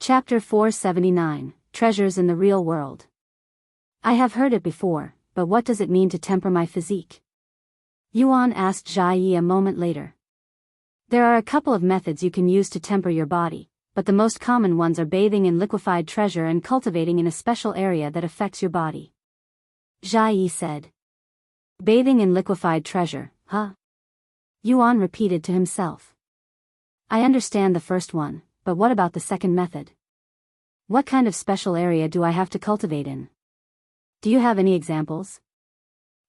Chapter 479, Treasures in the Real World. I have heard it before, but what does it mean to temper my physique? Yuan asked Zhao a moment later. There are a couple of methods you can use to temper your body, but the most common ones are bathing in liquefied treasure and cultivating in a special area that affects your body. Zhao said. Bathing in liquefied treasure, huh? Yuan repeated to himself. I understand the first one, but what about the second method? What kind of special area do I have to cultivate in? Do you have any examples?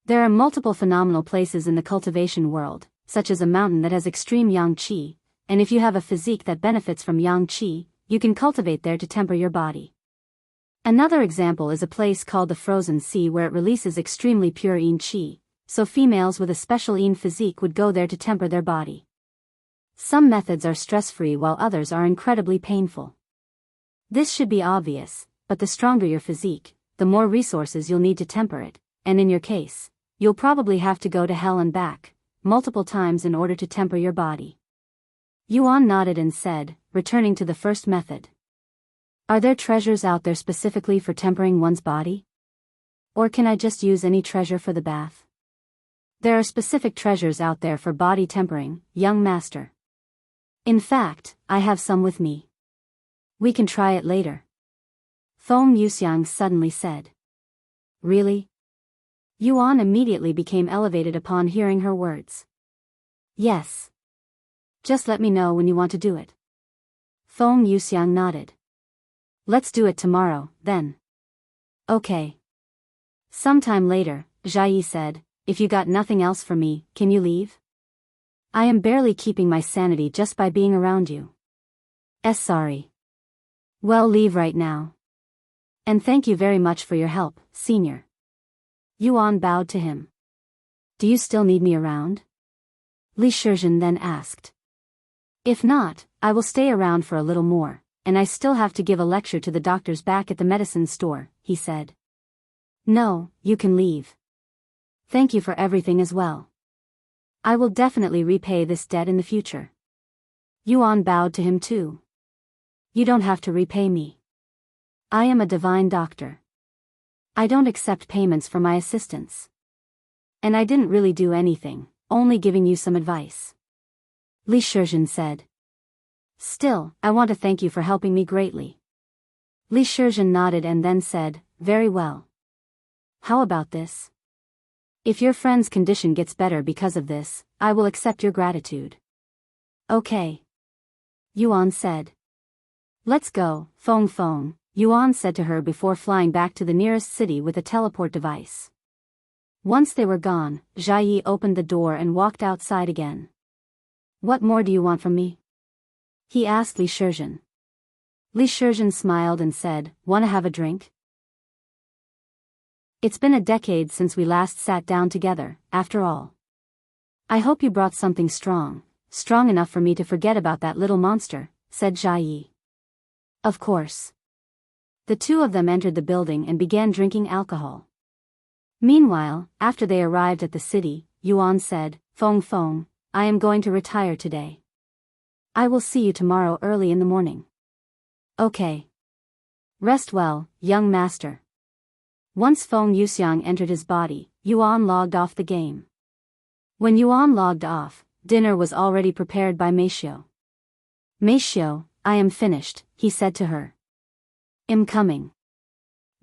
There are multiple phenomenal places in the cultivation world, such as a mountain that has extreme yang qi, and if you have a physique that benefits from yang qi, you can cultivate there to temper your body. Another example is a place called the Frozen Sea where it releases extremely pure yin qi, so females with a special yin physique would go there to temper their body. Some methods are stress-free while others are incredibly painful. This should be obvious, but the stronger your physique, the more resources you'll need to temper it, and in your case, you'll probably have to go to hell and back, multiple times in order to temper your body. Yuan nodded and said, returning to the first method. Are there treasures out there specifically for tempering one's body? Or can I just use any treasure for the bath? There are specific treasures out there for body tempering, young master. In fact, I have some with me. We can try it later. Feng Yuxiang suddenly said. Really? Yuan immediately became elevated upon hearing her words. Yes. Just let me know when you want to do it. Feng Yuxiang nodded. Let's do it tomorrow, then. Okay. Sometime later, Zhao said, if you got nothing else for me, can you leave? I am barely keeping my sanity just by being around you. Sorry. Well, leave right now. And thank you very much for your help, senior. Yuan bowed to him. Do you still need me around? Li Shizhen then asked. If not, I will stay around for a little more, and I still have to give a lecture to the doctors back at the medicine store, he said. No, you can leave. Thank you for everything as well. I will definitely repay this debt in the future. Yuan bowed to him too. You don't have to repay me. I am a divine doctor. I don't accept payments for my assistance. And I didn't really do anything, only giving you some advice. Li Shizhen said. Still, I want to thank you for helping me greatly. Li Shizhen nodded and then said, very well. How about this? If your friend's condition gets better because of this, I will accept your gratitude. Okay. Yuan said. Let's go, Feng. Yuan said to her before flying back to the nearest city with a teleport device. Once they were gone, Zhao opened the door and walked outside again. What more do you want from me? He asked Li Shizhen. Li Shizhen smiled and said, wanna have a drink? It's been a decade since we last sat down together, after all. I hope you brought something strong enough for me to forget about that little monster, said Zhao. Of course. The two of them entered the building and began drinking alcohol. Meanwhile, after they arrived at the city, Yuan said, Feng, I am going to retire today. I will see you tomorrow early in the morning. Okay. Rest well, young master. Once Feng Yuxiang entered his body, Yuan logged off the game. When Yuan logged off, dinner was already prepared by Meishio. Meishio, I am finished, he said to her. I'm coming.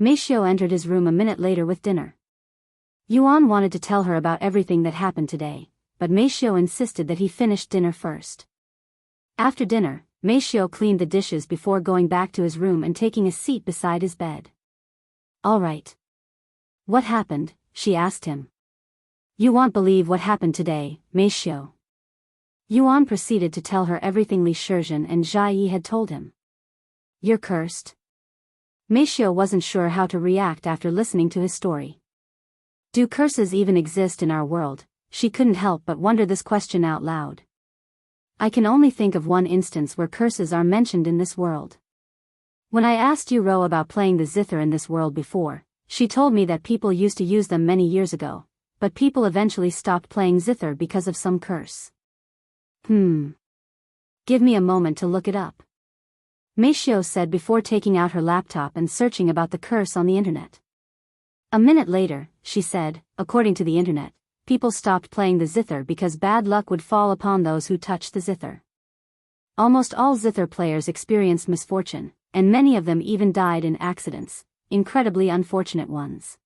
Meishio entered his room a minute later with dinner. Yuan wanted to tell her about everything that happened today, but Meishio insisted that he finish dinner first. After dinner, Meishio cleaned the dishes before going back to his room and taking a seat beside his bed. All right. What happened? She asked him. You won't believe what happened today, Meishio. Yuan proceeded to tell her everything Li Shizhen and Zhao had told him. You're cursed. Meishio wasn't sure how to react after listening to his story. Do curses even exist in our world? She couldn't help but wonder this question out loud. I can only think of one instance where curses are mentioned in this world. When I asked Yu Rou about playing the zither in this world before, she told me that people used to use them many years ago, but people eventually stopped playing zither because of some curse. Give me a moment to look it up. Meifeng said before taking out her laptop and searching about the curse on the internet. A minute later, she said, according to the internet, people stopped playing the zither because bad luck would fall upon those who touched the zither. Almost all zither players experienced misfortune, and many of them even died in accidents, incredibly unfortunate ones.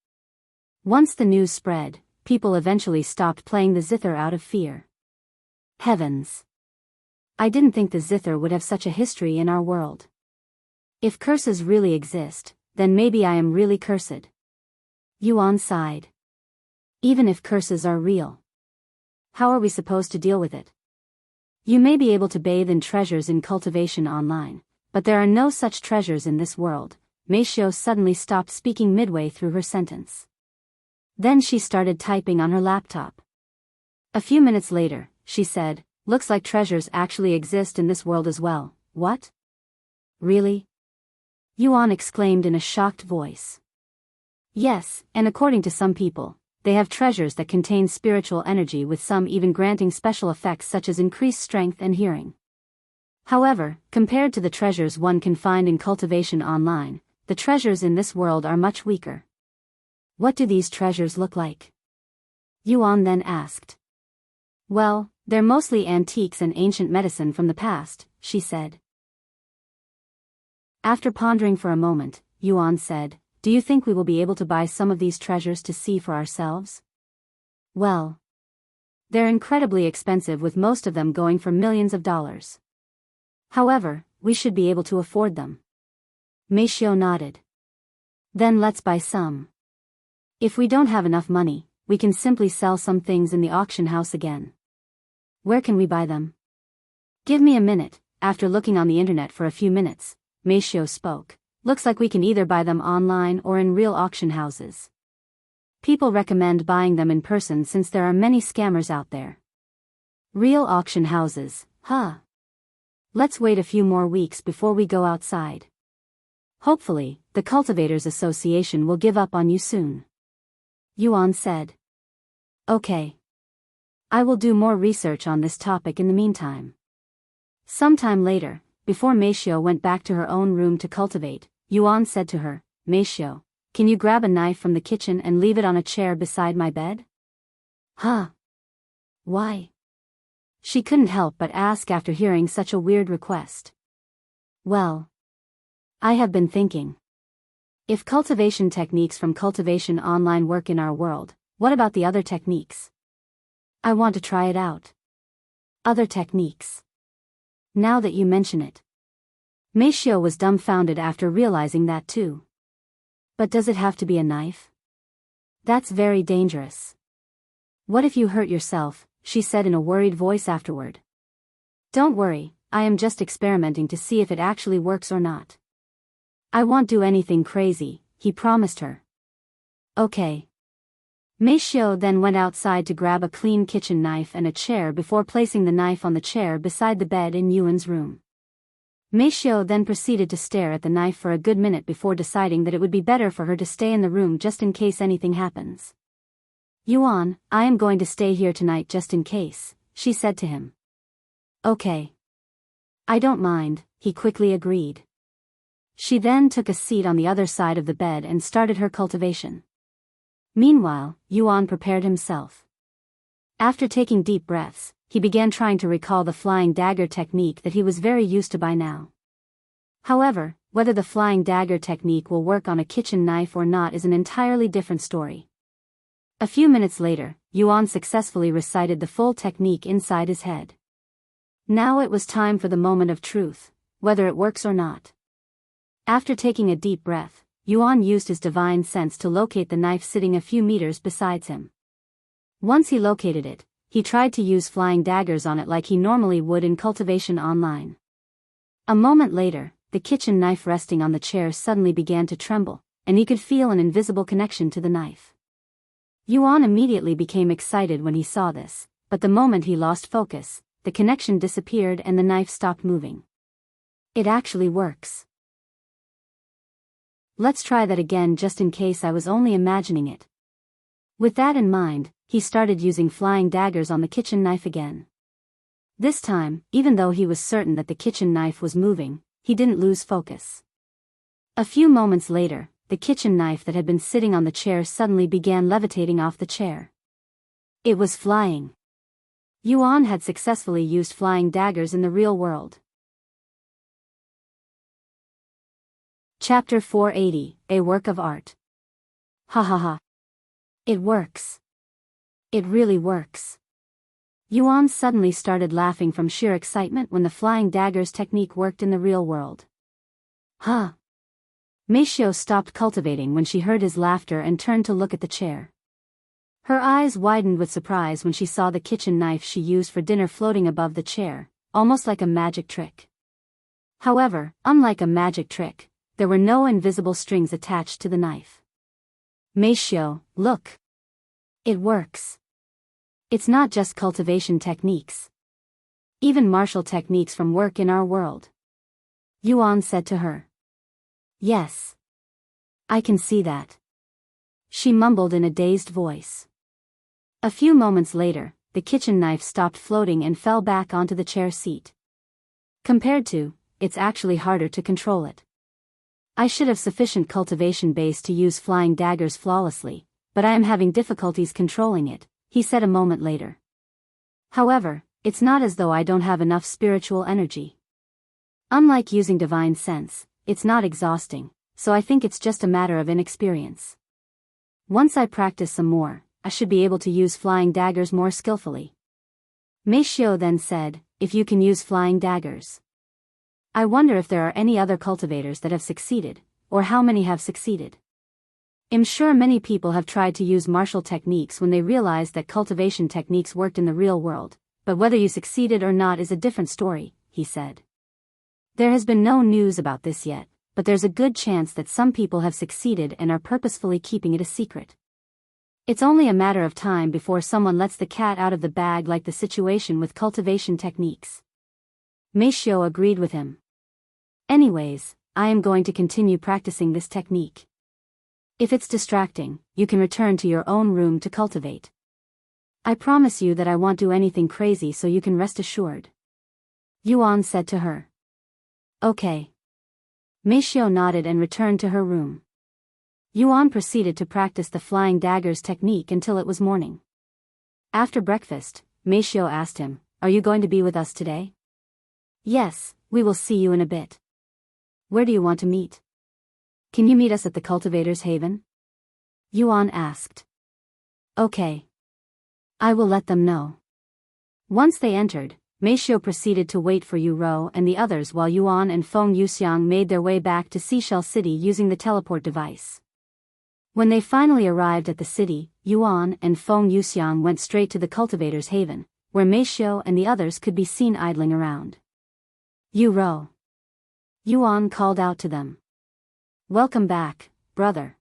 Once the news spread, people eventually stopped playing the zither out of fear. Heavens! I didn't think the zither would have such a history in our world. If curses really exist, then maybe I am really cursed. Yuan sighed. Even if curses are real, how are we supposed to deal with it? You may be able to bathe in treasures in Cultivation online, but there are no such treasures in this world. Meifeng suddenly stopped speaking midway through her sentence. Then she started typing on her laptop. A few minutes later, she said, "Looks like treasures actually exist in this world as well." What? Really? Yuan exclaimed in a shocked voice. Yes, and according to some people, they have treasures that contain spiritual energy, with some even granting special effects such as increased strength and hearing. However, compared to the treasures one can find in Cultivation online, the treasures in this world are much weaker. What do these treasures look like? Yuan then asked. Well, they're mostly antiques and ancient medicine from the past, she said. After pondering for a moment, Yuan said, "Do you think we will be able to buy some of these treasures to see for ourselves?" Well, they're incredibly expensive, with most of them going for millions of dollars. However, we should be able to afford them. Meifeng nodded. Then let's buy some. If we don't have enough money, we can simply sell some things in the auction house again. Where can we buy them? Give me a minute. After looking on the internet for a few minutes, Meifeng spoke. Looks like we can either buy them online or in real auction houses. People recommend buying them in person since there are many scammers out there. Real auction houses, huh? Let's wait a few more weeks before we go outside. Hopefully, the Cultivators Association will give up on you soon. Yuan said. Okay. I will do more research on this topic in the meantime. Sometime later, before Meifeng went back to her own room to cultivate, Yuan said to her, "Meifeng, can you grab a knife from the kitchen and leave it on a chair beside my bed?" Huh? Why? She couldn't help but ask after hearing such a weird request. Well, I have been thinking. If cultivation techniques from Cultivation online work in our world, what about the other techniques? I want to try it out. Other techniques. Now that you mention it. Meifeng was dumbfounded after realizing that too. But does it have to be a knife? That's very dangerous. What if you hurt yourself? She said in a worried voice afterward. Don't worry, I am just experimenting to see if it actually works or not. I won't do anything crazy, he promised her. Okay. Meifeng then went outside to grab a clean kitchen knife and a chair before placing the knife on the chair beside the bed in Yuan's room. Meifeng then proceeded to stare at the knife for a good minute before deciding that it would be better for her to stay in the room just in case anything happens. Yuan, I am going to stay here tonight just in case, she said to him. Okay. I don't mind, he quickly agreed. She then took a seat on the other side of the bed and started her cultivation. Meanwhile, Yuan prepared himself. After taking deep breaths, he began trying to recall the flying dagger technique that he was very used to by now. However, whether the flying dagger technique will work on a kitchen knife or not is an entirely different story. A few minutes later, Yuan successfully recited the full technique inside his head. Now it was time for the moment of truth, whether it works or not. After taking a deep breath, Yuan used his divine sense to locate the knife sitting a few meters beside him. Once he located it, he tried to use flying daggers on it like he normally would in Cultivation online. A moment later, the kitchen knife resting on the chair suddenly began to tremble, and he could feel an invisible connection to the knife. Yuan immediately became excited when he saw this, but the moment he lost focus, the connection disappeared and the knife stopped moving. It actually works. Let's try that again just in case I was only imagining it. With that in mind, he started using flying daggers on the kitchen knife again. This time, even though he was certain that the kitchen knife was moving, he didn't lose focus. A few moments later, the kitchen knife that had been sitting on the chair suddenly began levitating off the chair. It was flying. Yuan had successfully used flying daggers in the real world. Chapter 480, A Work of Art. Ha ha ha. It works. It really works. Yuan suddenly started laughing from sheer excitement when the flying daggers technique worked in the real world. Huh. Meifeng stopped cultivating when she heard his laughter and turned to look at the chair. Her eyes widened with surprise when she saw the kitchen knife she used for dinner floating above the chair, almost like a magic trick. However, unlike a magic trick, there were no invisible strings attached to the knife. Meifeng, look. It works. It's not just cultivation techniques. Even martial techniques from work in our world. Yuan said to her. Yes. I can see that. She mumbled in a dazed voice. A few moments later, the kitchen knife stopped floating and fell back onto the chair seat. Compared to, it's actually harder to control it. I should have sufficient cultivation base to use flying daggers flawlessly, but I am having difficulties controlling it, he said a moment later. However, it's not as though I don't have enough spiritual energy. Unlike using divine sense, it's not exhausting, so I think it's just a matter of inexperience. Once I practice some more, I should be able to use flying daggers more skillfully. Meifeng then said, if you can use flying daggers. I wonder if there are any other cultivators that have succeeded, or how many have succeeded. I'm sure many people have tried to use martial techniques when they realized that cultivation techniques worked in the real world, but whether you succeeded or not is a different story, he said. There has been no news about this yet, but there's a good chance that some people have succeeded and are purposefully keeping it a secret. It's only a matter of time before someone lets the cat out of the bag, like the situation with cultivation techniques. Meifeng agreed with him. Anyways, I am going to continue practicing this technique. If it's distracting, you can return to your own room to cultivate. I promise you that I won't do anything crazy, so you can rest assured. Yuan said to her. Okay. Meifeng nodded and returned to her room. Yuan proceeded to practice the flying daggers technique until it was morning. After breakfast, Meifeng asked him, are you going to be with us today? Yes, we will see you in a bit. Where do you want to meet? Can you meet us at the Cultivator's Haven? Yuan asked. Okay. I will let them know. Once they entered, Meifeng proceeded to wait for Yu Rou and the others while Yuan and Feng Yuxiang made their way back to Seashell City using the teleport device. When they finally arrived at the city, Yuan and Feng Yuxiang went straight to the Cultivator's Haven, where Meifeng and the others could be seen idling around. Yu Rou. Yuan called out to them. Welcome back, brother.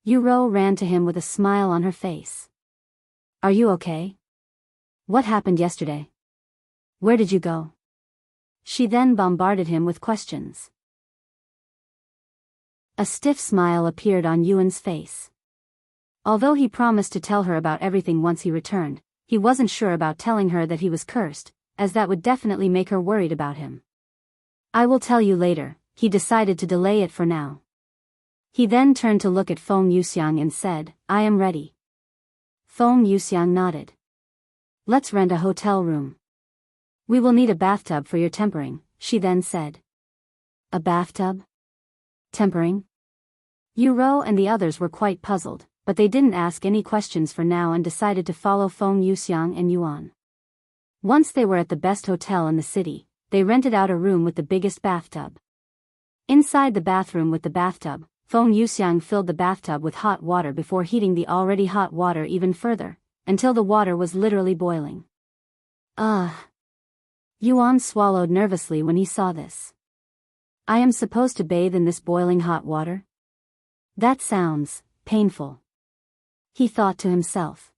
Yu Rou ran to him with a smile on her face. Are you okay? What happened yesterday? Where did you go? She then bombarded him with questions. A stiff smile appeared on Yuan's face. Although he promised to tell her about everything once he returned, he wasn't sure about telling her that he was cursed, as that would definitely make her worried about him. I will tell you later, he decided to delay it for now. He then turned to look at Feng Yuxiang and said, I am ready. Feng Yuxiang nodded. Let's rent a hotel room. We will need a bathtub for your tempering, she then said. A bathtub? Tempering? Yu Rou and the others were quite puzzled, but they didn't ask any questions for now and decided to follow Feng Yuxiang and Yuan. Once they were at the best hotel in the city, they rented out a room with the biggest bathtub. Inside the bathroom with the bathtub, Feng Yuxiang filled the bathtub with hot water before heating the already hot water even further, until the water was literally boiling. Yuan swallowed nervously when he saw this. I am supposed to bathe in this boiling hot water? That sounds painful. He thought to himself.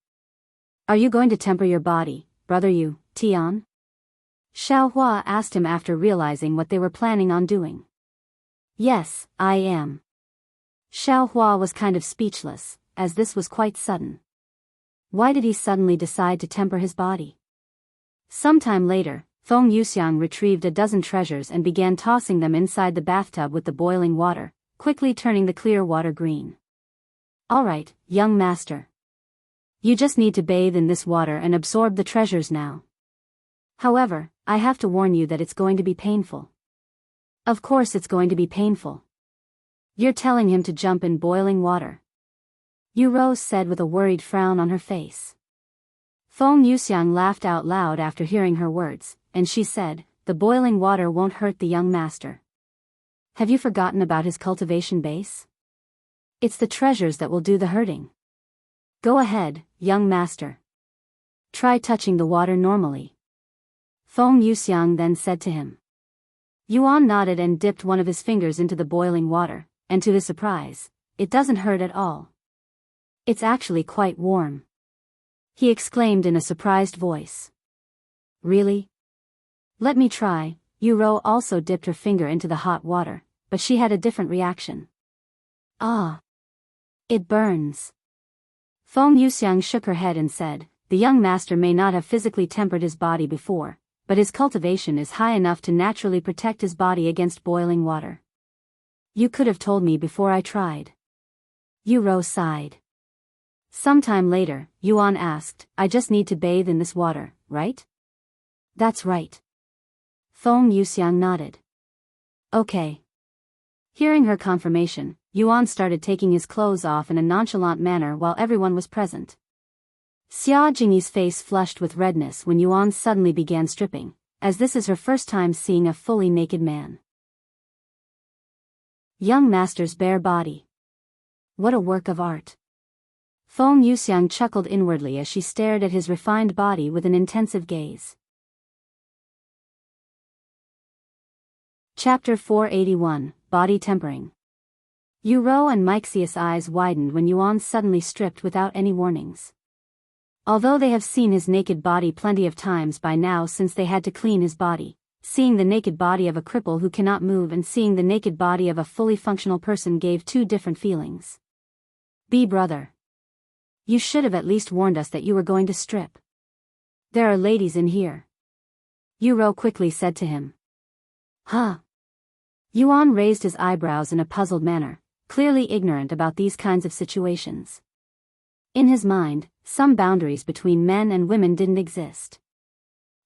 Are you going to temper your body, brother Yu, Tian? Xiaohua asked him after realizing what they were planning on doing. Yes, I am. Xiaohua was kind of speechless, as this was quite sudden. Why did he suddenly decide to temper his body? Sometime later, Feng Yuxiang retrieved a dozen treasures and began tossing them inside the bathtub with the boiling water, quickly turning the clear water green. Alright, young master. You just need to bathe in this water and absorb the treasures now. However, I have to warn you that it's going to be painful. Of course it's going to be painful. You're telling him to jump in boiling water. Yu Rou said with a worried frown on her face. Feng Yuxiang laughed out loud after hearing her words, and she said, the boiling water won't hurt the young master. Have you forgotten about his cultivation base? It's the treasures that will do the hurting. Go ahead, young master. Try touching the water normally. Feng Yuxiang then said to him. Yuan nodded and dipped one of his fingers into the boiling water, and to his surprise, it doesn't hurt at all. It's actually quite warm. He exclaimed in a surprised voice. Really? Let me try. Yu Rou also dipped her finger into the hot water, but she had a different reaction. Ah. It burns. Feng Yuxiang shook her head and said, the young master may not have physically tempered his body before, but his cultivation is high enough to naturally protect his body against boiling water. You could have told me before I tried. Yu Rou sighed. Sometime later, Yuan asked, I just need to bathe in this water, right? That's right. Feng Yuxiang nodded. Okay. Hearing her confirmation, Yuan started taking his clothes off in a nonchalant manner while everyone was present. Xia Jingyi's face flushed with redness when Yuan suddenly began stripping, as this is her first time seeing a fully naked man. Young master's bare body. What a work of art. Feng Yuxiang chuckled inwardly as she stared at his refined body with an intensive gaze. Chapter 481, Body Tempering. Yu Rou and Meixia's eyes widened when Yuan suddenly stripped without any warnings. Although they have seen his naked body plenty of times by now since they had to clean his body, seeing the naked body of a cripple who cannot move and seeing the naked body of a fully functional person gave two different feelings. Brother. You should have at least warned us that you were going to strip. There are ladies in here. Yu Rou quickly said to him. Huh? Yuan raised his eyebrows in a puzzled manner, clearly ignorant about these kinds of situations. In his mind, some boundaries between men and women didn't exist.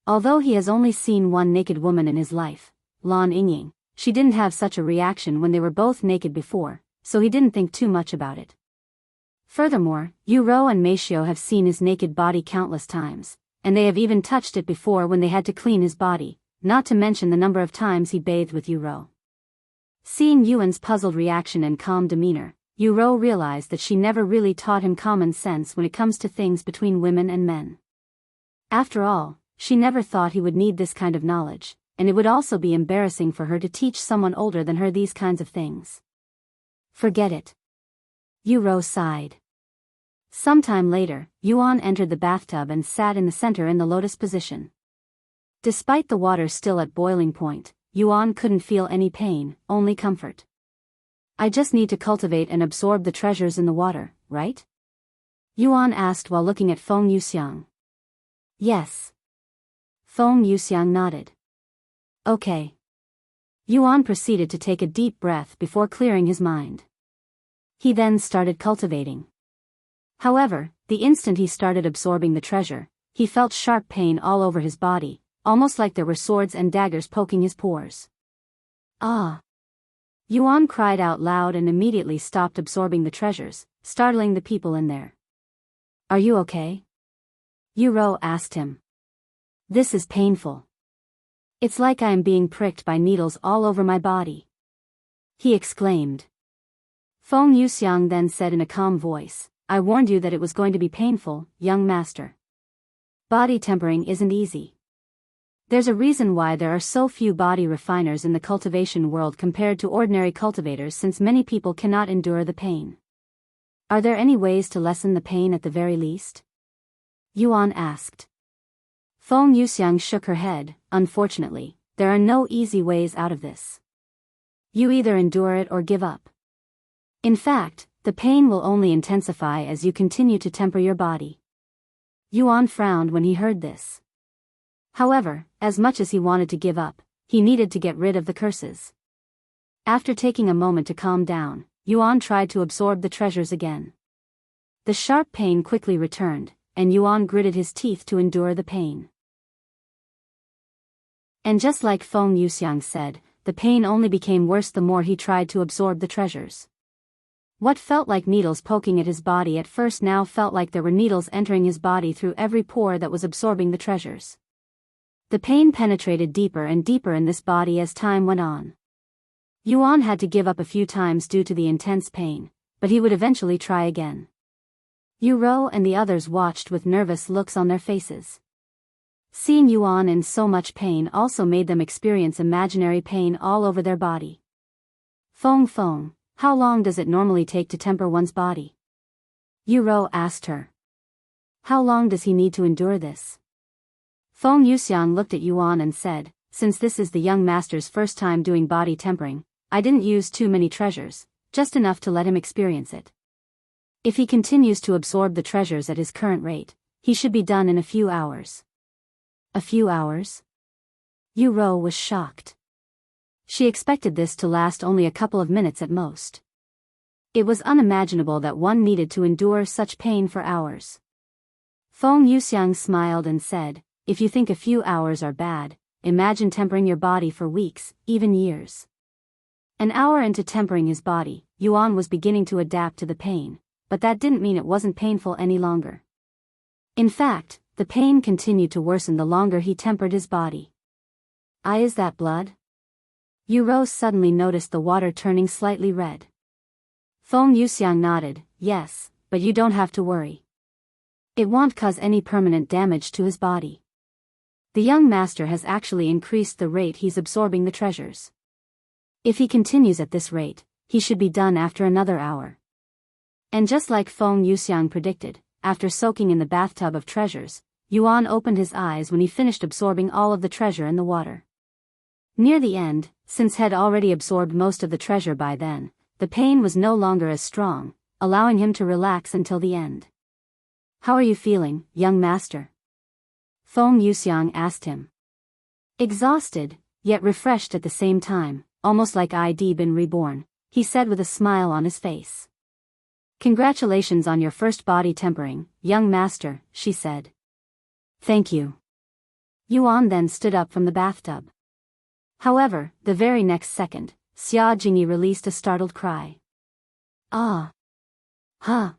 Although he has only seen one naked woman in his life, Lan Yingying, she didn't have such a reaction when they were both naked before, so he didn't think too much about it. Furthermore, Yu Rou and Meifeng have seen his naked body countless times, and they have even touched it before when they had to clean his body, not to mention the number of times he bathed with Yu Rou. Seeing Yuan's puzzled reaction and calm demeanor, Yu Rou realized that she never really taught him common sense when it comes to things between women and men. After all, she never thought he would need this kind of knowledge, and it would also be embarrassing for her to teach someone older than her these kinds of things. Forget it. Yu Rou sighed. Sometime later, Yuan entered the bathtub and sat in the center in the lotus position. Despite the water still at boiling point, Yuan couldn't feel any pain, only comfort. I just need to cultivate and absorb the treasures in the water, right? Yuan asked while looking at Feng Yuxiang. Yes. Feng Yuxiang nodded. Okay. Yuan proceeded to take a deep breath before clearing his mind. He then started cultivating. However, the instant he started absorbing the treasure, he felt sharp pain all over his body, almost like there were swords and daggers poking his pores. Ah! Yuan cried out loud and immediately stopped absorbing the treasures, startling the people in there. Are you okay? Yu Rou asked him. This is painful. It's like I am being pricked by needles all over my body. He exclaimed. Feng Yuxiang then said in a calm voice, I warned you that it was going to be painful, young master. Body tempering isn't easy. There's a reason why there are so few body refiners in the cultivation world compared to ordinary cultivators, since many people cannot endure the pain. Are there any ways to lessen the pain at the very least? Yuan asked. Feng Yuxiang shook her head. Unfortunately, there are no easy ways out of this. You either endure it or give up. In fact, the pain will only intensify as you continue to temper your body. Yuan frowned when he heard this. However, as much as he wanted to give up, he needed to get rid of the curses. After taking a moment to calm down, Yuan tried to absorb the treasures again. The sharp pain quickly returned, and Yuan gritted his teeth to endure the pain. And just like Feng Yuxiang said, the pain only became worse the more he tried to absorb the treasures. What felt like needles poking at his body at first now felt like there were needles entering his body through every pore that was absorbing the treasures. The pain penetrated deeper and deeper in this body as time went on. Yuan had to give up a few times due to the intense pain, but he would eventually try again. Yu Rou and the others watched with nervous looks on their faces. Seeing Yuan in so much pain also made them experience imaginary pain all over their body. Feng, how long does it normally take to temper one's body? Yu Rou asked her. How long does he need to endure this? Feng Yuxiang looked at Yuan and said, since this is the young master's first time doing body tempering, I didn't use too many treasures, just enough to let him experience it. If he continues to absorb the treasures at his current rate, he should be done in a few hours. A few hours? Yu Rou was shocked. She expected this to last only a couple of minutes at most. It was unimaginable that one needed to endure such pain for hours. Feng Yuxiang smiled and said, if you think a few hours are bad, imagine tempering your body for weeks, even years. An hour into tempering his body, Yuan was beginning to adapt to the pain, but that didn't mean it wasn't painful any longer. In fact, the pain continued to worsen the longer he tempered his body. Is that blood? Yu Rou suddenly noticed the water turning slightly red. Feng Yuxiang nodded, yes, but you don't have to worry. It won't cause any permanent damage to his body. The young master has actually increased the rate he's absorbing the treasures. If he continues at this rate, he should be done after another hour. And just like Feng Yuxiang predicted, after soaking in the bathtub of treasures, Yuan opened his eyes when he finished absorbing all of the treasure in the water. Near the end, since he had already absorbed most of the treasure by then, the pain was no longer as strong, allowing him to relax until the end. How are you feeling, young master? Feng Yuxiang asked him. Exhausted, yet refreshed at the same time, almost like I'd been reborn, he said with a smile on his face. Congratulations on your first body tempering, young master, she said. Thank you. Yuan then stood up from the bathtub. However, the very next second, Xianxia released a startled cry. Ah! Huh!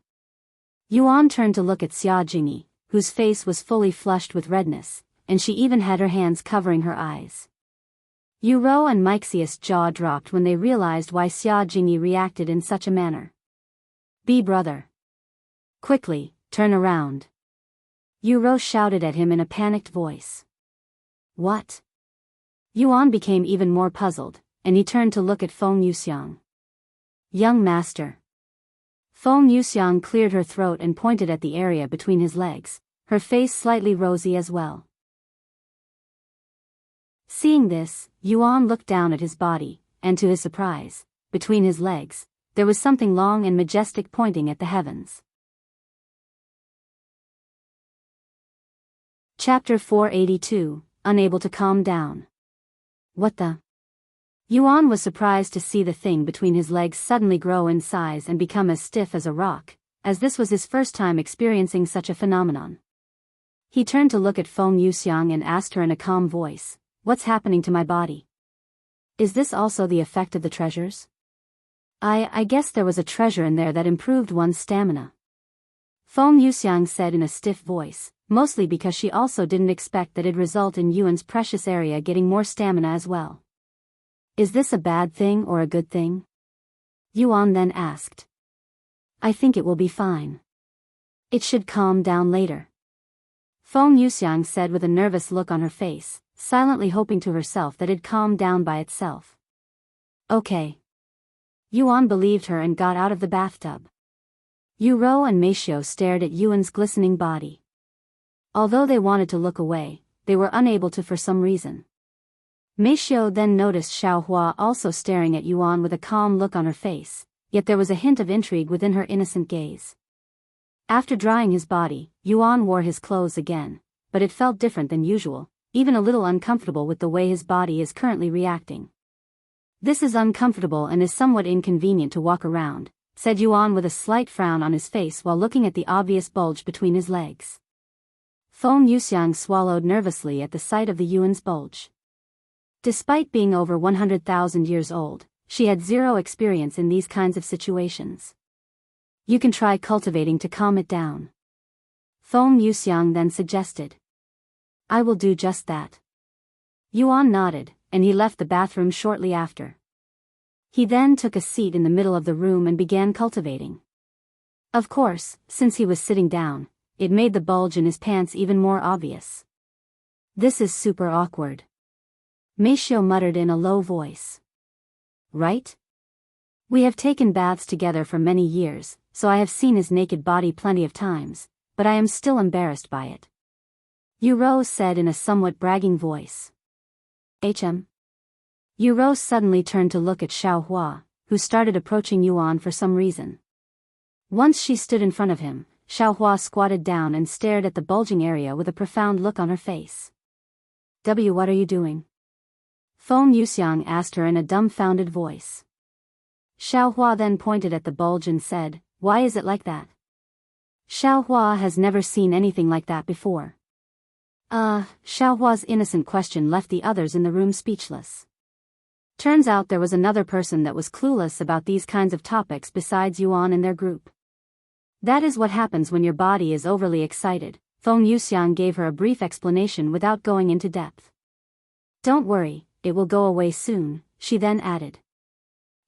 Yuan turned to look at Xianxia, whose face was fully flushed with redness, and she even had her hands covering her eyes. Yu Rou and Meixia's jaw dropped when they realized why Xianxia reacted in such a manner. Be brother. Quickly, turn around. Yu Rou shouted at him in a panicked voice. What? Yuan became even more puzzled, and he turned to look at Feng Yuxiang. Young master. Feng Yuxiang cleared her throat and pointed at the area between his legs, her face slightly rosy as well. Seeing this, Yuan looked down at his body, and to his surprise, between his legs, there was something long and majestic pointing at the heavens. Chapter 482, Unable to Calm Down. What the? Yuan was surprised to see the thing between his legs suddenly grow in size and become as stiff as a rock, as this was his first time experiencing such a phenomenon. He turned to look at Feng Yuxiang and asked her in a calm voice, what's happening to my body? Is this also the effect of the treasures? I guess there was a treasure in there that improved one's stamina. Feng Yuxiang said in a stiff voice, mostly because she also didn't expect that it'd result in Yuan's precious area getting more stamina as well. Is this a bad thing or a good thing? Yuan then asked. I think it will be fine. It should calm down later. Feng Yuxiang said with a nervous look on her face, silently hoping to herself that it'd calm down by itself. Okay. Yuan believed her and got out of the bathtub. Yu Rou and Meifeng stared at Yuan's glistening body. Although they wanted to look away, they were unable to for some reason. Meifeng then noticed Xiaohua also staring at Yuan with a calm look on her face, yet there was a hint of intrigue within her innocent gaze. After drying his body, Yuan wore his clothes again, but it felt different than usual, even a little uncomfortable with the way his body is currently reacting. "This is uncomfortable and is somewhat inconvenient to walk around," said Yuan with a slight frown on his face while looking at the obvious bulge between his legs. Feng Yuxiang swallowed nervously at the sight of the Yuan's bulge. Despite being over 100,000 years old, she had zero experience in these kinds of situations. "You can try cultivating to calm it down," Feng Yuxiang then suggested. "I will do just that." Yuan nodded, and he left the bathroom shortly after. He then took a seat in the middle of the room and began cultivating. Of course, since he was sitting down, it made the bulge in his pants even more obvious. "This is super awkward," Meishio muttered in a low voice. "Right? We have taken baths together for many years, so I have seen his naked body plenty of times, but I am still embarrassed by it," Yu Rou said in a somewhat bragging voice. Yu Rou suddenly turned to look at Xiaohua, who started approaching Yuan for some reason. Once she stood in front of him, Xiaohua squatted down and stared at the bulging area with a profound look on her face. What are you doing?" Feng Yuxiang asked her in a dumbfounded voice. Xiaohua then pointed at the bulge and said, "Why is it like that?" Xiaohua has never seen anything like that before. Xiaohua's innocent question left the others in the room speechless. Turns out there was another person that was clueless about these kinds of topics besides Yuan in their group. That is what happens when your body is overly excited. Feng Yuxiang gave her a brief explanation without going into depth. "Don't worry, it will go away soon," she then added.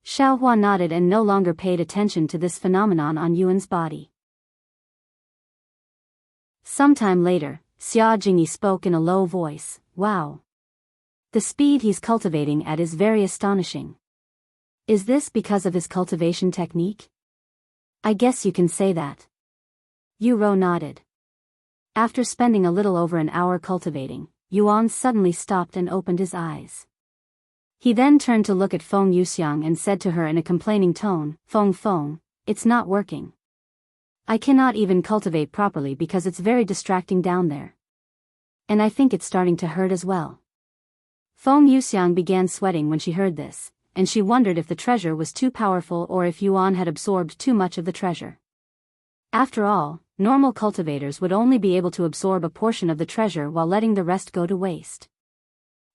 Xiaohua nodded and no longer paid attention to this phenomenon on Yuan's body. Sometime later, Xia Jingyi spoke in a low voice. "Wow. The speed he's cultivating at is very astonishing. Is this because of his cultivation technique?" "I guess you can say that." Yu Rou nodded. After spending a little over an hour cultivating, Yuan suddenly stopped and opened his eyes. He then turned to look at Feng Yuxiang and said to her in a complaining tone, Feng, it's not working. I cannot even cultivate properly because it's very distracting down there. And I think it's starting to hurt as well." Feng Yuxiang began sweating when she heard this, and she wondered if the treasure was too powerful or if Yuan had absorbed too much of the treasure. After all, normal cultivators would only be able to absorb a portion of the treasure while letting the rest go to waste.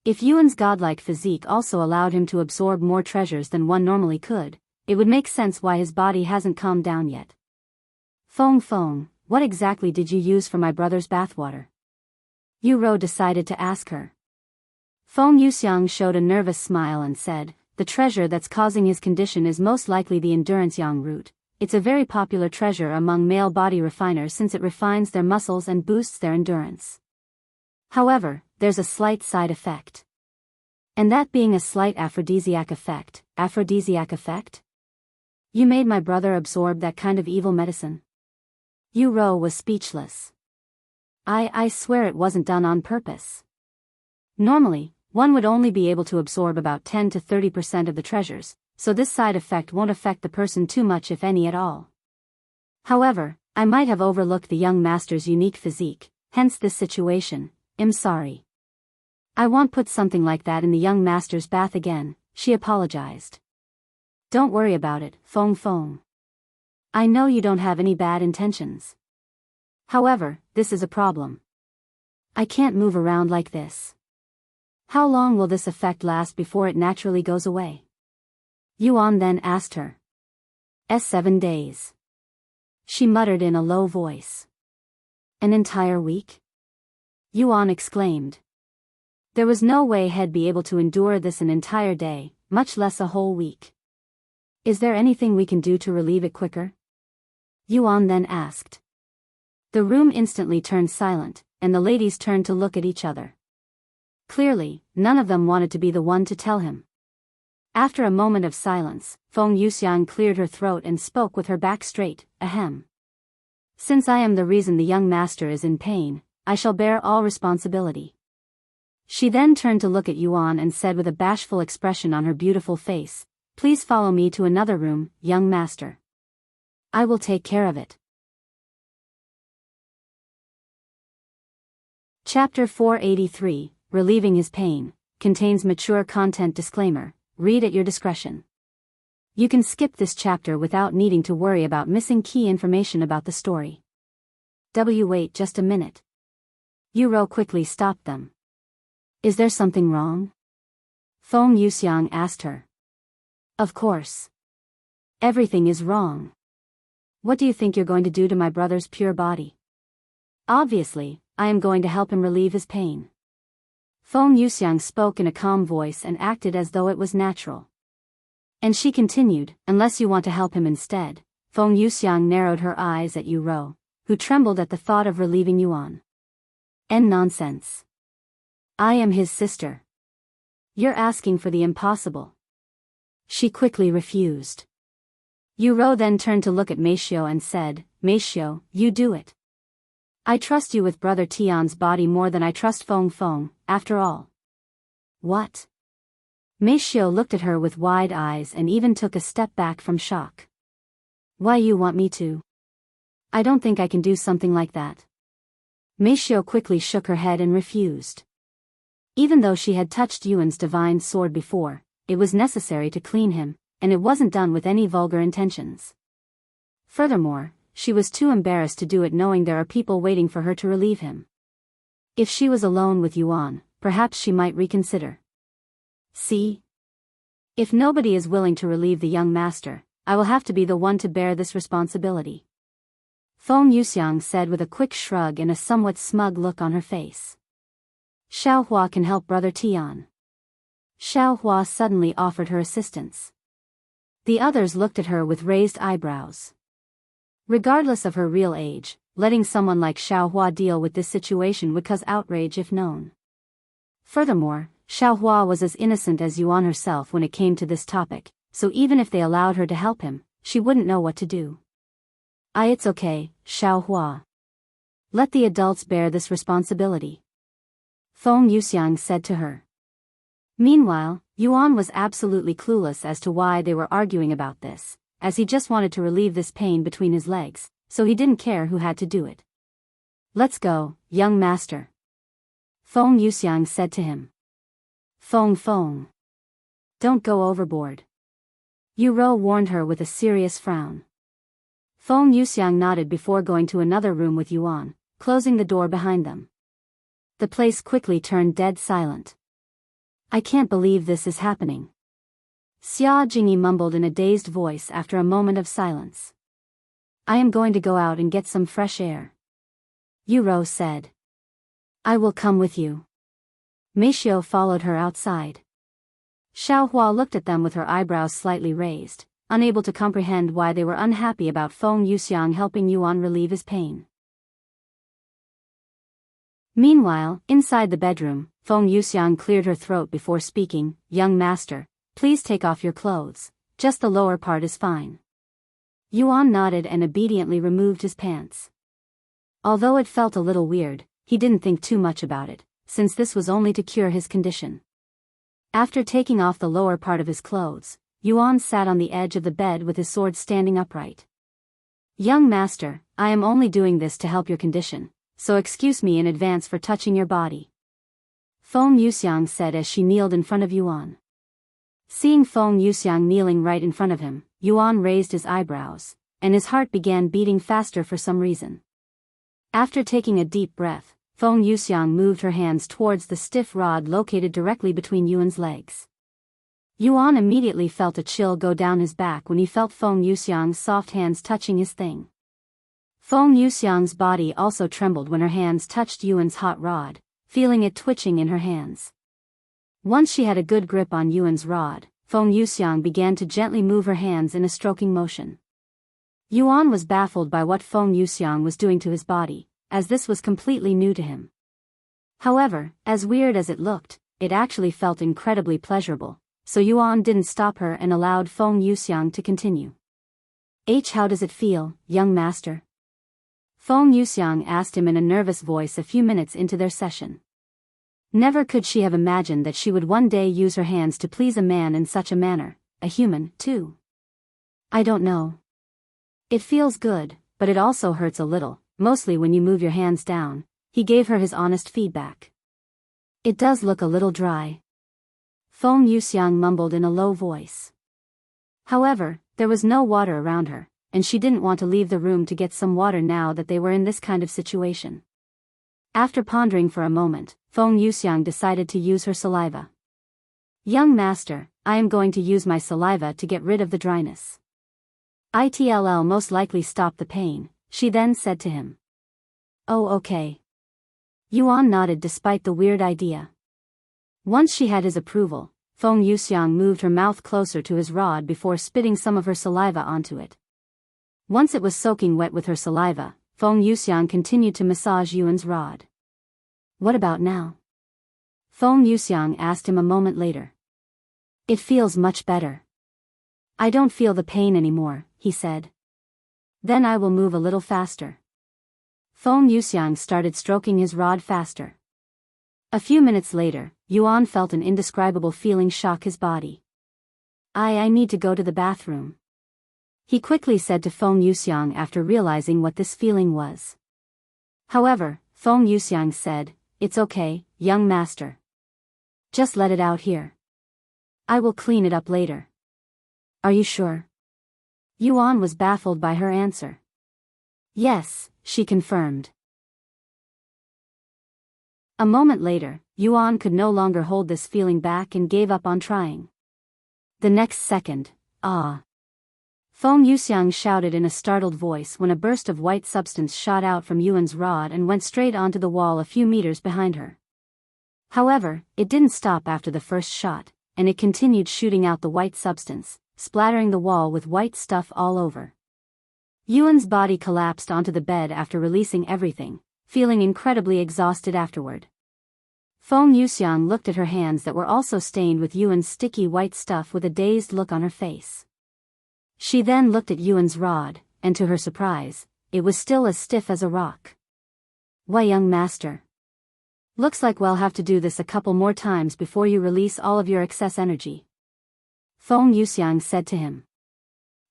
If Yuan's godlike physique also allowed him to absorb more treasures than one normally could, it would make sense why his body hasn't calmed down yet. Feng, what exactly did you use for my brother's bathwater?" Yu Rou decided to ask her. Feng Yuxiang showed a nervous smile and said, "The treasure that's causing his condition is most likely the endurance yang root. It's a very popular treasure among male body refiners since it refines their muscles and boosts their endurance. However, there's a slight side effect. And that being a slight aphrodisiac effect. Aphrodisiac effect? You made my brother absorb that kind of evil medicine?" Yu Rou was speechless. I swear it wasn't done on purpose. Normally, one would only be able to absorb about 10 to 30% of the treasures, so this side effect won't affect the person too much if any at all. However, I might have overlooked the young master's unique physique, hence this situation. I'm sorry. I won't put something like that in the young master's bath again, she apologized. Don't worry about it, Feng. I know you don't have any bad intentions. However, this is a problem. I can't move around like this. How long will this effect last before it naturally goes away? Yuan then asked her. 7 days. She muttered in a low voice. An entire week? Yuan exclaimed. There was no way he'd be able to endure this an entire day, much less a whole week. Is there anything we can do to relieve it quicker? Yuan then asked. The room instantly turned silent, and the ladies turned to look at each other. Clearly, none of them wanted to be the one to tell him. After a moment of silence, Feng Yuxiang cleared her throat and spoke with her back straight, ahem. Since I am the reason the young master is in pain, I shall bear all responsibility. She then turned to look at Yuan and said with a bashful expression on her beautiful face, Please follow me to another room, young master. I will take care of it. Chapter 483, Relieving His Pain, contains mature content. Disclaimer, read at your discretion. You can skip this chapter without needing to worry about missing key information about the story. Wait just a minute. Yu Rou quickly stopped them. Is there something wrong? Feng Yuxiang asked her. Of course. Everything is wrong. What do you think you're going to do to my brother's pure body? Obviously, I am going to help him relieve his pain. Feng Yuxiang spoke in a calm voice and acted as though it was natural. And she continued, unless you want to help him instead. Feng Yuxiang narrowed her eyes at Yu Rou, who trembled at the thought of relieving Yuan. Nonsense. I am his sister. You're asking for the impossible. She quickly refused. Yu Rou then turned to look at Meifeng and said, Meifeng, you do it. I trust you with Brother Tian's body more than I trust Feng, after all. What? Meifeng looked at her with wide eyes and even took a step back from shock. Why you want me to? I don't think I can do something like that. Meifeng quickly shook her head and refused. Even though she had touched Yuan's divine sword before, it was necessary to clean him, and it wasn't done with any vulgar intentions. Furthermore, she was too embarrassed to do it knowing there are people waiting for her to relieve him. If she was alone with Yuan, perhaps she might reconsider. See? If nobody is willing to relieve the young master, I will have to be the one to bear this responsibility. Feng Yuxiang said with a quick shrug and a somewhat smug look on her face. Xiaohua can help Brother Tian. Xiaohua suddenly offered her assistance. The others looked at her with raised eyebrows. Regardless of her real age, letting someone like Xiaohua deal with this situation would cause outrage if known. Furthermore, Xiaohua was as innocent as Yuan herself when it came to this topic, so even if they allowed her to help him, she wouldn't know what to do. It's okay, Xiaohua. Let the adults bear this responsibility. Feng Yuxiang said to her. Meanwhile, Yuan was absolutely clueless as to why they were arguing about this, as he just wanted to relieve this pain between his legs, so he didn't care who had to do it. Let's go, young master. Feng Yuxiang said to him. Feng. Don't go overboard. Yu Rou warned her with a serious frown. Feng Yuxiang nodded before going to another room with Yuan, closing the door behind them. The place quickly turned dead silent. I can't believe this is happening. Xia Jingyi mumbled in a dazed voice after a moment of silence. I am going to go out and get some fresh air. Yu Rou said. I will come with you. Meifeng followed her outside. Xiaohua looked at them with her eyebrows slightly raised, unable to comprehend why they were unhappy about Feng Yuxiang helping Yuan relieve his pain. Meanwhile, inside the bedroom, Feng Yuxiang cleared her throat before speaking. Young master, please take off your clothes, just the lower part is fine. Yuan nodded and obediently removed his pants. Although it felt a little weird, he didn't think too much about it, since this was only to cure his condition. After taking off the lower part of his clothes, Yuan sat on the edge of the bed with his sword standing upright. Young master, I am only doing this to help your condition, so excuse me in advance for touching your body. Feng Yuxiang said as she kneeled in front of Yuan. Seeing Feng Yuxiang kneeling right in front of him, Yuan raised his eyebrows, and his heart began beating faster for some reason. After taking a deep breath, Feng Yuxiang moved her hands towards the stiff rod located directly between Yuan's legs. Yuan immediately felt a chill go down his back when he felt Feng Yuxiang's soft hands touching his thing. Feng Yuxiang's body also trembled when her hands touched Yuan's hot rod, feeling it twitching in her hands. Once she had a good grip on Yuan's rod, Feng Yuxiang began to gently move her hands in a stroking motion. Yuan was baffled by what Feng Yuxiang was doing to his body, as this was completely new to him. However, as weird as it looked, it actually felt incredibly pleasurable, so Yuan didn't stop her and allowed Feng Yuxiang to continue. How does it feel, young master? Feng Yuxiang asked him in a nervous voice a few minutes into their session. Never could she have imagined that she would one day use her hands to please a man in such a manner, a human, too. I don't know. It feels good, but it also hurts a little, mostly when you move your hands down, he gave her his honest feedback. It does look a little dry. Feng Yuxiang mumbled in a low voice. However, there was no water around her, and she didn't want to leave the room to get some water now that they were in this kind of situation. After pondering for a moment, Feng Yuxiang decided to use her saliva. Young master, I am going to use my saliva to get rid of the dryness. It'll most likely stop the pain, she then said to him. Oh, okay. Yuan nodded despite the weird idea. Once she had his approval, Feng Yuxiang moved her mouth closer to his rod before spitting some of her saliva onto it. Once it was soaking wet with her saliva, Feng Yuxiang continued to massage Yuan's rod. What about now? Feng Yuxiang asked him a moment later. It feels much better. I don't feel the pain anymore, he said. Then I will move a little faster. Feng Yuxiang started stroking his rod faster. A few minutes later, Yuan felt an indescribable feeling shock his body. I need to go to the bathroom. He quickly said to Feng Yuxiang after realizing what this feeling was. However, Feng Yuxiang said, It's okay, young master. Just let it out here. I will clean it up later. Are you sure? Yuan was baffled by her answer. Yes, she confirmed. A moment later, Yuan could no longer hold this feeling back and gave up on trying. The next second, ah! Feng Yuxiang shouted in a startled voice when a burst of white substance shot out from Yuan's rod and went straight onto the wall a few meters behind her. However, it didn't stop after the first shot, and it continued shooting out the white substance, splattering the wall with white stuff all over. Yuan's body collapsed onto the bed after releasing everything, feeling incredibly exhausted afterward. Feng Yuxiang looked at her hands that were also stained with Yuan's sticky white stuff with a dazed look on her face. She then looked at Yuan's rod, and to her surprise, it was still as stiff as a rock. Why, young master? Looks like we'll have to do this a couple more times before you release all of your excess energy. Feng Yuxiang said to him.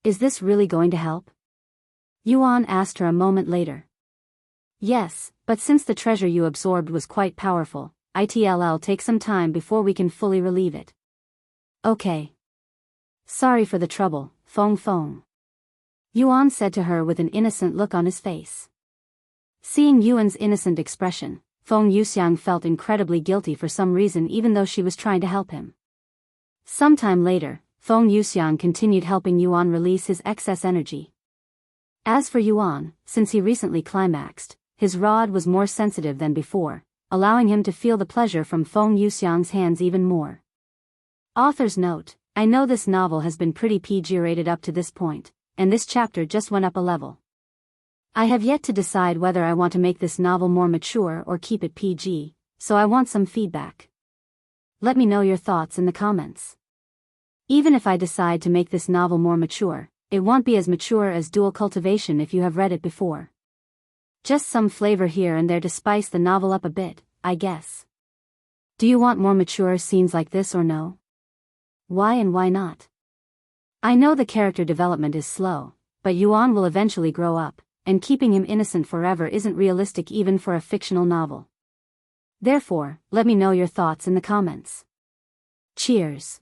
Is this really going to help? Yuan asked her a moment later. Yes, but since the treasure you absorbed was quite powerful, it'll take some time before we can fully relieve it. Okay. Sorry for the trouble, Feng. Yuan said to her with an innocent look on his face. Seeing Yuan's innocent expression, Feng Yuxiang felt incredibly guilty for some reason even though she was trying to help him. Sometime later, Feng Yuxiang continued helping Yuan release his excess energy. As for Yuan, since he recently climaxed, his rod was more sensitive than before, allowing him to feel the pleasure from Feng Yuxiang's hands even more. Author's note: I know this novel has been pretty PG rated up to this point, and this chapter just went up a level. I have yet to decide whether I want to make this novel more mature or keep it PG, so I want some feedback. Let me know your thoughts in the comments. Even if I decide to make this novel more mature, it won't be as mature as Dual Cultivation if you have read it before. Just some flavor here and there to spice the novel up a bit, I guess. Do you want more mature scenes like this or no? Why and why not? I know the character development is slow, but Yuan will eventually grow up, and keeping him innocent forever isn't realistic even for a fictional novel. Therefore, let me know your thoughts in the comments. Cheers.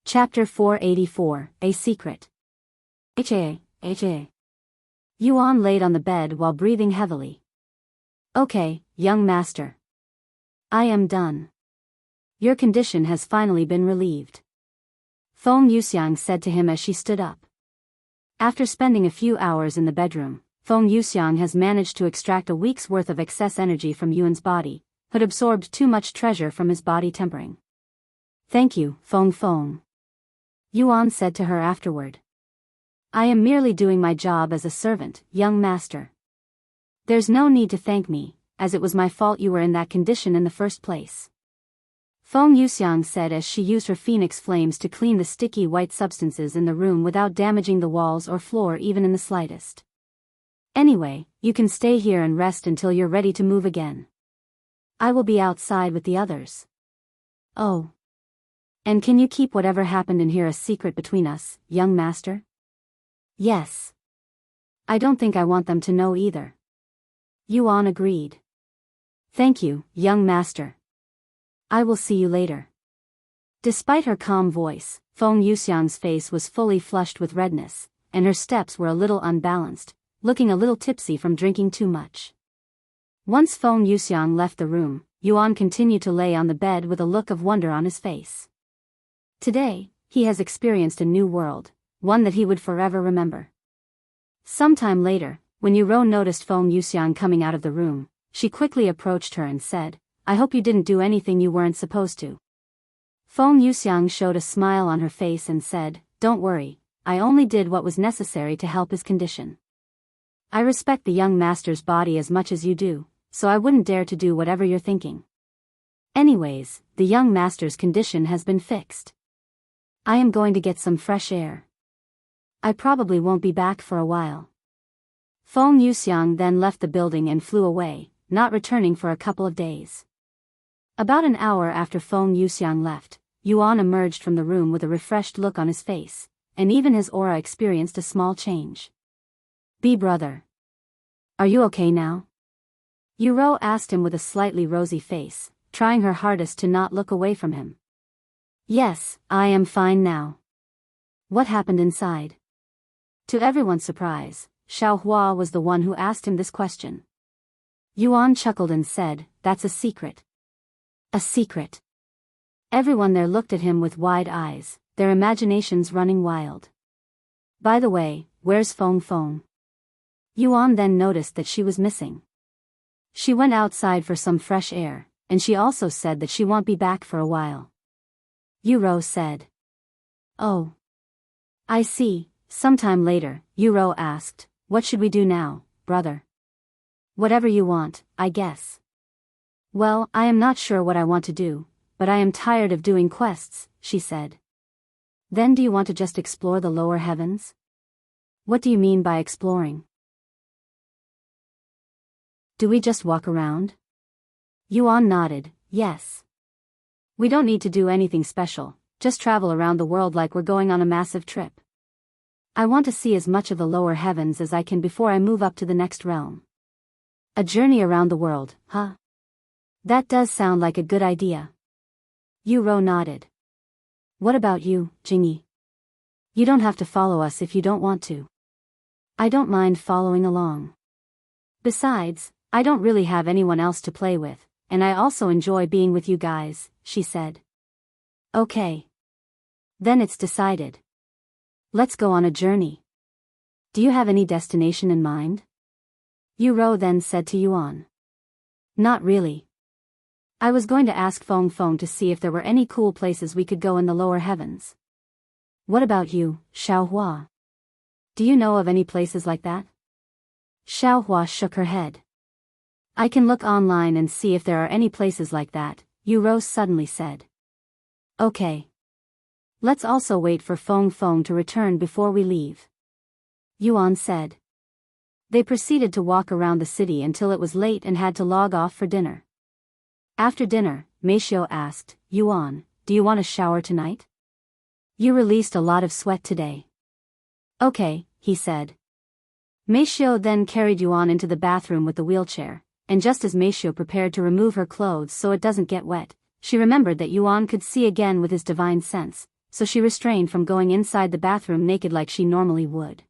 Chapter 484, A Secret. Yuan laid on the bed while breathing heavily. Okay, young master. I am done. Your condition has finally been relieved. Feng Yuxiang said to him as she stood up. After spending a few hours in the bedroom, Feng Yuxiang has managed to extract a week's worth of excess energy from Yuan's body, who'd absorbed too much treasure from his body tempering. Thank you, Feng. Yuan said to her afterward. I am merely doing my job as a servant, young master. There's no need to thank me, as it was my fault you were in that condition in the first place. Feng Yuxiang said as she used her phoenix flames to clean the sticky white substances in the room without damaging the walls or floor even in the slightest. Anyway, you can stay here and rest until you're ready to move again. I will be outside with the others. Oh. And can you keep whatever happened in here a secret between us, young master? Yes. I don't think I want them to know either. Yuan agreed. Thank you, young master. I will see you later. Despite her calm voice, Feng Yuxiang's face was fully flushed with redness, and her steps were a little unbalanced, looking a little tipsy from drinking too much. Once Feng Yuxiang left the room, Yuan continued to lay on the bed with a look of wonder on his face. Today, he has experienced a new world, one that he would forever remember. Sometime later, when Yu Rou noticed Feng Yuxiang coming out of the room, she quickly approached her and said, I hope you didn't do anything you weren't supposed to. Feng Yuxiang showed a smile on her face and said, Don't worry, I only did what was necessary to help his condition. I respect the young master's body as much as you do, so I wouldn't dare to do whatever you're thinking. Anyways, the young master's condition has been fixed. I am going to get some fresh air. I probably won't be back for a while. Feng Yuxiang then left the building and flew away, not returning for a couple of days. About an hour after Feng Yuxiang left, Yuan emerged from the room with a refreshed look on his face, and even his aura experienced a small change. Brother. Are you okay now? Yu Rou asked him with a slightly rosy face, trying her hardest to not look away from him. Yes, I am fine now. What happened inside? To everyone's surprise, Xiaohua was the one who asked him this question. Yuan chuckled and said, That's a secret. A secret. Everyone there looked at him with wide eyes, their imaginations running wild. By the way, where's Feng Feng? Yuan then noticed that she was missing. She went outside for some fresh air, and she also said that she won't be back for a while. Yu Rou said. Oh. I see. Sometime later, Yu Rou asked, What should we do now, brother? Whatever you want, I guess. Well, I am not sure what I want to do, but I am tired of doing quests, she said. Then do you want to just explore the lower heavens? What do you mean by exploring? Do we just walk around? Yuan nodded, yes. We don't need to do anything special, just travel around the world like we're going on a massive trip. I want to see as much of the lower heavens as I can before I move up to the next realm. A journey around the world, huh? That does sound like a good idea. Yu Rou nodded. What about you, Jingyi? You don't have to follow us if you don't want to. I don't mind following along. Besides, I don't really have anyone else to play with, and I also enjoy being with you guys, she said. Okay. Then it's decided. Let's go on a journey. Do you have any destination in mind? Yu Rou then said to Yuan. Not really. I was going to ask Feng Feng to see if there were any cool places we could go in the lower heavens. What about you, Xiaohua? Do you know of any places like that? Xiaohua shook her head. I can look online and see if there are any places like that, Yu Rou suddenly said. Okay. Let's also wait for Feng Feng to return before we leave. Yuan said. They proceeded to walk around the city until it was late and had to log off for dinner. After dinner, Meishio asked, Yuan, do you want a shower tonight? You released a lot of sweat today. Okay, he said. Meishio then carried Yuan into the bathroom with the wheelchair, and just as Meishio prepared to remove her clothes so it doesn't get wet, she remembered that Yuan could see again with his divine sense, so she restrained from going inside the bathroom naked like she normally would.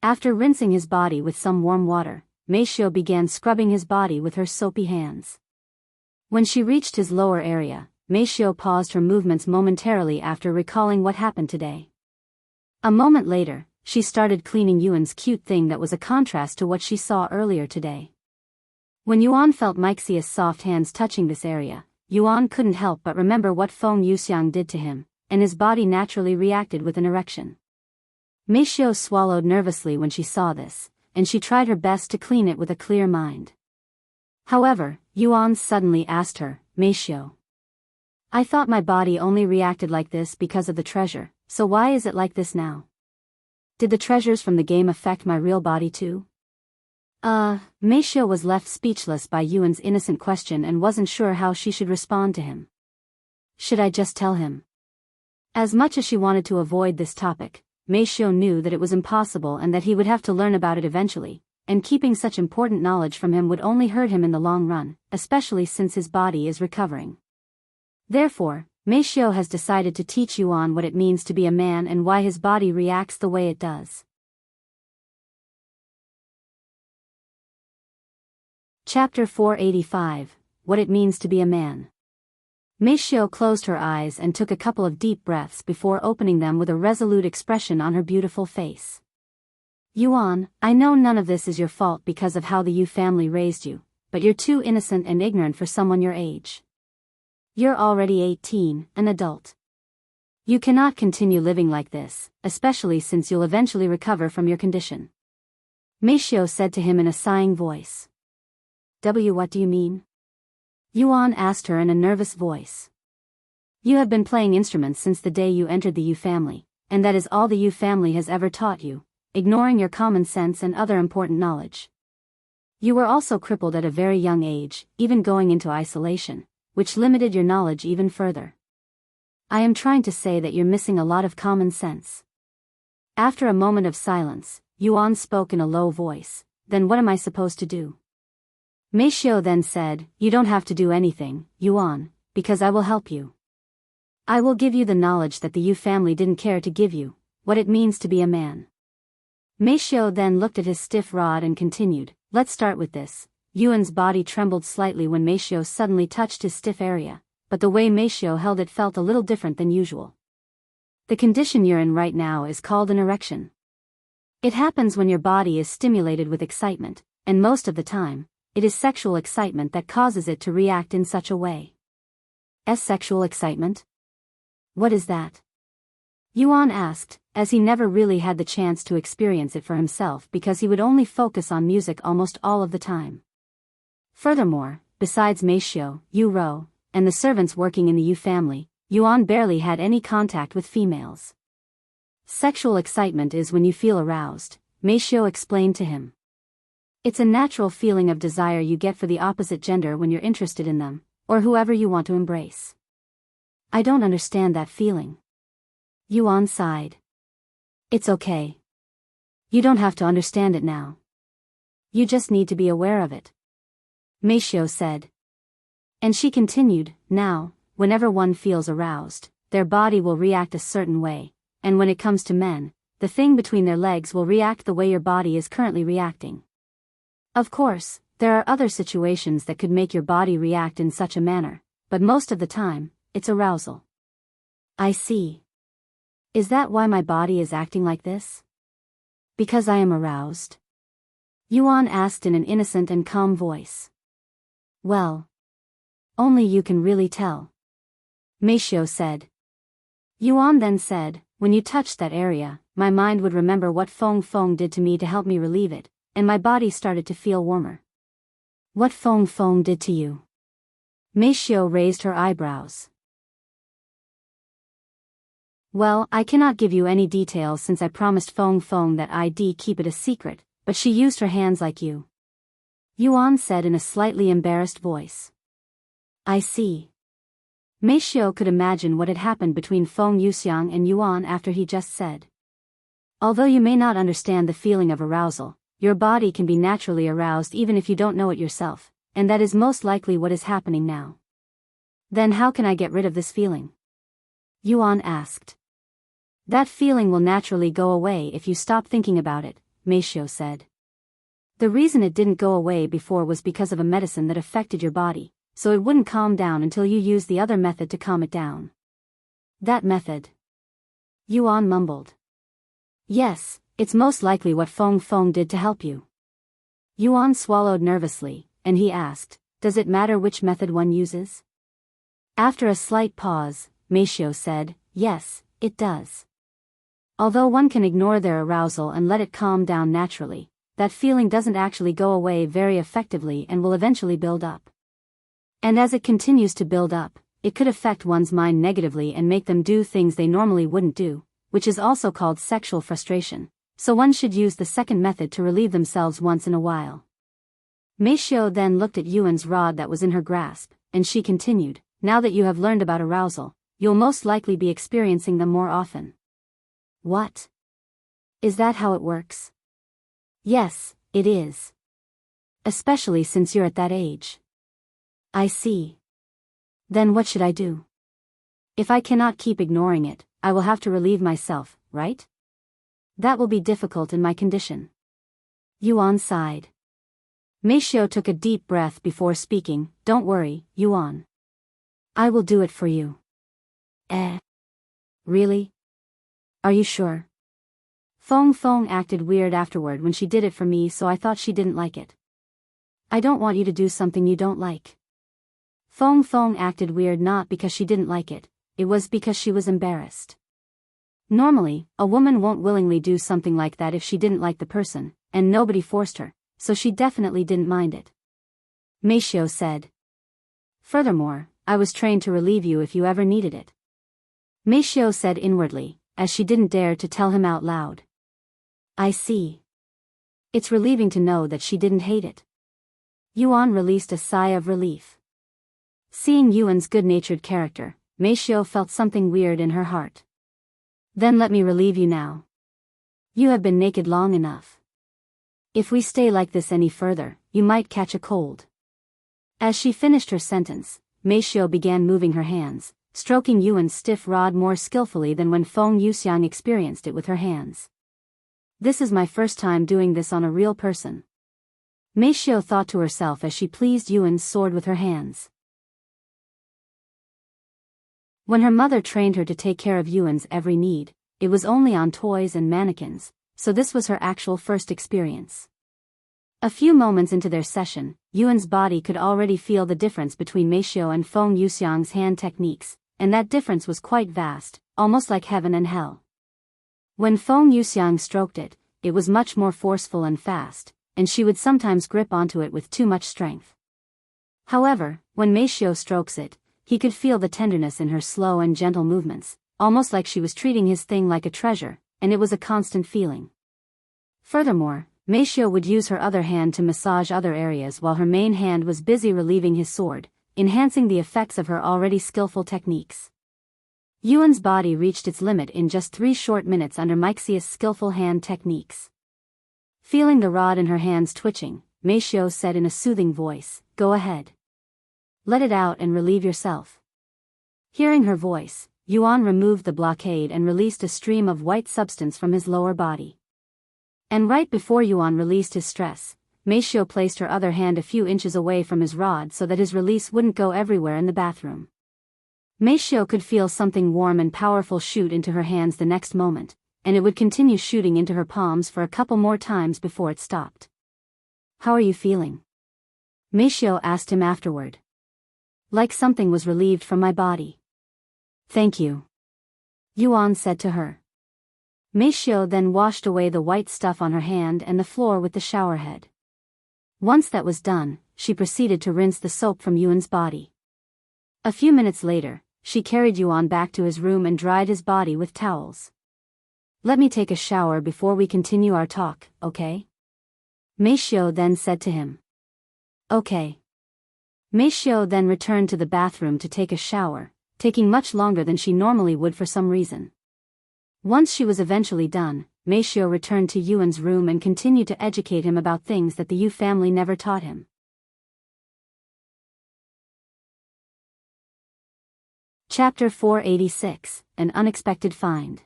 After rinsing his body with some warm water, Meishio began scrubbing his body with her soapy hands. When she reached his lower area, Meishio paused her movements momentarily after recalling what happened today. A moment later, she started cleaning Yuan's cute thing that was a contrast to what she saw earlier today. When Yuan felt Meixia's soft hands touching this area, Yuan couldn't help but remember what Feng Yuxiang did to him, and his body naturally reacted with an erection. Meishio swallowed nervously when she saw this, and she tried her best to clean it with a clear mind. However, Yuan suddenly asked her, Meishio. I thought my body only reacted like this because of the treasure, so why is it like this now? Did the treasures from the game affect my real body too? Meishio was left speechless by Yuan's innocent question and wasn't sure how she should respond to him. Should I just tell him? As much as she wanted to avoid this topic, Meishio knew that it was impossible and that he would have to learn about it eventually, and keeping such important knowledge from him would only hurt him in the long run, especially since his body is recovering. Therefore, Meifeng has decided to teach Yuan what it means to be a man and why his body reacts the way it does. Chapter 485, What It Means to Be a Man. Meifeng closed her eyes and took a couple of deep breaths before opening them with a resolute expression on her beautiful face. Yuan, I know none of this is your fault because of how the Yu family raised you, but you're too innocent and ignorant for someone your age. You're already 18, an adult. You cannot continue living like this, especially since you'll eventually recover from your condition. Meifeng said to him in a sighing voice. What do you mean? Yuan asked her in a nervous voice. You have been playing instruments since the day you entered the Yu family, and that is all the Yu family has ever taught you, ignoring your common sense and other important knowledge. You were also crippled at a very young age, even going into isolation, which limited your knowledge even further. I am trying to say that you're missing a lot of common sense. After a moment of silence, Yuan spoke in a low voice. Then what am I supposed to do? Meifeng then said, You don't have to do anything, Yuan, because I will help you. I will give you the knowledge that the Yu family didn't care to give you, what it means to be a man. Meifeng then looked at his stiff rod and continued, Let's start with this. Yuan's body trembled slightly when Meifeng suddenly touched his stiff area, but the way Meifeng held it felt a little different than usual. The condition you're in right now is called an erection. It happens when your body is stimulated with excitement, and most of the time, it is sexual excitement that causes it to react in such a way. Sexual excitement? What is that? Yuan asked, as he never really had the chance to experience it for himself because he would only focus on music almost all of the time. Furthermore, besides Meifeng, Yu Rou, and the servants working in the Yu family, Yuan barely had any contact with females. Sexual excitement is when you feel aroused, Meifeng explained to him. It's a natural feeling of desire you get for the opposite gender when you're interested in them, or whoever you want to embrace. I don't understand that feeling. Yuan sighed. It's okay. You don't have to understand it now. You just need to be aware of it. Meifeng said. And she continued, Now, whenever one feels aroused, their body will react a certain way, and when it comes to men, the thing between their legs will react the way your body is currently reacting. Of course, there are other situations that could make your body react in such a manner, but most of the time, it's arousal. I see. Is that why my body is acting like this? Because I am aroused? Yuan asked in an innocent and calm voice. Well, only you can really tell. Meifeng said. Yuan then said, When you touched that area, my mind would remember what Feng Feng did to me to help me relieve it, and my body started to feel warmer. What Feng Feng did to you? Meifeng raised her eyebrows. Well, I cannot give you any details since I promised Feng Feng that I'd keep it a secret, but she used her hands like you. Yuan said in a slightly embarrassed voice. I see. Meifeng could imagine what had happened between Feng Yuxiang and Yuan after he just said. Although you may not understand the feeling of arousal, your body can be naturally aroused even if you don't know it yourself, and that is most likely what is happening now. Then how can I get rid of this feeling? Yuan asked. That feeling will naturally go away if you stop thinking about it, Meifeng said. The reason it didn't go away before was because of a medicine that affected your body, so it wouldn't calm down until you used the other method to calm it down. That method? Yuan mumbled. Yes, it's most likely what Feng Feng did to help you. Yuan swallowed nervously, and he asked, Does it matter which method one uses? After a slight pause, Meifeng said, Yes, it does. Although one can ignore their arousal and let it calm down naturally, that feeling doesn't actually go away very effectively and will eventually build up. And as it continues to build up, it could affect one's mind negatively and make them do things they normally wouldn't do, which is also called sexual frustration, so one should use the second method to relieve themselves once in a while. Meifeng then looked at Yuan's rod that was in her grasp, and she continued, Now that you have learned about arousal, you'll most likely be experiencing them more often. What? Is that how it works? Yes, it is. Especially since you're at that age. I see. Then what should I do? If I cannot keep ignoring it, I will have to relieve myself, right? That will be difficult in my condition. Yuan sighed. Meishio took a deep breath before speaking. Don't worry, Yuan. I will do it for you. Really? Are you sure? Feng acted weird afterward when she did it for me, so I thought she didn't like it. I don't want you to do something you don't like. Feng acted weird not because she didn't like it, it was because she was embarrassed. Normally, a woman won't willingly do something like that if she didn't like the person, and nobody forced her, so she definitely didn't mind it. Meishio said. Furthermore, I was trained to relieve you if you ever needed it. Meishio said inwardly, as she didn't dare to tell him out loud. I see. It's relieving to know that she didn't hate it. Yuan released a sigh of relief. Seeing Yuan's good-natured character, Meishio felt something weird in her heart. Then let me relieve you now. You have been naked long enough. If we stay like this any further, you might catch a cold. As she finished her sentence, Meishio began moving her hands, stroking Yuan's stiff rod more skillfully than when Feng Yuxiang experienced it with her hands. This is my first time doing this on a real person. Meishio thought to herself as she pleased Yuan's sword with her hands. When her mother trained her to take care of Yuan's every need, it was only on toys and mannequins, so this was her actual first experience. A few moments into their session, Yuan's body could already feel the difference between Meishio and Feng Yuxiang's hand techniques, and that difference was quite vast, almost like heaven and hell. When Feng Yuxiang stroked it, it was much more forceful and fast, and she would sometimes grip onto it with too much strength. However, when Meishio strokes it, he could feel the tenderness in her slow and gentle movements, almost like she was treating his thing like a treasure, and it was a constant feeling. Furthermore, Meishio would use her other hand to massage other areas while her main hand was busy relieving his sword, enhancing the effects of her already skillful techniques. Yuan's body reached its limit in just 3 short minutes under Meixia's skillful hand techniques. Feeling the rod in her hands twitching, Meishio said in a soothing voice, "Go ahead. Let it out and relieve yourself." Hearing her voice, Yuan removed the blockade and released a stream of white substance from his lower body. And right before Yuan released his stress, Meishio placed her other hand a few inches away from his rod so that his release wouldn't go everywhere in the bathroom. Meishio could feel something warm and powerful shoot into her hands the next moment, and it would continue shooting into her palms for a couple more times before it stopped. "How are you feeling?" Meishio asked him afterward. "Like something was relieved from my body." "Thank you," Yuan said to her. Meishio then washed away the white stuff on her hand and the floor with the shower head. Once that was done, she proceeded to rinse the soap from Yuan's body. A few minutes later, she carried Yuan back to his room and dried his body with towels. "Let me take a shower before we continue our talk, okay?" Meishio then said to him. "Okay." Meishio then returned to the bathroom to take a shower, taking much longer than she normally would for some reason. Once she was eventually done, Meishio returned to Yuan's room and continued to educate him about things that the Yu family never taught him. Chapter 486, An Unexpected Find.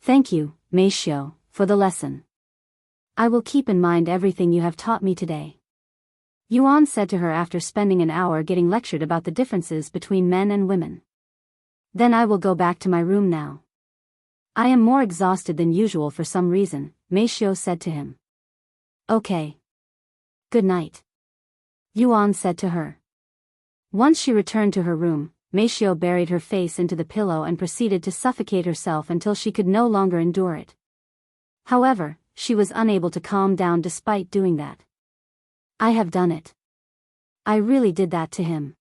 Thank you, Meishio, for the lesson. I will keep in mind everything you have taught me today. Yuan said to her after spending an hour getting lectured about the differences between men and women. Then I will go back to my room now. I am more exhausted than usual for some reason, Meishio said to him. Okay. Good night. Yuan said to her. Once she returned to her room, Meishio buried her face into the pillow and proceeded to suffocate herself until she could no longer endure it. However, she was unable to calm down despite doing that. I have done it. I really did that to him.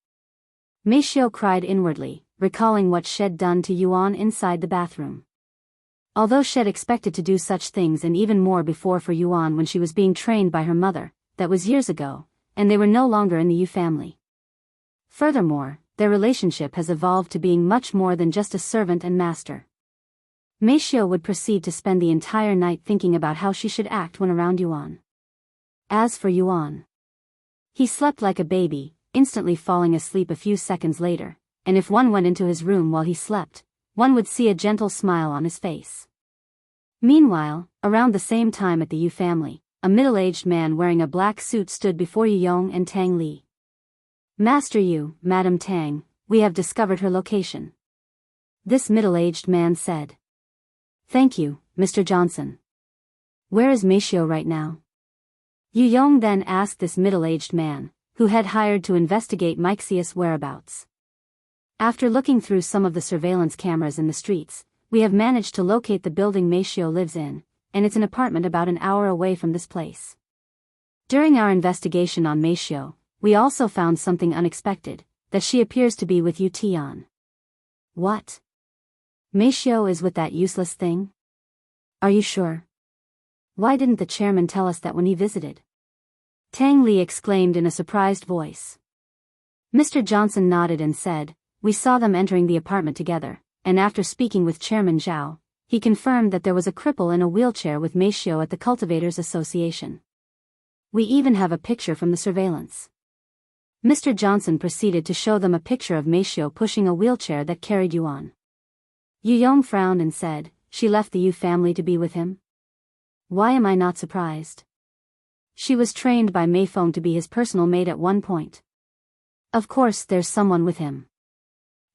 Meishio cried inwardly, recalling what she'd done to Yuan inside the bathroom. Although she'd expected to do such things and even more before for Yuan when she was being trained by her mother, that was years ago, and they were no longer in the Yu family. Furthermore, their relationship has evolved to being much more than just a servant and master. Meishio would proceed to spend the entire night thinking about how she should act when around Yuan. As for Yuan, he slept like a baby, instantly falling asleep a few seconds later, and if one went into his room while he slept, one would see a gentle smile on his face. Meanwhile, around the same time at the Yu family, a middle-aged man wearing a black suit stood before Yu Yong and Tang Li. Master Yu, Madam Tang, we have discovered her location. This middle-aged man said. Thank you, Mr. Johnson. Where is Meishio right now? Yu Yong then asked this middle-aged man, who had hired to investigate Wuxia's whereabouts. After looking through some of the surveillance cameras in the streets, we have managed to locate the building Meishio lives in, and it's an apartment about an hour away from this place. During our investigation on Meishio, we also found something unexpected, that she appears to be with Yu Tian. What? Meishio is with that useless thing? Are you sure? Why didn't the chairman tell us that when he visited? Tang Li exclaimed in a surprised voice. Mr. Johnson nodded and said, we saw them entering the apartment together, and after speaking with Chairman Zhao, he confirmed that there was a cripple in a wheelchair with Meishio at the Cultivators Association. We even have a picture from the surveillance. Mr. Johnson proceeded to show them a picture of Meishio pushing a wheelchair that carried Yuan. Yu Yong frowned and said, she left the Yu family to be with him? Why am I not surprised? She was trained by Meifeng to be his personal maid at one point. Of course there's someone with him.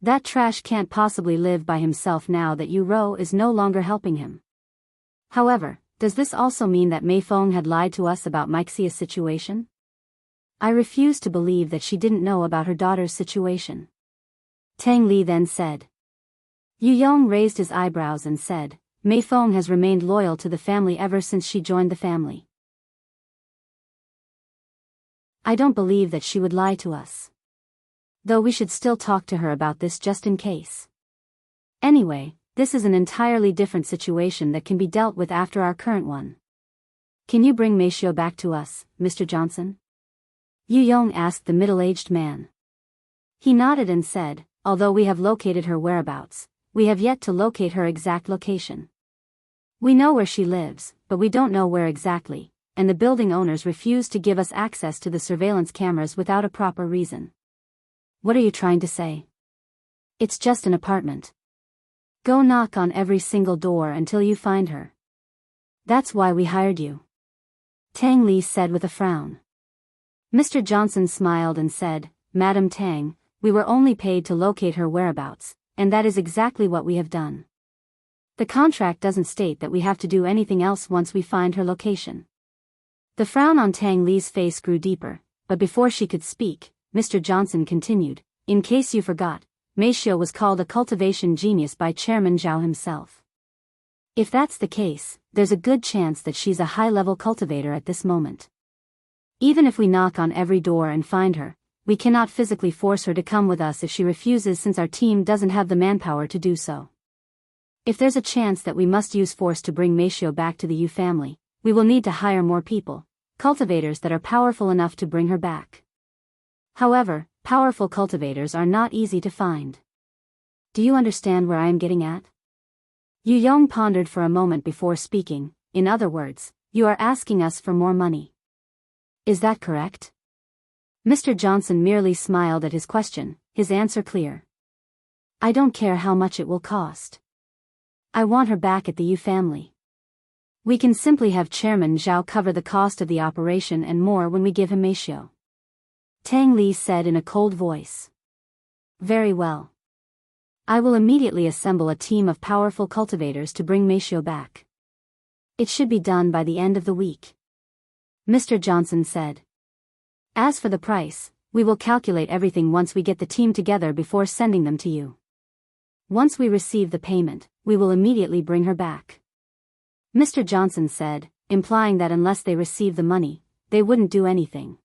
That trash can't possibly live by himself now that Yu Rou is no longer helping him. However, does this also mean that Meifeng had lied to us about Wuxia's situation? I refuse to believe that she didn't know about her daughter's situation. Tang Li then said. Yu Yong raised his eyebrows and said, Meifeng has remained loyal to the family ever since she joined the family. I don't believe that she would lie to us. Though we should still talk to her about this just in case. Anyway, this is an entirely different situation that can be dealt with after our current one. Can you bring Meishio back to us, Mr. Johnson? Yu Yong asked the middle-aged man. He nodded and said, although we have located her whereabouts, we have yet to locate her exact location. We know where she lives, but we don't know where exactly, and the building owners refuse to give us access to the surveillance cameras without a proper reason. What are you trying to say? It's just an apartment. Go knock on every single door until you find her. That's why we hired you. Tang Li said with a frown. Mr. Johnson smiled and said, Madam Tang, we were only paid to locate her whereabouts, and that is exactly what we have done. The contract doesn't state that we have to do anything else once we find her location. The frown on Tang Li's face grew deeper, but before she could speak, Mr. Johnson continued, in case you forgot, Meishio was called a cultivation genius by Chairman Zhao himself. If that's the case, there's a good chance that she's a high-level cultivator at this moment. Even if we knock on every door and find her, we cannot physically force her to come with us if she refuses since our team doesn't have the manpower to do so. If there's a chance that we must use force to bring Meishio back to the Yu family, we will need to hire more people, cultivators that are powerful enough to bring her back. However, powerful cultivators are not easy to find. Do you understand where I am getting at? Yu Yong pondered for a moment before speaking. In other words, you are asking us for more money. Is that correct? Mr. Johnson merely smiled at his question, his answer clear. I don't care how much it will cost. I want her back at the Yu family. We can simply have Chairman Zhao cover the cost of the operation and more when we give him Meishio. Tang Li said in a cold voice. Very well. I will immediately assemble a team of powerful cultivators to bring Meishio back. It should be done by the end of the week. Mr. Johnson said. As for the price, we will calculate everything once we get the team together before sending them to you. Once we receive the payment, we will immediately bring her back. Mr. Johnson said, implying that unless they receive the money, they wouldn't do anything.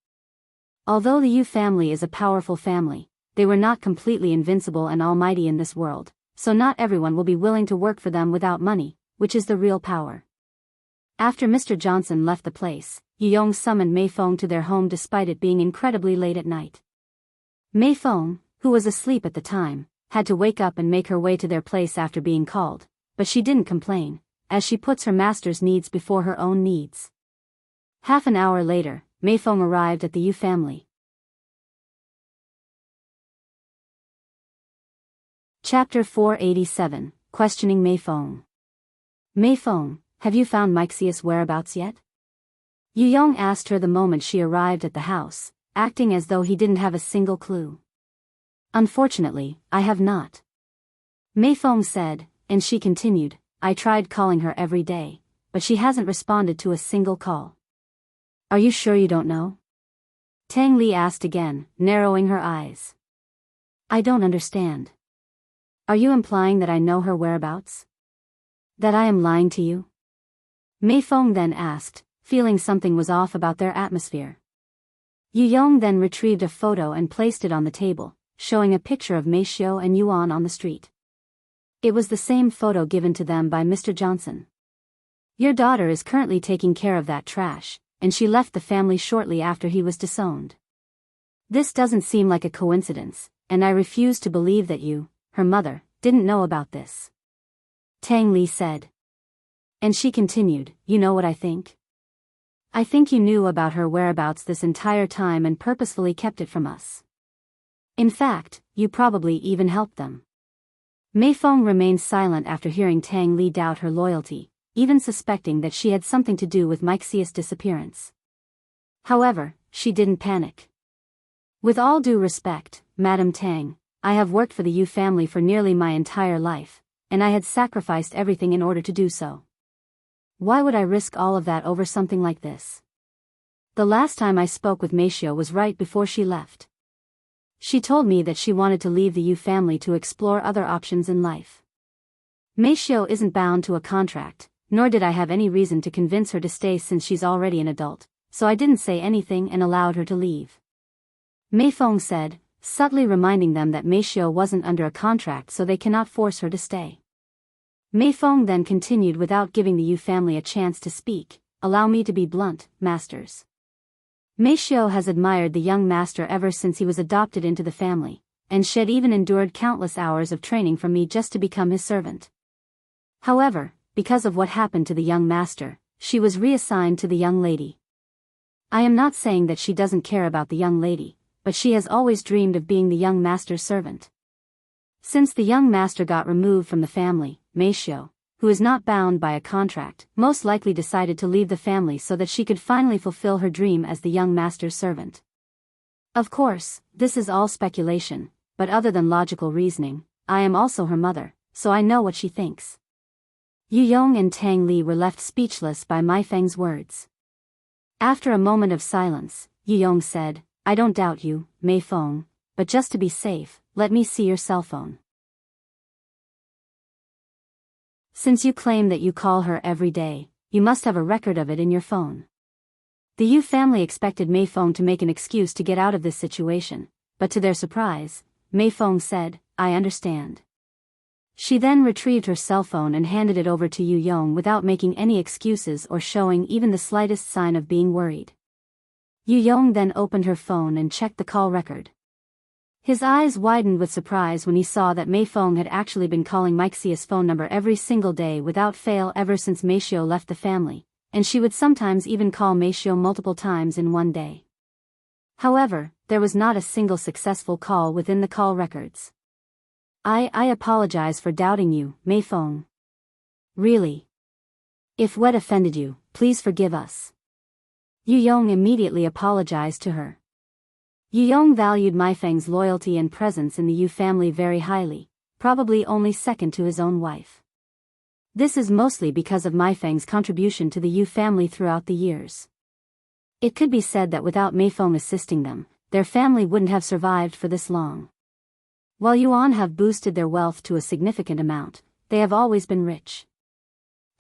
Although the Yu family is a powerful family, they were not completely invincible and almighty in this world, so not everyone will be willing to work for them without money, which is the real power. After Mr. Johnson left the place, Yu Yong summoned Meifeng to their home despite it being incredibly late at night. Meifeng, who was asleep at the time, had to wake up and make her way to their place after being called, but she didn't complain, as she puts her master's needs before her own needs. Half an hour later, Meifeng arrived at the Yu family. Chapter 487, Questioning Meifeng. Meifeng, have you found Meixia's whereabouts yet? Yu Yong asked her the moment she arrived at the house, acting as though he didn't have a single clue. Unfortunately, I have not. Meifeng said, and she continued, I tried calling her every day, but she hasn't responded to a single call. Are you sure you don't know? Tang Li asked again, narrowing her eyes. I don't understand. Are you implying that I know her whereabouts? That I am lying to you? Meifeng then asked, feeling something was off about their atmosphere. Yu Yong then retrieved a photo and placed it on the table, showing a picture of Meishio and Yuan on the street. It was the same photo given to them by Mr. Johnson. Your daughter is currently taking care of that trash, and she left the family shortly after he was disowned. This doesn't seem like a coincidence, and I refuse to believe that you, her mother, didn't know about this. Tang Li said. And she continued, you know what I think? I think you knew about her whereabouts this entire time and purposefully kept it from us. In fact, you probably even helped them. Meifeng remained silent after hearing Tang Li doubt her loyalty, even suspecting that she had something to do with Meixia's disappearance. However, she didn't panic. With all due respect, Madam Tang, I have worked for the Yu family for nearly my entire life, and I had sacrificed everything in order to do so. Why would I risk all of that over something like this? The last time I spoke with Meishio was right before she left. She told me that she wanted to leave the Yu family to explore other options in life. Meishio isn't bound to a contract, nor did I have any reason to convince her to stay since she's already an adult, so I didn't say anything and allowed her to leave. Meifeng said, subtly reminding them that Meishio wasn't under a contract so they cannot force her to stay. Meifeng then continued without giving the Yu family a chance to speak, allow me to be blunt, masters. Meishio has admired the young master ever since he was adopted into the family, and she had even endured countless hours of training from me just to become his servant. However, because of what happened to the young master, she was reassigned to the young lady. I am not saying that she doesn't care about the young lady, but she has always dreamed of being the young master's servant. Since the young master got removed from the family, Meishio, who is not bound by a contract, most likely decided to leave the family so that she could finally fulfill her dream as the young master's servant. Of course, this is all speculation, but other than logical reasoning, I am also her mother, so I know what she thinks. Yu Yong and Tang Li were left speechless by Meifeng's words. After a moment of silence, Yu Yong said, I don't doubt you, Meifeng, but just to be safe, let me see your cell phone. Since you claim that you call her every day, you must have a record of it in your phone. The Yu family expected Meifeng to make an excuse to get out of this situation, but to their surprise, Meifeng said, I understand. She then retrieved her cell phone and handed it over to Yu Yong without making any excuses or showing even the slightest sign of being worried. Yu Yong then opened her phone and checked the call record. His eyes widened with surprise when he saw that Meifeng had actually been calling Meixia's phone number every single day without fail ever since Meishio left the family, and she would sometimes even call Meishio multiple times in one day. However, there was not a single successful call within the call records. I apologize for doubting you, Meifeng. Really? If what offended you, please forgive us. Yu Yong immediately apologized to her. Yu Yong valued Meifeng's loyalty and presence in the Yu family very highly, probably only second to his own wife. This is mostly because of Meifeng's contribution to the Yu family throughout the years. It could be said that without Meifeng assisting them, their family wouldn't have survived for this long. While Yuan have boosted their wealth to a significant amount, they have always been rich.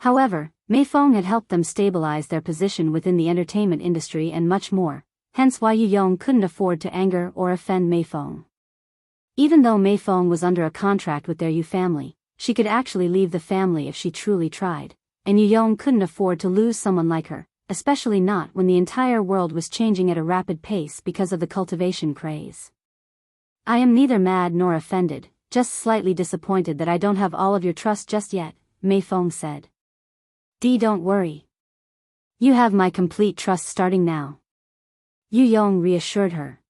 However, Meifeng had helped them stabilize their position within the entertainment industry and much more, hence why Yu Yong couldn't afford to anger or offend Meifeng. Even though Meifeng was under a contract with their Yu family, she could actually leave the family if she truly tried, and Yu Yong couldn't afford to lose someone like her, especially not when the entire world was changing at a rapid pace because of the cultivation craze. I am neither mad nor offended, just slightly disappointed that I don't have all of your trust just yet, Meifeng said. Don't worry. You have my complete trust starting now. Yu Yong reassured her.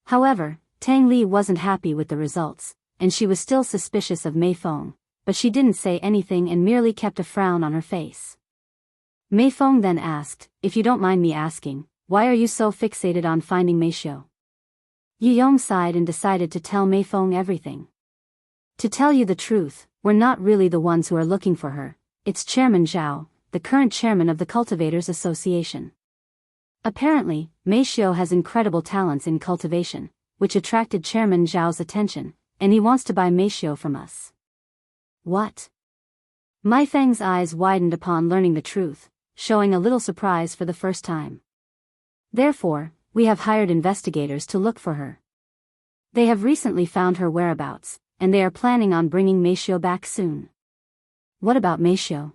However, Tang Li wasn't happy with the results, and she was still suspicious of Meifeng, but she didn't say anything and merely kept a frown on her face. Meifeng then asked, "If you don't mind me asking, why are you so fixated on finding Meishou?" Yu Yong sighed and decided to tell Meifeng everything. To tell you the truth, we're not really the ones who are looking for her, it's Chairman Zhao, the current chairman of the Cultivators Association. Apparently, Meishou has incredible talents in cultivation, which attracted Chairman Zhao's attention, and he wants to buy Meishou from us. What? Meifeng's eyes widened upon learning the truth, showing a little surprise for the first time. Therefore, we have hired investigators to look for her. They have recently found her whereabouts, and they are planning on bringing Meishou back soon. What about Meishou?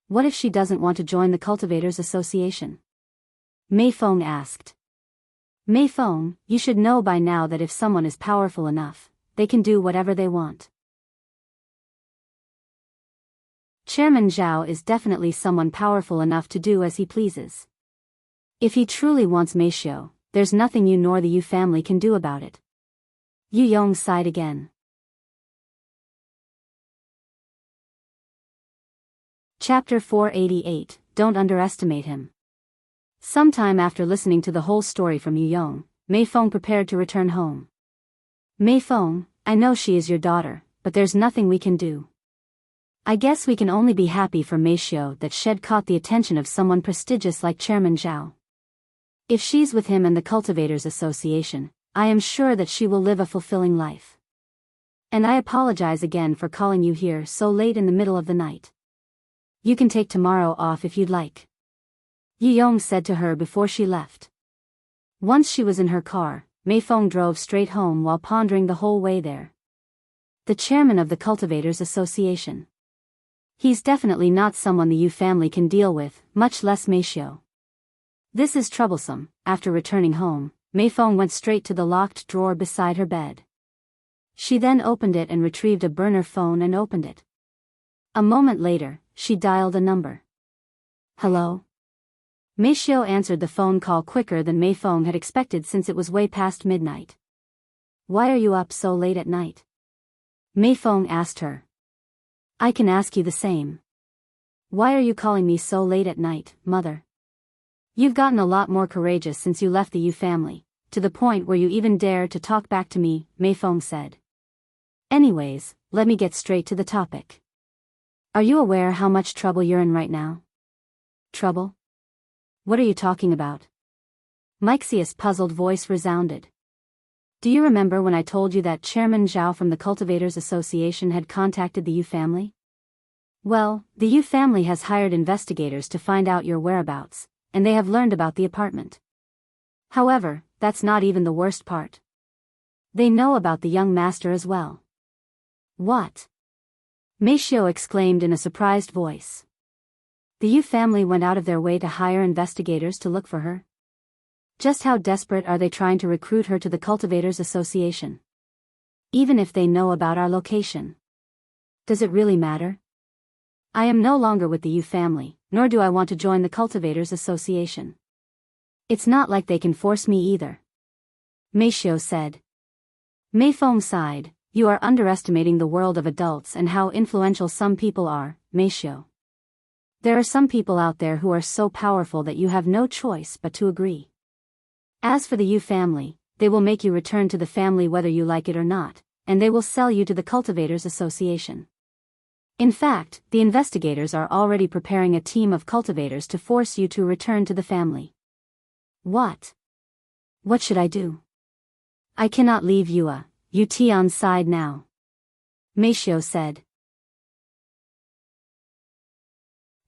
What if she doesn't want to join the Cultivators Association? Meifeng asked. Meifeng, you should know by now that if someone is powerful enough, they can do whatever they want. Chairman Zhao is definitely someone powerful enough to do as he pleases. If he truly wants Meishou, there's nothing you nor the Yu family can do about it. Yu Yong sighed again. Chapter 488, Don't Underestimate Him. Sometime after listening to the whole story from Yu Yong, Meifeng prepared to return home. Meifeng, I know she is your daughter, but there's nothing we can do. I guess we can only be happy for Meishou that she caught the attention of someone prestigious like Chairman Zhao. If she's with him and the Cultivators Association, I am sure that she will live a fulfilling life. And I apologize again for calling you here so late in the middle of the night. You can take tomorrow off if you'd like. Yu Yong said to her before she left. Once she was in her car, Meifeng drove straight home while pondering the whole way there. The chairman of the Cultivators Association. He's definitely not someone the Yu family can deal with, much less Meishou. This is troublesome. After returning home, Meifeng went straight to the locked drawer beside her bed. She then opened it and retrieved a burner phone and opened it. A moment later, she dialed a number. Hello? Meishou answered the phone call quicker than Meifeng had expected since it was way past midnight. Why are you up so late at night? Meifeng asked her. I can ask you the same. Why are you calling me so late at night, mother? You've gotten a lot more courageous since you left the Yu family, to the point where you even dare to talk back to me, Meifeng said. Anyways, let me get straight to the topic. Are you aware how much trouble you're in right now? Trouble? What are you talking about? Meixia's puzzled voice resounded. Do you remember when I told you that Chairman Zhao from the Cultivators Association had contacted the Yu family? Well, the Yu family has hired investigators to find out your whereabouts, and they have learned about the apartment. However, that's not even the worst part. They know about the young master as well. What? Meishou exclaimed in a surprised voice. The Yu family went out of their way to hire investigators to look for her? Just how desperate are they trying to recruit her to the Cultivators Association? Even if they know about our location. Does it really matter? I am no longer with the Yu family, nor do I want to join the Cultivators Association. It's not like they can force me either. Meishou said. Meifeng sighed. You are underestimating the world of adults and how influential some people are, Meishou. There are some people out there who are so powerful that you have no choice but to agree. As for the Yu family, they will make you return to the family whether you like it or not, and they will sell you to the Cultivators Association. In fact, the investigators are already preparing a team of cultivators to force you to return to the family. What? What should I do? I cannot leave Tian's side now. Meishou said.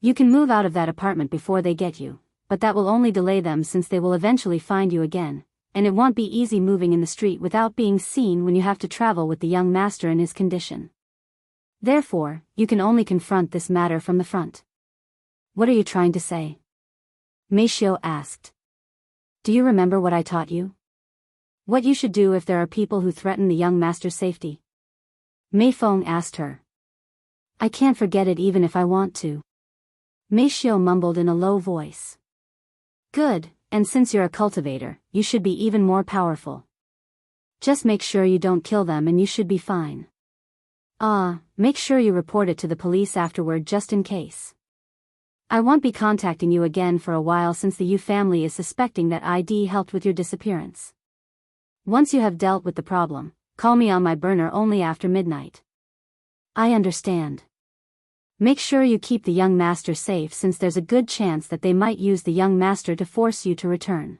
You can move out of that apartment before they get you, but that will only delay them since they will eventually find you again, and it won't be easy moving in the street without being seen when you have to travel with the young master in his condition. Therefore, you can only confront this matter from the front. What are you trying to say? Meishou asked. Do you remember what I taught you? What you should do if there are people who threaten the young master's safety? Meifeng asked her. I can't forget it even if I want to. Meishio mumbled in a low voice. Good, and since you're a cultivator, you should be even more powerful. Just make sure you don't kill them and you should be fine. Make sure you report it to the police afterward just in case. I won't be contacting you again for a while since the Yu family is suspecting that ID helped with your disappearance. Once you have dealt with the problem, call me on my burner only after midnight. I understand. Make sure you keep the young master safe since there's a good chance that they might use the young master to force you to return.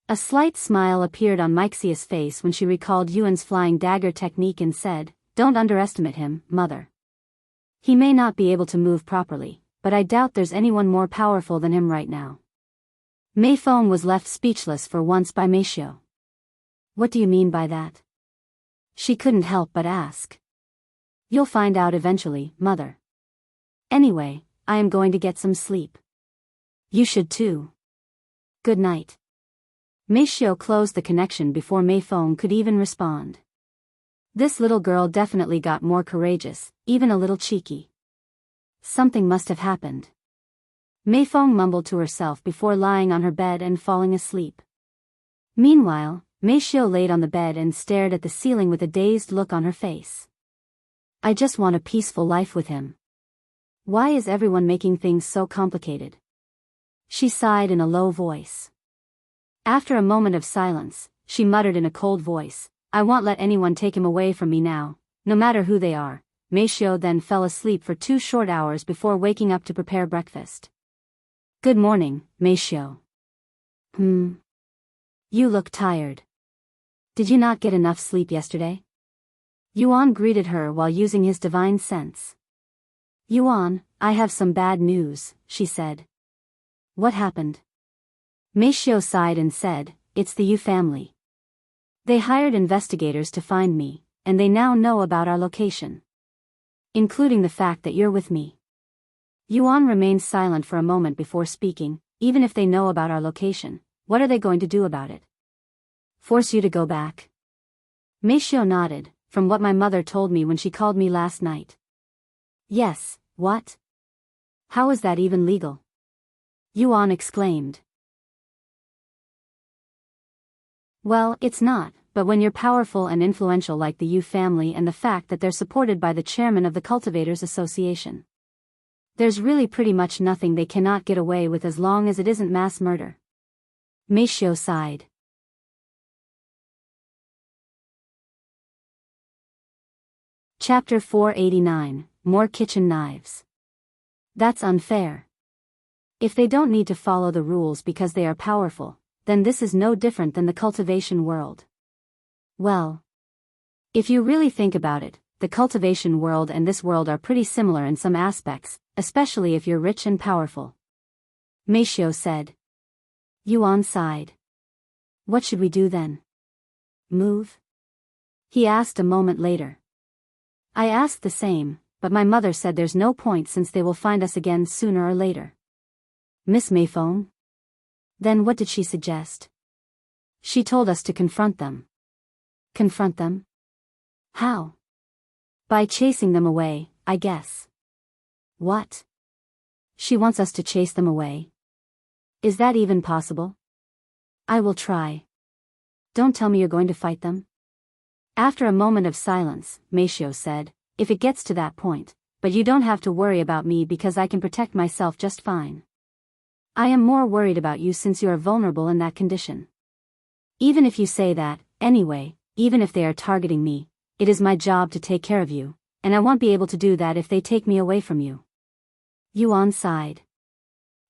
A slight smile appeared on Meixia's face when she recalled Yuan's flying dagger technique and said, "Don't underestimate him, mother. He may not be able to move properly, but I doubt there's anyone more powerful than him right now." Meifeng was left speechless for once by Meishio. What do you mean by that? She couldn't help but ask. You'll find out eventually, mother. Anyway, I am going to get some sleep. You should too. Good night. Meishio closed the connection before Meifeng could even respond. This little girl definitely got more courageous, even a little cheeky. Something must have happened. Meifeng mumbled to herself before lying on her bed and falling asleep. Meanwhile, Meishio laid on the bed and stared at the ceiling with a dazed look on her face. I just want a peaceful life with him. Why is everyone making things so complicated? She sighed in a low voice. After a moment of silence, she muttered in a cold voice, I won't let anyone take him away from me now, no matter who they are. Meishio then fell asleep for 2 short hours before waking up to prepare breakfast. Good morning, Meishio. You look tired. Did you not get enough sleep yesterday? Yuan greeted her while using his divine sense. Yuan, I have some bad news, she said. What happened? Meishio sighed and said, it's the Yu family. They hired investigators to find me, and they now know about our location. Including the fact that you're with me. Yuan remained silent for a moment before speaking. Even if they know about our location, what are they going to do about it? Force you to go back? Meishio nodded, from what my mother told me when she called me last night. Yes, what? How is that even legal? Yuan exclaimed. Well, it's not, but when you're powerful and influential like the Yu family and the fact that they're supported by the chairman of the Cultivators Association. There's really pretty much nothing they cannot get away with as long as it isn't mass murder. Meishio sighed. Chapter 489, More Kitchen Knives. That's unfair. If they don't need to follow the rules because they are powerful, then this is no different than the cultivation world. Well, if you really think about it, the cultivation world and this world are pretty similar in some aspects, especially if you're rich and powerful. Meishio said. Yuan sighed. What should we do then? Move? He asked a moment later. I asked the same, but my mother said there's no point since they will find us again sooner or later. Miss Meifeng? Then what did she suggest? She told us to confront them. Confront them? How? By chasing them away, I guess. What? She wants us to chase them away? Is that even possible? I will try. Don't tell me you're going to fight them. After a moment of silence, Meishio said, if it gets to that point, but you don't have to worry about me because I can protect myself just fine. I am more worried about you since you are vulnerable in that condition. Even if you say that, anyway, even if they are targeting me, it is my job to take care of you, and I won't be able to do that if they take me away from you. Yuan sighed.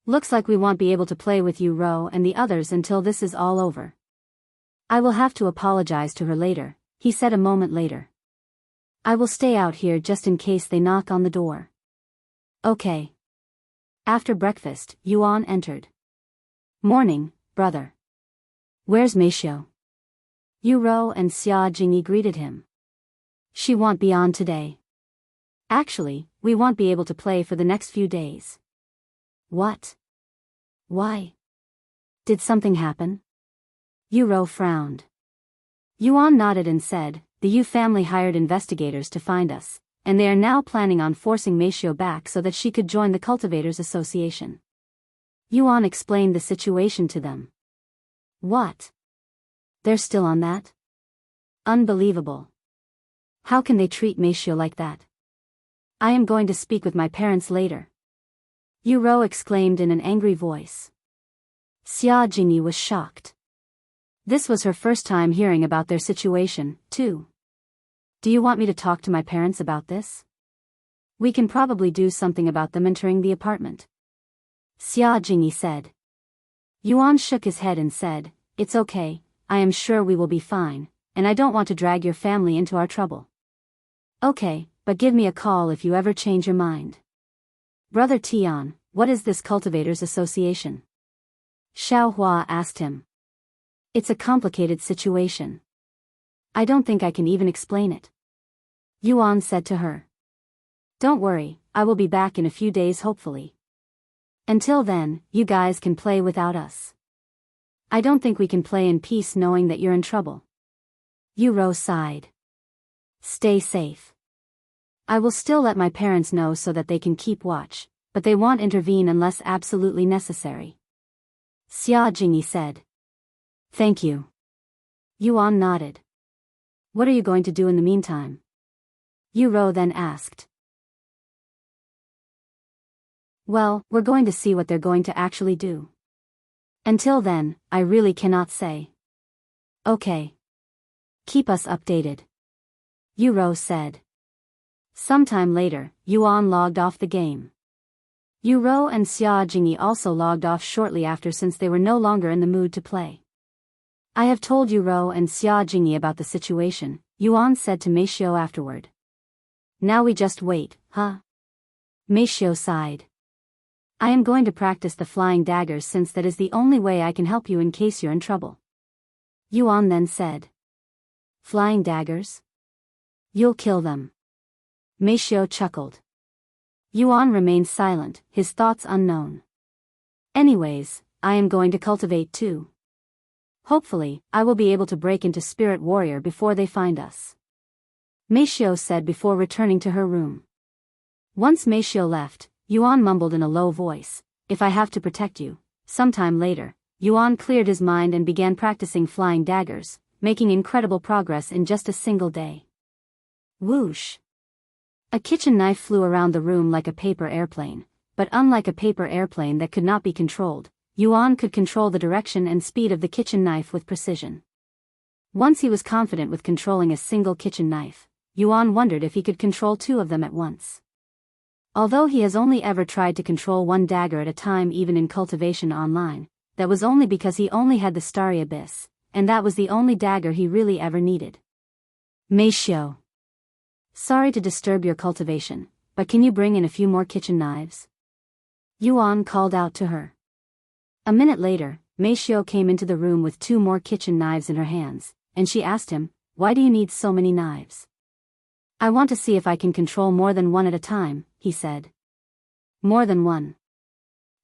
Looks like we won't be able to play with Yu Rou and the others until this is all over. I will have to apologize to her later, he said a moment later. I will stay out here just in case they knock on the door. Okay. After breakfast, Yuan entered. Morning, brother. Where's Meishio? Yu Rou and Xianxia greeted him. She won't be on today. Actually, we won't be able to play for the next few days. What? Why? Did something happen? Yu Rou frowned. Yuan nodded and said, the Yu family hired investigators to find us, and they are now planning on forcing Meishio back so that she could join the Cultivators Association. Yuan explained the situation to them. What? They're still on that? Unbelievable. How can they treat Meishio like that? I am going to speak with my parents later. Yu Rou exclaimed in an angry voice. Xianxia was shocked. This was her first time hearing about their situation, too. Do you want me to talk to my parents about this? We can probably do something about them entering the apartment. Xianxia said. Yuan shook his head and said, It's okay, I am sure we will be fine, and I don't want to drag your family into our trouble. Okay, but give me a call if you ever change your mind. Brother Tian, what is this Cultivators Association? Xiaohua asked him. It's a complicated situation. I don't think I can even explain it. Yuan said to her. Don't worry, I will be back in a few days hopefully. Until then, you guys can play without us. I don't think we can play in peace knowing that you're in trouble. Yu Rou sighed. Stay safe. I will still let my parents know so that they can keep watch, but they won't intervene unless absolutely necessary. Xianxia said. Thank you. Yuan nodded. What are you going to do in the meantime? Yu Rou then asked. Well, we're going to see what they're going to actually do. Until then, I really cannot say. Okay. Keep us updated. Yu Rou said. Sometime later, Yuan logged off the game. Yu Rou and Xianxia also logged off shortly after since they were no longer in the mood to play. I have told Yu Rou and Xianxia about the situation, Yuan said to Meishio afterward. Now we just wait, huh? Meishio sighed. I am going to practice the flying daggers since that is the only way I can help you in case you're in trouble. Yuan then said. Flying daggers? You'll kill them. Meishio chuckled. Yuan remained silent, his thoughts unknown. Anyways, I am going to cultivate too. Hopefully, I will be able to break into Spirit Warrior before they find us. Meishio said before returning to her room. Once Meishio left, Yuan mumbled in a low voice, If I have to protect you. Sometime later, Yuan cleared his mind and began practicing flying daggers, making incredible progress in just a single day. Whoosh! A kitchen knife flew around the room like a paper airplane, but unlike a paper airplane that could not be controlled, Yuan could control the direction and speed of the kitchen knife with precision. Once he was confident with controlling a single kitchen knife, Yuan wondered if he could control two of them at once. Although he has only ever tried to control one dagger at a time even in Cultivation Online, that was only because he only had the Starry Abyss, and that was the only dagger he really ever needed. Meishio. Sorry to disturb your cultivation, but can you bring in a few more kitchen knives? Yuan called out to her. A minute later, Meishio came into the room with 2 more kitchen knives in her hands, and she asked him, Why do you need so many knives? I want to see if I can control more than one at a time, he said. More than one?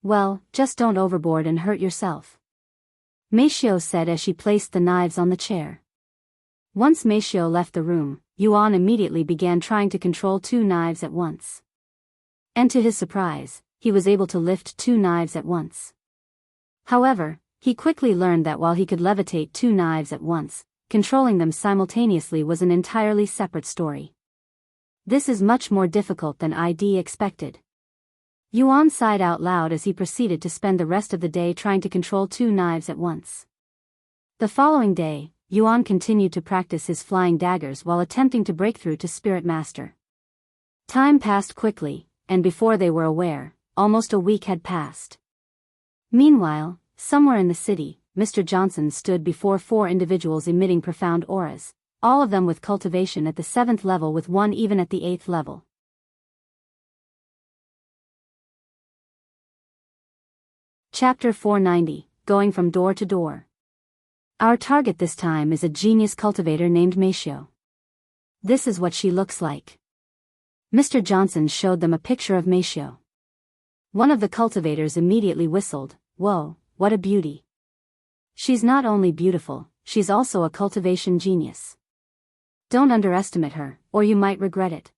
Well, just don't overboard and hurt yourself. Meishio said as she placed the knives on the chair. Once Meishio left the room, Yuan immediately began trying to control 2 knives at once. And to his surprise, he was able to lift 2 knives at once. However, he quickly learned that while he could levitate 2 knives at once, controlling them simultaneously was an entirely separate story. This is much more difficult than ID expected. Yuan sighed out loud as he proceeded to spend the rest of the day trying to control 2 knives at once. The following day, Yuan continued to practice his flying daggers while attempting to break through to Spirit Master. Time passed quickly, and before they were aware, almost a week had passed. Meanwhile, somewhere in the city, Mr. Johnson stood before 4 individuals emitting profound auras, all of them with cultivation at the 7th level with one even at the 8th level. Chapter 490, Going from Door to Door. Our target this time is a genius cultivator named Meishio. This is what she looks like. Mr. Johnson showed them a picture of Meishio. One of the cultivators immediately whistled, Whoa, what a beauty. She's not only beautiful, she's also a cultivation genius. Don't underestimate her, or you might regret it.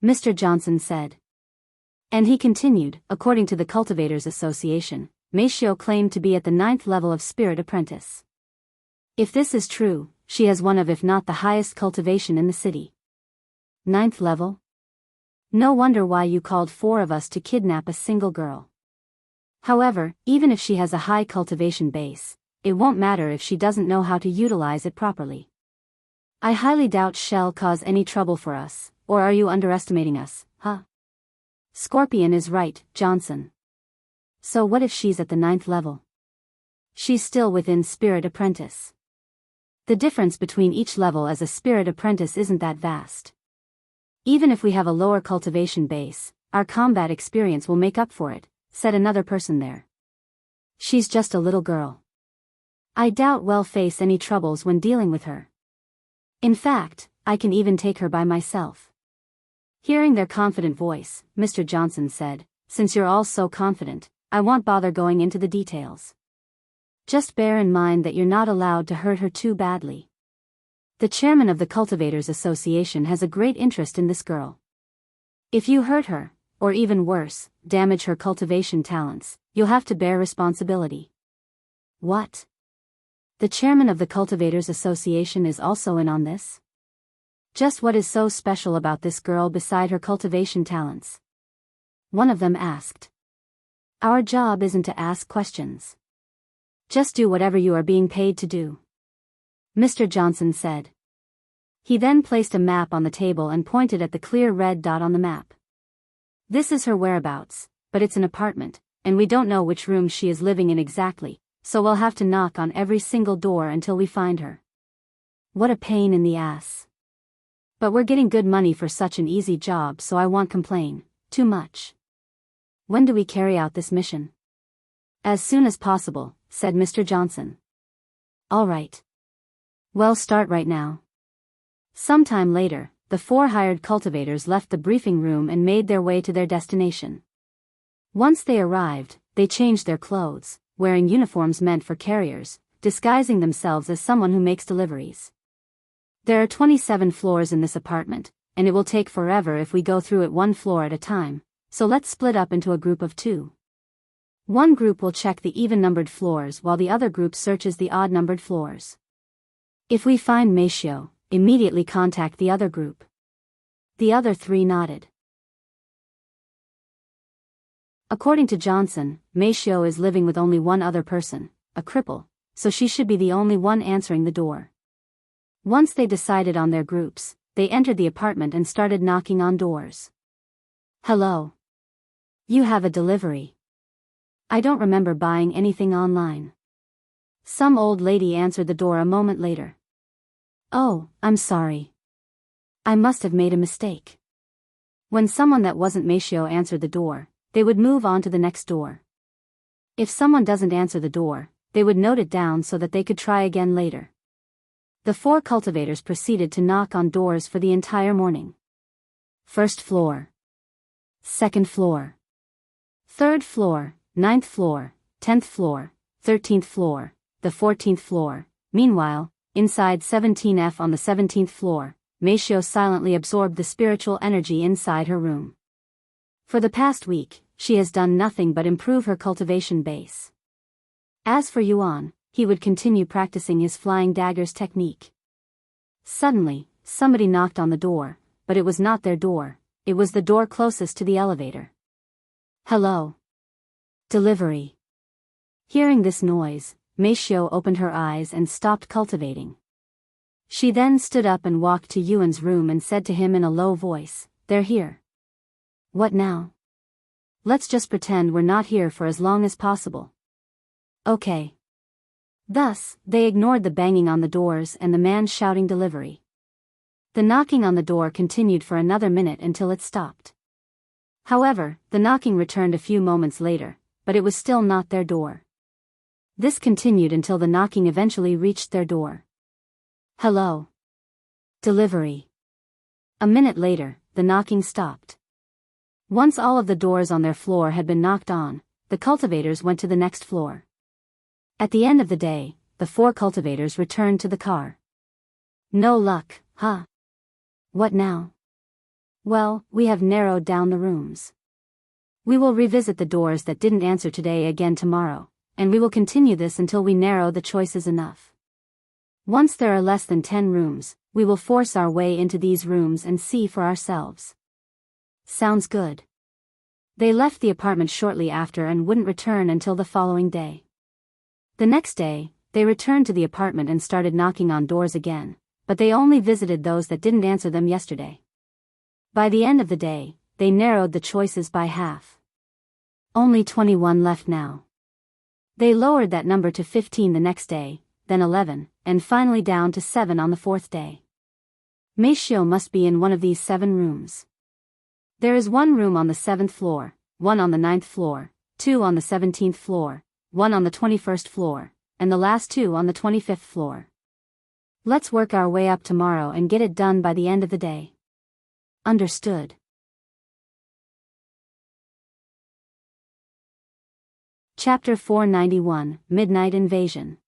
Mr. Johnson said. And he continued, according to the Cultivators Association, Meifeng claimed to be at the 9th level of Spirit Apprentice. If this is true, she has one of if not the highest cultivation in the city. 9th level? No wonder why you called 4 of us to kidnap a single girl. However, even if she has a high cultivation base, it won't matter if she doesn't know how to utilize it properly. I highly doubt she'll cause any trouble for us, or are you underestimating us, huh? Scorpion is right, Johnson. So what if she's at the 9th level? She's still within Spirit Apprentice. The difference between each level as a Spirit Apprentice isn't that vast. Even if we have a lower cultivation base, our combat experience will make up for it, said another person there. She's just a little girl. I doubt we'll face any troubles when dealing with her. In fact, I can even take her by myself. Hearing their confident voice, Mr. Johnson said, since you're all so confident, I won't bother going into the details. Just bear in mind that you're not allowed to hurt her too badly. The chairman of the Cultivators Association has a great interest in this girl. If you hurt her, or even worse, damage her cultivation talents, you'll have to bear responsibility. What? The chairman of the Cultivators Association is also in on this? Just what is so special about this girl beside her cultivation talents? One of them asked. Our job isn't to ask questions. Just do whatever you are being paid to do. Mr. Johnson said. He then placed a map on the table and pointed at the clear red dot on the map. This is her whereabouts, but it's an apartment, and we don't know which room she is living in exactly, so we'll have to knock on every single door until we find her. What a pain in the ass. But we're getting good money for such an easy job, so I won't complain too much. When do we carry out this mission? As soon as possible, said Mr. Johnson. All right. Well, start right now. Sometime later, the 4 hired cultivators left the briefing room and made their way to their destination. Once they arrived, they changed their clothes, wearing uniforms meant for carriers, disguising themselves as someone who makes deliveries. There are 27 floors in this apartment, and it will take forever if we go through it 1 floor at a time, so let's split up into a group of 2. One group will check the even-numbered floors while the other group searches the odd-numbered floors. If we find Meifeng, immediately contact the other group. The other 3 nodded. According to Johnson, Meifeng is living with only one other person, a cripple, so she should be the only one answering the door. Once they decided on their groups, they entered the apartment and started knocking on doors. Hello. You have a delivery. I don't remember buying anything online. Some old lady answered the door a moment later. Oh, I'm sorry. I must have made a mistake. When someone that wasn't Meifeng answered the door, they would move on to the next door. If someone doesn't answer the door, they would note it down so that they could try again later. The 4 cultivators proceeded to knock on doors for the entire morning. 1st floor. 2nd floor. 3rd floor, 9th floor, 10th floor, 13th floor, the 14th floor. Meanwhile, inside 17F on the 17th floor, Meifeng silently absorbed the spiritual energy inside her room. For the past week, she has done nothing but improve her cultivation base. As for Yuan, he would continue practicing his flying daggers technique. Suddenly, somebody knocked on the door, but it was not their door, it was the door closest to the elevator. Hello. Delivery. Hearing this noise, Meifeng opened her eyes and stopped cultivating. She then stood up and walked to Yuan's room and said to him in a low voice, "They're here." What now? Let's just pretend we're not here for as long as possible. Okay. Thus, they ignored the banging on the doors and the man shouting delivery. The knocking on the door continued for another minute until it stopped. However, the knocking returned a few moments later, but it was still not their door. This continued until the knocking eventually reached their door. Hello. Delivery. A minute later, the knocking stopped. Once all of the doors on their floor had been knocked on, the cultivators went to the next floor. At the end of the day, the 4 cultivators returned to the car. No luck, huh? What now? Well, we have narrowed down the rooms. We will revisit the doors that didn't answer today again tomorrow, and we will continue this until we narrow the choices enough. Once there are less than 10 rooms, we will force our way into these rooms and see for ourselves. Sounds good. They left the apartment shortly after and wouldn't return until the following day. The next day, they returned to the apartment and started knocking on doors again, but they only visited those that didn't answer them yesterday. By the end of the day, they narrowed the choices by half. Only 21 left now. They lowered that number to 15 the next day, then 11, and finally down to 7 on the 4th day. Meifeng must be in one of these 7 rooms. There is one room on the 7th floor, one on the 9th floor, 2 on the 17th floor, one on the 21st floor, and the last 2 on the 25th floor. Let's work our way up tomorrow and get it done by the end of the day. Understood. Chapter 491, Midnight Invasion.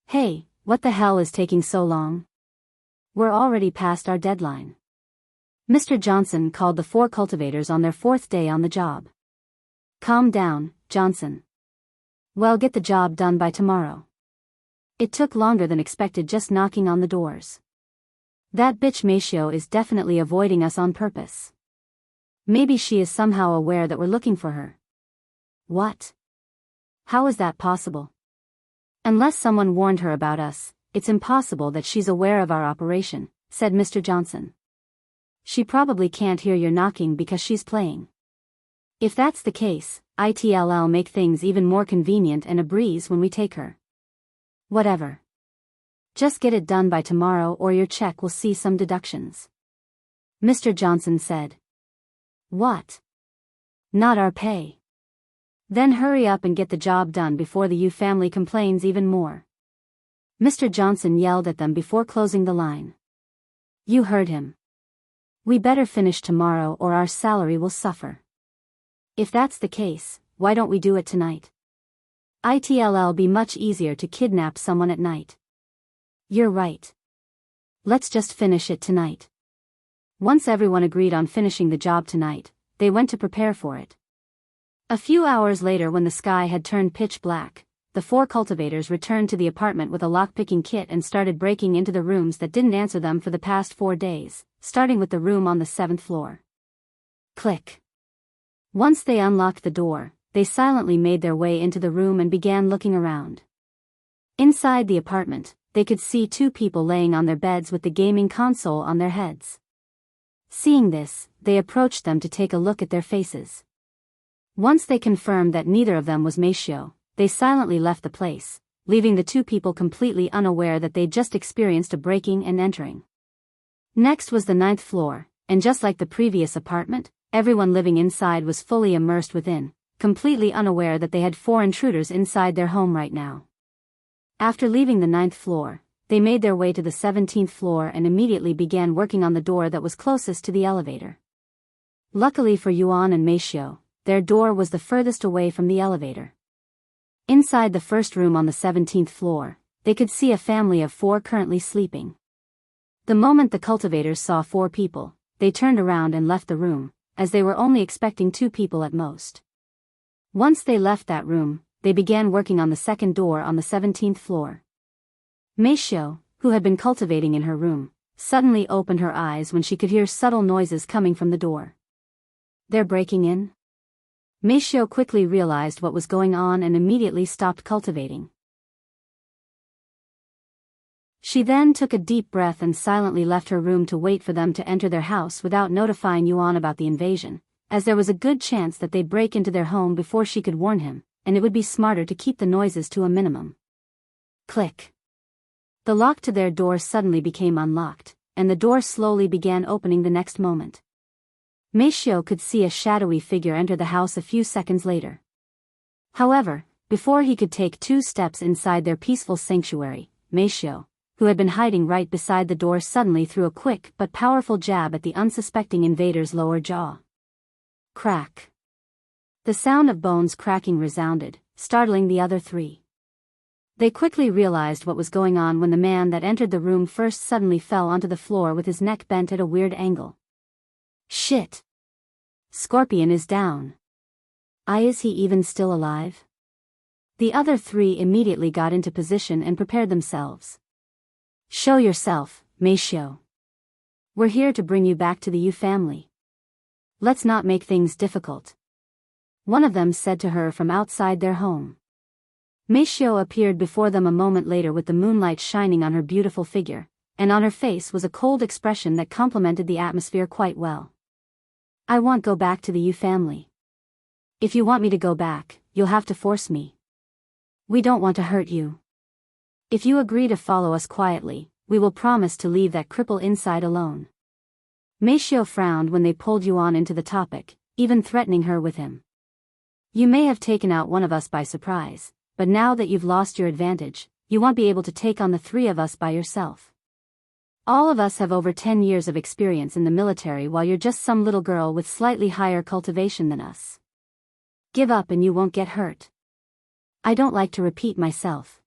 Hey, what the hell is taking so long? We're already past our deadline. Mr. Johnson called the 4 cultivators on their 4th day on the job. Calm down, Johnson. Well, get the job done by tomorrow. It took longer than expected just knocking on the doors. That bitch Meifeng is definitely avoiding us on purpose. Maybe she is somehow aware that we're looking for her. What? How is that possible? Unless someone warned her about us, it's impossible that she's aware of our operation, said Mr. Johnson. She probably can't hear your knocking because she's playing. If that's the case, it'll make things even more convenient and a breeze when we take her. Whatever. Just get it done by tomorrow or your check will see some deductions. Mr. Johnson said. What? Not our pay. Then hurry up and get the job done before the Yu family complains even more. Mr. Johnson yelled at them before closing the line. You heard him. We better finish tomorrow or our salary will suffer. If that's the case, why don't we do it tonight? It'll be much easier to kidnap someone at night. You're right. Let's just finish it tonight. Once everyone agreed on finishing the job tonight, they went to prepare for it. A few hours later, when the sky had turned pitch black, the 4 cultivators returned to the apartment with a lockpicking kit and started breaking into the rooms that didn't answer them for the past 4 days, starting with the room on the 7th floor. Click. Once they unlocked the door, they silently made their way into the room and began looking around. Inside the apartment, they could see 2 people laying on their beds with the gaming console on their heads. Seeing this, they approached them to take a look at their faces. Once they confirmed that neither of them was Meifeng, they silently left the place, leaving the 2 people completely unaware that they'd just experienced a breaking and entering. Next was the 9th floor, and just like the previous apartment, everyone living inside was fully immersed within, completely unaware that they had 4 intruders inside their home right now. After leaving the 9th floor, they made their way to the 17th floor and immediately began working on the door that was closest to the elevator. Luckily for Yuan and Meifeng, their door was the furthest away from the elevator. Inside the first room on the 17th floor, they could see a family of 4 currently sleeping. The moment the cultivators saw 4 people, they turned around and left the room, as they were only expecting 2 people at most. Once they left that room, they began working on the second door on the 17th floor. Meifeng, who had been cultivating in her room, suddenly opened her eyes when she could hear subtle noises coming from the door. They're breaking in? Meifeng quickly realized what was going on and immediately stopped cultivating. She then took a deep breath and silently left her room to wait for them to enter their house without notifying Yuan about the invasion, as there was a good chance that they'd break into their home before she could warn him, and it would be smarter to keep the noises to a minimum. Click. The lock to their door suddenly became unlocked, and the door slowly began opening the next moment. Meifeng could see a shadowy figure enter the house a few seconds later. However, before he could take 2 steps inside their peaceful sanctuary, Meifeng, who had been hiding right beside the door, suddenly threw a quick but powerful jab at the unsuspecting invader's lower jaw. Crack. The sound of bones cracking resounded, startling the other 3. They quickly realized what was going on when the man that entered the room first suddenly fell onto the floor with his neck bent at a weird angle. Shit. Scorpion is down. Is he even still alive? The other three immediately got into position and prepared themselves. Show yourself, Meishou. We're here to bring you back to the Yu family. Let's not make things difficult. One of them said to her from outside their home. Meishou appeared before them a moment later with the moonlight shining on her beautiful figure, and on her face was a cold expression that complemented the atmosphere quite well. I won't go back to the Yu family. If you want me to go back, you'll have to force me. We don't want to hurt you. If you agree to follow us quietly, we will promise to leave that cripple inside alone. Meishou frowned when they pulled Yuan into the topic, even threatening her with him. You may have taken out one of us by surprise, but now that you've lost your advantage, you won't be able to take on the three of us by yourself. All of us have over 10 years of experience in the military while you're just some little girl with slightly higher cultivation than us. Give up and you won't get hurt. I don't like to repeat myself.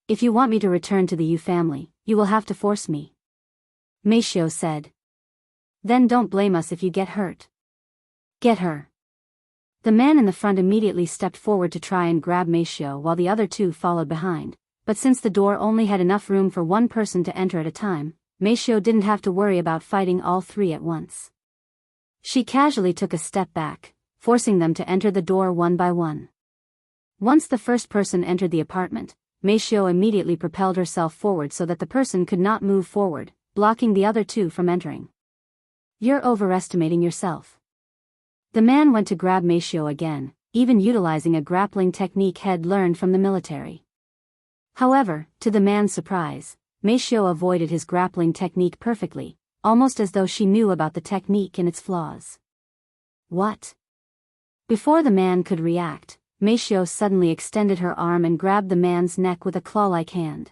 If you want me to return to the Yu family, you will have to force me. Meishou said. Then don't blame us if you get hurt. Get her. The man in the front immediately stepped forward to try and grab Meishou while the other two followed behind. But since the door only had enough room for one person to enter at a time, Meishou didn't have to worry about fighting all three at once. She casually took a step back, forcing them to enter the door one by one. Once the first person entered the apartment, Meishou immediately propelled herself forward so that the person could not move forward, blocking the other two from entering. You're overestimating yourself. The man went to grab Meishou again, even utilizing a grappling technique he'd learned from the military. However, to the man's surprise, Meishou avoided his grappling technique perfectly, almost as though she knew about the technique and its flaws. What? Before the man could react, Meishou suddenly extended her arm and grabbed the man's neck with a claw-like hand.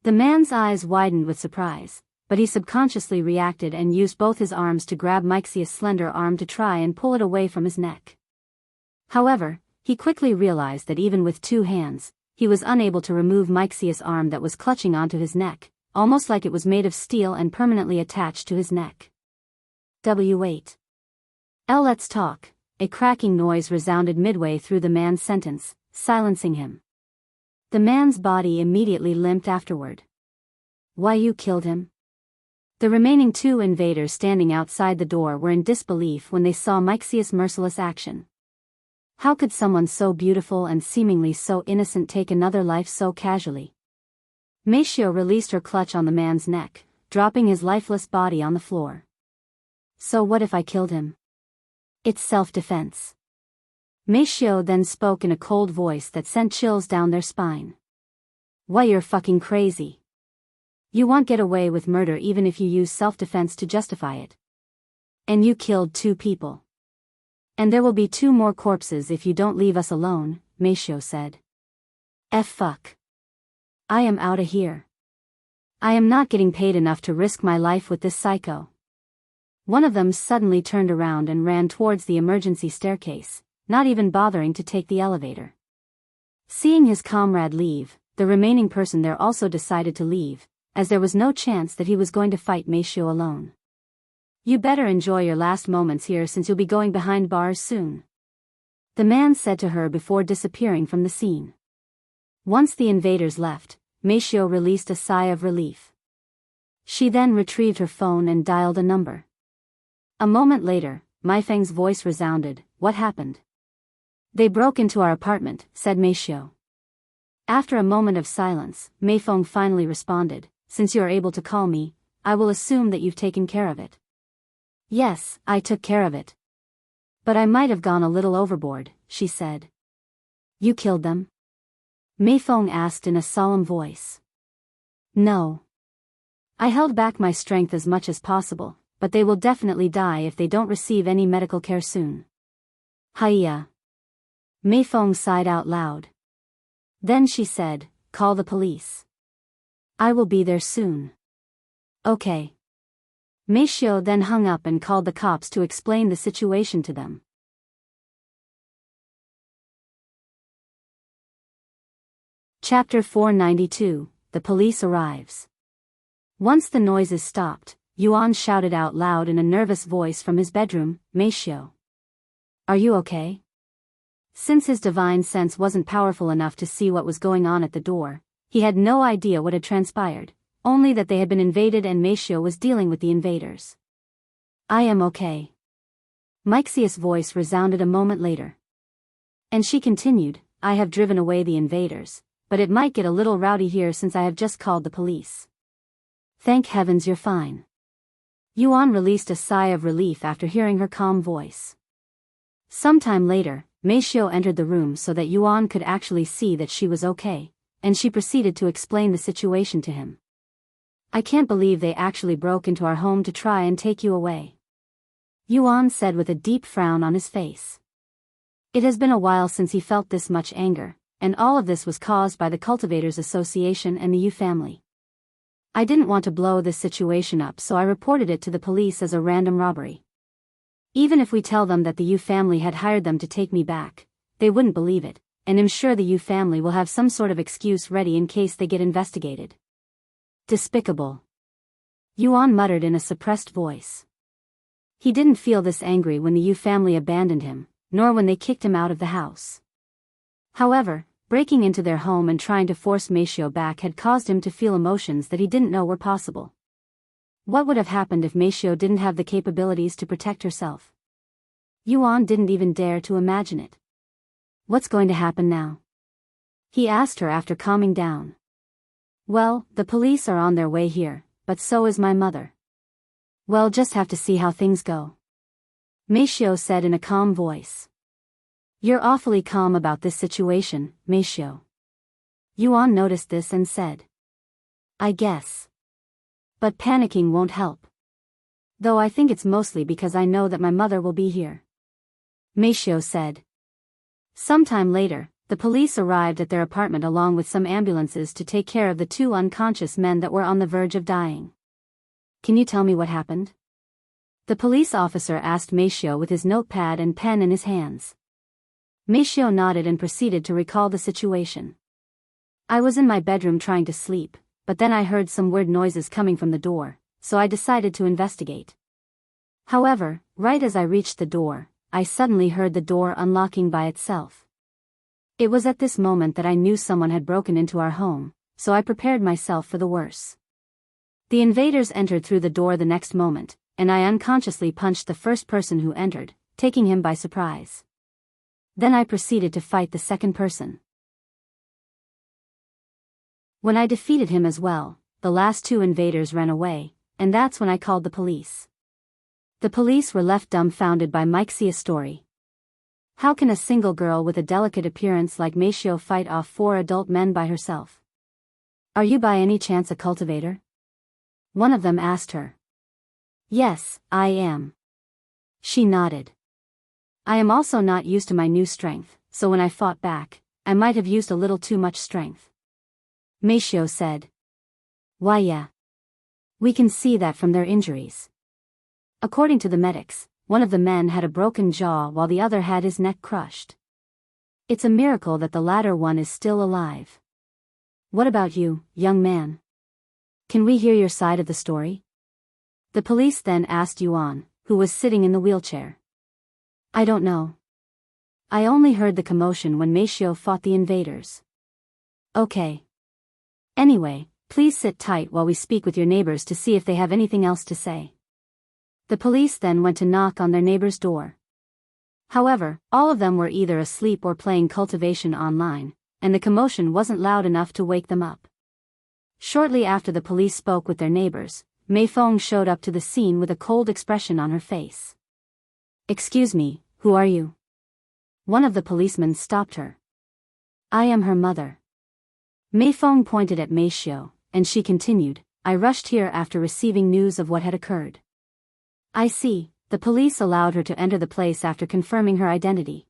The man's eyes widened with surprise, but he subconsciously reacted and used both his arms to grab Meixia's slender arm to try and pull it away from his neck. However, he quickly realized that even with two hands, he was unable to remove Meixia's arm that was clutching onto his neck, almost like it was made of steel and permanently attached to his neck. W8. Let's talk. A cracking noise resounded midway through the man's sentence, silencing him. The man's body immediately limped afterward. Why you killed him? The remaining two invaders standing outside the door were in disbelief when they saw Meixia's merciless action. How could someone so beautiful and seemingly so innocent take another life so casually? Meishou released her clutch on the man's neck, dropping his lifeless body on the floor. So what if I killed him? It's self-defense. Meishou then spoke in a cold voice that sent chills down their spine. Why, you're fucking crazy. You won't get away with murder even if you use self-defense to justify it. And you killed two people. And there will be two more corpses if you don't leave us alone, Meishou said. Fuck. I am outta here. I am not getting paid enough to risk my life with this psycho. One of them suddenly turned around and ran towards the emergency staircase, not even bothering to take the elevator. Seeing his comrade leave, the remaining person there also decided to leave, as there was no chance that he was going to fight Meishou alone. You better enjoy your last moments here since you'll be going behind bars soon. The man said to her before disappearing from the scene. Once the invaders left, Meishou released a sigh of relief. She then retrieved her phone and dialed a number. A moment later, Meifeng's voice resounded. What happened? They broke into our apartment, said Meishou. After a moment of silence, Meifeng finally responded, since you are able to call me, I will assume that you've taken care of it. Yes, I took care of it. But I might have gone a little overboard, she said. You killed them? Meifeng asked in a solemn voice. No. I held back my strength as much as possible, but they will definitely die if they don't receive any medical care soon. Hiya. Meifeng sighed out loud. Then she said, call the police. I will be there soon. Okay. Meishou then hung up and called the cops to explain the situation to them. Chapter 492, The Police Arrives. Once the noises stopped, Yuan shouted out loud in a nervous voice from his bedroom, Meishio. Are you okay? Since his divine sense wasn't powerful enough to see what was going on at the door, he had no idea what had transpired, only that they had been invaded and Meishio was dealing with the invaders. I am okay. Meixia's voice resounded a moment later. And she continued, I have driven away the invaders, but it might get a little rowdy here since I have just called the police. Thank heavens you're fine. Yuan released a sigh of relief after hearing her calm voice. Sometime later, Meishio entered the room so that Yuan could actually see that she was okay, and she proceeded to explain the situation to him. I can't believe they actually broke into our home to try and take you away. Yuan said with a deep frown on his face. It has been a while since he felt this much anger, and all of this was caused by the Cultivators Association and the Yu family. I didn't want to blow this situation up, so I reported it to the police as a random robbery. Even if we tell them that the Yu family had hired them to take me back, they wouldn't believe it, and I'm sure the Yu family will have some sort of excuse ready in case they get investigated. Despicable. Yuan muttered in a suppressed voice. He didn't feel this angry when the Yu family abandoned him, nor when they kicked him out of the house. However, breaking into their home and trying to force Meishio back had caused him to feel emotions that he didn't know were possible. What would have happened if Meishio didn't have the capabilities to protect herself? Yuan didn't even dare to imagine it. What's going to happen now? He asked her after calming down. Well, the police are on their way here, but so is my mother. We'll just have to see how things go. Meishio said in a calm voice. You're awfully calm about this situation, Meishio. Yuan noticed this and said. I guess. But panicking won't help. Though I think it's mostly because I know that my mother will be here. Meishio said. Sometime later, the police arrived at their apartment along with some ambulances to take care of the 2 unconscious men that were on the verge of dying. Can you tell me what happened? The police officer asked Meishio with his notepad and pen in his hands. Meishio nodded and proceeded to recall the situation. I was in my bedroom trying to sleep, but then I heard some weird noises coming from the door, so I decided to investigate. However, right as I reached the door, I suddenly heard the door unlocking by itself. It was at this moment that I knew someone had broken into our home, so I prepared myself for the worst. The invaders entered through the door the next moment, and I unconsciously punched the first person who entered, taking him by surprise. Then I proceeded to fight the second person. When I defeated him as well, the last 2 invaders ran away, and that's when I called the police. The police were left dumbfounded by Meixia's story. How can a single girl with a delicate appearance like Meishio fight off 4 adult men by herself? Are you by any chance a cultivator? One of them asked her. Yes, I am. She nodded. I am also not used to my new strength, so when I fought back, I might have used a little too much strength. Meishio said. Why yeah. We can see that from their injuries. According to the medics, one of the men had a broken jaw while the other had his neck crushed. It's a miracle that the latter one is still alive. What about you, young man? Can we hear your side of the story? The police then asked Yuan, who was sitting in the wheelchair. I don't know. I only heard the commotion when Meishio fought the invaders. Okay. Anyway, please sit tight while we speak with your neighbors to see if they have anything else to say. The police then went to knock on their neighbor's door. However, all of them were either asleep or playing Cultivation online, and the commotion wasn't loud enough to wake them up. Shortly after the police spoke with their neighbors, Meifeng showed up to the scene with a cold expression on her face. Excuse me, who are you? One of the policemen stopped her. I am her mother. Meifeng pointed at Meishio, and she continued, I rushed here after receiving news of what had occurred. I see, the police allowed her to enter the place after confirming her identity.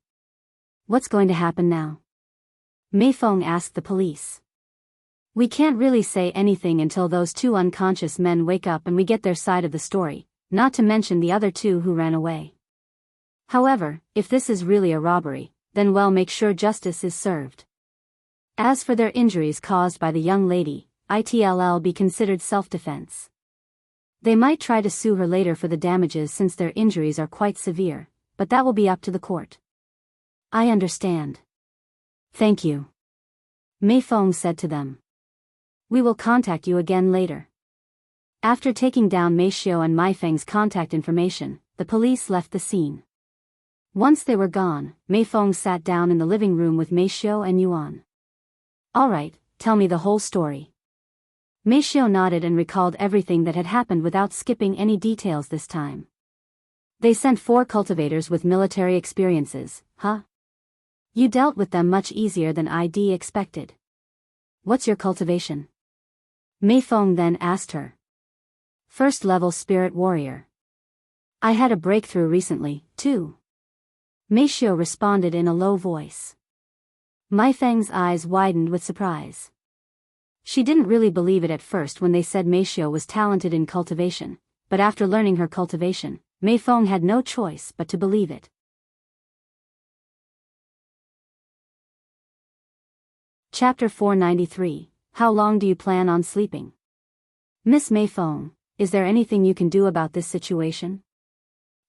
What's going to happen now? Meifeng asked the police. We can't really say anything until those 2 unconscious men wake up and we get their side of the story, not to mention the other 2 who ran away. However, if this is really a robbery, then we'll make sure justice is served. As for their injuries caused by the young lady, it'll be considered self-defense. They might try to sue her later for the damages since their injuries are quite severe, but that will be up to the court. I understand. Thank you. Meifeng said to them. We will contact you again later. After taking down Meishio and Meifeng's contact information, the police left the scene. Once they were gone, Meifeng sat down in the living room with Meishio and Yuan. Alright, tell me the whole story. Meishio nodded and recalled everything that had happened without skipping any details this time. They sent 4 cultivators with military experiences, huh? You dealt with them much easier than I'd expected. What's your cultivation? Meifeng then asked her. First level spirit warrior. I had a breakthrough recently, too. Meishio responded in a low voice. Meifeng's eyes widened with surprise. She didn't really believe it at first when they said Meishio was talented in cultivation, but after learning her cultivation, Meifeng had no choice but to believe it. Chapter 493, How long do you plan on sleeping? Miss Meifeng, is there anything you can do about this situation?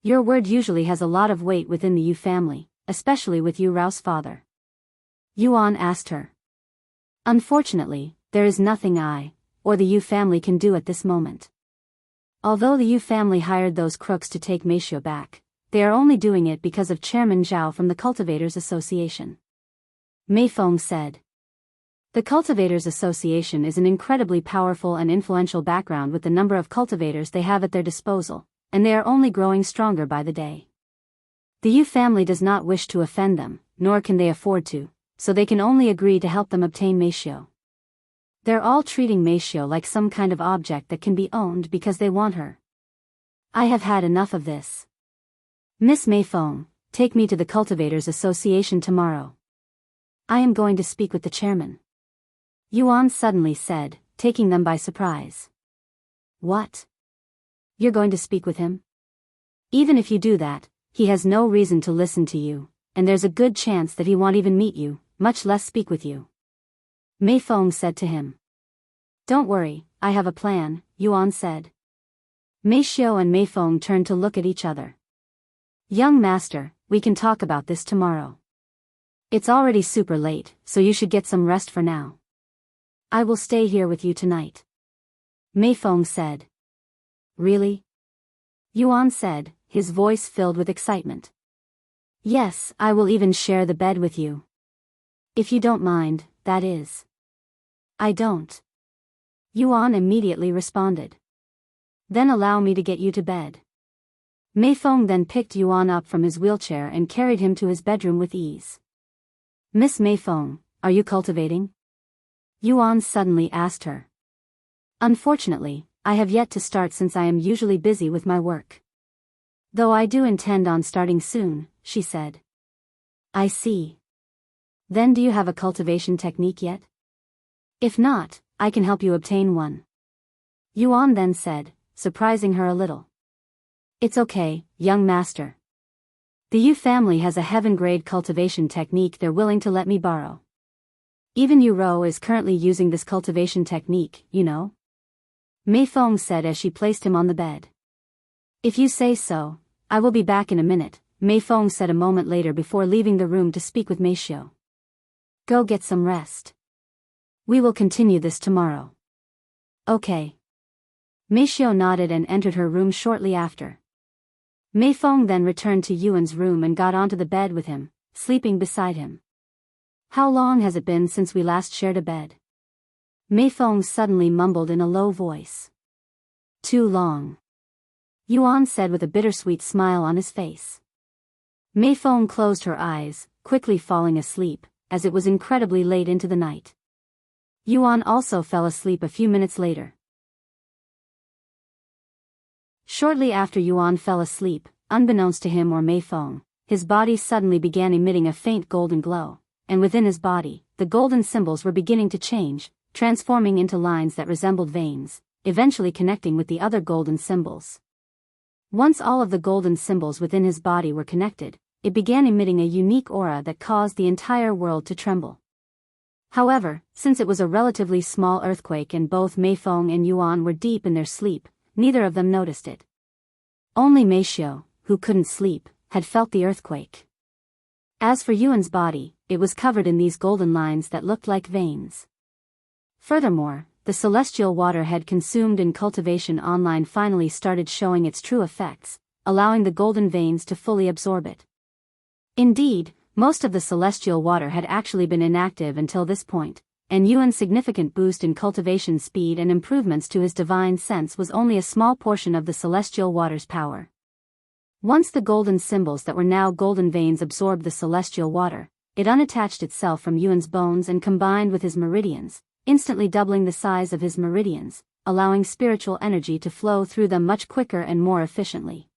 Your word usually has a lot of weight within the Yu family, especially with Yu Rou's father. Yuan asked her. Unfortunately, there is nothing I, or the Yu family can do at this moment. Although the Yu family hired those crooks to take Meishio back, they are only doing it because of Chairman Zhao from the Cultivators Association. Meifeng said. The Cultivators Association is an incredibly powerful and influential background with the number of cultivators they have at their disposal, and they are only growing stronger by the day. The Yu family does not wish to offend them, nor can they afford to, so they can only agree to help them obtain Meishio. They're all treating Meishio like some kind of object that can be owned because they want her. I have had enough of this. Miss Meifeng, take me to the Cultivators Association tomorrow. I am going to speak with the chairman. Yuan suddenly said, taking them by surprise. What? You're going to speak with him? Even if you do that, he has no reason to listen to you, and there's a good chance that he won't even meet you, much less speak with you. Meifeng said to him. Don't worry, I have a plan, Yuan said. Meishio and Meifeng turned to look at each other. Young master, we can talk about this tomorrow. It's already super late, so you should get some rest for now. I will stay here with you tonight. Meifeng said. Really? Yuan said, his voice filled with excitement. Yes, I will even share the bed with you. If you don't mind, that is. I don't. Yuan immediately responded. Then allow me to get you to bed. Meifeng then picked Yuan up from his wheelchair and carried him to his bedroom with ease. Miss Meifeng, are you cultivating? Yuan suddenly asked her. Unfortunately, I have yet to start since I am usually busy with my work. Though I do intend on starting soon, she said. I see. Then do you have a cultivation technique yet? If not, I can help you obtain one. Yuan then said, surprising her a little. It's okay, young master. The Yu family has a heaven-grade cultivation technique they're willing to let me borrow. Even Yu Rou is currently using this cultivation technique, you know? Meifeng said as she placed him on the bed. If you say so, I will be back in a minute, Meifeng said a moment later before leaving the room to speak with Meishio. Go get some rest. We will continue this tomorrow. Okay. Meishio nodded and entered her room shortly after. Meifeng then returned to Yuan's room and got onto the bed with him, sleeping beside him. How long has it been since we last shared a bed? Meifeng suddenly mumbled in a low voice. Too long. Yuan said with a bittersweet smile on his face. Meifeng closed her eyes, quickly falling asleep, as it was incredibly late into the night. Yuan also fell asleep a few minutes later. Shortly after Yuan fell asleep, unbeknownst to him or Meifeng, his body suddenly began emitting a faint golden glow, and within his body, the golden symbols were beginning to change, transforming into lines that resembled veins, eventually connecting with the other golden symbols. Once all of the golden symbols within his body were connected, it began emitting a unique aura that caused the entire world to tremble. However, since it was a relatively small earthquake and both Meifeng and Yuan were deep in their sleep, neither of them noticed it. Only Meifeng, who couldn't sleep, had felt the earthquake. As for Yuan's body, it was covered in these golden lines that looked like veins. Furthermore, the celestial water had consumed in Cultivation Online finally started showing its true effects, allowing the golden veins to fully absorb it. Indeed, most of the celestial water had actually been inactive until this point, and Yuan's significant boost in cultivation speed and improvements to his divine sense was only a small portion of the celestial water's power. Once the golden symbols that were now golden veins absorbed the celestial water, it unattached itself from Yuan's bones and combined with his meridians, instantly doubling the size of his meridians, allowing spiritual energy to flow through them much quicker and more efficiently.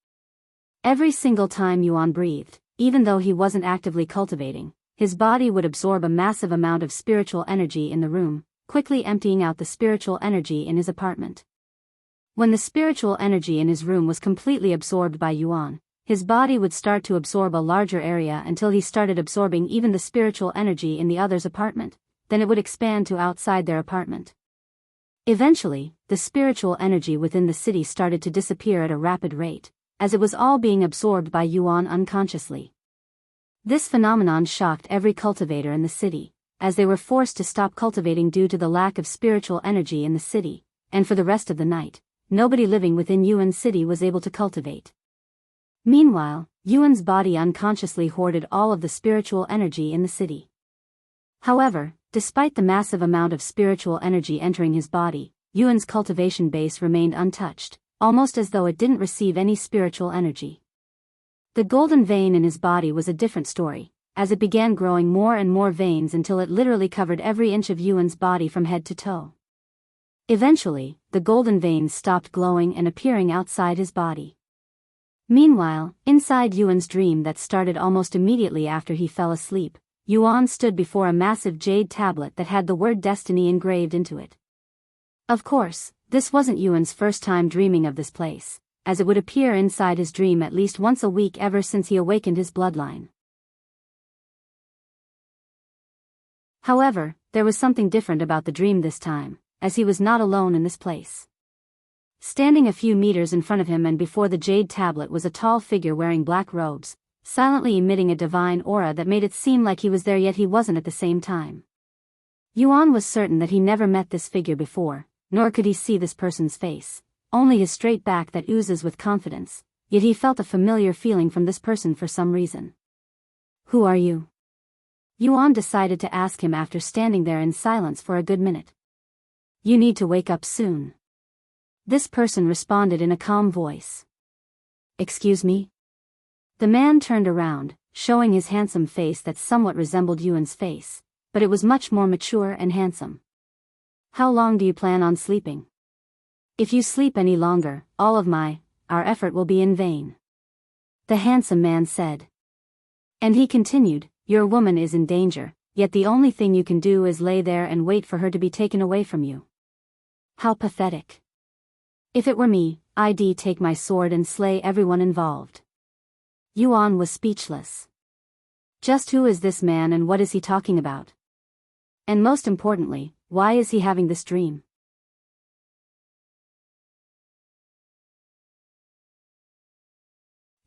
Every single time Yuan breathed, even though he wasn't actively cultivating, his body would absorb a massive amount of spiritual energy in the room, quickly emptying out the spiritual energy in his apartment. When the spiritual energy in his room was completely absorbed by Yuan, his body would start to absorb a larger area until he started absorbing even the spiritual energy in the other's apartment, then it would expand to outside their apartment. Eventually, the spiritual energy within the city started to disappear at a rapid rate, as it was all being absorbed by Yuan unconsciously. This phenomenon shocked every cultivator in the city, as they were forced to stop cultivating due to the lack of spiritual energy in the city, and for the rest of the night, nobody living within Yuan's city was able to cultivate. Meanwhile, Yuan's body unconsciously hoarded all of the spiritual energy in the city. However, despite the massive amount of spiritual energy entering his body, Yuan's cultivation base remained untouched, almost as though it didn't receive any spiritual energy. The golden vein in his body was a different story, as it began growing more and more veins until it literally covered every inch of Yuan's body from head to toe. Eventually, the golden veins stopped glowing and appearing outside his body. Meanwhile, inside Yuan's dream that started almost immediately after he fell asleep, Yuan stood before a massive jade tablet that had the word destiny engraved into it. Of course, this wasn't Yuan's first time dreaming of this place, as it would appear inside his dream at least once a week ever since he awakened his bloodline. However, there was something different about the dream this time, as he was not alone in this place. Standing a few meters in front of him and before the jade tablet was a tall figure wearing black robes, silently emitting a divine aura that made it seem like he was there yet he wasn't at the same time. Yuan was certain that he never met this figure before, nor could he see this person's face, only his straight back that oozes with confidence, yet he felt a familiar feeling from this person for some reason. "Who are you?" Yuan decided to ask him after standing there in silence for a good minute. "You need to wake up soon." This person responded in a calm voice. "Excuse me?" The man turned around, showing his handsome face that somewhat resembled Yuan's face, but it was much more mature and handsome. "How long do you plan on sleeping? If you sleep any longer, all of our effort will be in vain," the handsome man said. And he continued, "Your woman is in danger, yet the only thing you can do is lay there and wait for her to be taken away from you. How pathetic. If it were me, I'd take my sword and slay everyone involved." Yuan was speechless. Just who is this man and what is he talking about? And most importantly, why is he having this dream?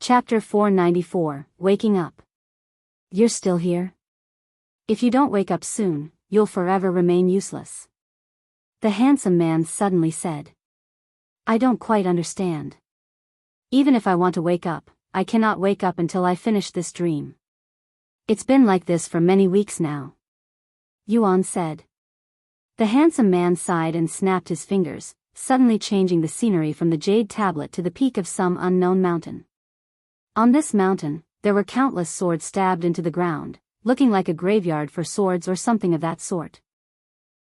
Chapter 494, Waking Up. "You're still here? If you don't wake up soon, you'll forever remain useless," the handsome man suddenly said. "I don't quite understand. Even if I want to wake up, I cannot wake up until I finish this dream. It's been like this for many weeks now," Yuan said. The handsome man sighed and snapped his fingers, suddenly changing the scenery from the jade tablet to the peak of some unknown mountain. On this mountain, there were countless swords stabbed into the ground, looking like a graveyard for swords or something of that sort.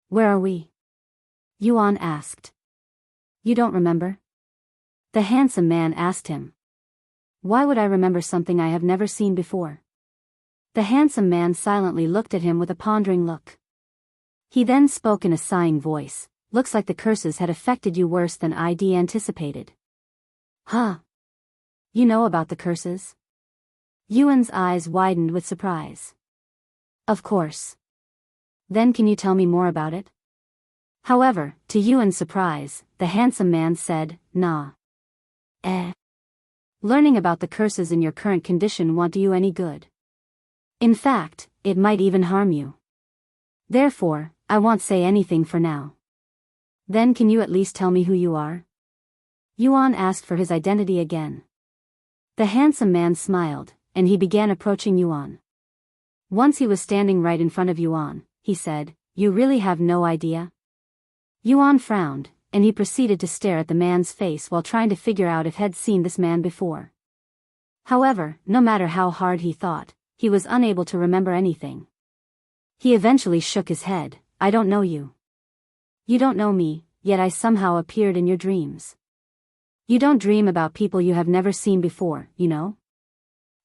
"Where are we?" Yuan asked. "You don't remember?" the handsome man asked him. "Why would I remember something I have never seen before?" The handsome man silently looked at him with a pondering look. He then spoke in a sighing voice, "Looks like the curses had affected you worse than I'd anticipated." "Huh? You know about the curses?" Yuan's eyes widened with surprise. "Of course. Then can you tell me more about it?" However, to Yuan's surprise, the handsome man said, "Nah. Learning about the curses in your current condition won't do you any good. In fact, it might even harm you. Therefore, I won't say anything for now." "Then can you at least tell me who you are?" Yuan asked for his identity again. The handsome man smiled, and he began approaching Yuan. Once he was standing right in front of Yuan, he said, "You really have no idea?" Yuan frowned, and he proceeded to stare at the man's face while trying to figure out if he'd seen this man before. However, no matter how hard he thought, he was unable to remember anything. He eventually shook his head. "I don't know you. You don't know me, yet I somehow appeared in your dreams. You don't dream about people you have never seen before, you know?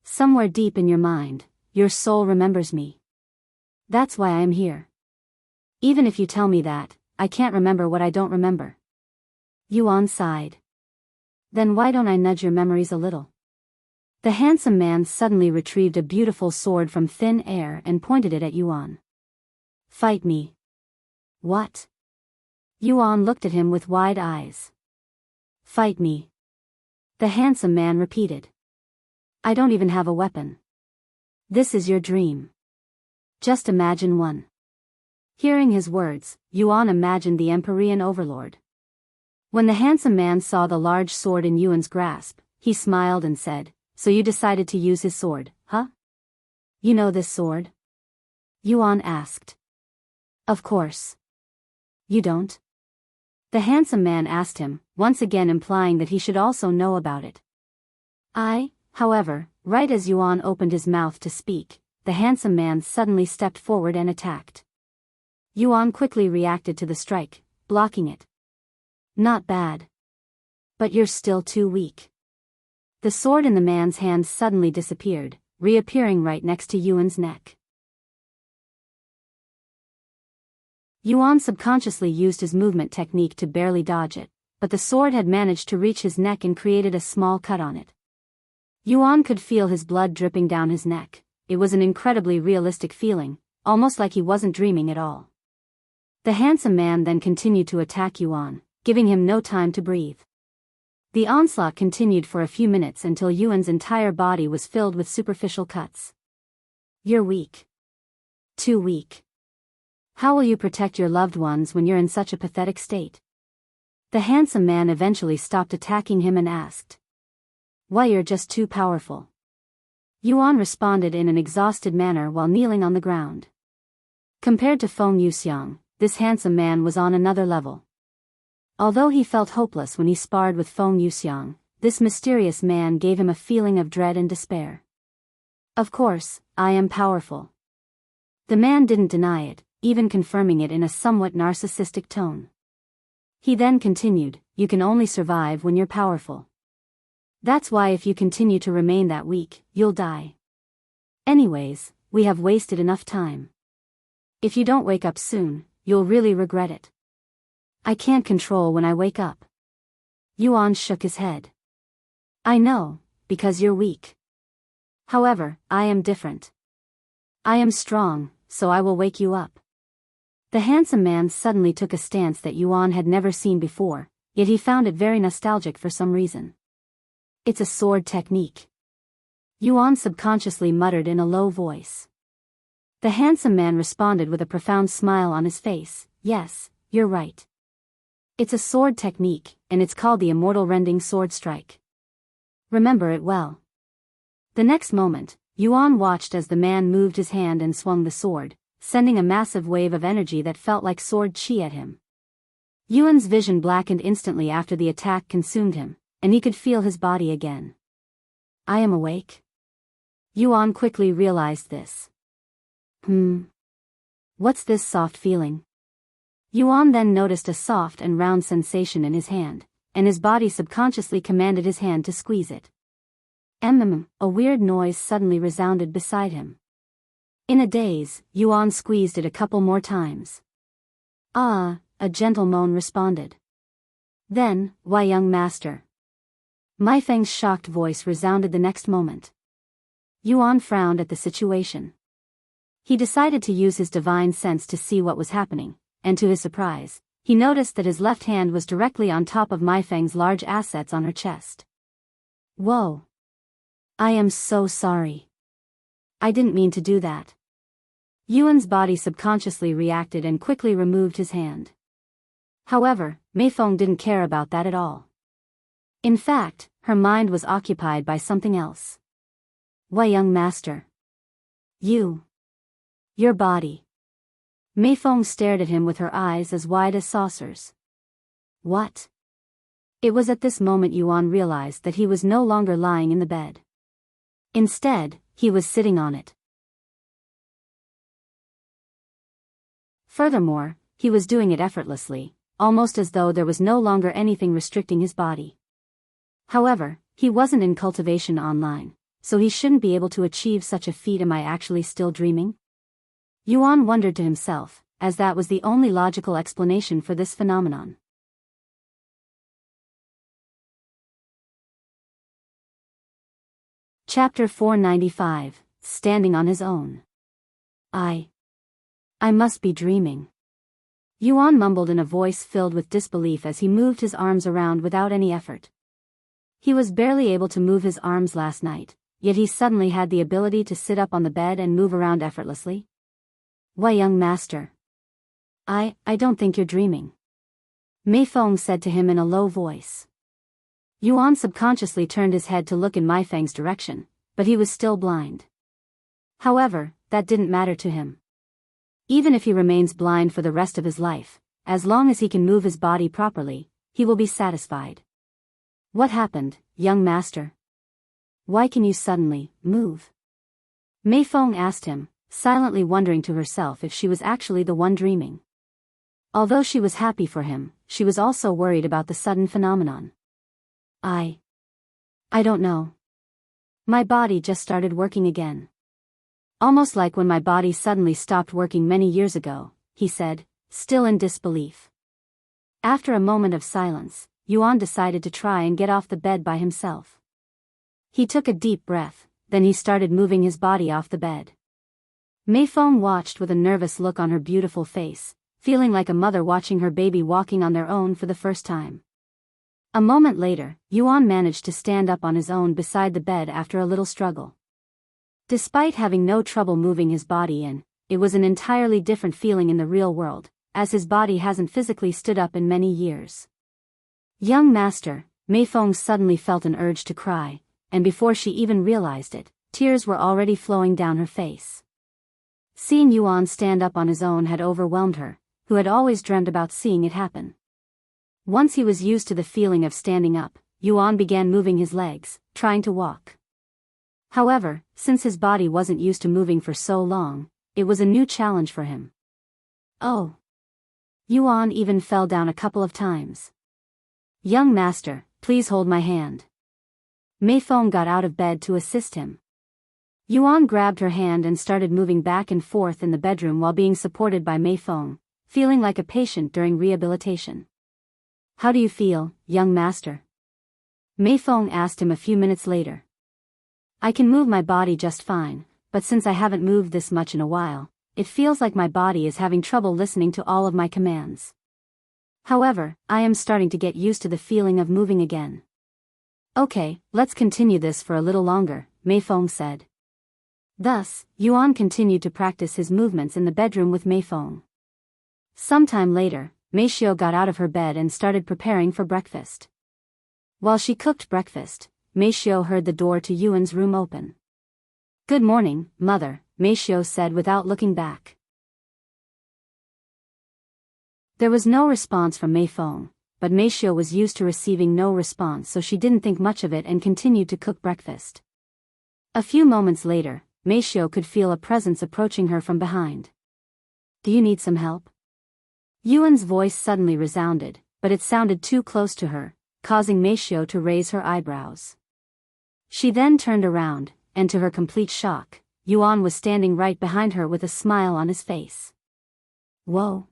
Somewhere deep in your mind, your soul remembers me. That's why I am here. Even if you tell me that, I can't remember what I don't remember." Yuan sighed. "Then why don't I nudge your memories a little?" The handsome man suddenly retrieved a beautiful sword from thin air and pointed it at Yuan. "Fight me." "What?" Yuan looked at him with wide eyes. "Fight me," the handsome man repeated. "I don't even have a weapon. This is your dream. Just imagine one." Hearing his words, Yuan imagined the Empyrean overlord. When the handsome man saw the large sword in Yuan's grasp, he smiled and said, "So you decided to use his sword, huh? You know this sword?" Yuan asked. "Of course. You don't?" The handsome man asked him, once again implying that he should also know about it. However, right as Yuan opened his mouth to speak, the handsome man suddenly stepped forward and attacked. Yuan quickly reacted to the strike, blocking it. "Not bad. But you're still too weak." The sword in the man's hand suddenly disappeared, reappearing right next to Yuan's neck. Yuan subconsciously used his movement technique to barely dodge it, but the sword had managed to reach his neck and created a small cut on it. Yuan could feel his blood dripping down his neck. It was an incredibly realistic feeling, almost like he wasn't dreaming at all. The handsome man then continued to attack Yuan, giving him no time to breathe. The onslaught continued for a few minutes until Yuan's entire body was filled with superficial cuts. "You're weak. Too weak. How will you protect your loved ones when you're in such a pathetic state?" The handsome man eventually stopped attacking him and asked. "Why, you're just too powerful." Yuan responded in an exhausted manner while kneeling on the ground. Compared to Feng Yuxiang, this handsome man was on another level. Although he felt hopeless when he sparred with Feng Yuxiang, this mysterious man gave him a feeling of dread and despair. "Of course, I am powerful." The man didn't deny it, even confirming it in a somewhat narcissistic tone. He then continued, "You can only survive when you're powerful. That's why if you continue to remain that weak, you'll die. Anyways, we have wasted enough time. If you don't wake up soon, you'll really regret it." "I can't control when I wake up." Yuan shook his head. "I know, because you're weak. However, I am different. I am strong, so I will wake you up." The handsome man suddenly took a stance that Yuan had never seen before, yet he found it very nostalgic for some reason. "It's a sword technique," Yuan subconsciously muttered in a low voice. The handsome man responded with a profound smile on his face. "Yes, you're right. It's a sword technique, and it's called the Immortal Rending Sword Strike. Remember it well." The next moment, Yuan watched as the man moved his hand and swung the sword, sending a massive wave of energy that felt like sword chi at him. Yuan's vision blackened instantly after the attack consumed him, and he could feel his body again. "I am awake?" Yuan quickly realized this. What's this soft feeling?" Yuan then noticed a soft and round sensation in his hand, and his body subconsciously commanded his hand to squeeze it. A weird noise suddenly resounded beside him. In a daze, Yuan squeezed it a couple more times. "Ah," a gentle moan responded. Then, "Why, young master?" Meifeng's shocked voice resounded the next moment. Yuan frowned at the situation. He decided to use his divine sense to see what was happening, and to his surprise, he noticed that his left hand was directly on top of Meifeng's large assets on her chest. Whoa. I am so sorry. I didn't mean to do that. Yuan's body subconsciously reacted and quickly removed his hand. However, Meifeng didn't care about that at all. In fact, her mind was occupied by something else. Why, young master? Your body. Meifeng stared at him with her eyes as wide as saucers. What? It was at this moment Yuan realized that he was no longer lying in the bed. Instead, he was sitting on it. Furthermore, he was doing it effortlessly, almost as though there was no longer anything restricting his body. However, he wasn't in Cultivation online, so he shouldn't be able to achieve such a feat. Am I actually still dreaming? Yuan wondered to himself, as that was the only logical explanation for this phenomenon. Chapter 495, Standing on His Own. I must be dreaming. Yuan mumbled in a voice filled with disbelief as he moved his arms around without any effort. He was barely able to move his arms last night, yet he suddenly had the ability to sit up on the bed and move around effortlessly. Why, young master? I don't think you're dreaming. Meifeng said to him in a low voice. Yuan subconsciously turned his head to look in Meifeng's direction, but he was still blind. However, that didn't matter to him. Even if he remains blind for the rest of his life, as long as he can move his body properly, he will be satisfied. What happened, young master? Why can you suddenly move? Meifeng asked him, silently wondering to herself if she was actually the one dreaming. Although she was happy for him, she was also worried about the sudden phenomenon. I don't know. My body just started working again. Almost like when my body suddenly stopped working many years ago, he said, still in disbelief. After a moment of silence, Yuan decided to try and get off the bed by himself. He took a deep breath, then he started moving his body off the bed. Meifeng watched with a nervous look on her beautiful face, feeling like a mother watching her baby walking on their own for the first time. A moment later, Yuan managed to stand up on his own beside the bed after a little struggle. Despite having no trouble moving his body it was an entirely different feeling in the real world, as his body hasn't physically stood up in many years. Young master, Meifeng suddenly felt an urge to cry, and before she even realized it, tears were already flowing down her face. Seeing Yuan stand up on his own had overwhelmed her, who had always dreamt about seeing it happen. Once he was used to the feeling of standing up, Yuan began moving his legs, trying to walk. However, since his body wasn't used to moving for so long, it was a new challenge for him. Oh! Yuan even fell down a couple of times. Young master, please hold my hand. Meifeng got out of bed to assist him. Yuan grabbed her hand and started moving back and forth in the bedroom while being supported by Meifeng, feeling like a patient during rehabilitation. How do you feel, young master? Meifeng asked him a few minutes later. I can move my body just fine, but since I haven't moved this much in a while, it feels like my body is having trouble listening to all of my commands. However, I am starting to get used to the feeling of moving again. Okay, let's continue this for a little longer, Meifeng said. Thus, Yuan continued to practice his movements in the bedroom with Meifeng. Sometime later, Meishio got out of her bed and started preparing for breakfast. While she cooked breakfast, Meishio heard the door to Yuan's room open. Good morning, mother, Meishio said without looking back. There was no response from Meifeng, but Meishio was used to receiving no response, so she didn't think much of it and continued to cook breakfast. A few moments later, Meishio could feel a presence approaching her from behind. Do you need some help? Yuan's voice suddenly resounded, but it sounded too close to her, causing Meishio to raise her eyebrows. She then turned around, and to her complete shock, Yuan was standing right behind her with a smile on his face. Whoa!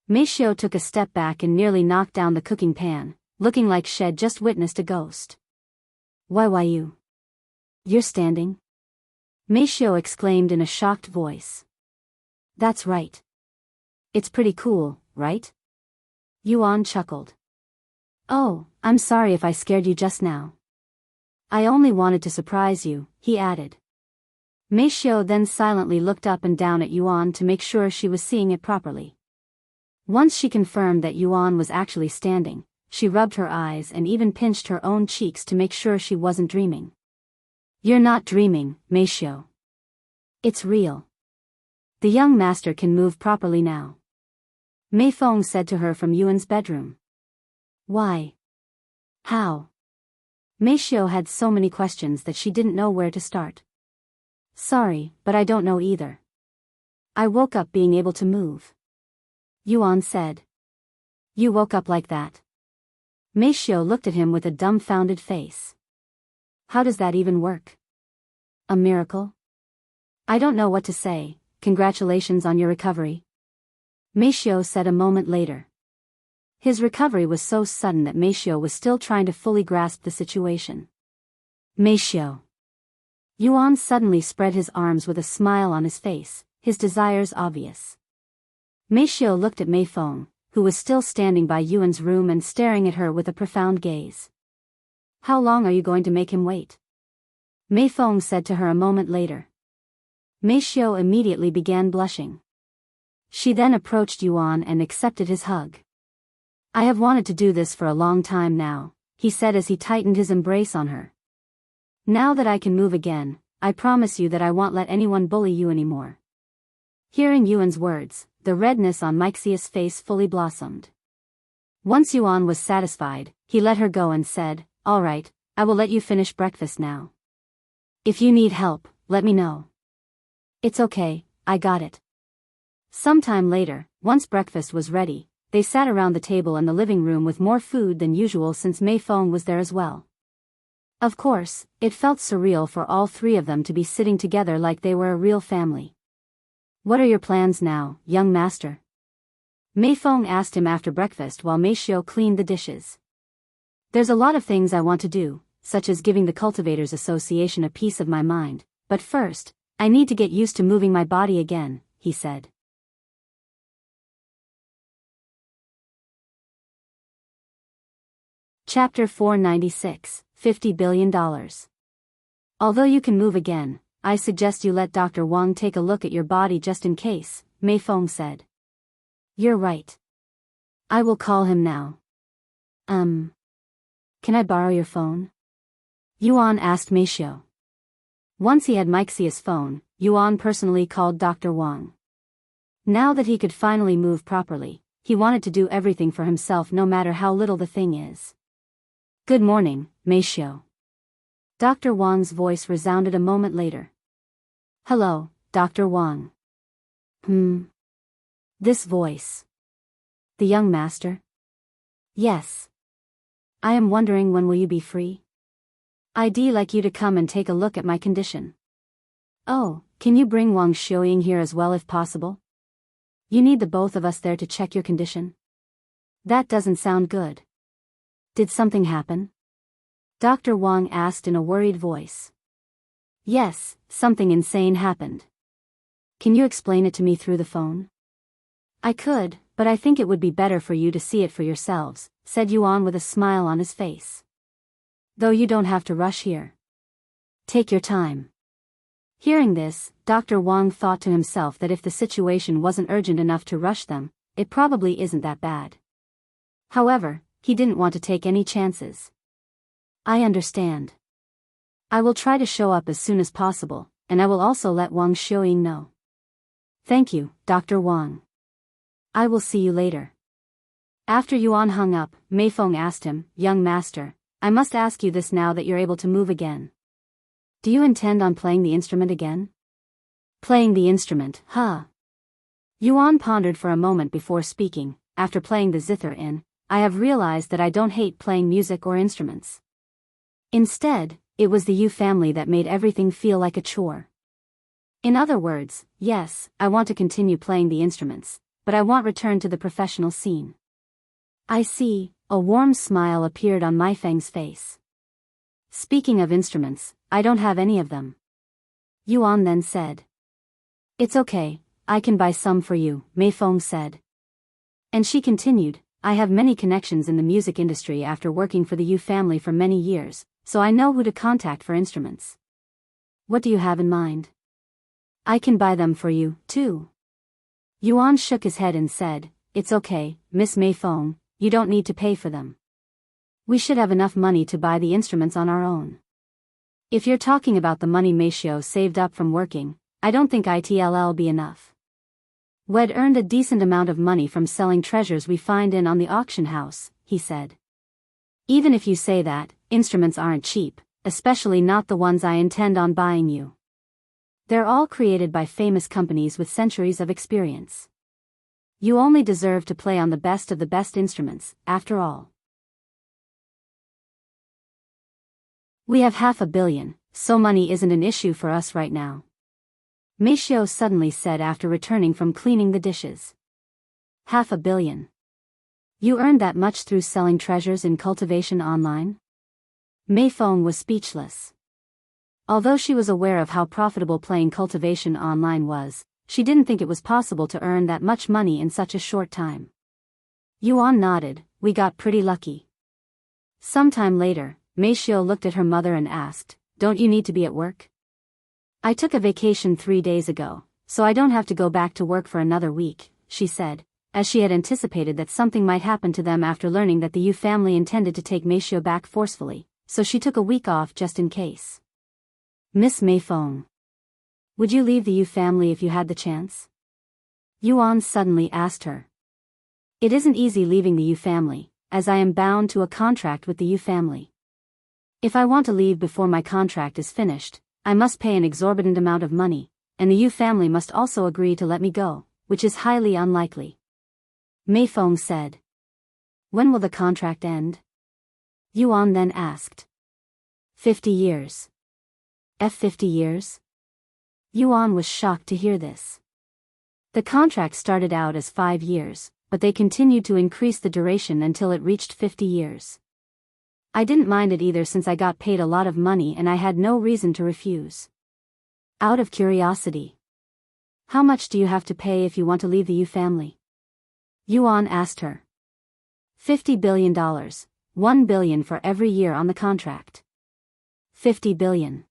Meishio took a step back and nearly knocked down the cooking pan, looking like she'd just witnessed a ghost. Why you're standing? Meishio exclaimed in a shocked voice. That's right. It's pretty cool, right? Yuan chuckled. Oh, I'm sorry if I scared you just now. I only wanted to surprise you, he added. Meishiu then silently looked up and down at Yuan to make sure she was seeing it properly. Once she confirmed that Yuan was actually standing, she rubbed her eyes and even pinched her own cheeks to make sure she wasn't dreaming. You're not dreaming, Meishiu. It's real. The young master can move properly now. Meifeng said to her from Yuan's bedroom. Why? How? Meishiu had so many questions that she didn't know where to start. Sorry, but I don't know either. I woke up being able to move. Yuan said. You woke up like that? Meishiu looked at him with a dumbfounded face. How does that even work? A miracle? I don't know what to say. Congratulations on your recovery. Meishiu said a moment later. His recovery was so sudden that Meishiu was still trying to fully grasp the situation. Meishiu. Yuan suddenly spread his arms with a smile on his face, his desires obvious. Meishiu looked at Meifeng, who was still standing by Yuan's room and staring at her with a profound gaze. How long are you going to make him wait? Meifeng said to her a moment later. Meishiu immediately began blushing. She then approached Yuan and accepted his hug. I have wanted to do this for a long time now, he said as he tightened his embrace on her. Now that I can move again, I promise you that I won't let anyone bully you anymore. Hearing Yuan's words, the redness on Meixia's face fully blossomed. Once Yuan was satisfied, he let her go and said, All right, I will let you finish breakfast now. If you need help, let me know. It's okay, I got it. Sometime later, once breakfast was ready, they sat around the table in the living room with more food than usual since Meifeng was there as well. Of course, it felt surreal for all three of them to be sitting together like they were a real family. What are your plans now, young master? Meifeng asked him after breakfast while Meishiu cleaned the dishes. There's a lot of things I want to do, such as giving the Cultivators Association a piece of my mind, but first, I need to get used to moving my body again, he said. Chapter 496, $50 billion. Although you can move again, I suggest you let Dr. Wang take a look at your body just in case, Meifeng said. You're right. I will call him now. Can I borrow your phone? Yuan asked Meishiu. Once he had Meixia's phone, Yuan personally called Dr. Wang. Now that he could finally move properly, he wanted to do everything for himself no matter how little the thing is. Good morning, Meishiu. Dr. Wang's voice resounded a moment later. Hello, Dr. Wang. This voice. The young master? Yes. I am wondering when will you be free? I'd like you to come and take a look at my condition. Oh, can you bring Wang Xiuying here as well if possible? You need the both of us there to check your condition? That doesn't sound good. Did something happen? Dr. Wang asked in a worried voice. Yes, something insane happened. Can you explain it to me through the phone? I could, but I think it would be better for you to see it for yourselves, said Yuan with a smile on his face. Though you don't have to rush here. Take your time. Hearing this, Dr. Wang thought to himself that if the situation wasn't urgent enough to rush them, it probably isn't that bad. However, he didn't want to take any chances. I understand. I will try to show up as soon as possible, and I will also let Wang Xiuying know. Thank you, Dr. Wang. I will see you later. After Yuan hung up, Meifeng asked him, Young master, I must ask you this now that you're able to move again. Do you intend on playing the instrument again? Playing the instrument, huh? Yuan pondered for a moment before speaking. After playing the zither, I have realized that I don't hate playing music or instruments. Instead, it was the Yu family that made everything feel like a chore. In other words, yes, I want to continue playing the instruments, but I want return to the professional scene. I see, a warm smile appeared on Meifeng's face. Speaking of instruments, I don't have any of them. Yuan then said. It's okay, I can buy some for you, Meifeng said. And she continued, I have many connections in the music industry after working for the Yu family for many years, so I know who to contact for instruments. What do you have in mind? I can buy them for you, too. Yuan shook his head and said, It's okay, Miss Meifeng, you don't need to pay for them. We should have enough money to buy the instruments on our own. If you're talking about the money Meishio saved up from working, I don't think it'll be enough. We'd earned a decent amount of money from selling treasures we find on the auction house, he said. Even if you say that, instruments aren't cheap, especially not the ones I intend on buying you. They're all created by famous companies with centuries of experience. You only deserve to play on the best of the best instruments, after all. We have 500 million, so money isn't an issue for us right now. Meishio suddenly said after returning from cleaning the dishes. 500 million. You earned that much through selling treasures in Cultivation online? Meifeng was speechless. Although she was aware of how profitable playing Cultivation online was, she didn't think it was possible to earn that much money in such a short time. Yuan nodded, we got pretty lucky. Sometime later, Meishio looked at her mother and asked, Don't you need to be at work? I took a vacation 3 days ago, so I don't have to go back to work for another week, she said, as she had anticipated that something might happen to them after learning that the Yu family intended to take Meishio back forcefully, so she took a week off just in case. Miss Meifeng. Would you leave the Yu family if you had the chance? Yuan suddenly asked her. It isn't easy leaving the Yu family, as I am bound to a contract with the Yu family. If I want to leave before my contract is finished, I must pay an exorbitant amount of money, and the Yu family must also agree to let me go, which is highly unlikely. Meifeng said. When will the contract end? Yuan then asked. 50 years. 50 years? Yuan was shocked to hear this. The contract started out as 5 years, but they continued to increase the duration until it reached 50 years. I didn't mind it either since I got paid a lot of money and I had no reason to refuse. Out of curiosity. How much do you have to pay if you want to leave the Yu family? Yuan asked her. $50 billion, $1 billion for every year on the contract. 50 billion.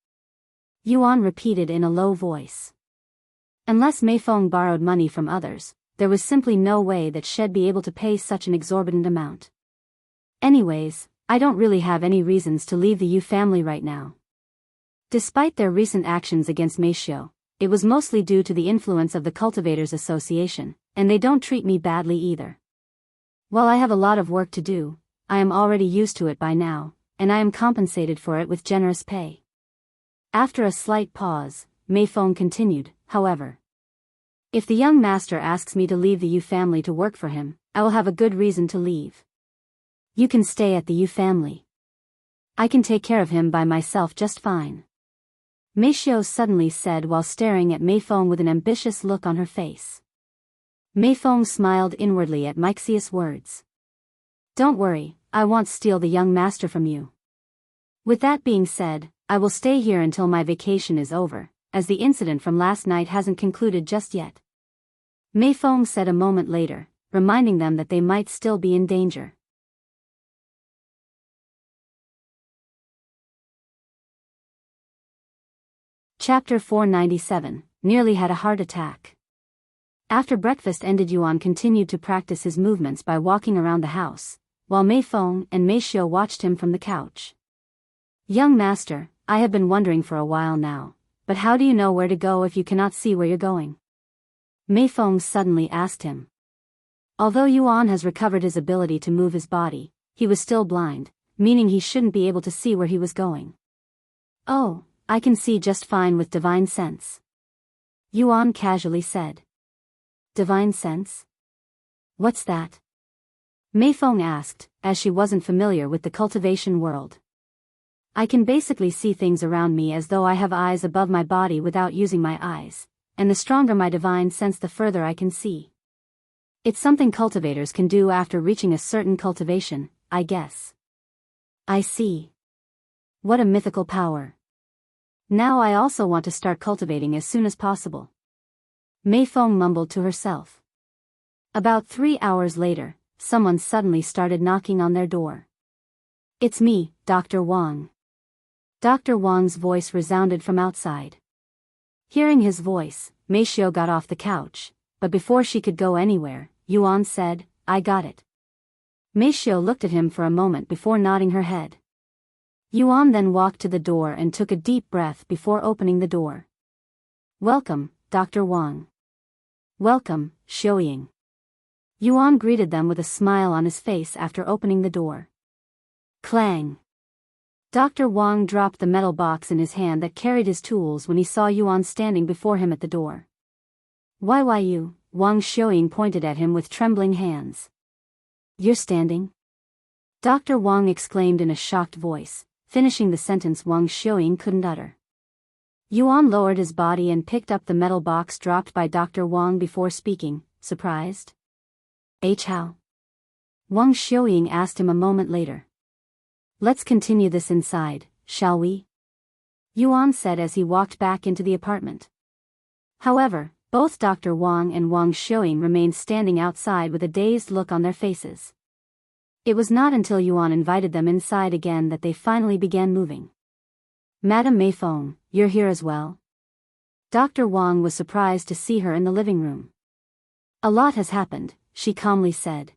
Yuan repeated in a low voice. Unless Meifeng borrowed money from others, there was simply no way that she'd be able to pay such an exorbitant amount. Anyways, I don't really have any reasons to leave the Yu family right now. Despite their recent actions against Meishio, it was mostly due to the influence of the Cultivators Association, and they don't treat me badly either. While I have a lot of work to do, I am already used to it by now, and I am compensated for it with generous pay. After a slight pause, Meifeng continued, however. If the young master asks me to leave the Yu family to work for him, I will have a good reason to leave. You can stay at the Yu family. I can take care of him by myself just fine. Meishio suddenly said while staring at Meifeng with an ambitious look on her face. Meifeng smiled inwardly at Meixia's words. Don't worry, I won't steal the young master from you. With that being said, I will stay here until my vacation is over, as the incident from last night hasn't concluded just yet. Meifeng said a moment later, reminding them that they might still be in danger. Chapter 497, Nearly had a heart attack. After breakfast ended, Yuan continued to practice his movements by walking around the house, while Meifeng and Meishio watched him from the couch. Young master, I have been wondering for a while now, but how do you know where to go if you cannot see where you're going? Meifeng suddenly asked him. Although Yuan has recovered his ability to move his body, he was still blind, meaning he shouldn't be able to see where he was going. Oh, I can see just fine with divine sense. Yuan casually said. Divine sense? What's that? Meifeng asked, as she wasn't familiar with the cultivation world. I can basically see things around me as though I have eyes above my body without using my eyes, and the stronger my divine sense the further I can see. It's something cultivators can do after reaching a certain cultivation, I guess. I see. What a mythical power. Now I also want to start cultivating as soon as possible. Meifeng mumbled to herself. About 3 hours later, someone suddenly started knocking on their door. "It's me, Dr. Wang." Dr. Wang's voice resounded from outside. Hearing his voice, Meifeng got off the couch, but before she could go anywhere, Yuan said, "I got it." Meifeng looked at him for a moment before nodding her head. Yuan then walked to the door and took a deep breath before opening the door. "Welcome, Dr. Wang." "Welcome, Xiaoying." Yuan greeted them with a smile on his face after opening the door. Clang. Dr. Wang dropped the metal box in his hand that carried his tools when he saw Yuan standing before him at the door. "Why you?" Wang Xiaoying pointed at him with trembling hands. "You're standing?" Dr. Wang exclaimed in a shocked voice, finishing the sentence Wang Xiaoying couldn't utter. Yuan lowered his body and picked up the metal box dropped by Dr. Wang before speaking, surprised. "How?" Wang Xiaoying asked him a moment later. "Let's continue this inside, shall we?" Yuan said as he walked back into the apartment. However, both Dr. Wang and Wang Xiaoying remained standing outside with a dazed look on their faces. It was not until Yuan invited them inside again that they finally began moving. "Madame Meifeng, you're here as well?" Dr. Wang was surprised to see her in the living room. "A lot has happened," she calmly said.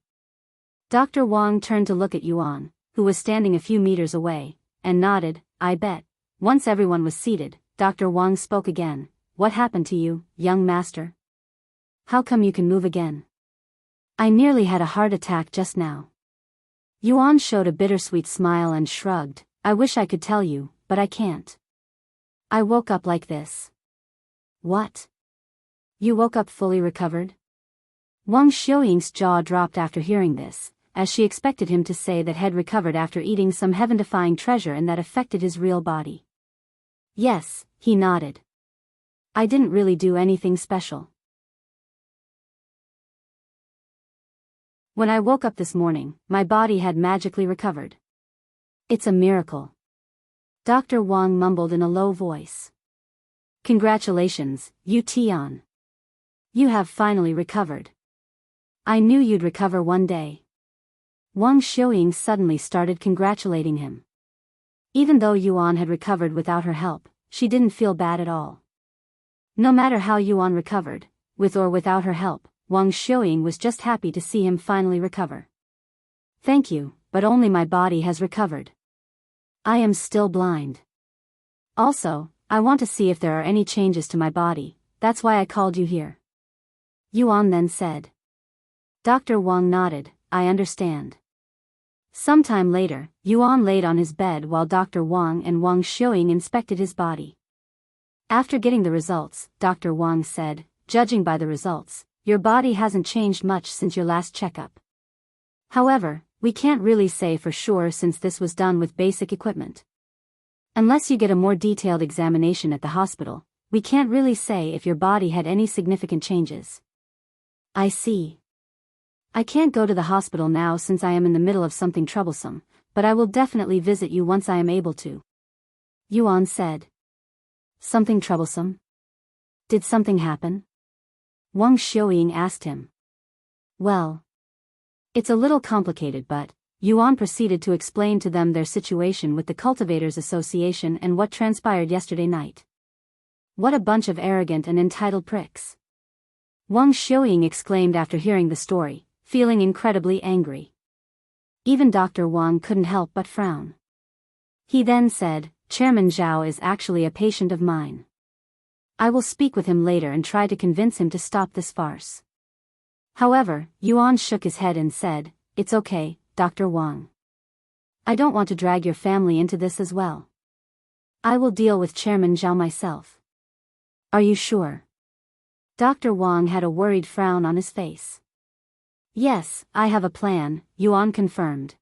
Dr. Wang turned to look at Yuan, who was standing a few meters away, and nodded, "I bet." Once everyone was seated, Dr. Wang spoke again. "What happened to you, young master? How come you can move again?" "I nearly had a heart attack just now." Yuan showed a bittersweet smile and shrugged. "I wish I could tell you, but I can't. I woke up like this." "What? You woke up fully recovered?" Wang Xiaoying's jaw dropped after hearing this, as she expected him to say that had recovered after eating some heaven-defying treasure and that affected his real body. "Yes," he nodded. "I didn't really do anything special. When I woke up this morning, my body had magically recovered. It's a miracle." Dr. Wang mumbled in a low voice. "Congratulations, Yu Tian. You have finally recovered. I knew you'd recover one day." Wang Xiaoying suddenly started congratulating him. Even though Yuan had recovered without her help, she didn't feel bad at all. No matter how Yuan recovered, with or without her help, Wang Xiaoying was just happy to see him finally recover. "Thank you, but only my body has recovered. I am still blind. Also, I want to see if there are any changes to my body, that's why I called you here." Yuan then said. Dr. Wang nodded, "I understand." Sometime later, Yuan laid on his bed while Dr. Wang and Wang Xiaoying inspected his body. After getting the results, Dr. Wang said, "Judging by the results, your body hasn't changed much since your last checkup. However, we can't really say for sure since this was done with basic equipment. Unless you get a more detailed examination at the hospital, we can't really say if your body had any significant changes." "I see. I can't go to the hospital now since I am in the middle of something troublesome, but I will definitely visit you once I am able to," Yuan said. "Something troublesome? Did something happen?" Wang Xiaoying asked him. "Well, it's a little complicated, but," Yuan proceeded to explain to them their situation with the Cultivators Association and what transpired yesterday night. "What a bunch of arrogant and entitled pricks," Wang Xiaoying exclaimed after hearing the story, feeling incredibly angry. Even Dr. Wang couldn't help but frown. He then said, "Chairman Zhao is actually a patient of mine. I will speak with him later and try to convince him to stop this farce." However, Yuan shook his head and said, "It's okay, Dr. Wang. I don't want to drag your family into this as well. I will deal with Chairman Zhao myself." "Are you sure?" Dr. Wang had a worried frown on his face. "Yes, I have a plan," Yuan confirmed.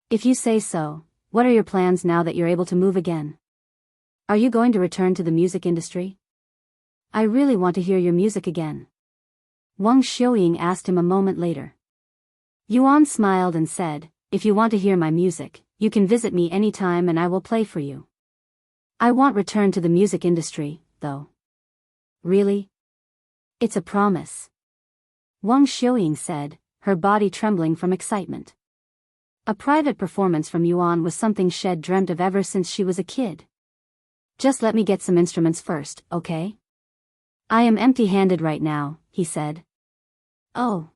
"If you say so, what are your plans now that you're able to move again? Are you going to return to the music industry? I really want to hear your music again," Wang Xiaoying asked him a moment later. Yuan smiled and said, "If you want to hear my music, you can visit me anytime and I will play for you. I won't return to the music industry, though." "Really? It's a promise," Wang Xiaoying said, her body trembling from excitement. A private performance from Yuan was something she'd dreamt of ever since she was a kid. Just let me get some instruments first, okay? I am empty-handed right now, he said. Oh.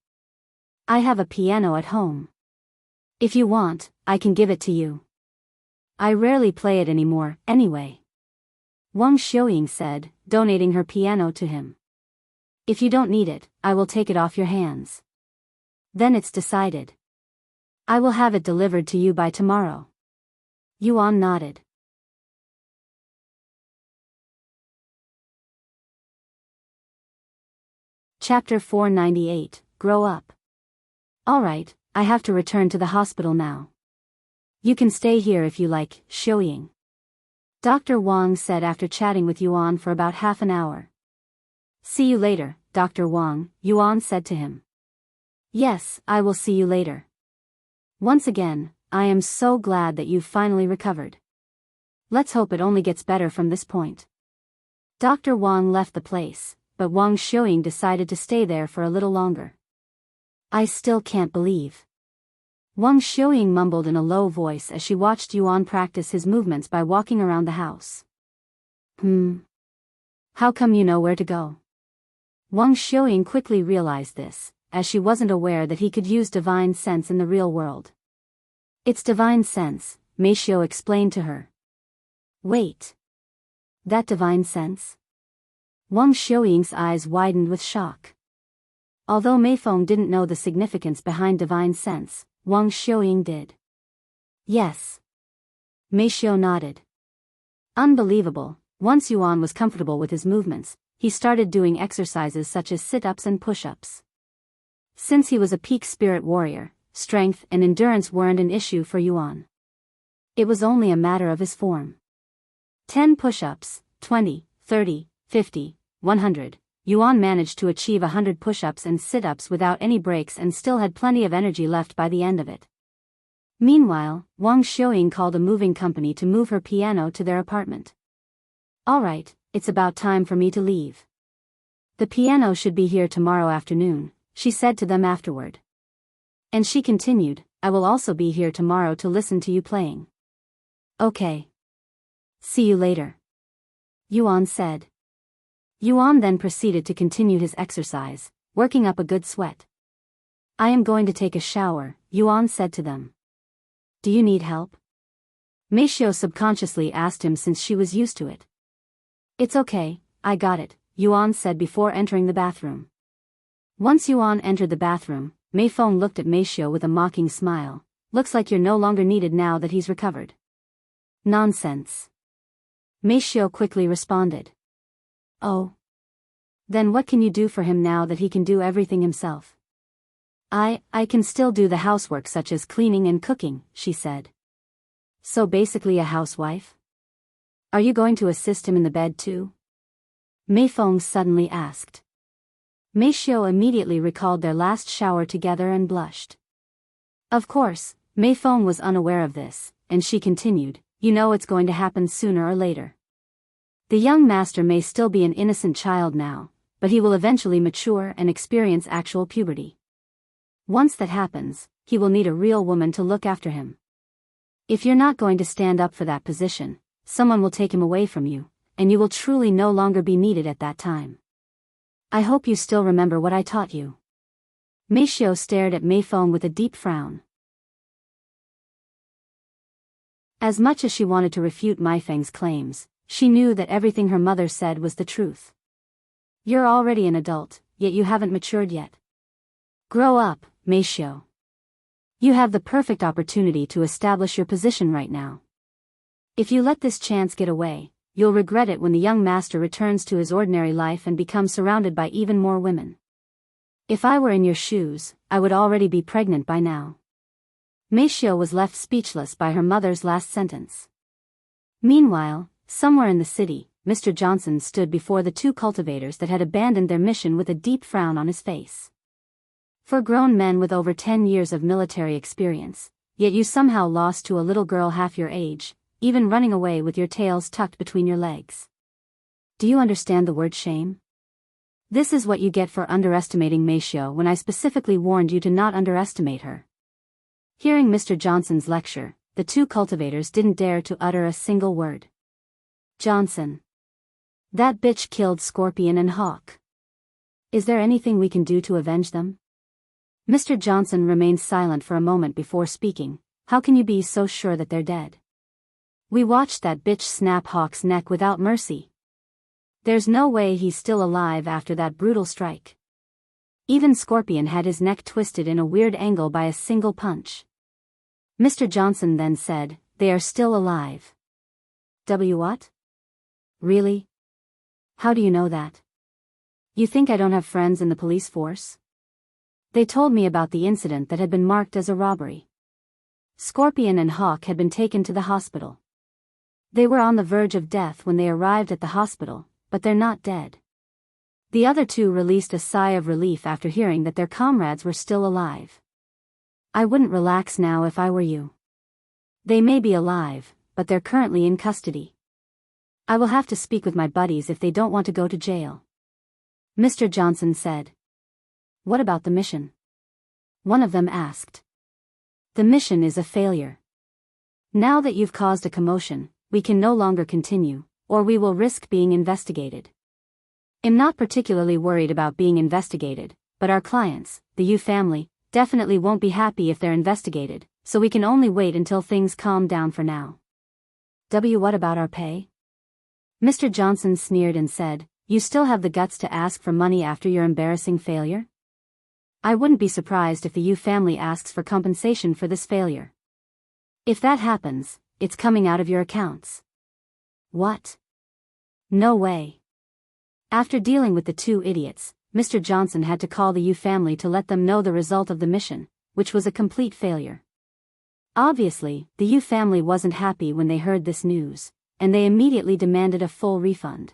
I have a piano at home. If you want, I can give it to you. I rarely play it anymore, anyway. Wang Xiuying said, donating her piano to him. If you don't need it, I will take it off your hands. Then it's decided. I will have it delivered to you by tomorrow. Yuan nodded. Chapter 498, Grow Up. Alright, I have to return to the hospital now. You can stay here if you like, Xiuying. Dr. Wang said after chatting with Yuan for about half an hour. See you later, Dr. Wang, Yuan said to him. Yes, I will see you later. Once again, I am so glad that you've finally recovered. Let's hope it only gets better from this point. Dr. Wang left the place, but Wang Xiuying decided to stay there for a little longer. I still can't believe. Wang Xiuying mumbled in a low voice as she watched Yuan practice his movements by walking around the house. How come you know where to go? Wang Xiuying quickly realized this, as she wasn't aware that he could use divine sense in the real world. It's divine sense, Meifeng explained to her. Wait. That divine sense? Wang Xiuying's eyes widened with shock. Although Meifeng didn't know the significance behind divine sense, Wang Xiuying did. Yes. Meifeng nodded. Unbelievable. Once Yuan was comfortable with his movements, he started doing exercises such as sit-ups and push-ups. Since he was a peak spirit warrior, strength and endurance weren't an issue for Yuan. It was only a matter of his form. 10 push-ups, 20, 30, 50, 100. Yuan managed to achieve 100 push-ups and sit-ups without any breaks and still had plenty of energy left by the end of it. Meanwhile, Wang Xiuying called a moving company to move her piano to their apartment. Alright, it's about time for me to leave. The piano should be here tomorrow afternoon, she said to them afterward. And she continued, I will also be here tomorrow to listen to you playing. Okay. See you later. Yuan said. Yuan then proceeded to continue his exercise, working up a good sweat. I am going to take a shower, Yuan said to them. Do you need help? Meifeng subconsciously asked him since she was used to it. It's okay, I got it, Yuan said before entering the bathroom. Once Yuan entered the bathroom, Meifeng looked at Meifeng with a mocking smile. Looks like you're no longer needed now that he's recovered. Nonsense. Meifeng quickly responded. Oh. Then what can you do for him now that he can do everything himself? I can still do the housework such as cleaning and cooking, she said. So basically a housewife? Are you going to assist him in the bed too? Meifeng suddenly asked. Meifeng immediately recalled their last shower together and blushed. Of course, Meifeng was unaware of this, and she continued, you know it's going to happen sooner or later. The young master may still be an innocent child now, but he will eventually mature and experience actual puberty. Once that happens, he will need a real woman to look after him. If you're not going to stand up for that position, someone will take him away from you, and you will truly no longer be needed at that time. I hope you still remember what I taught you. Meifeng stared at Meifeng with a deep frown. As much as she wanted to refute Meifeng's claims, she knew that everything her mother said was the truth. You're already an adult, yet you haven't matured yet. Grow up, Meifeng. You have the perfect opportunity to establish your position right now. If you let this chance get away, you'll regret it when the young master returns to his ordinary life and becomes surrounded by even more women. If I were in your shoes, I would already be pregnant by now. Meifeng was left speechless by her mother's last sentence. Meanwhile, somewhere in the city, Mr. Johnson stood before the two cultivators that had abandoned their mission with a deep frown on his face. For grown men with over 10 years of military experience, yet you somehow lost to a little girl half your age, even running away with your tails tucked between your legs. Do you understand the word shame? This is what you get for underestimating Meifeng when I specifically warned you to not underestimate her. Hearing Mr. Johnson's lecture, the two cultivators didn't dare to utter a single word. Johnson. That bitch killed Scorpion and Hawk. Is there anything we can do to avenge them? Mr. Johnson remained silent for a moment before speaking. How can you be so sure that they're dead? We watched that bitch snap Hawk's neck without mercy. There's no way he's still alive after that brutal strike. Even Scorpion had his neck twisted in a weird angle by a single punch. Mr. Johnson then said, they are still alive. What? Really? How do you know that? You think I don't have friends in the police force? They told me about the incident that had been marked as a robbery. Scorpion and Hawk had been taken to the hospital. They were on the verge of death when they arrived at the hospital, but they're not dead. The other two released a sigh of relief after hearing that their comrades were still alive. I wouldn't relax now if I were you. They may be alive, but they're currently in custody. I will have to speak with my buddies if they don't want to go to jail. Mr. Johnson said. What about the mission? One of them asked. The mission is a failure. Now that you've caused a commotion, we can no longer continue, or we will risk being investigated. I'm not particularly worried about being investigated, but our clients, the Yu family, definitely won't be happy if they're investigated, so we can only wait until things calm down for now. What about our pay? Mr. Johnson sneered and said, you still have the guts to ask for money after your embarrassing failure? I wouldn't be surprised if the Yu family asks for compensation for this failure. If that happens, it's coming out of your accounts. What? No way. After dealing with the two idiots, Mr. Johnson had to call the Yu family to let them know the result of the mission, which was a complete failure. Obviously, the Yu family wasn't happy when they heard this news, and they immediately demanded a full refund.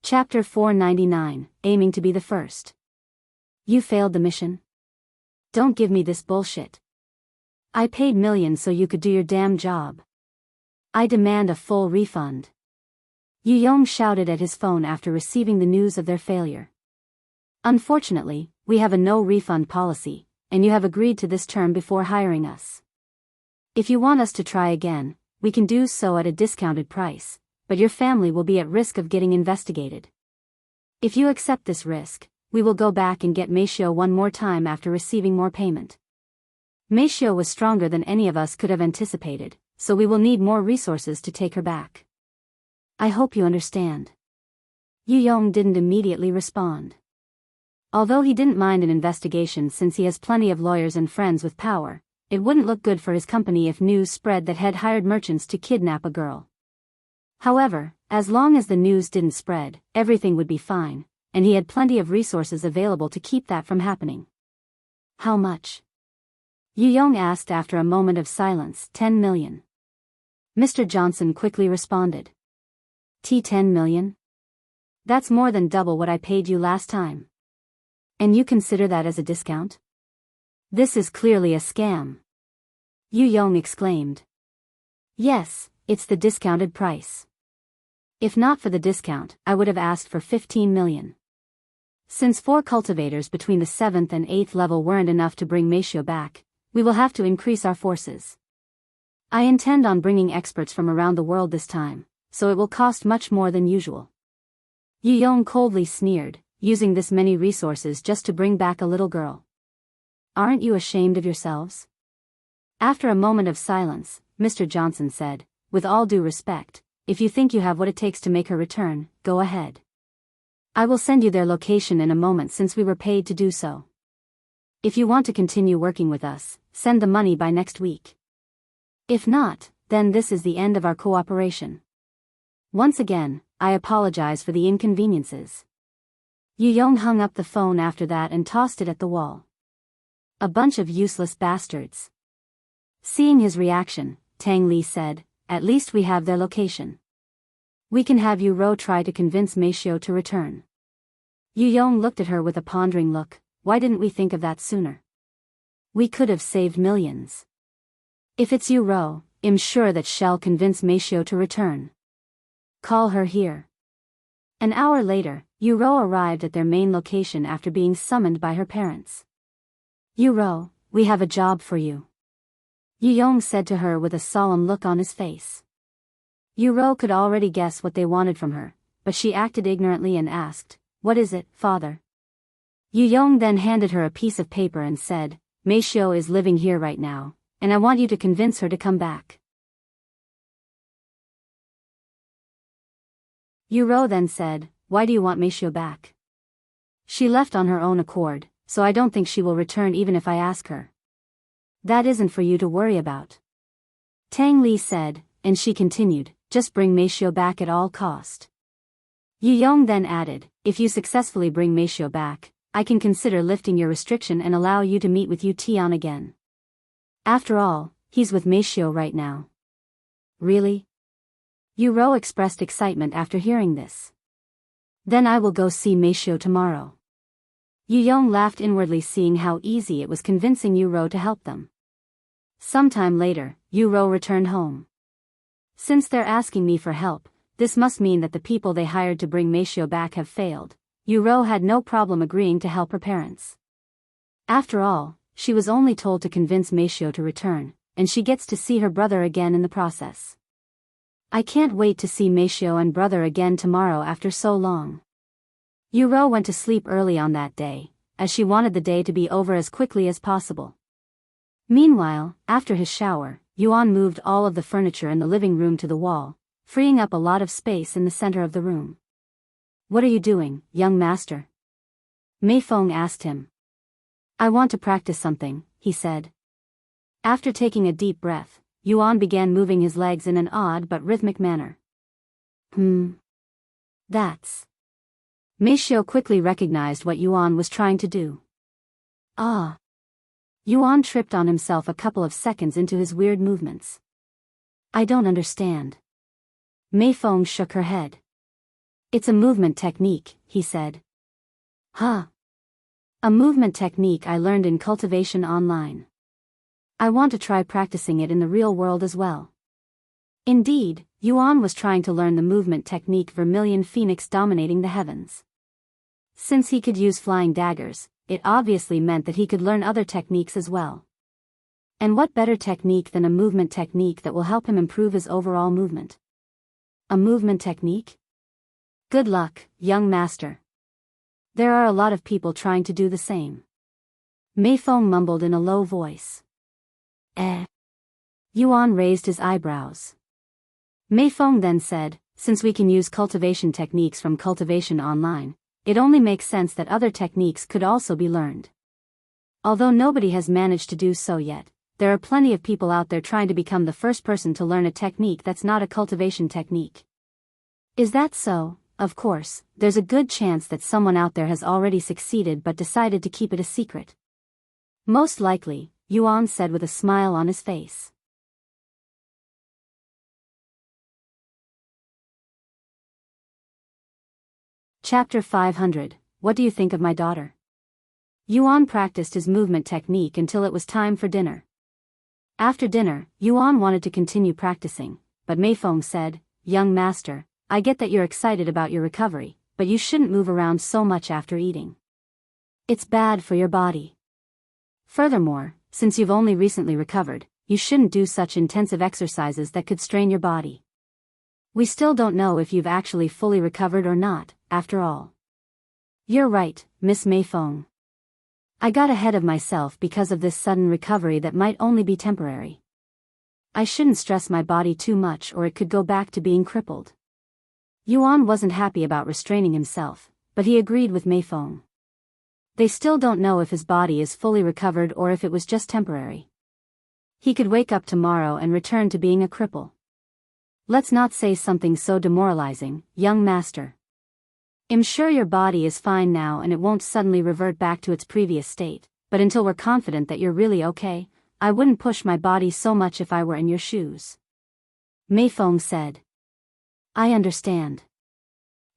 Chapter 499, Aiming to be the First. You failed the mission? Don't give me this bullshit. I paid millions so you could do your damn job. I demand a full refund. Yu Rou shouted at his phone after receiving the news of their failure. Unfortunately, we have a no-refund policy, and you have agreed to this term before hiring us. If you want us to try again, we can do so at a discounted price, but your family will be at risk of getting investigated. If you accept this risk, we will go back and get Meifeng one more time after receiving more payment. Meifeng was stronger than any of us could have anticipated, so we will need more resources to take her back. I hope you understand. Yu Rou didn't immediately respond. Although he didn't mind an investigation since he has plenty of lawyers and friends with power, it wouldn't look good for his company if news spread that had hired merchants to kidnap a girl. However, as long as the news didn't spread, everything would be fine, and he had plenty of resources available to keep that from happening. How much? Yu Rou asked after a moment of silence. 10 million. Mr. Johnson quickly responded. 10 million? That's more than double what I paid you last time. And you consider that as a discount? This is clearly a scam. Yu Rou exclaimed. Yes, it's the discounted price. If not for the discount, I would have asked for 15 million. Since 4 cultivators between the 7th and 8th level weren't enough to bring Meifeng back, we will have to increase our forces. I intend on bringing experts from around the world this time, so it will cost much more than usual. Yu Rou coldly sneered, using this many resources just to bring back a little girl. Aren't you ashamed of yourselves? After a moment of silence, Mr. Johnson said, with all due respect, if you think you have what it takes to make her return, go ahead. I will send you their location in a moment since we were paid to do so. If you want to continue working with us, send the money by next week. If not, then this is the end of our cooperation. Once again, I apologize for the inconveniences. Yu Rou hung up the phone after that and tossed it at the wall. A bunch of useless bastards. Seeing his reaction, Tang Li said, at least we have their location. We can have Yu Rou try to convince Meifeng to return. Yu Rou looked at her with a pondering look. Why didn't we think of that sooner? We could have saved millions. If it's Yu Rou, I'm sure that shall convince Meishio to return. Call her here. An hour later, Yu Rou arrived at their main location after being summoned by her parents. Yu Rou, we have a job for you. Yu Yong said to her with a solemn look on his face. Yu Rou could already guess what they wanted from her, but she acted ignorantly and asked, "What is it, father?" Yu Yong then handed her a piece of paper and said, "Meishio is living here right now, and I want you to convince her to come back." Yu Rou then said, "Why do you want Meishio back?" "She left on her own accord, so I don't think she will return even if I ask her." "That isn't for you to worry about," Tang Li said, and she continued, "Just bring Meishio back at all cost." Yu Yong then added, "If you successfully bring Meishio back, I can consider lifting your restriction and allow you to meet with Yu Tian again. After all, he's with Meishio right now." "Really?" Yu Rou expressed excitement after hearing this. "Then I will go see Meishio tomorrow." Yu Yong laughed inwardly, seeing how easy it was convincing Yu Rou to help them. Sometime later, Yu Rou returned home. "Since they're asking me for help, this must mean that the people they hired to bring Meishio back have failed." Yu Rou had no problem agreeing to help her parents. After all, she was only told to convince Meishio to return, and she gets to see her brother again in the process. "I can't wait to see Meishio and brother again tomorrow after so long." Yu Rou went to sleep early on that day, as she wanted the day to be over as quickly as possible. Meanwhile, after his shower, Yuan moved all of the furniture in the living room to the wall, freeing up a lot of space in the center of the room. "What are you doing, young master?" Meifeng asked him. "I want to practice something," he said. After taking a deep breath, Yuan began moving his legs in an odd but rhythmic manner. That's..." Meishio quickly recognized what Yuan was trying to do. "Ah." Yuan tripped on himself a couple of seconds into his weird movements. "I don't understand." Meifeng shook her head. "It's a movement technique," he said. "Huh? A movement technique I learned in Cultivation online. I want to try practicing it in the real world as well." Indeed, Yuan was trying to learn the movement technique Vermilion Phoenix dominating the heavens. Since he could use flying daggers, it obviously meant that he could learn other techniques as well. And what better technique than a movement technique that will help him improve his overall movement? A movement technique? Good luck, young master. There are a lot of people trying to do the same. Meifeng mumbled in a low voice. Yuan raised his eyebrows. Meifeng then said, "Since we can use cultivation techniques from Cultivation online, it only makes sense that other techniques could also be learned. Although nobody has managed to do so yet, there are plenty of people out there trying to become the first person to learn a technique that's not a cultivation technique." "Is that so?" "Of course, there's a good chance that someone out there has already succeeded but decided to keep it a secret." "Most likely," Yuan said with a smile on his face. Chapter 500, What do you think of my daughter? Yuan practiced his movement technique until it was time for dinner. After dinner, Yuan wanted to continue practicing, but Meifeng said, "Young master, I get that you're excited about your recovery, but you shouldn't move around so much after eating. It's bad for your body. Furthermore, since you've only recently recovered, you shouldn't do such intensive exercises that could strain your body. We still don't know if you've actually fully recovered or not, after all." "You're right, Miss Meifeng. I got ahead of myself because of this sudden recovery that might only be temporary. I shouldn't stress my body too much or it could go back to being crippled." Yuan wasn't happy about restraining himself, but he agreed with Meifeng. They still don't know if his body is fully recovered or if it was just temporary. He could wake up tomorrow and return to being a cripple. "Let's not say something so demoralizing, young master. I'm sure your body is fine now and it won't suddenly revert back to its previous state, but until we're confident that you're really okay, I wouldn't push my body so much if I were in your shoes." Meifeng said. "I understand."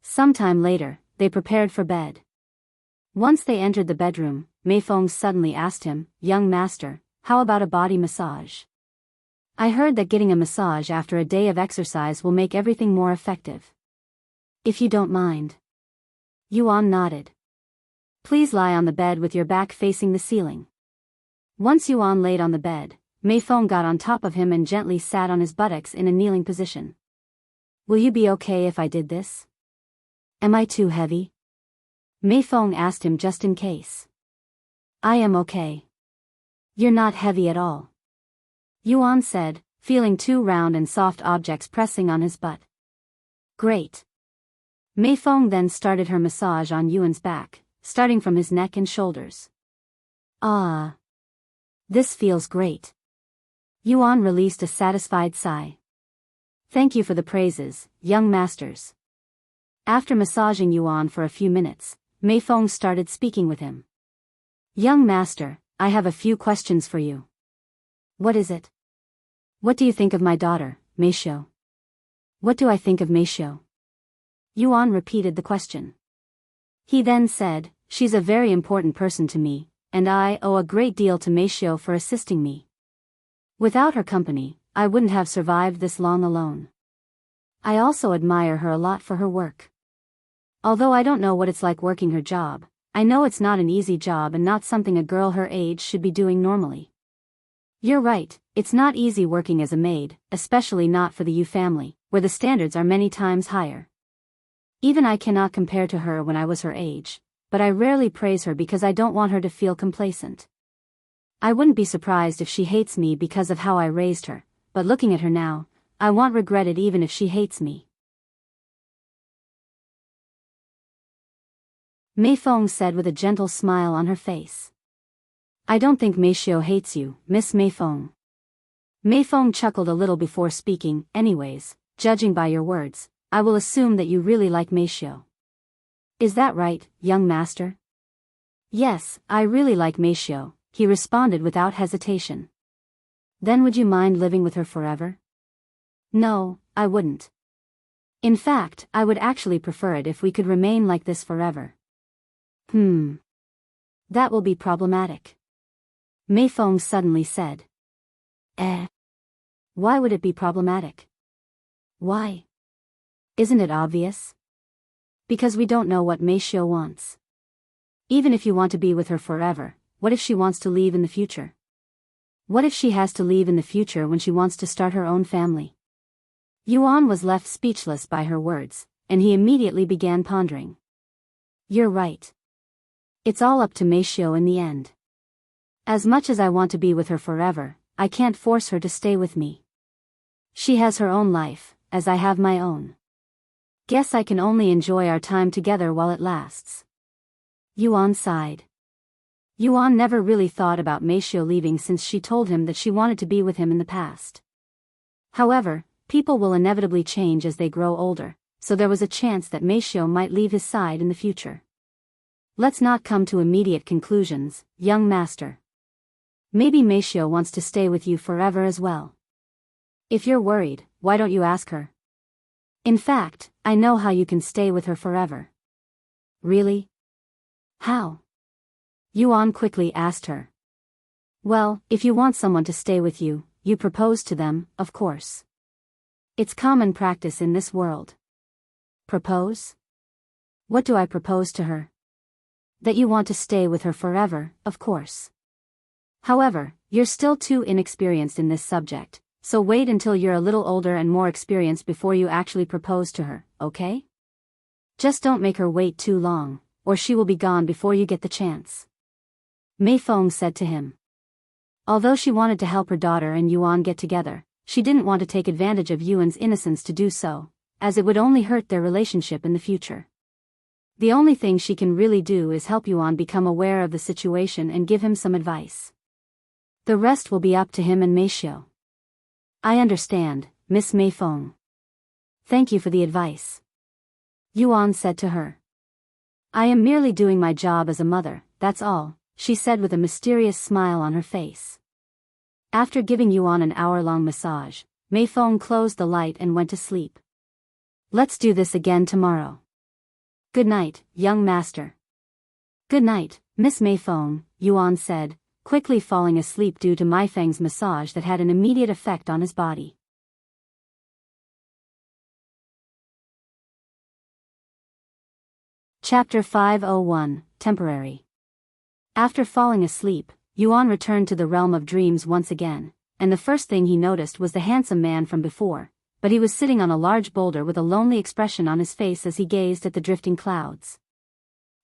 Sometime later, they prepared for bed. Once they entered the bedroom, Meifeng suddenly asked him, "Young master, how about a body massage?" I heard that getting a massage after a day of exercise will make everything more effective. If you don't mind. Yuan nodded. Please lie on the bed with your back facing the ceiling. Once Yuan laid on the bed, Meifeng got on top of him and gently sat on his buttocks in a kneeling position. Will you be okay if I did this? Am I too heavy? Meifeng asked him just in case. I am okay. You're not heavy at all. Yuan said, feeling two round and soft objects pressing on his butt. Great. Meifeng then started her massage on Yuan's back, starting from his neck and shoulders. Ah. This feels great. Yuan released a satisfied sigh. Thank you for the praises, young masters. After massaging Yuan for a few minutes, Meifeng started speaking with him. Young master, I have a few questions for you. What is it? What do you think of my daughter, Meishu? What do I think of Meishu? Yuan repeated the question. He then said, she's a very important person to me, and I owe a great deal to Meishu for assisting me. Without her company, I wouldn't have survived this long alone. I also admire her a lot for her work. Although I don't know what it's like working her job, I know it's not an easy job and not something a girl her age should be doing normally. You're right, it's not easy working as a maid, especially not for the Yu family, where the standards are many times higher. Even I cannot compare to her when I was her age, but I rarely praise her because I don't want her to feel complacent. I wouldn't be surprised if she hates me because of how I raised her, but looking at her now, I won't regret it even if she hates me. Meifeng said with a gentle smile on her face. I don't think Meishu hates you, Miss Meifeng. Meifeng chuckled a little before speaking. Anyways, judging by your words, I will assume that you really like Meishu. Is that right, young master? Yes, I really like Meishu, he responded without hesitation. Then would you mind living with her forever? No, I wouldn't. In fact, I would actually prefer it if we could remain like this forever. That will be problematic. Meifeng suddenly said. Why would it be problematic? Why? Isn't it obvious? Because we don't know what Meishu wants. Even if you want to be with her forever, what if she wants to leave in the future? What if she has to leave in the future when she wants to start her own family? Yuan was left speechless by her words, and he immediately began pondering. You're right. It's all up to Meishu in the end. As much as I want to be with her forever, I can't force her to stay with me. She has her own life, as I have my own. Guess I can only enjoy our time together while it lasts. Yuan sighed. Yuan never really thought about Meishu leaving since she told him that she wanted to be with him in the past. However, people will inevitably change as they grow older, so there was a chance that Meishu might leave his side in the future. Let's not come to immediate conclusions, young master. Maybe Meishu wants to stay with you forever as well. If you're worried, why don't you ask her? In fact, I know how you can stay with her forever. Really? How? Yuan quickly asked her. Well, if you want someone to stay with you, you propose to them, of course. It's common practice in this world. Propose? What do I propose to her? That you want to stay with her forever, of course. However, you're still too inexperienced in this subject, so wait until you're a little older and more experienced before you actually propose to her, okay? Just don't make her wait too long, or she will be gone before you get the chance. Meifeng said to him. Although she wanted to help her daughter and Yuan get together, she didn't want to take advantage of Yuan's innocence to do so, as it would only hurt their relationship in the future. The only thing she can really do is help Yuan become aware of the situation and give him some advice. The rest will be up to him and Meishu. I understand, Miss Meifeng. Thank you for the advice. Yuan said to her. I am merely doing my job as a mother, that's all, she said with a mysterious smile on her face. After giving Yuan an hour-long massage, Meifeng closed the light and went to sleep. Let's do this again tomorrow. Good night, young master. Good night, Miss Meifeng, Yuan said, quickly falling asleep due to Meifeng's massage that had an immediate effect on his body. Chapter 501, Temporary. After falling asleep, Yuan returned to the realm of dreams once again, and the first thing he noticed was the handsome man from before, but he was sitting on a large boulder with a lonely expression on his face as he gazed at the drifting clouds.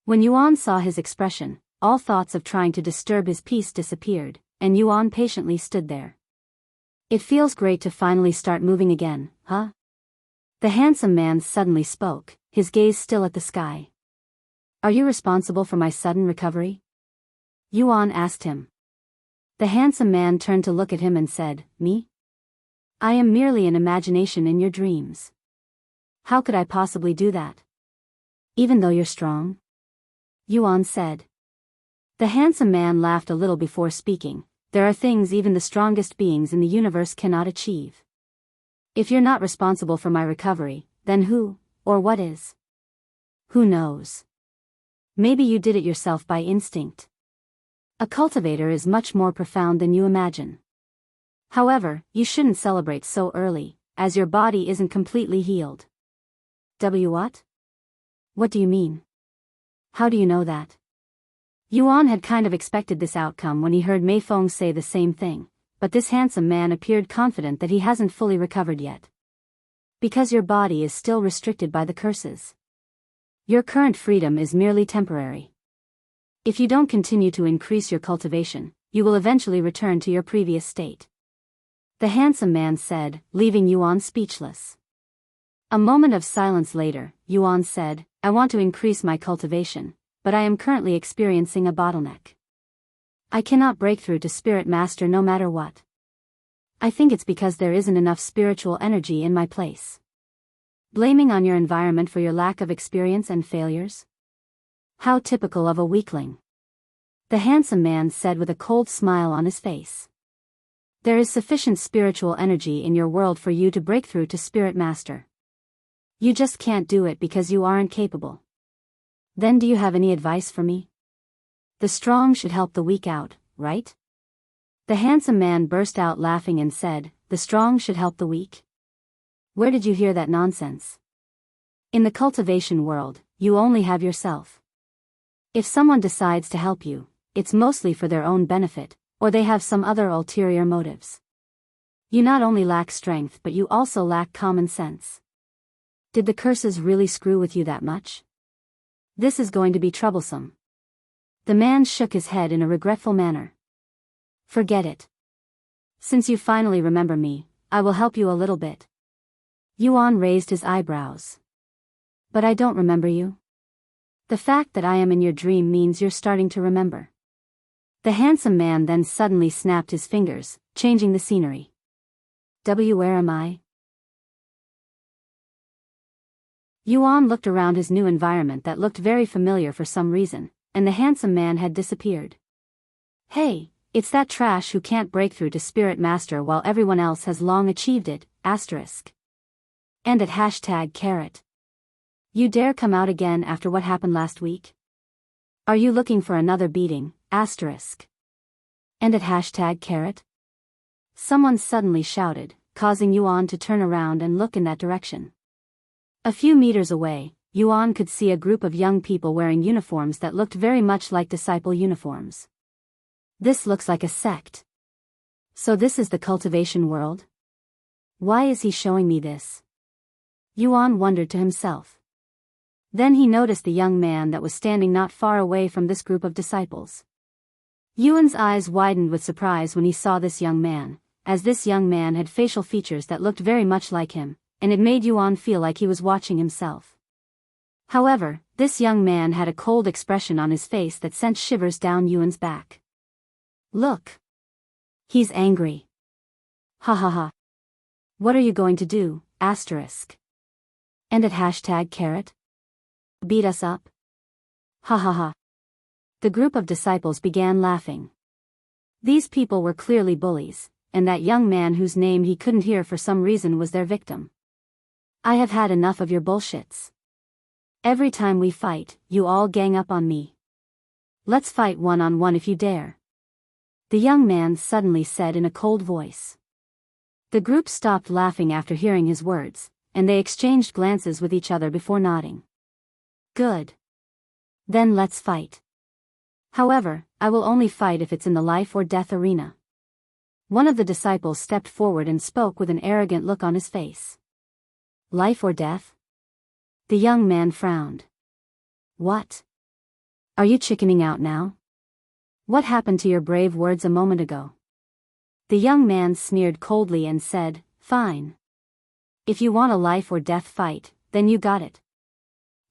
When Yuan saw his expression, all thoughts of trying to disturb his peace disappeared, and Yuan patiently stood there. "It feels great to finally start moving again, huh?" The handsome man suddenly spoke, his gaze still at the sky. "Are you responsible for my sudden recovery?" Yuan asked him. The handsome man turned to look at him and said, "Me? I am merely an imagination in your dreams. How could I possibly do that? Even though you're strong?" Yuan said. The handsome man laughed a little before speaking. "There are things even the strongest beings in the universe cannot achieve. If you're not responsible for my recovery, then who, or what is? Who knows? Maybe you did it yourself by instinct. A cultivator is much more profound than you imagine. However, you shouldn't celebrate so early, as your body isn't completely healed." What? What do you mean? How do you know that? Yuan had kind of expected this outcome when he heard Meifeng say the same thing, but this handsome man appeared confident that he hasn't fully recovered yet. "Because your body is still restricted by the curses. Your current freedom is merely temporary. If you don't continue to increase your cultivation, you will eventually return to your previous state," the handsome man said, leaving Yuan speechless. A moment of silence later, Yuan said, "I want to increase my cultivation, but I am currently experiencing a bottleneck. I cannot break through to Spirit Master no matter what. I think it's because there isn't enough spiritual energy in my place." Blaming on your environment for your lack of experience and failures? How typical of a weakling. The handsome man said with a cold smile on his face. "There is sufficient spiritual energy in your world for you to break through to Spirit Master. You just can't do it because you aren't capable. Then do you have any advice for me? The strong should help the weak out, right?" The handsome man burst out laughing and said, "The strong should help the weak? Where did you hear that nonsense? In the cultivation world, you only have yourself. If someone decides to help you, it's mostly for their own benefit, or they have some other ulterior motives. You not only lack strength but you also lack common sense. Did the curses really screw with you that much? This is going to be troublesome." The man shook his head in a regretful manner. "Forget it. Since you finally remember me, I will help you a little bit." Yuan raised his eyebrows. "But I don't remember you. The fact that I am in your dream means you're starting to remember." The handsome man then suddenly snapped his fingers, changing the scenery. Where am I?" Yuan looked around his new environment that looked very familiar for some reason, and the handsome man had disappeared. "Hey, it's that trash who can't break through to Spirit Master while everyone else has long achieved it, asterisk. And at #carrot. You dare come out again after what happened last week? Are you looking for another beating, asterisk. And at #carrot? Someone suddenly shouted, causing Yuan to turn around and look in that direction. A few meters away, Yuan could see a group of young people wearing uniforms that looked very much like disciple uniforms. This looks like a sect. So this is the cultivation world? Why is he showing me this? Yuan wondered to himself. Then he noticed the young man that was standing not far away from this group of disciples. Yuan's eyes widened with surprise when he saw this young man, as this young man had facial features that looked very much like him, and it made Yuan feel like he was watching himself. However, this young man had a cold expression on his face that sent shivers down Yuan's back. Look! He's angry. Ha ha ha. What are you going to do, asterisk? And at #carrot? Beat us up? Ha ha ha. The group of disciples began laughing. These people were clearly bullies, and that young man whose name he couldn't hear for some reason was their victim. I have had enough of your bullshits. Every time we fight, you all gang up on me. Let's fight one-on-one if you dare. the young man suddenly said in a cold voice. The group stopped laughing after hearing his words, and they exchanged glances with each other before nodding. Good. Then let's fight. However, I will only fight if it's in the life or death arena. One of the disciples stepped forward and spoke with an arrogant look on his face. Life or death? The young man frowned. What? Are you chickening out now? What happened to your brave words a moment ago? The young man sneered coldly and said, Fine. If you want a life or death fight, then you got it.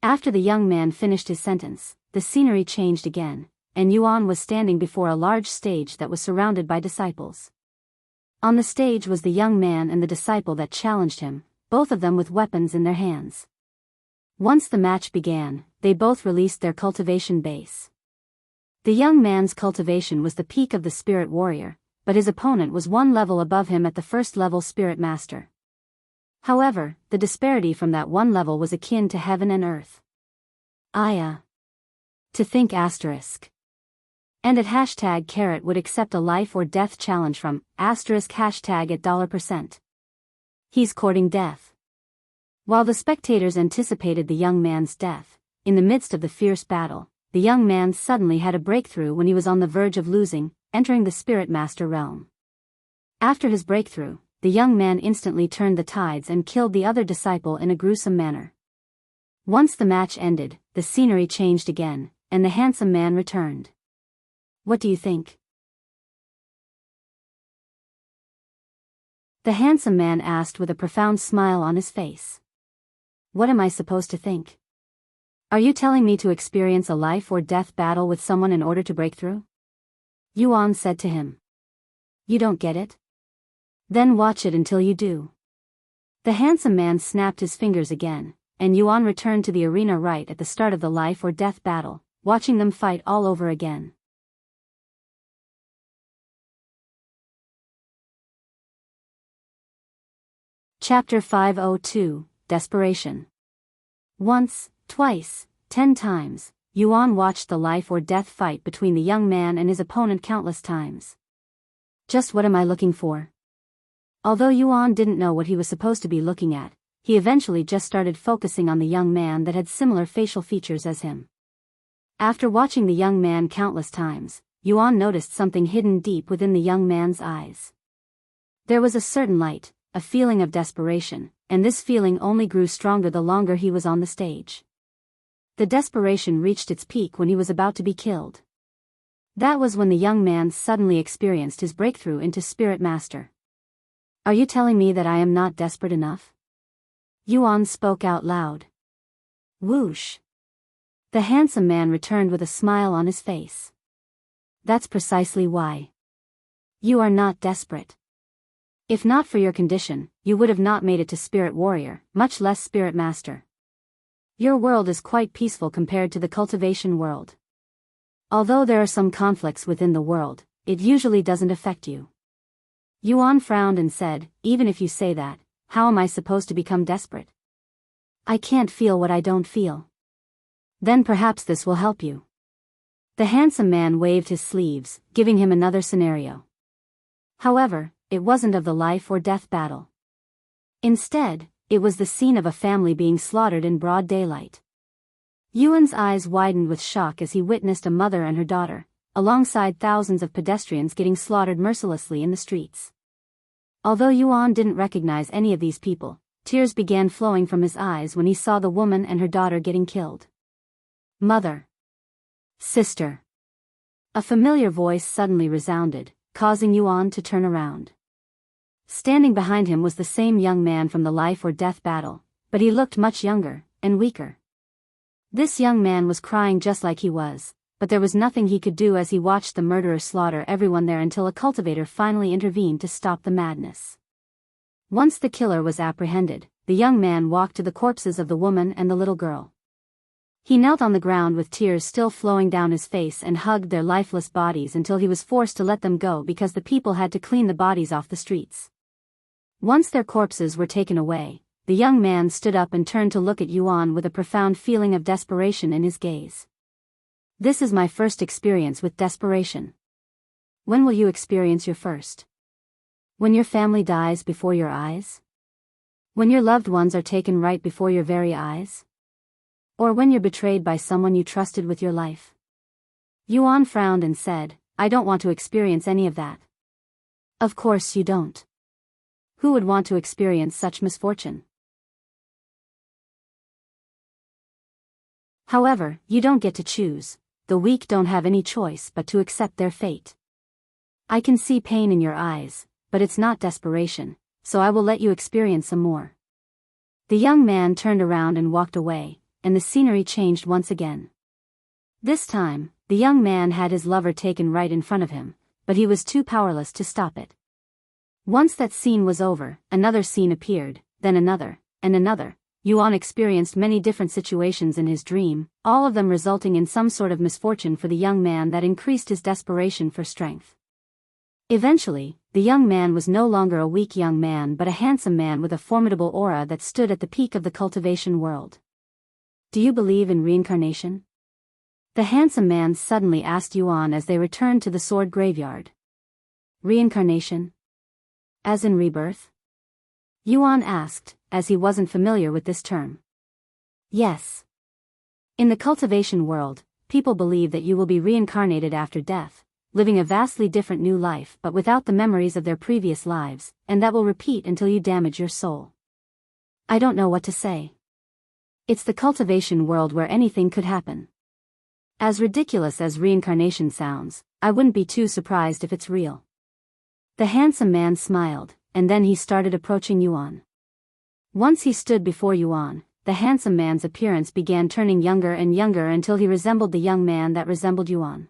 After the young man finished his sentence, the scenery changed again, and Yuan was standing before a large stage that was surrounded by disciples. On the stage was the young man and the disciple that challenged him, both of them with weapons in their hands. Once the match began, they both released their cultivation base. The young man's cultivation was the peak of the spirit warrior, but his opponent was one level above him at the first level spirit master. However, the disparity from that one level was akin to heaven and earth. To think asterisk. And at hashtag carrot would accept a life or death challenge from asterisk hashtag at $%. He's courting death. While the spectators anticipated the young man's death, in the midst of the fierce battle, the young man suddenly had a breakthrough when he was on the verge of losing, entering the spirit master realm. After his breakthrough, the young man instantly turned the tides and killed the other disciple in a gruesome manner. Once the match ended, the scenery changed again, and the handsome man returned. What do you think? The handsome man asked with a profound smile on his face. What am I supposed to think? Are you telling me to experience a life or death battle with someone in order to break through? Yuan said to him. You don't get it? Then watch it until you do. The handsome man snapped his fingers again, and Yuan returned to the arena right at the start of the life or death battle, watching them fight all over again. Chapter 502, Desperation. Once, twice, 10 times, Yuan watched the life or death fight between the young man and his opponent countless times. Just what am I looking for? Although Yuan didn't know what he was supposed to be looking at, he eventually just started focusing on the young man that had similar facial features as him. After watching the young man countless times, Yuan noticed something hidden deep within the young man's eyes. There was a certain light, a feeling of desperation, and this feeling only grew stronger the longer he was on the stage. The desperation reached its peak when he was about to be killed. That was when the young man suddenly experienced his breakthrough into Spirit Master. Are you telling me that I am not desperate enough? Yuan spoke out loud. Whoosh. The handsome man returned with a smile on his face. That's precisely why. You are not desperate. If not for your condition, you would have not made it to Spirit Warrior, much less Spirit Master. Your world is quite peaceful compared to the cultivation world. Although there are some conflicts within the world, it usually doesn't affect you. Yuan frowned and said, even if you say that, how am I supposed to become desperate? I can't feel what I don't feel. Then perhaps this will help you. The handsome man waved his sleeves, giving him another scenario. However, it wasn't of the life or death battle. Instead, it was the scene of a family being slaughtered in broad daylight. Yuan's eyes widened with shock as he witnessed a mother and her daughter, alongside thousands of pedestrians getting slaughtered mercilessly in the streets. Although Yuan didn't recognize any of these people, tears began flowing from his eyes when he saw the woman and her daughter getting killed. Mother. Sister. A familiar voice suddenly resounded, causing Yuan to turn around. Standing behind him was the same young man from the life or death battle, but he looked much younger, and weaker. This young man was crying just like he was, but there was nothing he could do as he watched the murderer slaughter everyone there until a cultivator finally intervened to stop the madness. Once the killer was apprehended, the young man walked to the corpses of the woman and the little girl. He knelt on the ground with tears still flowing down his face and hugged their lifeless bodies until he was forced to let them go because the people had to clean the bodies off the streets. Once their corpses were taken away, the young man stood up and turned to look at Yuan with a profound feeling of desperation in his gaze. This is my first experience with desperation. When will you experience your first? When your family dies before your eyes? When your loved ones are taken right before your very eyes? Or when you're betrayed by someone you trusted with your life? Yuan frowned and said, I don't want to experience any of that. Of course you don't. Who would want to experience such misfortune? However, you don't get to choose. The weak don't have any choice but to accept their fate. I can see pain in your eyes, but it's not desperation, so I will let you experience some more. The young man turned around and walked away, and the scenery changed once again. This time, the young man had his lover taken right in front of him, but he was too powerless to stop it. Once that scene was over, another scene appeared, then another, and another. Yuan experienced many different situations in his dream, all of them resulting in some sort of misfortune for the young man that increased his desperation for strength. Eventually, the young man was no longer a weak young man but a handsome man with a formidable aura that stood at the peak of the cultivation world. Do you believe in reincarnation? The handsome man suddenly asked Yuan as they returned to the sword graveyard. Reincarnation? As in rebirth? Yuan asked, as he wasn't familiar with this term. Yes. In the cultivation world, people believe that you will be reincarnated after death, living a vastly different new life but without the memories of their previous lives, and that will repeat until you damage your soul. I don't know what to say. It's the cultivation world where anything could happen. As ridiculous as reincarnation sounds, I wouldn't be too surprised if it's real. The handsome man smiled, and then he started approaching Yuan. Once he stood before Yuan, the handsome man's appearance began turning younger and younger until he resembled the young man that resembled Yuan.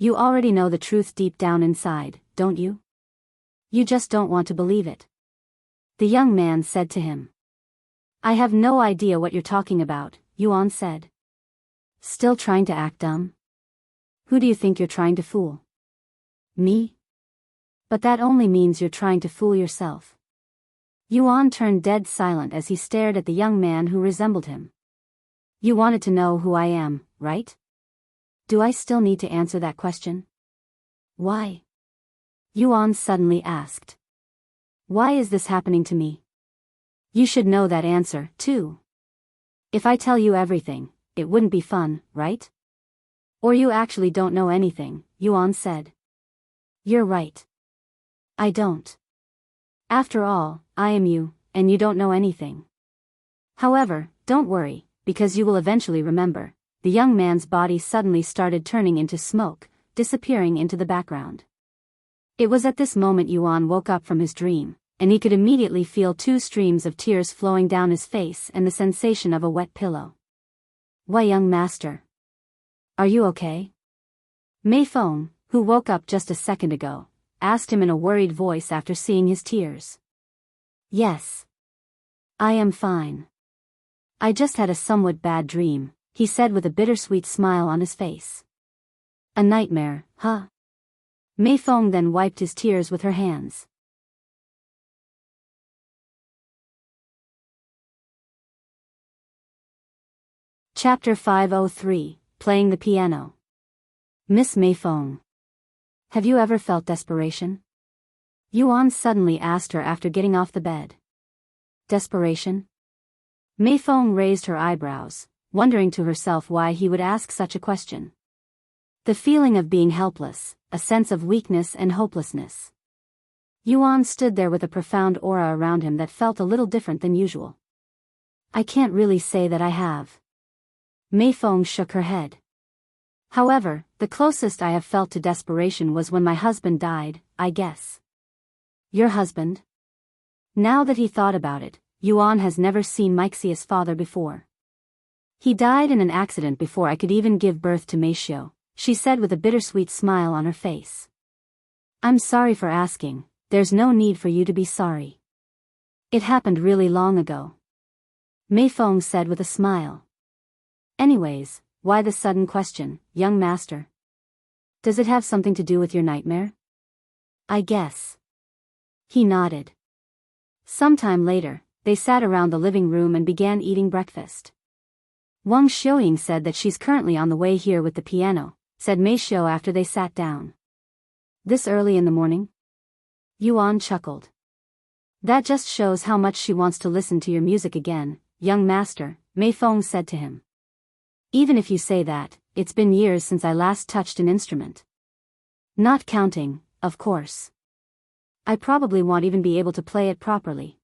You already know the truth deep down inside, don't you? You just don't want to believe it. The young man said to him. I have no idea what you're talking about, Yuan said. Still trying to act dumb? Who do you think you're trying to fool? Me? But that only means you're trying to fool yourself. Yuan turned dead silent as he stared at the young man who resembled him. You wanted to know who I am, right? Do I still need to answer that question? Why? Yuan suddenly asked. Why is this happening to me? You should know that answer, too. If I tell you everything, it wouldn't be fun, right? Or you actually don't know anything, Yuan said. You're right. I don't. After all, I am you, and you don't know anything. However, don't worry, because you will eventually remember. The young man's body suddenly started turning into smoke, disappearing into the background. It was at this moment Yuan woke up from his dream, and he could immediately feel 2 streams of tears flowing down his face and the sensation of a wet pillow. Why, young master? Are you okay? Meifeng, who woke up just a second ago, asked him in a worried voice after seeing his tears. Yes. I am fine. I just had a somewhat bad dream, he said with a bittersweet smile on his face. A nightmare, huh? Meifeng then wiped his tears with her hands. Chapter 503, Playing the Piano. Miss Meifeng. Have you ever felt desperation? Yuan suddenly asked her after getting off the bed. Desperation? Meifeng raised her eyebrows, wondering to herself why he would ask such a question. The feeling of being helpless, a sense of weakness and hopelessness. Yuan stood there with a profound aura around him that felt a little different than usual. I can't really say that I have. Meifeng shook her head. However, the closest I have felt to desperation was when my husband died, I guess. Your husband? Now that he thought about it, Yuan has never seen Meixia's father before. He died in an accident before I could even give birth to Meishio, she said with a bittersweet smile on her face. I'm sorry for asking, there's no need for you to be sorry. It happened really long ago. Meifeng said with a smile. Anyways, why the sudden question, young master? Does it have something to do with your nightmare? I guess. He nodded. Sometime later, they sat around the living room and began eating breakfast. Wang Xiuying said that she's currently on the way here with the piano, said Meishio after they sat down. This early in the morning? Yuan chuckled. That just shows how much she wants to listen to your music again, young master, Meifeng said to him. Even if you say that, it's been years since I last touched an instrument. Not counting, of course. I probably won't even be able to play it properly.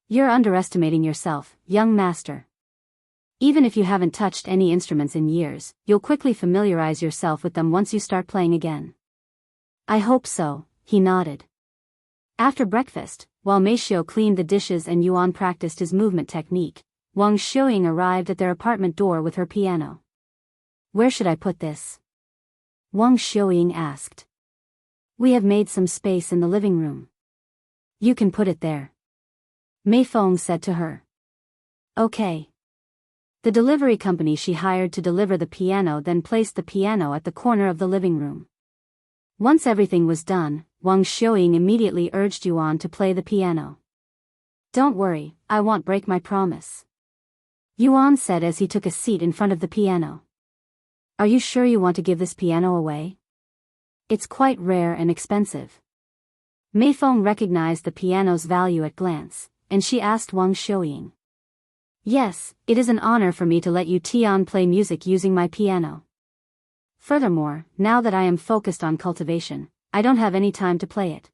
You're underestimating yourself, young master. Even if you haven't touched any instruments in years, you'll quickly familiarize yourself with them once you start playing again. I hope so, he nodded. After breakfast, while Meishio cleaned the dishes and Yuan practiced his movement technique, Wang Xiuying arrived at their apartment door with her piano. Where should I put this? Wang Xiuying asked. We have made some space in the living room. You can put it there. Meifeng said to her. Okay. The delivery company she hired to deliver the piano then placed the piano at the corner of the living room. Once everything was done, Wang Xiuying immediately urged Yuan to play the piano. Don't worry, I won't break my promise. Yuan said as he took a seat in front of the piano. Are you sure you want to give this piano away? It's quite rare and expensive. Meifeng recognized the piano's value at glance, and she asked Wang Xiuying. Yes, it is an honor for me to let you Tian play music using my piano. Furthermore, now that I am focused on cultivation, I don't have any time to play it.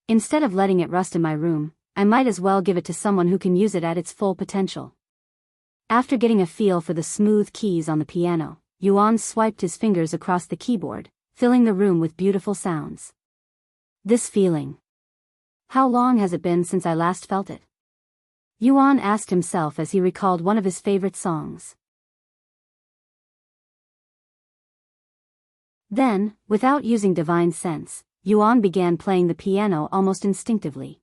Instead of letting it rust in my room, I might as well give it to someone who can use it at its full potential. After getting a feel for the smooth keys on the piano, Yuan swiped his fingers across the keyboard, filling the room with beautiful sounds. This feeling. How long has it been since I last felt it? Yuan asked himself as he recalled one of his favorite songs. Then, without using divine sense, Yuan began playing the piano almost instinctively.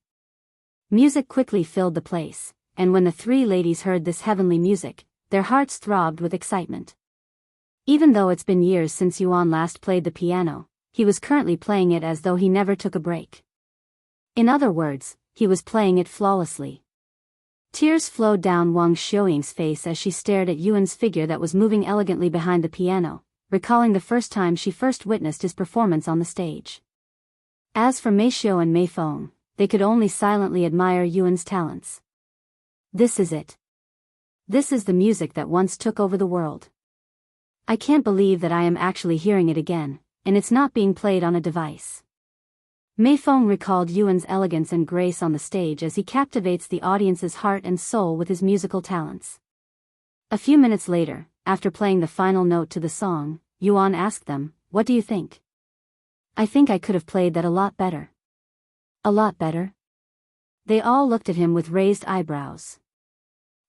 Music quickly filled the place, and when the three ladies heard this heavenly music, their hearts throbbed with excitement. Even though it's been years since Yuan last played the piano, he was currently playing it as though he never took a break. In other words, he was playing it flawlessly. Tears flowed down Wang Xiuying's face as she stared at Yuan's figure that was moving elegantly behind the piano, recalling the first time she first witnessed his performance on the stage. As for Meishio and Meifeng, they could only silently admire Yuan's talents. This is it. This is the music that once took over the world. I can't believe that I am actually hearing it again, and it's not being played on a device. Meifeng recalled Yuan's elegance and grace on the stage as he captivates the audience's heart and soul with his musical talents. A few minutes later, after playing the final note to the song, Yuan asked them, "What do you think?" "I think I could have played that a lot better." "A lot better?" They all looked at him with raised eyebrows.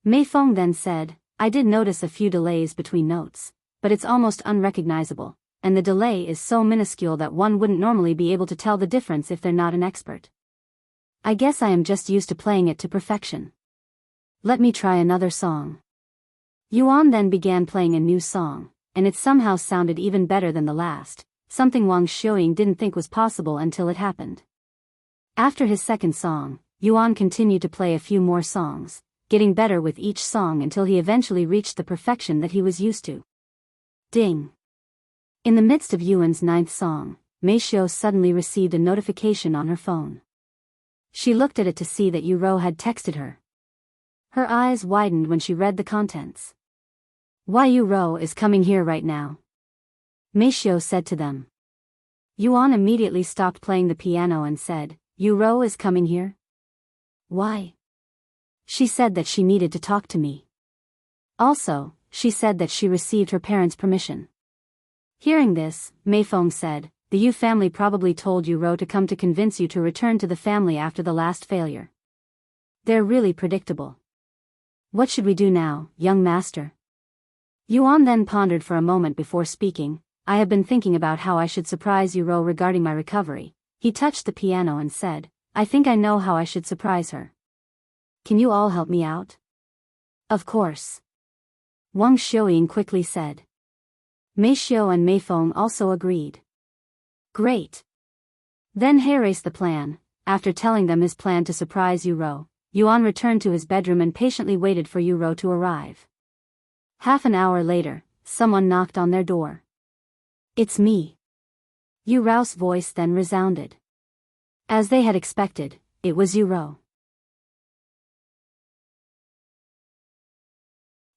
Meifeng then said, "I did notice a few delays between notes, but it's almost unrecognizable, and the delay is so minuscule that one wouldn't normally be able to tell the difference if they're not an expert. I guess I am just used to playing it to perfection. Let me try another song." Yuan then began playing a new song, and it somehow sounded even better than the last, something Wang Xiuying didn't think was possible until it happened. After his second song, Yuan continued to play a few more songs, getting better with each song until he eventually reached the perfection that he was used to. Ding! In the midst of Yuan's ninth song, Meishio suddenly received a notification on her phone. She looked at it to see that Yu Rou had texted her. Her eyes widened when she read the contents. "Why, Yu Rou is coming here right now," Meishio said to them. Yuan immediately stopped playing the piano and said, "Yu Rou is coming here? Why?" "She said that she needed to talk to me. Also, she said that she received her parents' permission." Hearing this, Meifeng said, "The Yu family probably told Yu Rou to come to convince you to return to the family after the last failure. They're really predictable. What should we do now, young master?" Yuan then pondered for a moment before speaking. "I have been thinking about how I should surprise Yu Rou regarding my recovery." He touched the piano and said, "I think I know how I should surprise her. Can you all help me out?" "Of course," Wang Xiuying quickly said. Meishio and Meifeng also agreed. "Great." Then he erased the plan. After telling them his plan to surprise Yu Rou, Yuan returned to his bedroom and patiently waited for Yu Rou to arrive. Half an hour later, someone knocked on their door. "It's me." Yu Rou's voice then resounded. As they had expected, it was Yu Rou.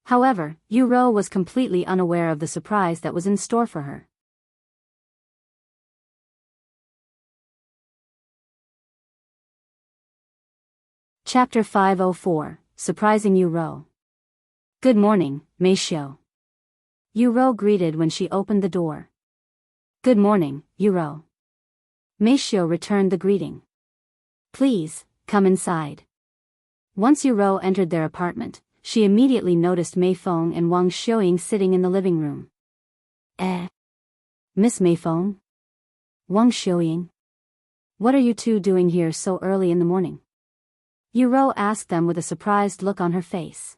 However, Yu Rou was completely unaware of the surprise that was in store for her. Chapter 504, Surprising Yu Rou. Good morning, Meifeng. Yu Rou greeted when she opened the door. Good morning, Yu Rou. Meifeng returned the greeting. Please, come inside. Once Yu Rou entered their apartment, she immediately noticed Meifeng and Wuxia sitting in the living room. Miss Meifeng? Wuxia? What are you two doing here so early in the morning? Yu Rou asked them with a surprised look on her face.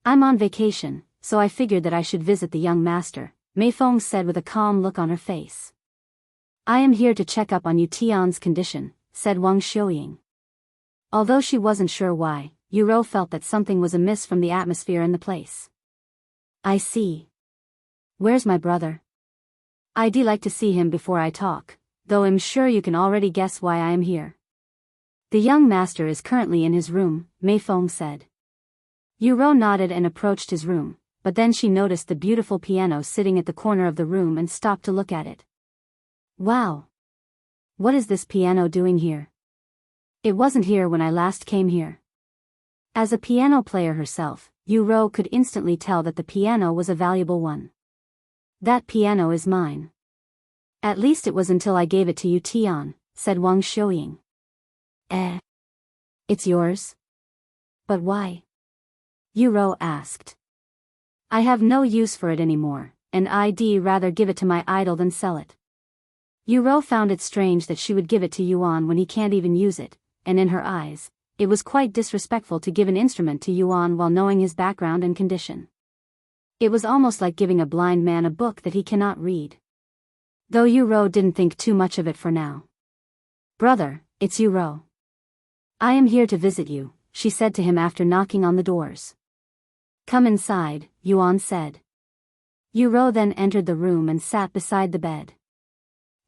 I'm on vacation, so I figured that I should visit the young master, Meifeng said with a calm look on her face. I am here to check up on Tian's condition, said Wuxia. Although she wasn't sure why, Yu Rou felt that something was amiss from the atmosphere in the place. I see. Where's my brother? I'd like to see him before I talk, though I'm sure you can already guess why I am here. The young master is currently in his room, Meifeng said. Yu Rou nodded and approached his room, but then she noticed the beautiful piano sitting at the corner of the room and stopped to look at it. Wow! What is this piano doing here? It wasn't here when I last came here. As a piano player herself, Yu Rou could instantly tell that the piano was a valuable one. That piano is mine. At least it was until I gave it to you, Tian, said Wuxia. It's yours? But why? Yu Rou asked. I have no use for it anymore, and I'd rather give it to my idol than sell it. Yu Rou found it strange that she would give it to Yuan when he can't even use it, and in her eyes, it was quite disrespectful to give an instrument to Yuan while knowing his background and condition. It was almost like giving a blind man a book that he cannot read. Though Yu Rou didn't think too much of it for now. Brother, it's Yu Rou. I am here to visit you, she said to him after knocking on the doors. Come inside, Yuan said. Yu Rou then entered the room and sat beside the bed.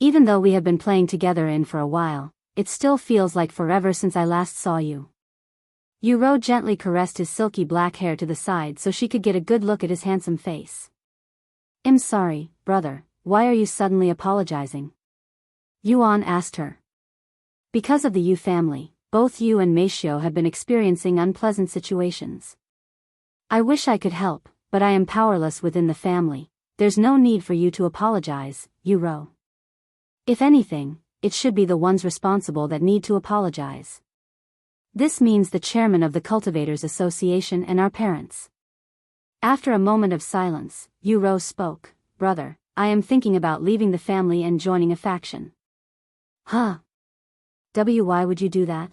Even though we have been playing together for a while, it still feels like forever since I last saw you. Yu Rou gently caressed his silky black hair to the side so she could get a good look at his handsome face. I'm sorry, brother, why are you suddenly apologizing? Yuan asked her. Because of the Yu family, both you and Meifeng have been experiencing unpleasant situations. I wish I could help, but I am powerless within the family. There's no need for you to apologize, Yu Rou. If anything, it should be the ones responsible that need to apologize. This means the chairman of the Cultivators Association and our parents. After a moment of silence, Yu Rou spoke. Brother, I am thinking about leaving the family and joining a faction. Huh? Why would you do that?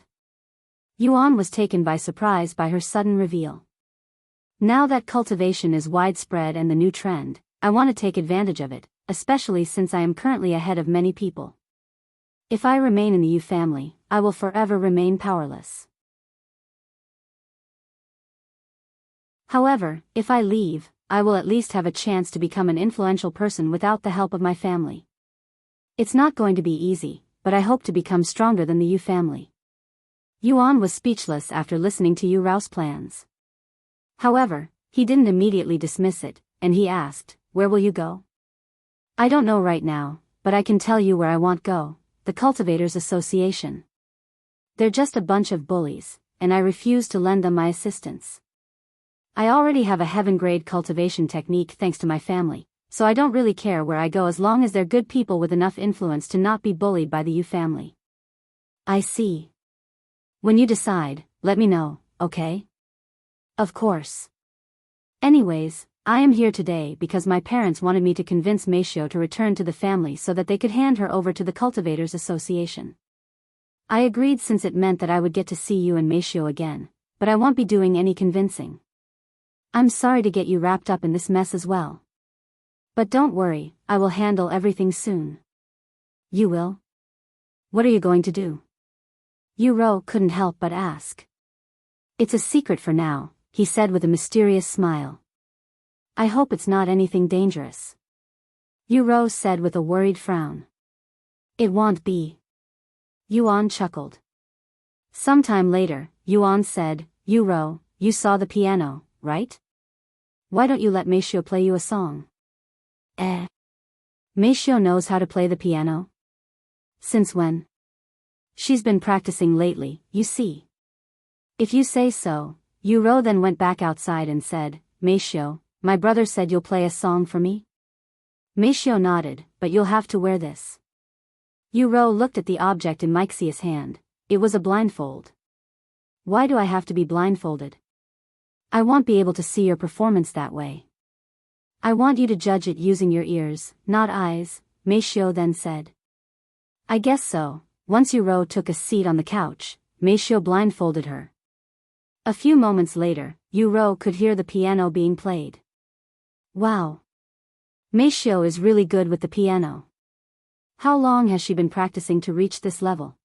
Yuan was taken by surprise by her sudden reveal. Now that cultivation is widespread and the new trend, I want to take advantage of it, especially since I am currently ahead of many people. If I remain in the Yu family, I will forever remain powerless. However, if I leave, I will at least have a chance to become an influential person without the help of my family. It's not going to be easy, but I hope to become stronger than the Yu family. Yuan was speechless after listening to Yu Rou's plans. However, he didn't immediately dismiss it, and he asked, where will you go? I don't know right now, but I can tell you where I want go, the Cultivators Association. They're just a bunch of bullies, and I refuse to lend them my assistance. I already have a heaven-grade cultivation technique thanks to my family, so I don't really care where I go as long as they're good people with enough influence to not be bullied by the Yu family. I see. When you decide, let me know, okay? Of course. Anyways, I am here today because my parents wanted me to convince Meifeng to return to the family so that they could hand her over to the Cultivators Association. I agreed since it meant that I would get to see you and Meifeng again, but I won't be doing any convincing. I'm sorry to get you wrapped up in this mess as well. But don't worry, I will handle everything soon. You will? What are you going to do? Yu Rou couldn't help but ask. It's a secret for now, he said with a mysterious smile. I hope it's not anything dangerous. Yu Rou said with a worried frown. It won't be. Yuan chuckled. Sometime later, Yuan said, Yu Rou, you saw the piano, right? Why don't you let Meishio play you a song? Meishio knows how to play the piano? Since when? She's been practicing lately, you see. If you say so. Yu Rou then went back outside and said, Meishio, my brother said you'll play a song for me? Meishio nodded, but you'll have to wear this. Yu Rou looked at the object in Meixia's hand. It was a blindfold. Why do I have to be blindfolded? I won't be able to see your performance that way. I want you to judge it using your ears, not eyes, Meishio then said. I guess so. Once Yu Rou took a seat on the couch, Meishio blindfolded her. A few moments later, Yu Rou could hear the piano being played. Wow. Meishio is really good with the piano. How long has she been practicing to reach this level?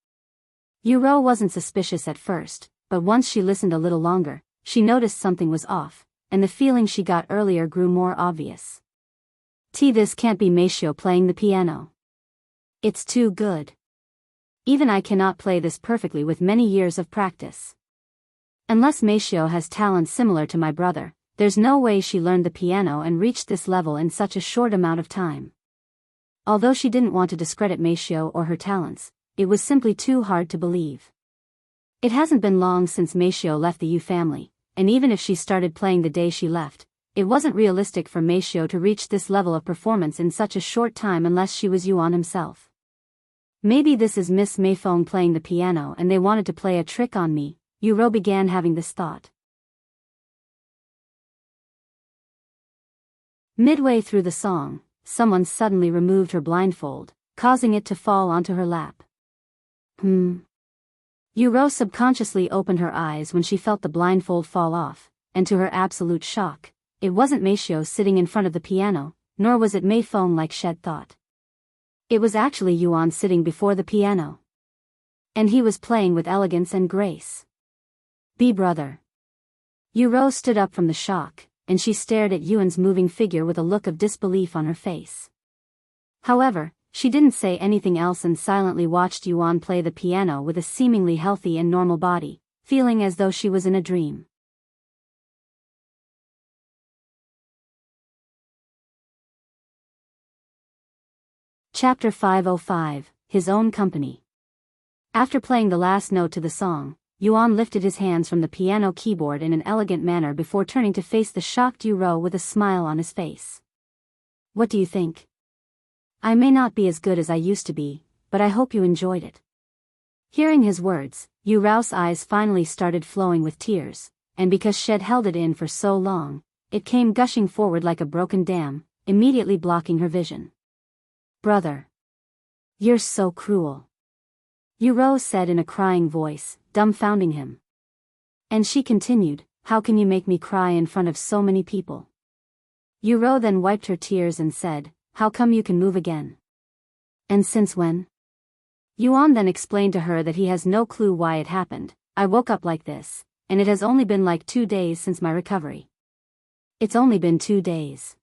Yu Rou wasn't suspicious at first, but once she listened a little longer, she noticed something was off, and the feeling she got earlier grew more obvious. This can't be Meishio playing the piano. It's too good. Even I cannot play this perfectly with many years of practice. Unless Meishio has talent similar to my brother, there's no way she learned the piano and reached this level in such a short amount of time. Although she didn't want to discredit Meishio or her talents, it was simply too hard to believe. It hasn't been long since Meishio left the Yu family, and even if she started playing the day she left, it wasn't realistic for Meishio to reach this level of performance in such a short time unless she was Yuan himself. Maybe this is Miss Meifeng playing the piano and they wanted to play a trick on me. Yu Rou began having this thought. Midway through the song, someone suddenly removed her blindfold, causing it to fall onto her lap. Yu Rou subconsciously opened her eyes when she felt the blindfold fall off, and to her absolute shock, it wasn't Meishio sitting in front of the piano, nor was it Meifeng like Shed thought. It was actually Yuan sitting before the piano. And he was playing with elegance and grace. Brother. Yu Rou stood up from the shock, and she stared at Yuan's moving figure with a look of disbelief on her face. However, she didn't say anything else and silently watched Yuan play the piano with a seemingly healthy and normal body, feeling as though she was in a dream. Chapter 505, His Own Company. After playing the last note to the song, Yuan lifted his hands from the piano keyboard in an elegant manner before turning to face the shocked Yu Rou with a smile on his face. What do you think? I may not be as good as I used to be, but I hope you enjoyed it. Hearing his words, Yu Rou's eyes finally started flowing with tears, and because Shed held it in for so long, it came gushing forward like a broken dam, immediately blocking her vision. Brother. You're so cruel. Yu Rou said in a crying voice, dumbfounding him. And she continued, how can you make me cry in front of so many people? Yu Rou then wiped her tears and said, how come you can move again? And since when? Yuan then explained to her that he has no clue why it happened. I woke up like this, and it has only been like 2 days since my recovery. It's only been 2 days.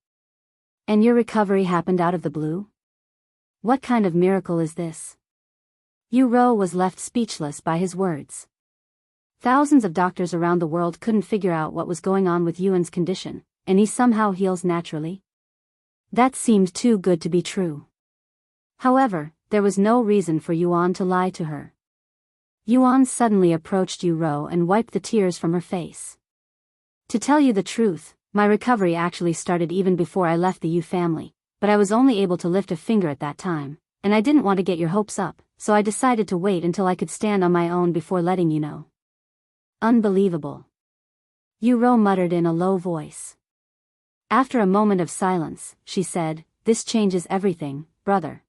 And your recovery happened out of the blue? What kind of miracle is this? Yu Rou was left speechless by his words. Thousands of doctors around the world couldn't figure out what was going on with Yuan's condition, and he somehow heals naturally? That seemed too good to be true. However, there was no reason for Yuan to lie to her. Yuan suddenly approached Yu Rou and wiped the tears from her face. To tell you the truth, my recovery actually started even before I left the Yu family, but I was only able to lift a finger at that time, and I didn't want to get your hopes up, so I decided to wait until I could stand on my own before letting you know. Unbelievable. Yu Rou muttered in a low voice. After a moment of silence, she said, this changes everything, brother.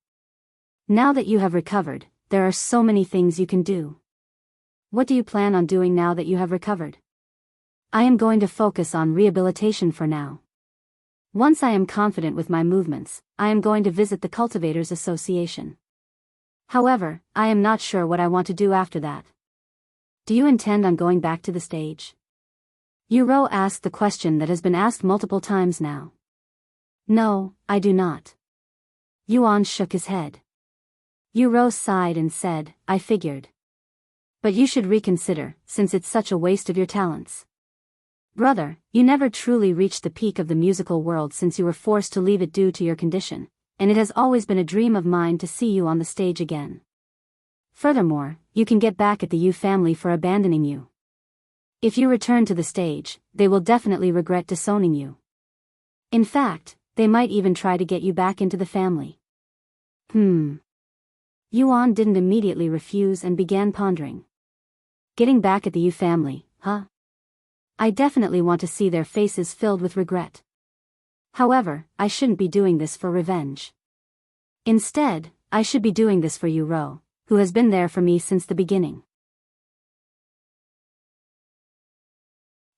Now that you have recovered, there are so many things you can do. What do you plan on doing now that you have recovered? I am going to focus on rehabilitation for now. Once I am confident with my movements, I am going to visit the Cultivators Association. However, I am not sure what I want to do after that. Do you intend on going back to the stage? Yu Rou asked the question that has been asked multiple times now. No, I do not. Yuan shook his head. Yu Rou sighed and said, I figured. But you should reconsider, since it's such a waste of your talents. Brother, you never truly reached the peak of the musical world since you were forced to leave it due to your condition, and it has always been a dream of mine to see you on the stage again. Furthermore, you can get back at the Yu family for abandoning you. If you return to the stage, they will definitely regret disowning you. In fact, they might even try to get you back into the family. Yuan didn't immediately refuse and began pondering. Getting back at the Yu family, huh? I definitely want to see their faces filled with regret. However, I shouldn't be doing this for revenge. Instead, I should be doing this for Yu Rou, who has been there for me since the beginning.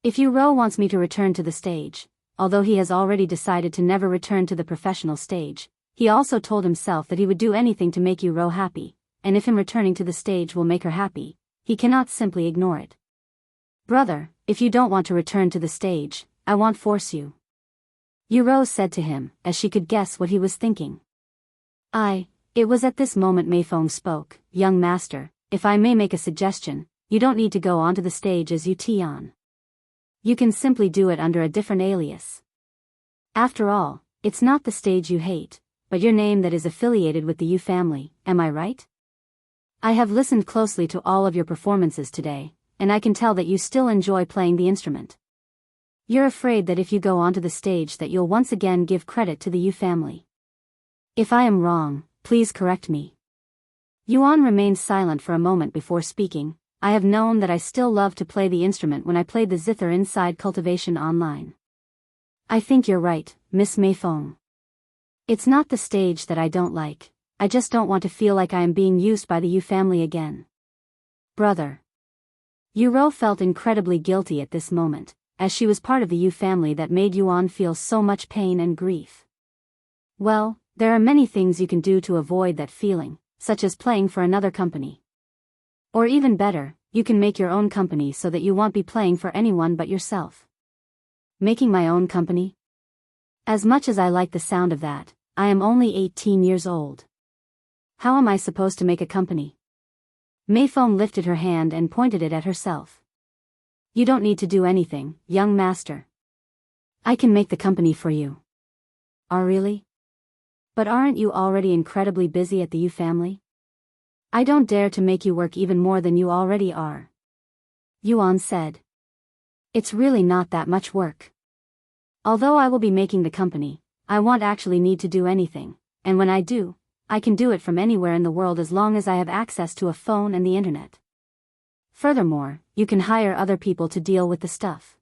If Yu Rou wants me to return to the stage, although he has already decided to never return to the professional stage, he also told himself that he would do anything to make Yu Rou happy, and if him returning to the stage will make her happy, he cannot simply ignore it. Brother, if you don't want to return to the stage, I won't force you. Yu Rou said to him, as she could guess what he was thinking. It was at this moment Meifeng spoke, young master, if I may make a suggestion, you don't need to go onto the stage as Yu Tian. You can simply do it under a different alias. After all, it's not the stage you hate, but your name that is affiliated with the Yu family, am I right? I have listened closely to all of your performances today, and I can tell that you still enjoy playing the instrument. You're afraid that if you go onto the stage that you'll once again give credit to the Yu family. If I am wrong, please correct me. Yuan remained silent for a moment before speaking. I have known that I still love to play the instrument when I played the zither inside Cultivation online. I think you're right, Miss Meifeng. It's not the stage that I don't like, I just don't want to feel like I am being used by the Yu family again. Brother. Yu Rou felt incredibly guilty at this moment, as she was part of the Yu family that made Yuan feel so much pain and grief. Well, there are many things you can do to avoid that feeling, such as playing for another company. Or even better, you can make your own company so that you won't be playing for anyone but yourself. Making my own company? As much as I like the sound of that, I am only 18 years old. How am I supposed to make a company? Meifeng lifted her hand and pointed it at herself. You don't need to do anything, young master. I can make the company for you. Oh really? But aren't you already incredibly busy at the Yu family? I don't dare to make you work even more than you already are. Yuan said. It's really not that much work. Although I will be making the company, I won't actually need to do anything, and when I do, I can do it from anywhere in the world as long as I have access to a phone and the internet. Furthermore, you can hire other people to deal with the stuff.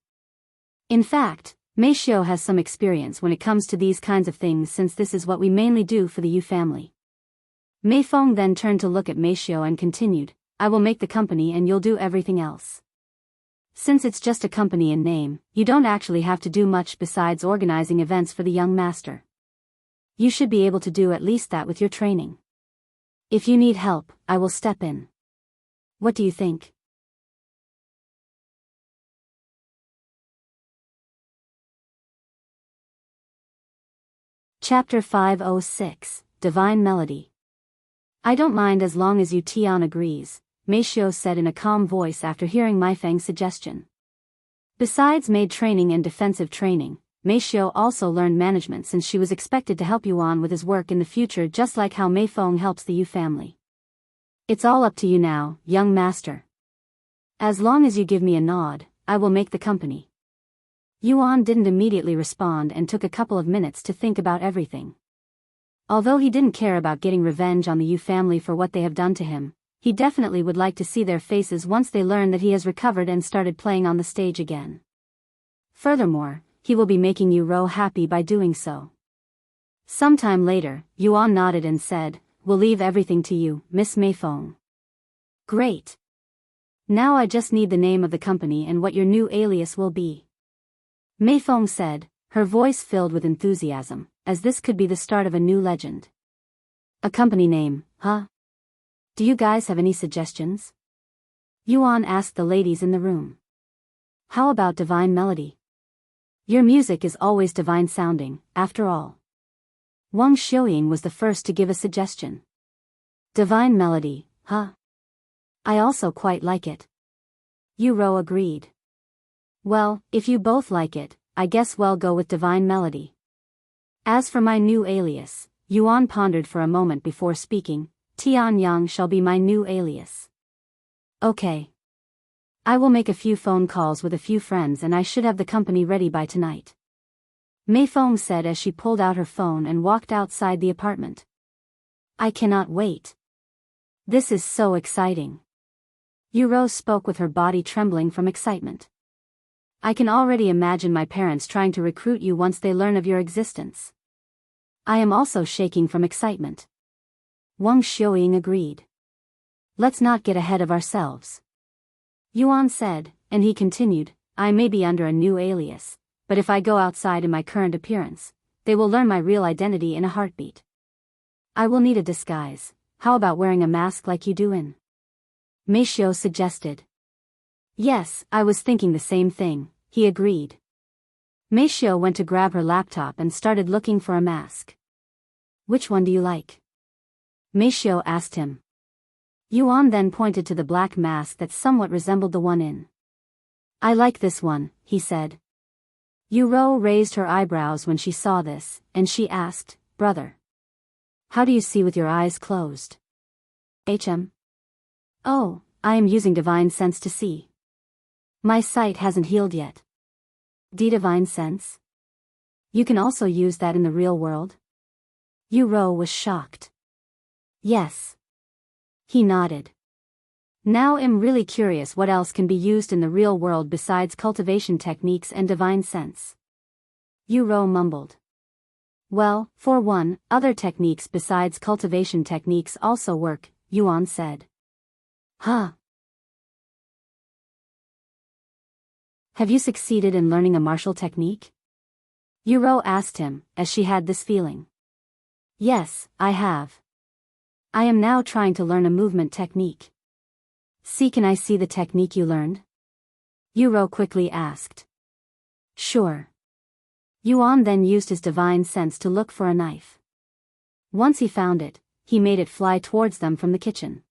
In fact, Meishio has some experience when it comes to these kinds of things since this is what we mainly do for the Yu family. Meifeng then turned to look at Meishio and continued, I will make the company and you'll do everything else. Since it's just a company in name, you don't actually have to do much besides organizing events for the young master. You should be able to do at least that with your training. If you need help, I will step in. What do you think? Chapter 506, Divine Melody. I don't mind as long as Yu Tian agrees, Meishio said in a calm voice after hearing Meifeng's suggestion. Besides maid training and defensive training, Meishio also learned management since she was expected to help Yuan with his work in the future just like how Meifeng helps the Yu family. It's all up to you now, young master. As long as you give me a nod, I will make the company. Yuan didn't immediately respond and took a couple of minutes to think about everything. Although he didn't care about getting revenge on the Yu family for what they have done to him, he definitely would like to see their faces once they learn that he has recovered and started playing on the stage again. Furthermore, he will be making Yu Rou happy by doing so. Sometime later, Yuan nodded and said, We'll leave everything to you, Miss Meifeng. Great. Now I just need the name of the company and what your new alias will be. Meifeng said, her voice filled with enthusiasm, as this could be the start of a new legend. A company name, huh? Do you guys have any suggestions? Yuan asked the ladies in the room. How about Divine Melody? Your music is always divine sounding, after all. Wang Xiuying was the first to give a suggestion. Divine melody, huh? I also quite like it. Yu Rou agreed. Well, if you both like it, I guess we'll go with divine melody. As for my new alias, Yuan pondered for a moment before speaking, Tian Yang shall be my new alias. Okay. I will make a few phone calls with a few friends and I should have the company ready by tonight. Meifeng said as she pulled out her phone and walked outside the apartment. I cannot wait. This is so exciting. Yu Rou spoke with her body trembling from excitement. I can already imagine my parents trying to recruit you once they learn of your existence. I am also shaking from excitement. Wang Xiuying agreed. Let's not get ahead of ourselves. Yuan said, and he continued, I may be under a new alias, but if I go outside in my current appearance, they will learn my real identity in a heartbeat. I will need a disguise. How about wearing a mask like you do in? Meishio suggested. Yes, I was thinking the same thing, he agreed. Meishio went to grab her laptop and started looking for a mask. Which one do you like? Meishio asked him. Yuan then pointed to the black mask that somewhat resembled the one in. I like this one, he said. Yu Rou raised her eyebrows when she saw this, and she asked, Brother. How do you see with your eyes closed? Oh, I am using divine sense to see. My sight hasn't healed yet. Divine sense? You can also use that in the real world? Yu Rou was shocked. Yes. He nodded. Now I'm really curious what else can be used in the real world besides cultivation techniques and divine sense. Yu Rou mumbled. Well, for one, other techniques besides cultivation techniques also work, Yuan said. Huh. Have you succeeded in learning a martial technique? Yu Rou asked him, as she had this feeling. Yes, I have. I am now trying to learn a movement technique. Can I see the technique you learned? Yu Rou quickly asked. Sure. Yuan then used his divine sense to look for a knife. Once he found it, he made it fly towards them from the kitchen.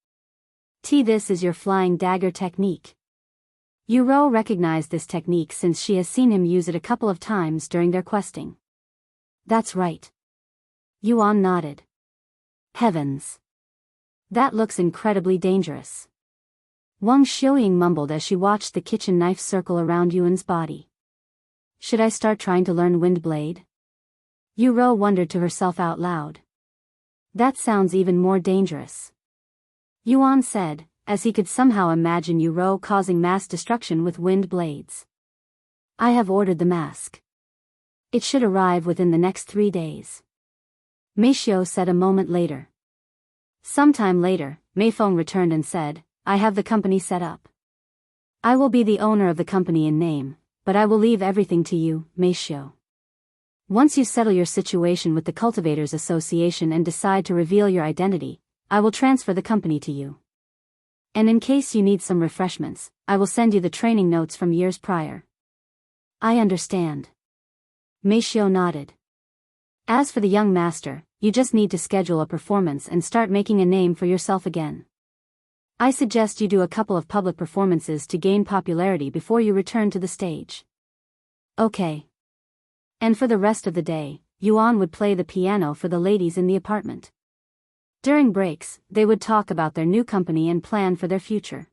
This is your flying dagger technique. Yu Rou recognized this technique since she has seen him use it a couple of times during their questing. That's right. Yuan nodded. Heavens. That looks incredibly dangerous. Wang Xiuying mumbled as she watched the kitchen knife circle around Yuan's body. Should I start trying to learn Wind Blade? Yu Rou wondered to herself out loud. That sounds even more dangerous. Yuan said, as he could somehow imagine Yu Rou causing mass destruction with wind blades. I have ordered the mask. It should arrive within the next 3 days. Meishio said a moment later. Sometime later, Meifeng returned and said, I have the company set up. I will be the owner of the company in name, but I will leave everything to you, Meishio. Once you settle your situation with the Cultivators Association and decide to reveal your identity, I will transfer the company to you. And in case you need some refreshments, I will send you the training notes from years prior. I understand. Meishio nodded. As for the young master, you just need to schedule a performance and start making a name for yourself again. I suggest you do a couple of public performances to gain popularity before you return to the stage. Okay. And for the rest of the day, Yuan would play the piano for the ladies in the apartment. During breaks, they would talk about their new company and plan for their future.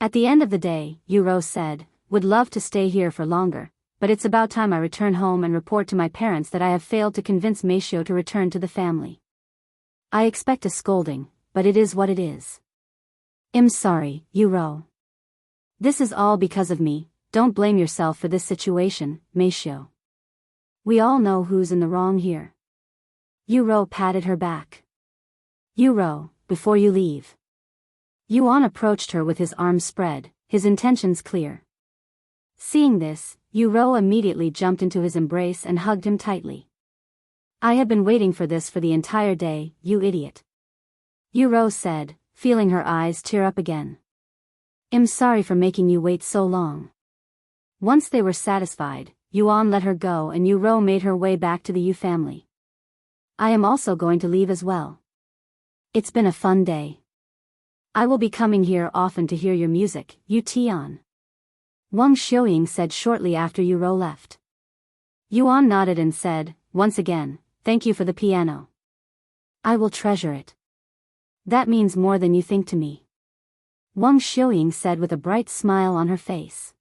At the end of the day, Yu Rou said, would love to stay here for longer, but it's about time I return home and report to my parents that I have failed to convince Meishio to return to the family. I expect a scolding, but it is what it is. I'm sorry, Yu Rou. This is all because of me, don't blame yourself for this situation, Meishio. We all know who's in the wrong here. Yu Rou patted her back. Yu Rou, before you leave. Yuan approached her with his arms spread, his intentions clear. Seeing this, Yu Rou immediately jumped into his embrace and hugged him tightly. I have been waiting for this for the entire day, you idiot. Yu Rou said, feeling her eyes tear up again. I'm sorry for making you wait so long. Once they were satisfied, Yuan let her go and Yu Rou made her way back to the Yu family. I am also going to leave as well. It's been a fun day. I will be coming here often to hear your music, Yu Tian. Wang Xiuying said shortly after Yu Rou left. Yuan nodded and said, once again, thank you for the piano. I will treasure it. That means more than you think to me. Wang Xiuying said with a bright smile on her face.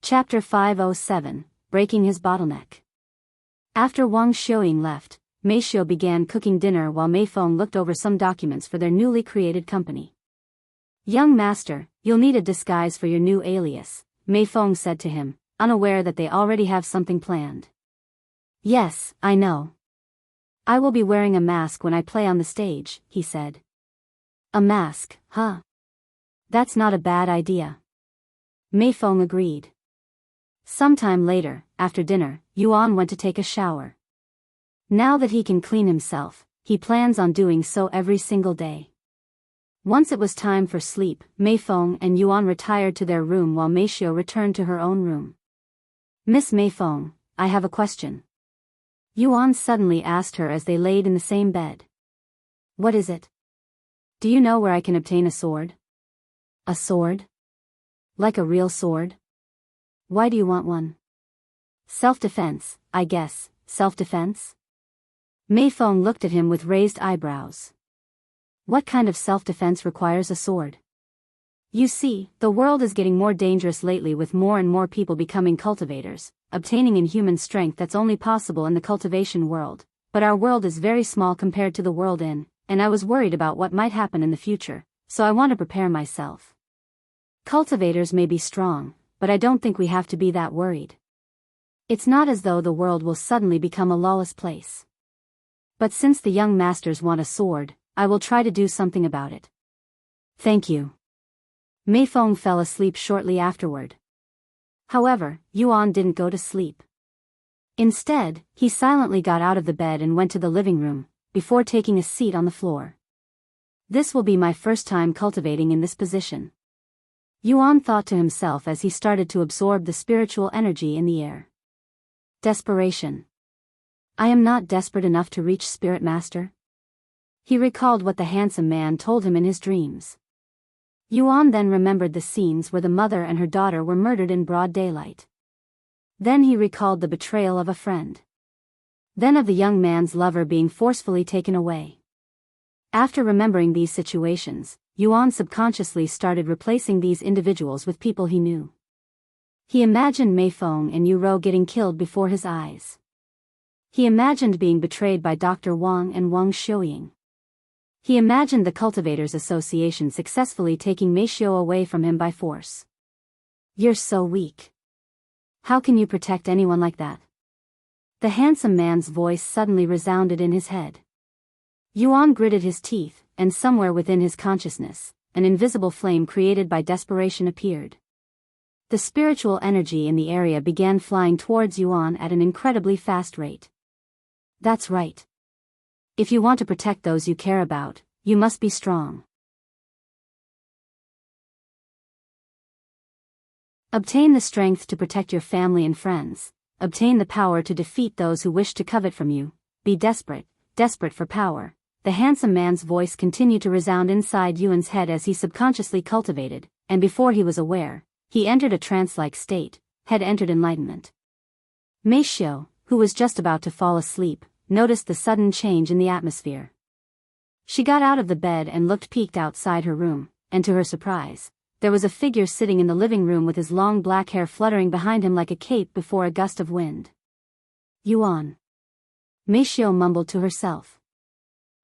Chapter 507, Breaking His Bottleneck. After Wang Xiuying left, Meishou began cooking dinner while Meifeng looked over some documents for their newly created company. Young master, you'll need a disguise for your new alias, Meifeng said to him, unaware that they already have something planned. Yes, I know. I will be wearing a mask when I play on the stage, he said. A mask, huh? That's not a bad idea. Meifeng agreed. Sometime later, after dinner, Yuan went to take a shower. Now that he can clean himself, he plans on doing so every single day. Once it was time for sleep, Meifeng and Yuan retired to their room while Meishou returned to her own room. Miss Meifeng, I have a question. Yuan suddenly asked her as they laid in the same bed. What is it? Do you know where I can obtain a sword? A sword? Like a real sword? Why do you want one? Self-defense, I guess, self-defense? Meifeng looked at him with raised eyebrows. What kind of self-defense requires a sword? You see, the world is getting more dangerous lately with more and more people becoming cultivators, obtaining inhuman strength that's only possible in the cultivation world, but our world is very small compared to the world in, and I was worried about what might happen in the future, so I want to prepare myself. Cultivators may be strong, but I don't think we have to be that worried. It's not as though the world will suddenly become a lawless place. But since the young masters want a sword, I will try to do something about it. Thank you. Meifeng fell asleep shortly afterward. However, Yuan didn't go to sleep. Instead, he silently got out of the bed and went to the living room, before taking a seat on the floor. This will be my first time cultivating in this position. Yuan thought to himself as he started to absorb the spiritual energy in the air. Desperation. I am not desperate enough to reach Spirit Master. He recalled what the handsome man told him in his dreams. Yuan then remembered the scenes where the mother and her daughter were murdered in broad daylight. Then he recalled the betrayal of a friend. Then of the young man's lover being forcefully taken away. After remembering these situations, Yuan subconsciously started replacing these individuals with people he knew. He imagined Meifeng and Yu Rou getting killed before his eyes. He imagined being betrayed by Dr. Wang and Wang Xiuying. He imagined the Cultivators Association successfully taking Meishou away from him by force. You're so weak. How can you protect anyone like that? The handsome man's voice suddenly resounded in his head. Yuan gritted his teeth, and somewhere within his consciousness, an invisible flame created by desperation appeared. The spiritual energy in the area began flying towards Yuan at an incredibly fast rate. That's right. If you want to protect those you care about, you must be strong. Obtain the strength to protect your family and friends. Obtain the power to defeat those who wish to covet from you. Be desperate, desperate for power. The handsome man's voice continued to resound inside Yuan's head as he subconsciously cultivated, and before he was aware, he entered a trance-like state, had entered enlightenment. Meishou, who was just about to fall asleep, noticed the sudden change in the atmosphere. She got out of the bed and looked peeked outside her room, and to her surprise, there was a figure sitting in the living room with his long black hair fluttering behind him like a cape before a gust of wind. Yuan. Meishou mumbled to herself.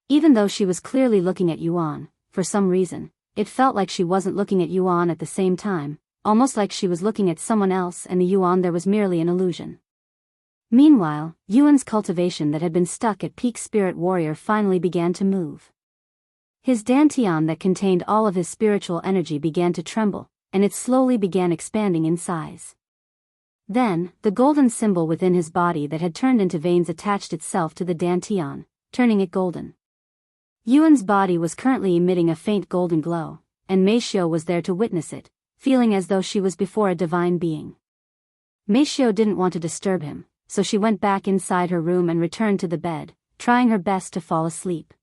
Even though she was clearly looking at Yuan, for some reason, it felt like she wasn't looking at Yuan at the same time, almost like she was looking at someone else and the Yuan there was merely an illusion. Meanwhile, Yuan's cultivation that had been stuck at peak spirit warrior finally began to move. His dantian that contained all of his spiritual energy began to tremble, and it slowly began expanding in size. Then, the golden symbol within his body that had turned into veins attached itself to the dantian, turning it golden. Yuan's body was currently emitting a faint golden glow, and Meishou was there to witness it, feeling as though she was before a divine being. Meishou didn't want to disturb him, so she went back inside her room and returned to the bed, trying her best to fall asleep.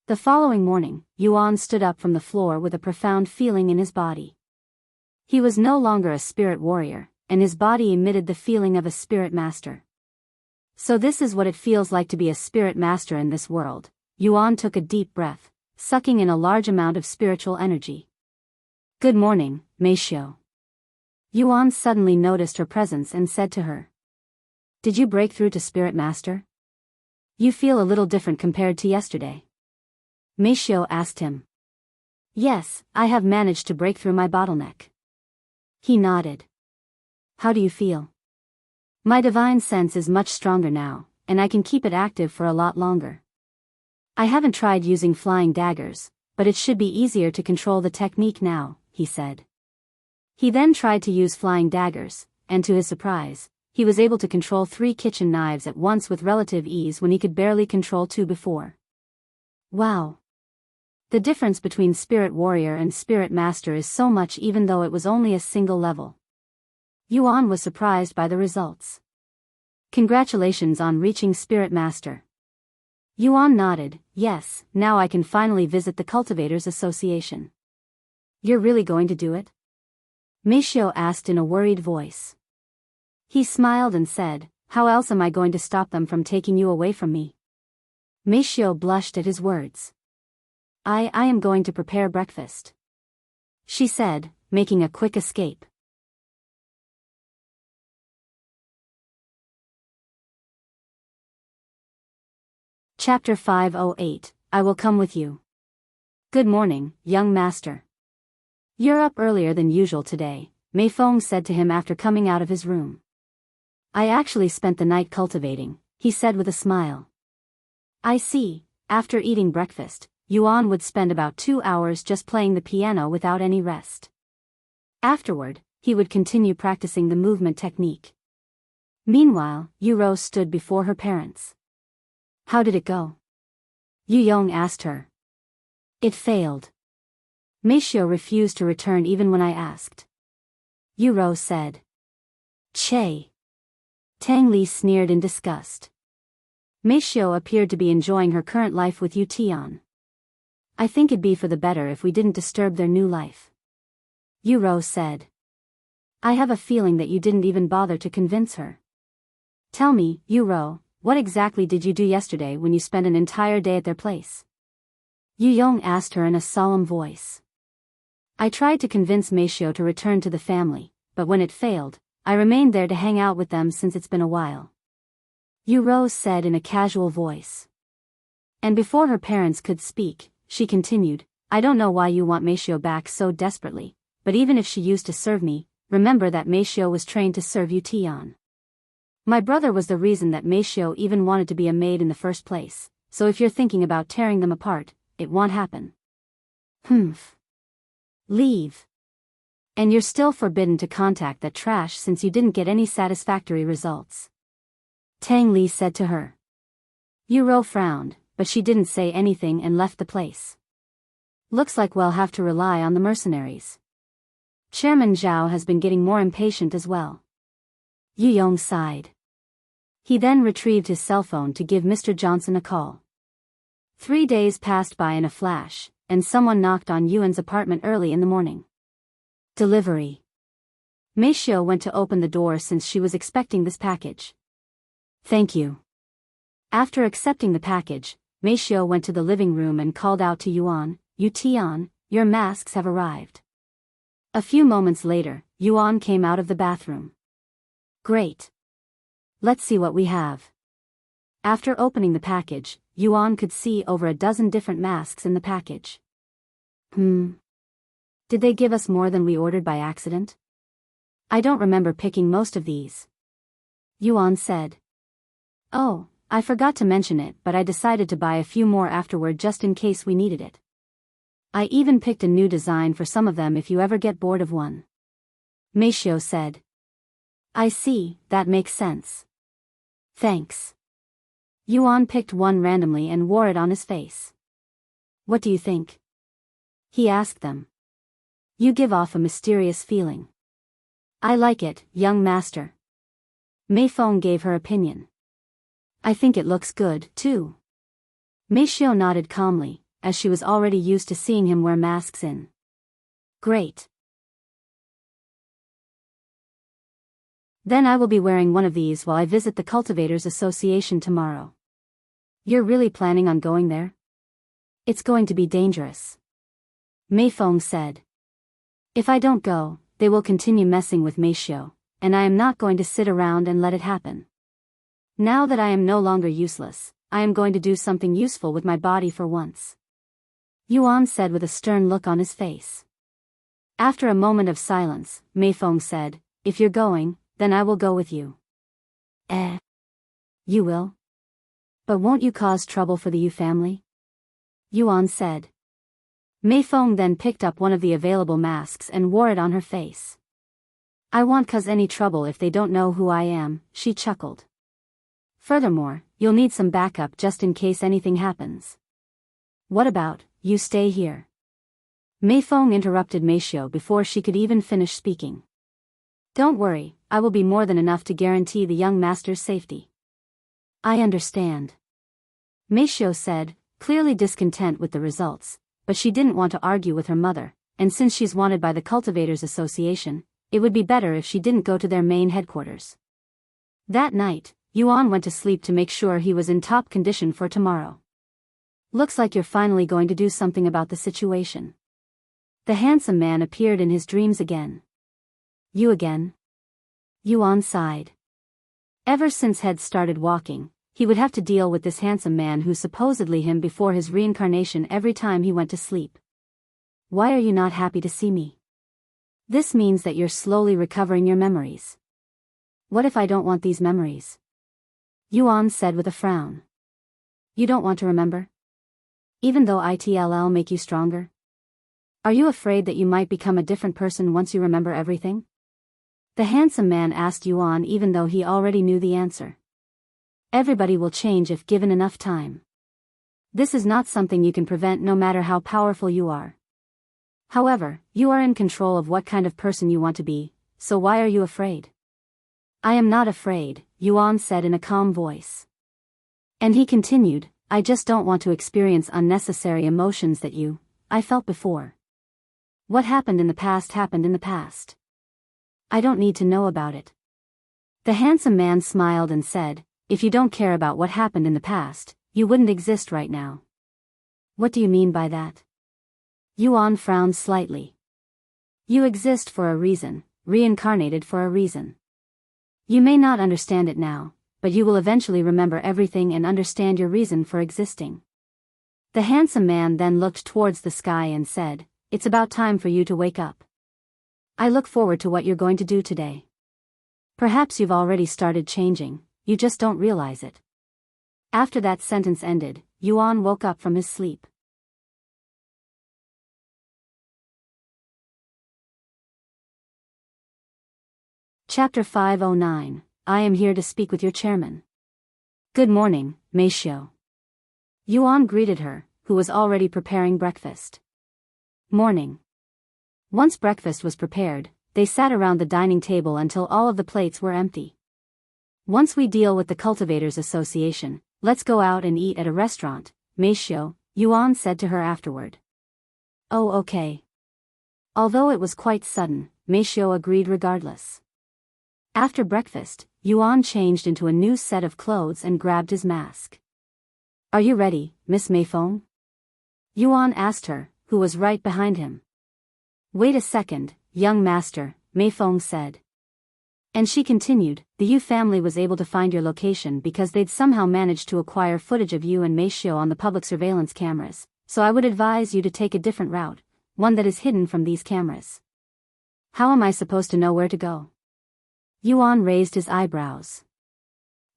The following morning, Yuan stood up from the floor with a profound feeling in his body. He was no longer a spirit warrior, and his body emitted the feeling of a spirit master. So this is what it feels like to be a spirit master in this world. Yuan took a deep breath, sucking in a large amount of spiritual energy. Good morning, Meifeng. Yuan suddenly noticed her presence and said to her. Did you break through to Spirit Master? You feel a little different compared to yesterday. Meifeng asked him. Yes, I have managed to break through my bottleneck. He nodded. How do you feel? My divine sense is much stronger now, and I can keep it active for a lot longer. I haven't tried using flying daggers, but it should be easier to control the technique now, he said. He then tried to use flying daggers, and to his surprise, he was able to control 3 kitchen knives at once with relative ease when he could barely control 2 before. Wow! The difference between Spirit Warrior and Spirit Master is so much even though it was only a single level. Yuan was surprised by the results. Congratulations on reaching Spirit Master. Yuan nodded. Yes, now I can finally visit the Cultivators Association. You're really going to do it? Meifeng asked in a worried voice. He smiled and said, how else am I going to stop them from taking you away from me? Meifeng blushed at his words. I am going to prepare breakfast, she said, making a quick escape. Chapter 508, I will come with you. Good morning, young master. You're up earlier than usual today, Meifeng said to him after coming out of his room. I actually spent the night cultivating, he said with a smile. I see. After eating breakfast, Yuan would spend about 2 hours just playing the piano without any rest. Afterward, he would continue practicing the movement technique. Meanwhile, Yu Rou stood before her parents. How did it go? Yu Yong asked her. It failed. Meifeng refused to return even when I asked. Yu Rou said. Che. Tang Li sneered in disgust. Meifeng appeared to be enjoying her current life with Tian. I think it'd be for the better if we didn't disturb their new life. Yu Rou said. I have a feeling that you didn't even bother to convince her. Tell me, Yu Rou, what exactly did you do yesterday when you spent an entire day at their place? Yu Yong asked her in a solemn voice. I tried to convince Meifeng to return to the family, but when it failed, I remained there to hang out with them since it's been a while. Yu Rou said in a casual voice. And before her parents could speak, she continued, I don't know why you want Meifeng back so desperately, but even if she used to serve me, remember that Meifeng was trained to serve you Tian. My brother was the reason that Meifeng even wanted to be a maid in the first place, so if you're thinking about tearing them apart, it won't happen. Humph. Leave. And you're still forbidden to contact that trash since you didn't get any satisfactory results. Tang Li said to her. Yu Rou frowned, but she didn't say anything and left the place. Looks like we'll have to rely on the mercenaries. Chairman Zhao has been getting more impatient as well. Yu Yong sighed. He then retrieved his cell phone to give Mr. Johnson a call. 3 days passed by in a flash, and someone knocked on Yuan's apartment early in the morning. Delivery. Meifeng went to open the door since she was expecting this package. Thank you. After accepting the package, Meifeng went to the living room and called out to Yuan, Tian, your masks have arrived. A few moments later, Yuan came out of the bathroom. Great. Let's see what we have. After opening the package, Yuan could see over a dozen different masks in the package. Did they give us more than we ordered by accident? I don't remember picking most of these. Yuan said. Oh, I forgot to mention it, but I decided to buy a few more afterward just in case we needed it. I even picked a new design for some of them if you ever get bored of one. Meifeng said. I see, that makes sense. Thanks. Yuan picked one randomly and wore it on his face. What do you think? He asked them. You give off a mysterious feeling. I like it, young master. Meifeng gave her opinion. I think it looks good, too. Meishio nodded calmly, as she was already used to seeing him wear masks in. Great. Then I will be wearing one of these while I visit the Cultivators Association tomorrow. You're really planning on going there? It's going to be dangerous. Meifeng said. If I don't go, they will continue messing with Meishio, and I am not going to sit around and let it happen. Now that I am no longer useless, I am going to do something useful with my body for once. Yuan said with a stern look on his face. After a moment of silence, Meifeng said, If you're going, then I will go with you. You will? But won't you cause trouble for the Yu family? Yuan said. Meifeng then picked up one of the available masks and wore it on her face. I won't cause any trouble if they don't know who I am, she chuckled. Furthermore, you'll need some backup just in case anything happens. What about, you stay here? Meifeng interrupted Meishio before she could even finish speaking. Don't worry, I will be more than enough to guarantee the young master's safety. I understand. Meishio said, clearly discontent with the results, but she didn't want to argue with her mother, and since she's wanted by the Cultivators Association, it would be better if she didn't go to their main headquarters. That night, Yuan went to sleep to make sure he was in top condition for tomorrow. Looks like you're finally going to do something about the situation. The handsome man appeared in his dreams again. You again? Yuan sighed. Ever since Head started walking, he would have to deal with this handsome man who supposedly him before his reincarnation every time he went to sleep. Why are you not happy to see me? This means that you're slowly recovering your memories. What if I don't want these memories? Yuan said with a frown. You don't want to remember? Even though it'll make you stronger? Are you afraid that you might become a different person once you remember everything? The handsome man asked Yuan even though he already knew the answer. Everybody will change if given enough time. This is not something you can prevent no matter how powerful you are. However, you are in control of what kind of person you want to be, so why are you afraid? I am not afraid, Yuan said in a calm voice. And he continued, I just don't want to experience unnecessary emotions that I felt before. What happened in the past happened in the past. I don't need to know about it. The handsome man smiled and said, if you don't care about what happened in the past, you wouldn't exist right now. What do you mean by that? Yuan frowned slightly. You exist for a reason, reincarnated for a reason. You may not understand it now, but you will eventually remember everything and understand your reason for existing. The handsome man then looked towards the sky and said, It's about time for you to wake up. I look forward to what you're going to do today. Perhaps you've already started changing, you just don't realize it. After that sentence ended, Yuan woke up from his sleep. Chapter 509, I am here to speak with your chairman. Good morning, Meishio. Yuan greeted her, who was already preparing breakfast. Morning. Once breakfast was prepared, they sat around the dining table until all of the plates were empty. Once we deal with the Cultivators Association, let's go out and eat at a restaurant, Meishio, Yuan said to her afterward. Oh okay. Although it was quite sudden, Meishio agreed regardless. After breakfast, Yuan changed into a new set of clothes and grabbed his mask. Are you ready, Miss Meifeng? Yuan asked her, who was right behind him. Wait a second, young master, Meifeng said. And she continued, the Yu family was able to find your location because they'd somehow managed to acquire footage of you and Meishio on the public surveillance cameras, so I would advise you to take a different route, one that is hidden from these cameras. How am I supposed to know where to go? Yuan raised his eyebrows.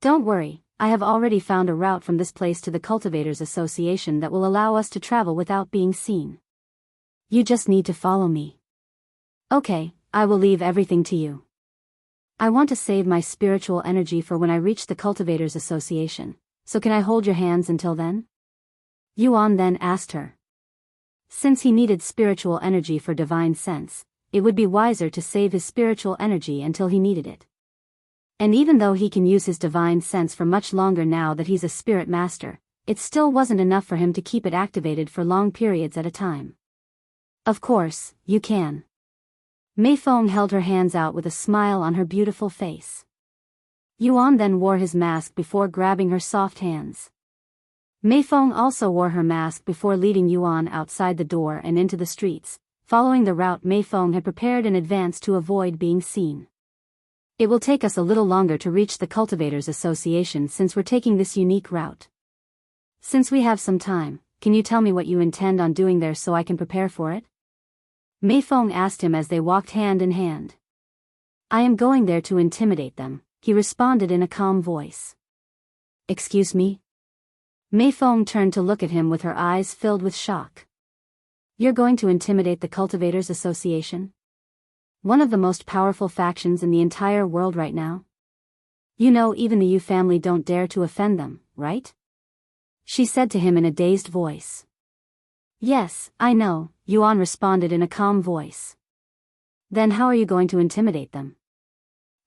Don't worry, I have already found a route from this place to the Cultivators Association that will allow us to travel without being seen. You just need to follow me. Okay, I will leave everything to you. I want to save my spiritual energy for when I reach the Cultivators Association, so can I hold your hands until then? Yuan then asked her. Since he needed spiritual energy for divine sense, it would be wiser to save his spiritual energy until he needed it. And even though he can use his divine sense for much longer now that he's a spirit master, it still wasn't enough for him to keep it activated for long periods at a time. Of course, you can. Meifeng held her hands out with a smile on her beautiful face. Yuan then wore his mask before grabbing her soft hands. Meifeng also wore her mask before leading Yuan outside the door and into the streets, following the route Meifeng had prepared in advance to avoid being seen. It will take us a little longer to reach the Cultivators Association since we're taking this unique route. Since we have some time, can you tell me what you intend on doing there so I can prepare for it? Meifeng asked him as they walked hand in hand. I am going there to intimidate them, he responded in a calm voice. Excuse me? Meifeng turned to look at him with her eyes filled with shock. You're going to intimidate the Cultivators Association? One of the most powerful factions in the entire world right now? You know even the Yu family don't dare to offend them, right? She said to him in a dazed voice. Yes, I know, Yuan responded in a calm voice. Then how are you going to intimidate them?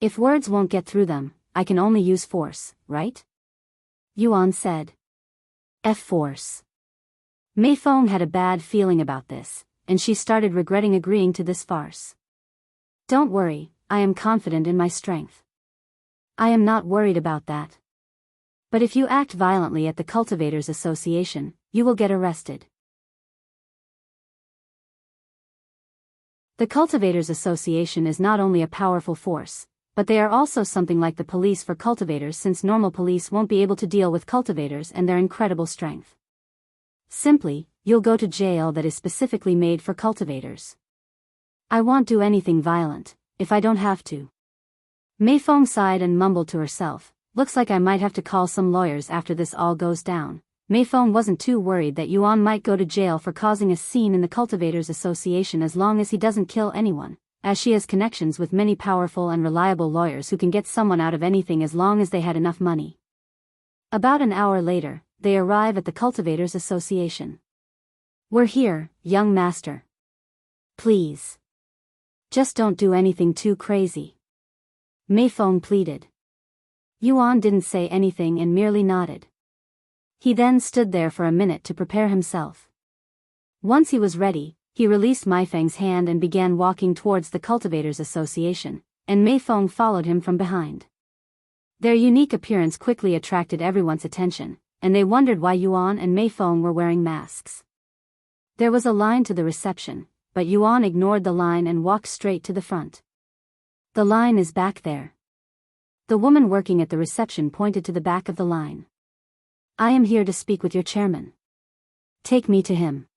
If words won't get through them, I can only use force, right? Yuan said. Force. Meifeng had a bad feeling about this, and she started regretting agreeing to this farce. Don't worry, I am confident in my strength. I am not worried about that. But if you act violently at the Cultivators Association, you will get arrested. The Cultivators Association is not only a powerful force, but they are also something like the police for cultivators since normal police won't be able to deal with cultivators and their incredible strength. Simply, you'll go to jail that is specifically made for cultivators. I won't do anything violent, if I don't have to. Meifeng sighed and mumbled to herself, looks like I might have to call some lawyers after this all goes down. Meifeng wasn't too worried that Yuan might go to jail for causing a scene in the Cultivators Association as long as he doesn't kill anyone, as she has connections with many powerful and reliable lawyers who can get someone out of anything as long as they had enough money. About an hour later, they arrive at the Cultivators Association. We're here, young master. Please. Just don't do anything too crazy. Meifeng pleaded. Yuan didn't say anything and merely nodded. He then stood there for a minute to prepare himself. Once he was ready, he released Meifeng's hand and began walking towards the Cultivators Association, and Meifeng followed him from behind. Their unique appearance quickly attracted everyone's attention, and they wondered why Yuan and Meifeng were wearing masks. There was a line to the reception, but Yuan ignored the line and walked straight to the front. The line is back there. The woman working at the reception pointed to the back of the line. I am here to speak with your chairman. Take me to him.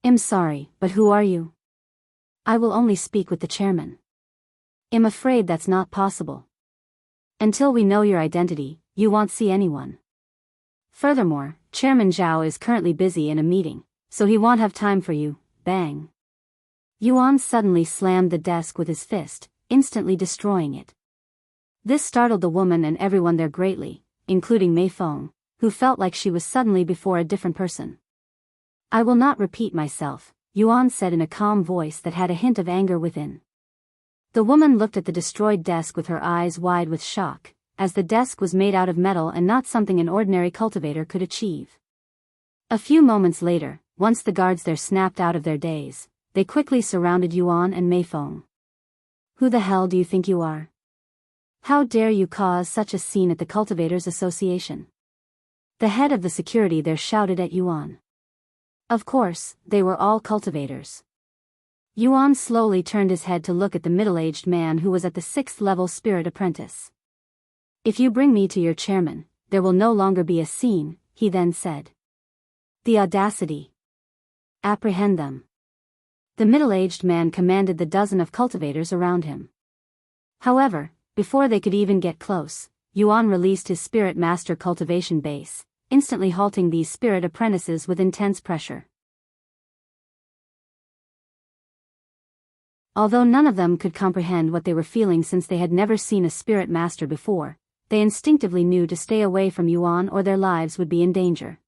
I'm sorry, but who are you? I will only speak with the chairman. I'm afraid that's not possible. Until we know your identity, you won't see anyone. Furthermore, Chairman Zhao is currently busy in a meeting, so he won't have time for you. Bang. Yuan suddenly slammed the desk with his fist, instantly destroying it. This startled the woman and everyone there greatly, including Meifeng, who felt like she was suddenly before a different person. I will not repeat myself, Yuan said in a calm voice that had a hint of anger within. The woman looked at the destroyed desk with her eyes wide with shock, as the desk was made out of metal and not something an ordinary cultivator could achieve. A few moments later, once the guards there snapped out of their daze, they quickly surrounded Yuan and Meifeng. Who the hell do you think you are? How dare you cause such a scene at the Cultivators Association? The head of the security there shouted at Yuan. Of course, they were all cultivators. Yuan slowly turned his head to look at the middle-aged man who was at the 6th level spirit apprentice. If you bring me to your chairman, there will no longer be a scene, he then said. The audacity. Apprehend them. The middle-aged man commanded the dozen of cultivators around him. However, before they could even get close, Yuan released his spirit master cultivation base, instantly halting these spirit apprentices with intense pressure. Although none of them could comprehend what they were feeling since they had never seen a spirit master before, they instinctively knew to stay away from Yuan or their lives would be in danger.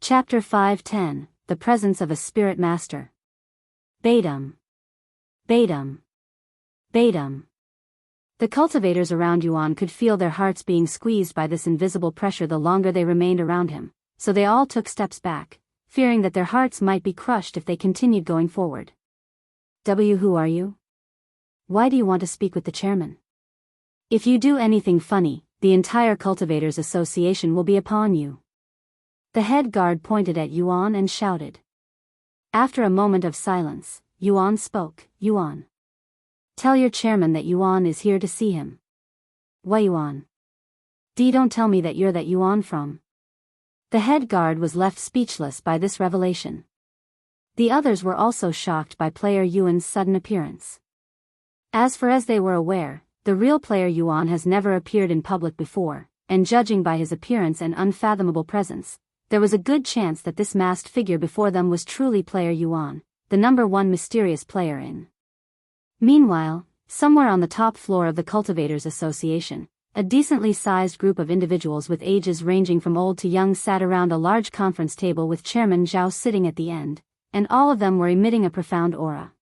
Chapter 5:10, the presence of a spirit master. Baitum. Baitum. Baitum. The cultivators around Yuan could feel their hearts being squeezed by this invisible pressure the longer they remained around him, so they all took steps back, fearing that their hearts might be crushed if they continued going forward. Who are you? Why do you want to speak with the chairman? If you do anything funny, the entire Cultivators Association will be upon you. The head guard pointed at Yuan and shouted. After a moment of silence, Yuan spoke. Yuan. Tell your chairman that Yuan is here to see him. Why Yuan? Don't tell me that you're that Yuan from. The head guard was left speechless by this revelation. The others were also shocked by player Yuan's sudden appearance. As they were aware, the real player Yuan has never appeared in public before, and judging by his appearance and unfathomable presence, there was a good chance that this masked figure before them was truly player Yuan, the #1 mysterious player in. Meanwhile, somewhere on the top floor of the Cultivators Association, a decently sized group of individuals with ages ranging from old to young sat around a large conference table with Chairman Zhao sitting at the end, and all of them were emitting a profound aura.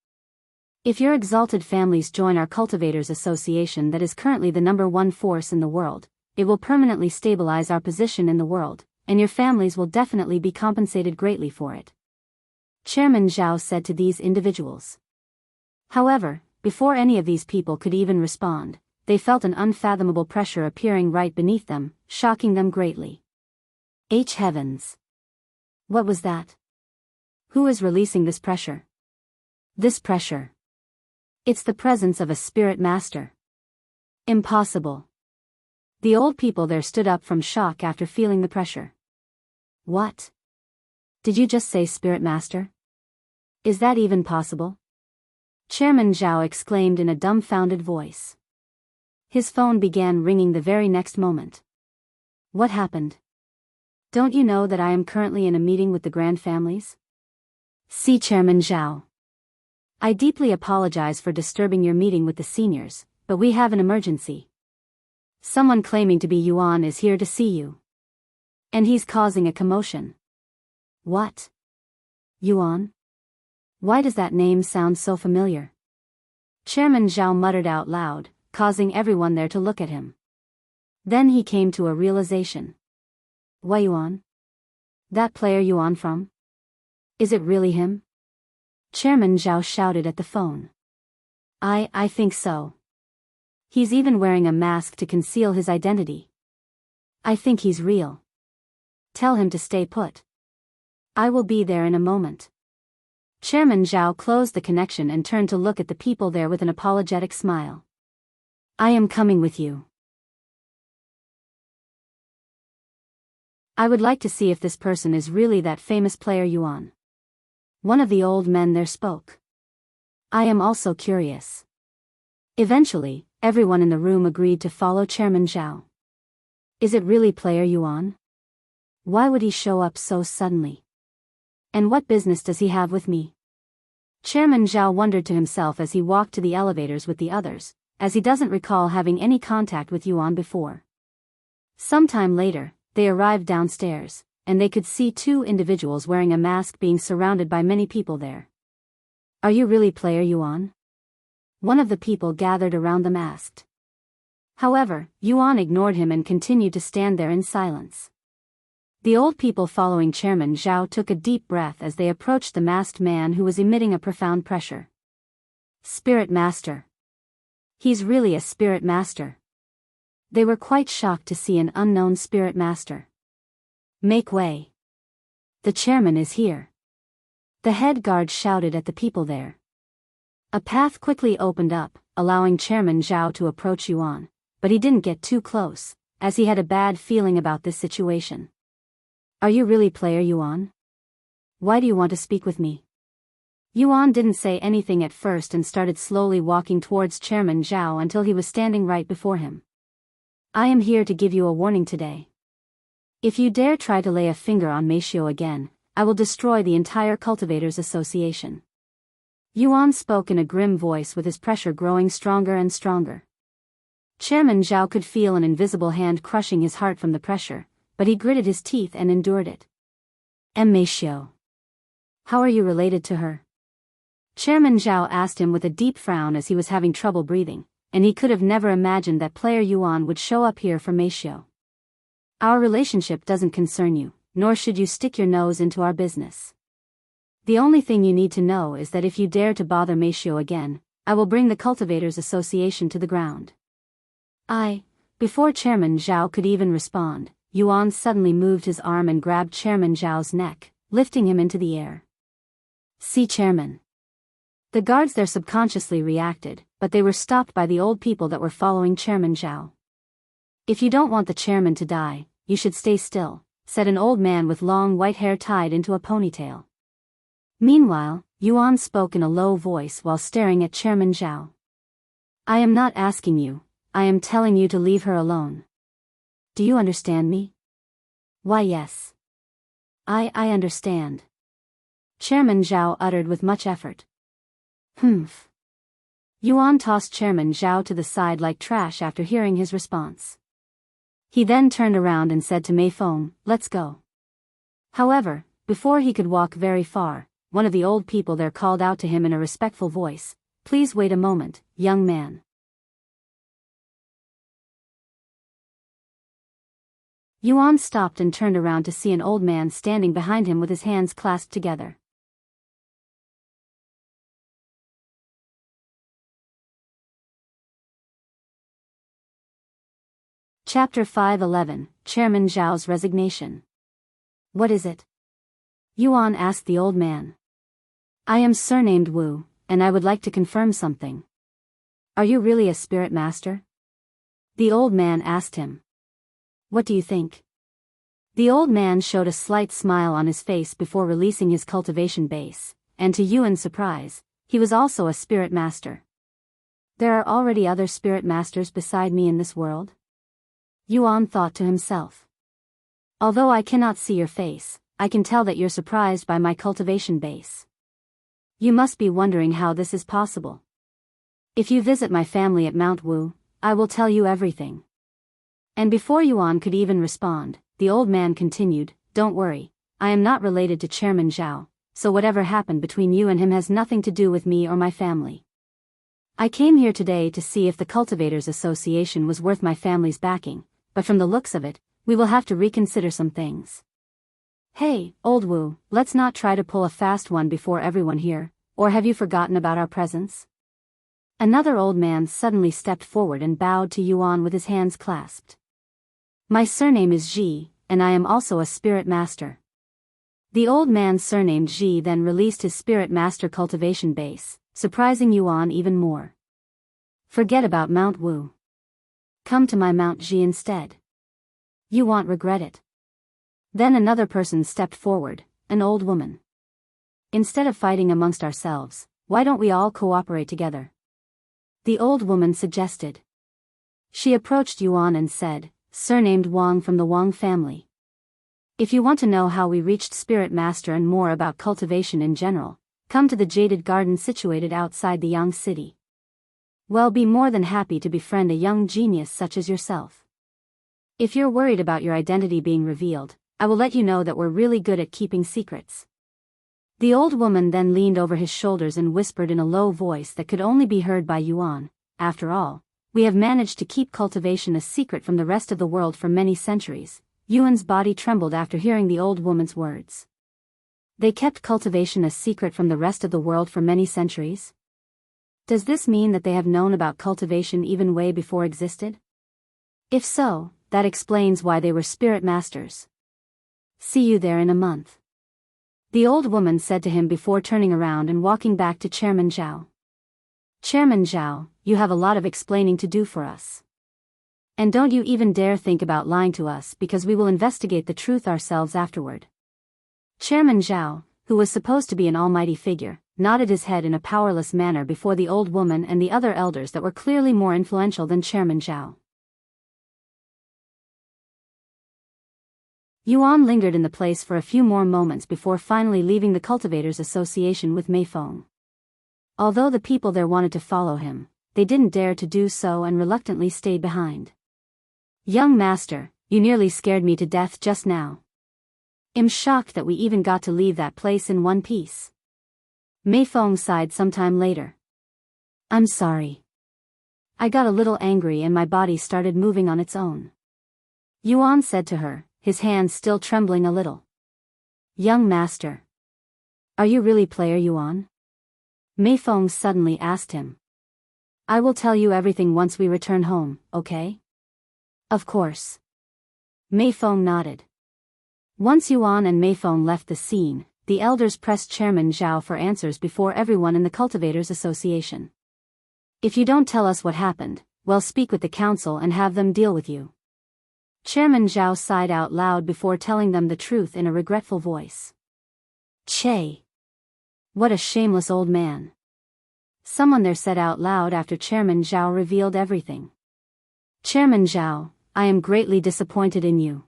If your exalted families join our Cultivators Association that is currently the #1 force in the world, it will permanently stabilize our position in the world, and your families will definitely be compensated greatly for it. Chairman Zhao said to these individuals. However, before any of these people could even respond, they felt an unfathomable pressure appearing right beneath them, shocking them greatly. Heavens! What was that? Who is releasing this pressure? This pressure. It's the presence of a spirit master. Impossible. The old people there stood up from shock after feeling the pressure. What? Did you just say spirit master? Is that even possible? Chairman Zhao exclaimed in a dumbfounded voice. His phone began ringing the very next moment. What happened? Don't you know that I am currently in a meeting with the grand families? See Chairman Zhao. I deeply apologize for disturbing your meeting with the seniors, but we have an emergency. Someone claiming to be Yuan is here to see you. And he's causing a commotion. What? Yuan? Why does that name sound so familiar? Chairman Zhao muttered out loud, causing everyone there to look at him. Then he came to a realization. Why Yuan? That player Yuan from? Is it really him? Chairman Zhao shouted at the phone. I think so. He's even wearing a mask to conceal his identity. I think he's real. Tell him to stay put. I will be there in a moment. Chairman Zhao closed the connection and turned to look at the people there with an apologetic smile. I am coming with you. I would like to see if this person is really that famous player Yuan. One of the old men there spoke. I am also curious. Eventually, everyone in the room agreed to follow Chairman Zhao. Is it really player Yuan? Why would he show up so suddenly? And what business does he have with me? Chairman Zhao wondered to himself as he walked to the elevators with the others, as he doesn't recall having any contact with Yuan before. Sometime later, they arrived downstairs, and they could see two individuals wearing a mask being surrounded by many people there. Are you really player Yuan? One of the people gathered around them asked. However, Yuan ignored him and continued to stand there in silence. The old people following Chairman Zhao took a deep breath as they approached the masked man who was emitting a profound pressure. Spirit Master. He's really a Spirit Master. They were quite shocked to see an unknown Spirit Master. Make way. The chairman is here. The head guard shouted at the people there. A path quickly opened up, allowing Chairman Zhao to approach Yuan, but he didn't get too close, as he had a bad feeling about this situation. Are you really player Yuan? Why do you want to speak with me? Yuan didn't say anything at first and started slowly walking towards Chairman Zhao until he was standing right before him. I am here to give you a warning today. If you dare try to lay a finger on Meifeng again, I will destroy the entire Cultivators Association. Yuan spoke in a grim voice with his pressure growing stronger and stronger. Chairman Zhao could feel an invisible hand crushing his heart from the pressure, but he gritted his teeth and endured it. Meifeng. How are you related to her? Chairman Zhao asked him with a deep frown as he was having trouble breathing, and he could have never imagined that player Yuan would show up here for Meishou. Our relationship doesn't concern you, nor should you stick your nose into our business. The only thing you need to know is that if you dare to bother Meishou again, I will bring the Cultivators Association to the ground. Before Chairman Zhao could even respond, Yuan suddenly moved his arm and grabbed Chairman Zhao's neck, lifting him into the air. See, Chairman. The guards there subconsciously reacted, but they were stopped by the old people that were following Chairman Zhao. If you don't want the chairman to die, you should stay still, said an old man with long white hair tied into a ponytail. Meanwhile, Yuan spoke in a low voice while staring at Chairman Zhao. I am not asking you, I am telling you to leave her alone. Do you understand me? Why, yes. I understand. Chairman Zhao uttered with much effort. Humph. Yuan tossed Chairman Zhao to the side like trash after hearing his response. He then turned around and said to Meifeng, let's go. However, before he could walk very far, one of the old people there called out to him in a respectful voice, please wait a moment, young man. Yuan stopped and turned around to see an old man standing behind him with his hands clasped together. Chapter 5:11, Chairman Zhao's Resignation. What is it? Yuan asked the old man. I am surnamed Wu, and I would like to confirm something. Are you really a spirit master? The old man asked him. What do you think? The old man showed a slight smile on his face before releasing his cultivation base, and to Yuan's surprise, he was also a spirit master. There are already other spirit masters beside me in this world? Yuan thought to himself. Although I cannot see your face, I can tell that you're surprised by my cultivation base. You must be wondering how this is possible. If you visit my family at Mount Wu, I will tell you everything. And before Yuan could even respond, the old man continued, don't worry, I am not related to Chairman Zhao, so whatever happened between you and him has nothing to do with me or my family. I came here today to see if the Cultivators Association was worth my family's backing, but from the looks of it, we will have to reconsider some things. Hey, old Wu, let's not try to pull a fast one before everyone here, or have you forgotten about our presence? Another old man suddenly stepped forward and bowed to Yuan with his hands clasped. My surname is Ji, and I am also a spirit master. The old man surnamed Ji then released his spirit master cultivation base, surprising Yuan even more. Forget about Mount Wu. Come to my Mount Ji instead. You won't regret it. Then another person stepped forward, an old woman. Instead of fighting amongst ourselves, why don't we all cooperate together? The old woman suggested. She approached Yuan and said, surnamed Wang from the Wang family. If you want to know how we reached Spirit Master and more about cultivation in general, come to the Jaded Garden situated outside the Yang city. We'll be more than happy to befriend a young genius such as yourself. If you're worried about your identity being revealed, I will let you know that we're really good at keeping secrets. The old woman then leaned over his shoulders and whispered in a low voice that could only be heard by Yuan, after all, we have managed to keep cultivation a secret from the rest of the world for many centuries. Yuan's body trembled after hearing the old woman's words. They kept cultivation a secret from the rest of the world for many centuries? Does this mean that they have known about cultivation even way before existed? If so, that explains why they were spirit masters. See you there in a month. The old woman said to him before turning around and walking back to Chairman Zhao. Chairman Zhao, you have a lot of explaining to do for us. And don't you even dare think about lying to us because we will investigate the truth ourselves afterward. Chairman Zhao, who was supposed to be an almighty figure, nodded his head in a powerless manner before the old woman and the other elders that were clearly more influential than Chairman Zhao. Yuan lingered in the place for a few more moments before finally leaving the Cultivators Association with Meifeng. Although the people there wanted to follow him, they didn't dare to do so and reluctantly stayed behind. Young master, you nearly scared me to death just now. I'm shocked that we even got to leave that place in one piece. Meifeng sighed sometime later. I'm sorry. I got a little angry and my body started moving on its own. Yuan said to her, his hands still trembling a little. Young master. Are you really player Yuan? Meifeng suddenly asked him. I will tell you everything once we return home, okay? Of course. Meifeng nodded. Once Yuan and Meifeng left the scene, the elders pressed Chairman Zhao for answers before everyone in the Cultivators Association. If you don't tell us what happened, we'll speak with the council and have them deal with you. Chairman Zhao sighed out loud before telling them the truth in a regretful voice. Che! What a shameless old man. Someone there said out loud after Chairman Zhao revealed everything. Chairman Zhao, I am greatly disappointed in you.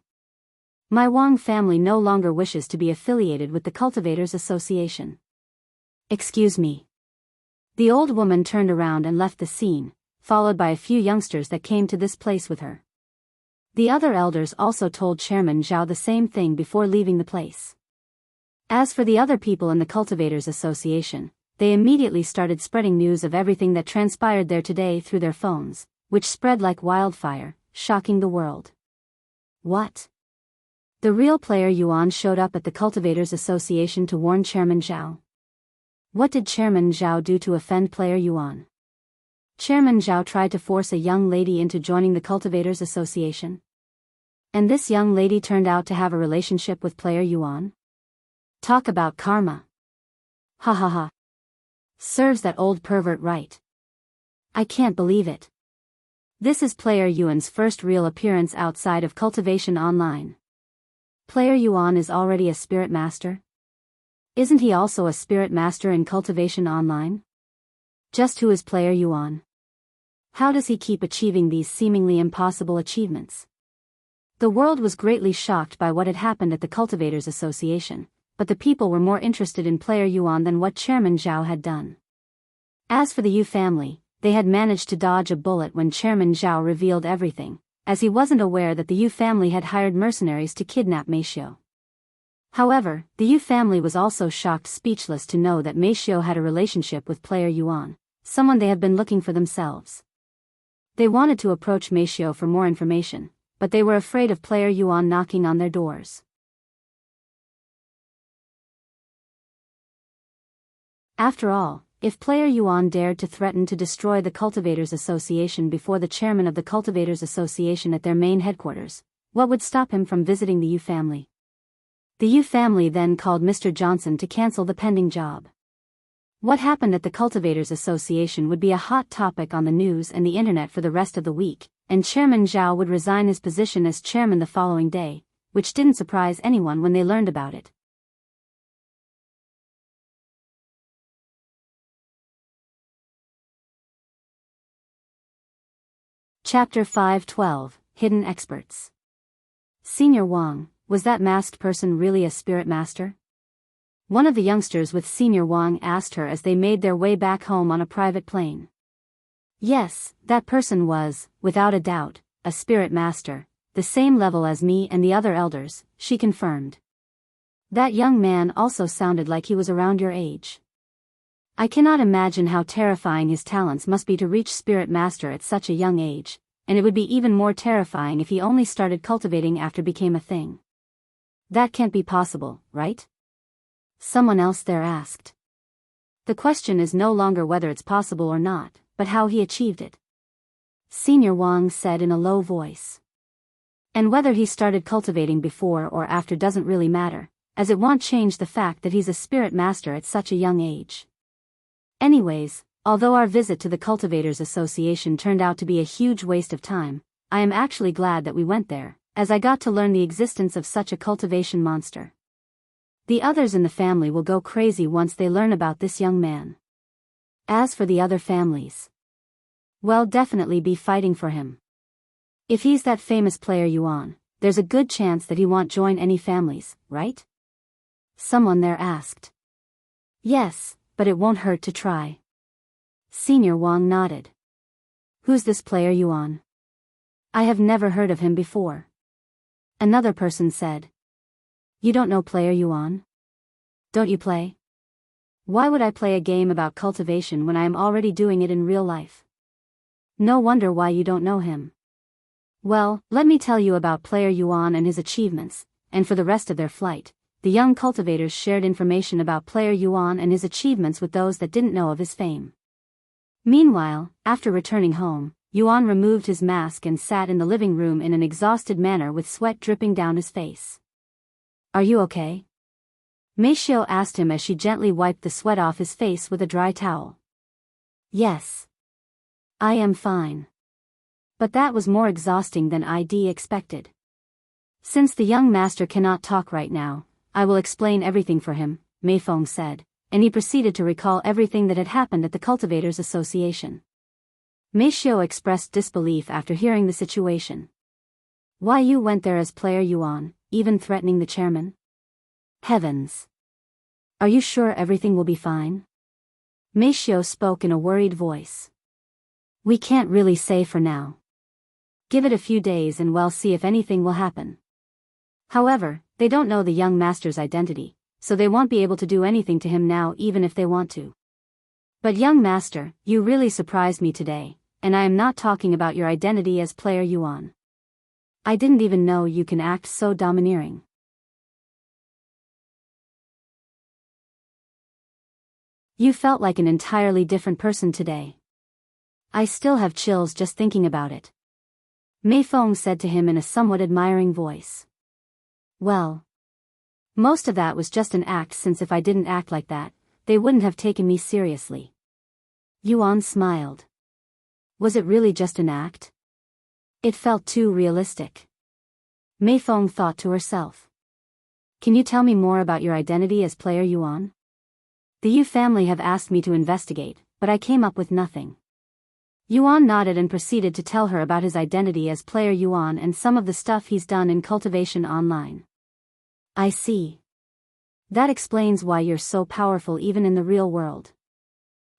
My Wang family no longer wishes to be affiliated with the Cultivators Association. Excuse me. The old woman turned around and left the scene, followed by a few youngsters that came to this place with her. The other elders also told Chairman Zhao the same thing before leaving the place. As for the other people in the Cultivators Association, they immediately started spreading news of everything that transpired there today through their phones, which spread like wildfire, shocking the world. What? The real player Yuan showed up at the Cultivators Association to warn Chairman Zhao. What did Chairman Zhao do to offend player Yuan? Chairman Zhao tried to force a young lady into joining the Cultivators Association. And this young lady turned out to have a relationship with player Yuan? Talk about karma. Ha ha ha. Serves that old pervert right. I can't believe it. This is player Yuan's first real appearance outside of Cultivation Online. Player Yuan is already a spirit master? Isn't he also a spirit master in Cultivation Online? Just who is player Yuan? How does he keep achieving these seemingly impossible achievements? The world was greatly shocked by what had happened at the Cultivators Association, but the people were more interested in player Yuan than what Chairman Zhao had done. As for the Yu family, they had managed to dodge a bullet when Chairman Zhao revealed everything, as he wasn't aware that the Yu family had hired mercenaries to kidnap Meishio. However, the Yu family was also shocked speechless to know that Meishio had a relationship with player Yuan, someone they had been looking for themselves. They wanted to approach Meishio for more information, but they were afraid of player Yuan knocking on their doors. After all, if player Yuan dared to threaten to destroy the Cultivators Association before the chairman of the Cultivators Association at their main headquarters, what would stop him from visiting the Yu family? The Yu family then called Mr. Johnson to cancel the pending job. What happened at the Cultivators Association would be a hot topic on the news and the internet for the rest of the week, and Chairman Zhao would resign his position as chairman the following day, which didn't surprise anyone when they learned about it. Chapter 512, Hidden Experts. Senior Wang, was that masked person really a spirit master? One of the youngsters with Senior Wang asked her as they made their way back home on a private plane. Yes, that person was, without a doubt, a spirit master, the same level as me and the other elders, she confirmed. That young man also sounded like he was around your age. I cannot imagine how terrifying his talents must be to reach spirit master at such a young age, and it would be even more terrifying if he only started cultivating after became a thing. That can't be possible, right? Someone else there asked. The question is no longer whether it's possible or not, but how he achieved it. Senior Wang said in a low voice. And whether he started cultivating before or after doesn't really matter, as it won't change the fact that he's a spirit master at such a young age. Anyways, although our visit to the Cultivators Association turned out to be a huge waste of time, I am actually glad that we went there, as I got to learn the existence of such a cultivation monster. The others in the family will go crazy once they learn about this young man. As for the other families, well, definitely be fighting for him. If he's that famous player Yuan, there's a good chance that he won't join any families, right? Someone there asked. Yes, but it won't hurt to try. Senior Wang nodded. Who's this player Yuan? I have never heard of him before. Another person said. You don't know player Yuan? Don't you play? Why would I play a game about cultivation when I am already doing it in real life? No wonder why you don't know him. Well, let me tell you about player Yuan and his achievements, and for the rest of their flight, the young cultivators shared information about player Yuan and his achievements with those that didn't know of his fame. Meanwhile, after returning home, Yuan removed his mask and sat in the living room in an exhausted manner with sweat dripping down his face. Are you okay? Meifeng asked him as she gently wiped the sweat off his face with a dry towel. Yes. I am fine. But that was more exhausting than I'd expected. Since the young master cannot talk right now, I will explain everything for him, Meifeng said, and he proceeded to recall everything that had happened at the Cultivators Association. Meifeng expressed disbelief after hearing the situation. Why you went there as player Yuan, even threatening the chairman? Heavens! Are you sure everything will be fine? Meifeng spoke in a worried voice. We can't really say for now. Give it a few days and we'll see if anything will happen. However, they don't know the young master's identity, so they won't be able to do anything to him now even if they want to. But young master, you really surprised me today, and I am not talking about your identity as player Yuan. I didn't even know you can act so domineering. You felt like an entirely different person today. I still have chills just thinking about it. Meifeng said to him in a somewhat admiring voice. Well, most of that was just an act, since if I didn't act like that, they wouldn't have taken me seriously. Yuan smiled. Was it really just an act? It felt too realistic. Meifeng thought to herself. Can you tell me more about your identity as player Yuan? The Yu family have asked me to investigate, but I came up with nothing. Yuan nodded and proceeded to tell her about his identity as player Yuan and some of the stuff he's done in Cultivation Online. I see. That explains why you're so powerful even in the real world.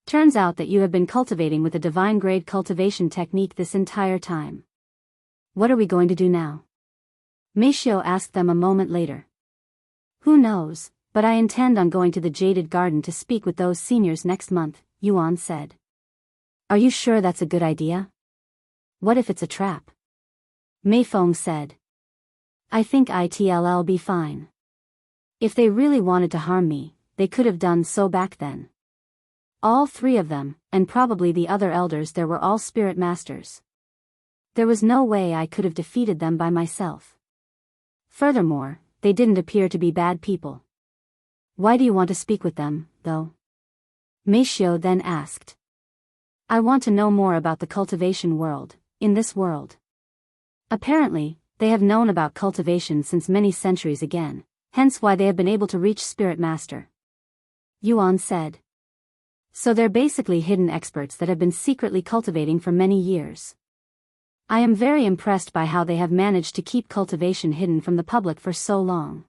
Turns out that you have been cultivating with a divine-grade cultivation technique this entire time. What are we going to do now? Meifeng asked them a moment later. Who knows, but I intend on going to the Jaded Garden to speak with those seniors next month, Yuan said. Are you sure that's a good idea? What if it's a trap? Meifeng said. I think it'll be fine. If they really wanted to harm me, they could have done so back then. All three of them, and probably the other elders there, were all spirit masters. There was no way I could have defeated them by myself. Furthermore, they didn't appear to be bad people. Why do you want to speak with them, though? Meifeng then asked. I want to know more about the cultivation world, in this world. Apparently, they have known about cultivation since many centuries again, hence why they have been able to reach Spirit Master. Yuan said. So they're basically hidden experts that have been secretly cultivating for many years. I am very impressed by how they have managed to keep cultivation hidden from the public for so long.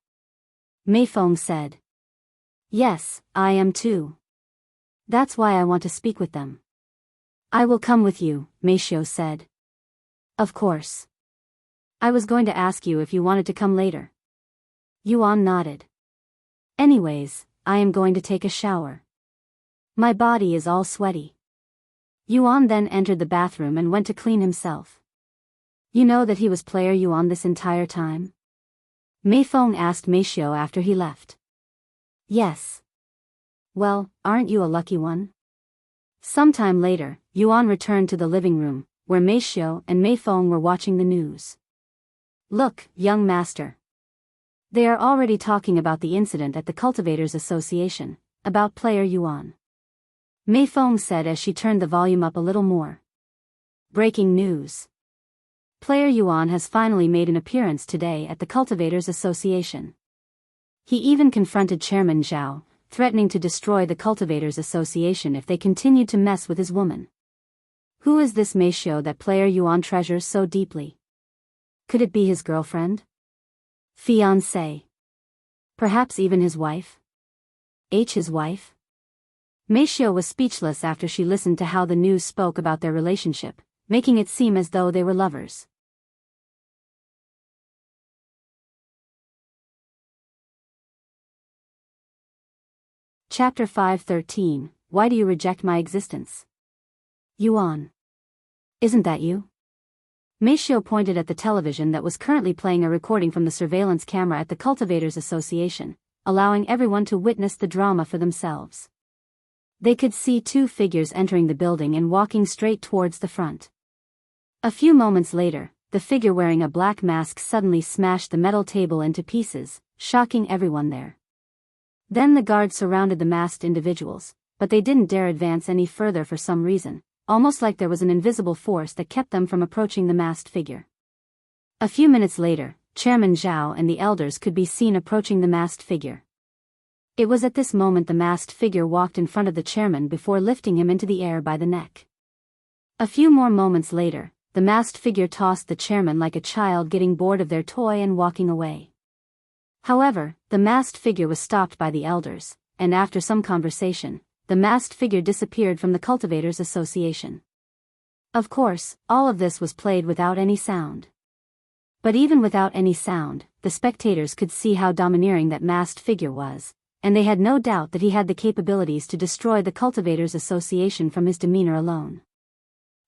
Meifeng said. Yes, I am too. That's why I want to speak with them. I will come with you, Meifeng said. Of course. I was going to ask you if you wanted to come later. Yuan nodded. Anyways, I am going to take a shower. My body is all sweaty. Yuan then entered the bathroom and went to clean himself. You know that he was player Yuan this entire time? Meifeng asked Meifeng after he left. Yes. Well, aren't you a lucky one? Sometime later, Yuan returned to the living room, where Meifeng and Meifeng were watching the news. Look, young master. They are already talking about the incident at the Cultivators Association, about player Yuan. Meifeng said as she turned the volume up a little more. Breaking news. Player Yuan has finally made an appearance today at the Cultivators Association. He even confronted Chairman Zhao, threatening to destroy the Cultivators Association if they continued to mess with his woman. Who is this Meifeng that player Yuan treasures so deeply? Could it be his girlfriend? Fiancé? Perhaps even his wife? His wife? Meifeng was speechless after she listened to how the news spoke about their relationship, making it seem as though they were lovers. Chapter 513, Why do you reject my existence? Yuan. Isn't that you? Meifeng pointed at the television that was currently playing a recording from the surveillance camera at the Cultivators Association, allowing everyone to witness the drama for themselves. They could see two figures entering the building and walking straight towards the front. A few moments later, the figure wearing a black mask suddenly smashed the metal table into pieces, shocking everyone there. Then the guards surrounded the masked individuals, but they didn't dare advance any further for some reason, almost like there was an invisible force that kept them from approaching the masked figure. A few minutes later, Chairman Zhao and the elders could be seen approaching the masked figure. It was at this moment the masked figure walked in front of the chairman before lifting him into the air by the neck. A few more moments later, the masked figure tossed the chairman like a child getting bored of their toy and walking away. However, the masked figure was stopped by the elders, and after some conversation, the masked figure disappeared from the Cultivators Association. Of course, all of this was played without any sound. But even without any sound, the spectators could see how domineering that masked figure was, and they had no doubt that he had the capabilities to destroy the Cultivators Association from his demeanor alone.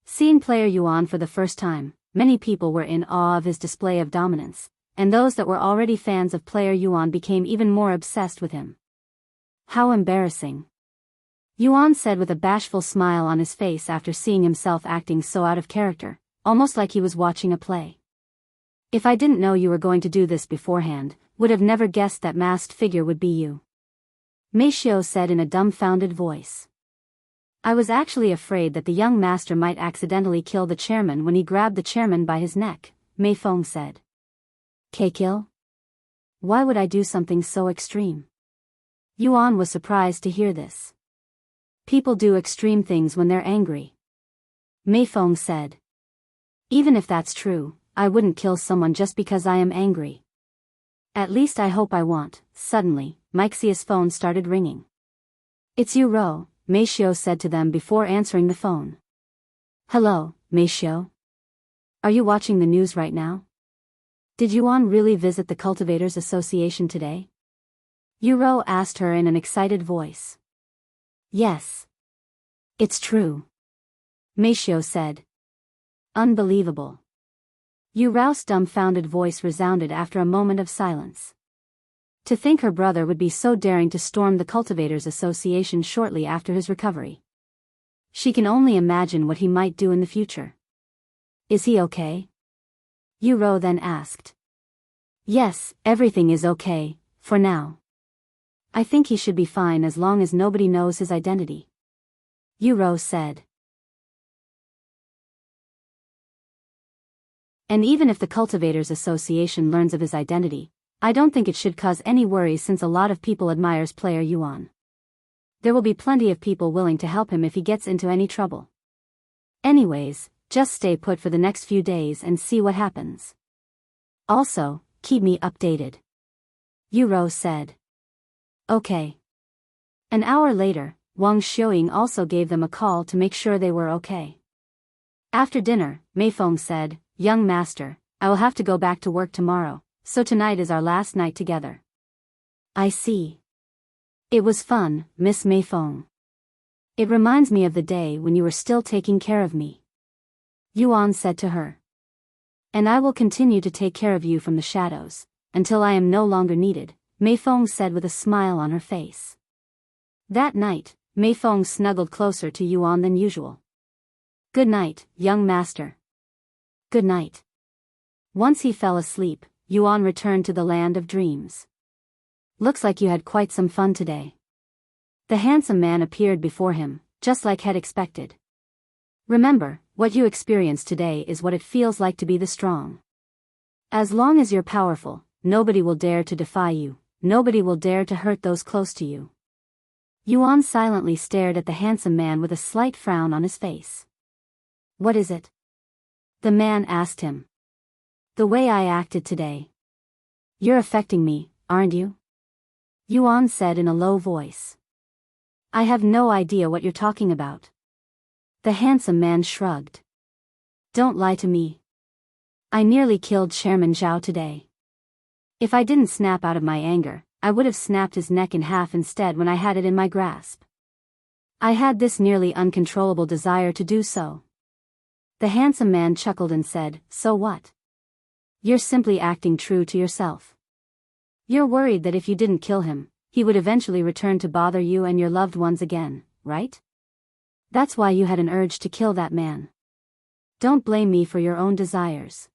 Seeing player Yuan for the first time, many people were in awe of his display of dominance, and those that were already fans of player Yuan became even more obsessed with him. How embarrassing. Yuan said with a bashful smile on his face after seeing himself acting so out of character, almost like he was watching a play. If I didn't know you were going to do this beforehand, would have never guessed that masked figure would be you. Meifeng said in a dumbfounded voice. I was actually afraid that the young master might accidentally kill the chairman when he grabbed the chairman by his neck, Meifeng said. K-kill? Why would I do something so extreme? Yuan was surprised to hear this. People do extreme things when they're angry. Meifeng said. Even if that's true, I wouldn't kill someone just because I am angry. At least I hope I won't. Suddenly, Wuxia's phone started ringing. It's Yu Rou, Meifeng said to them before answering the phone. Hello, Meifeng. Are you watching the news right now? Did Yuan really visit the Cultivators Association today? Yu Rou asked her in an excited voice. Yes. It's true. Meifeng said. Unbelievable. Yu Rou's dumbfounded voice resounded after a moment of silence. To think her brother would be so daring to storm the Cultivators Association shortly after his recovery. She can only imagine what he might do in the future. Is he okay? Yu Rou then asked. Yes, everything is okay, for now. I think he should be fine as long as nobody knows his identity. Yu Rou said. And even if the Cultivators Association learns of his identity, I don't think it should cause any worries since a lot of people admires player Yuan. There will be plenty of people willing to help him if he gets into any trouble. Anyways, just stay put for the next few days and see what happens. Also, keep me updated. Yu Rou said. Okay. An hour later, Wang Xiuying also gave them a call to make sure they were okay. After dinner, Meifeng said, Young master, I will have to go back to work tomorrow, so tonight is our last night together. I see. It was fun, Miss Meifeng. It reminds me of the day when you were still taking care of me. Yuan said to her. And I will continue to take care of you from the shadows, until I am no longer needed, Meifeng said with a smile on her face. That night, Meifeng snuggled closer to Yuan than usual. Good night, young master. Good night. Once he fell asleep, Yuan returned to the land of dreams. Looks like you had quite some fun today. The handsome man appeared before him, just like had expected. Remember, what you experienced today is what it feels like to be the strong. As long as you're powerful, nobody will dare to defy you, nobody will dare to hurt those close to you. Yuan silently stared at the handsome man with a slight frown on his face. What is it? The man asked him. The way I acted today. You're affecting me, aren't you? Yuan said in a low voice. I have no idea what you're talking about. The handsome man shrugged. Don't lie to me. I nearly killed Chairman Zhao today. If I didn't snap out of my anger, I would have snapped his neck in half instead when I had it in my grasp. I had this nearly uncontrollable desire to do so. The handsome man chuckled and said, "So what? You're simply acting true to yourself. You're worried that if you didn't kill him, he would eventually return to bother you and your loved ones again, right? That's why you had an urge to kill that man. Don't blame me for your own desires.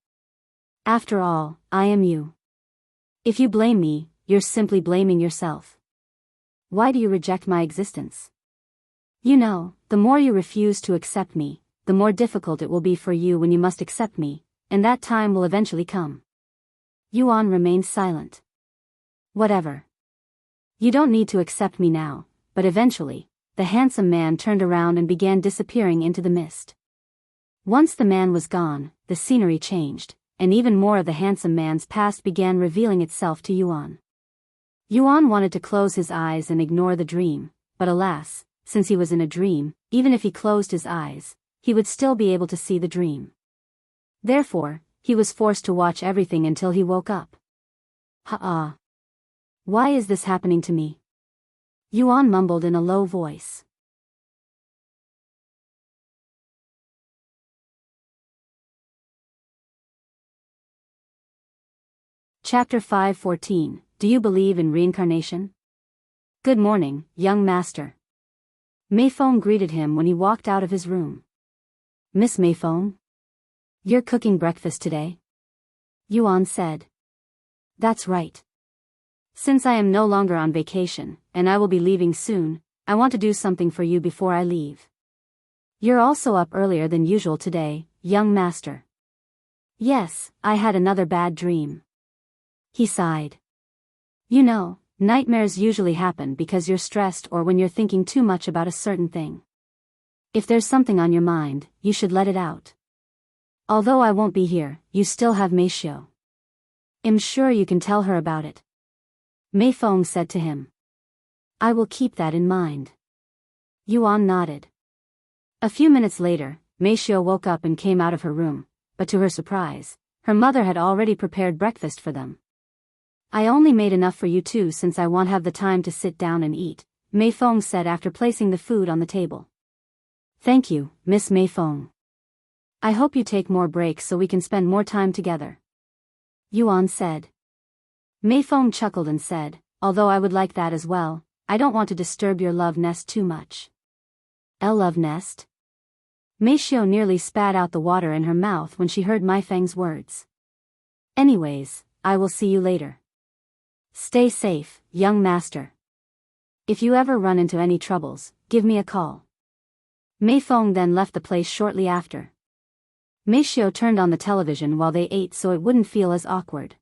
After all, I am you. If you blame me, you're simply blaming yourself. Why do you reject my existence? You know, the more you refuse to accept me, the more difficult it will be for you when you must accept me, and that time will eventually come." Yuan remained silent. "Whatever. You don't need to accept me now," but eventually, the handsome man turned around and began disappearing into the mist. Once the man was gone, the scenery changed, and even more of the handsome man's past began revealing itself to Yuan. Yuan wanted to close his eyes and ignore the dream, but alas, since he was in a dream, even if he closed his eyes, he would still be able to see the dream. Therefore, he was forced to watch everything until he woke up. "Ha-ah. Why is this happening to me?" Yuan mumbled in a low voice. Chapter 5:14. Do you believe in reincarnation? "Good morning, young master." Meifeng greeted him when he walked out of his room. "Miss Meifeng? You're cooking breakfast today?" Yuan said. "That's right. Since I am no longer on vacation, and I will be leaving soon, I want to do something for you before I leave. You're also up earlier than usual today, young master." "Yes, I had another bad dream." He sighed. "You know, nightmares usually happen because you're stressed or when you're thinking too much about a certain thing. If there's something on your mind, you should let it out. Although I won't be here, you still have Meishio. I'm sure you can tell her about it." Meifeng said to him. "I will keep that in mind." Yuan nodded. A few minutes later, Meishio woke up and came out of her room, but to her surprise, her mother had already prepared breakfast for them. "I only made enough for you two since I won't have the time to sit down and eat," Meifeng said after placing the food on the table. "Thank you, Miss Meifeng. I hope you take more breaks so we can spend more time together," Yuan said. Meifeng chuckled and said, "Although I would like that as well, I don't want to disturb your love nest too much." "A love nest?" Meishio nearly spat out the water in her mouth when she heard Meifeng's words. "Anyways, I will see you later. Stay safe, young master. If you ever run into any troubles, give me a call." Meifeng then left the place shortly after. Meishio turned on the television while they ate so it wouldn't feel as awkward.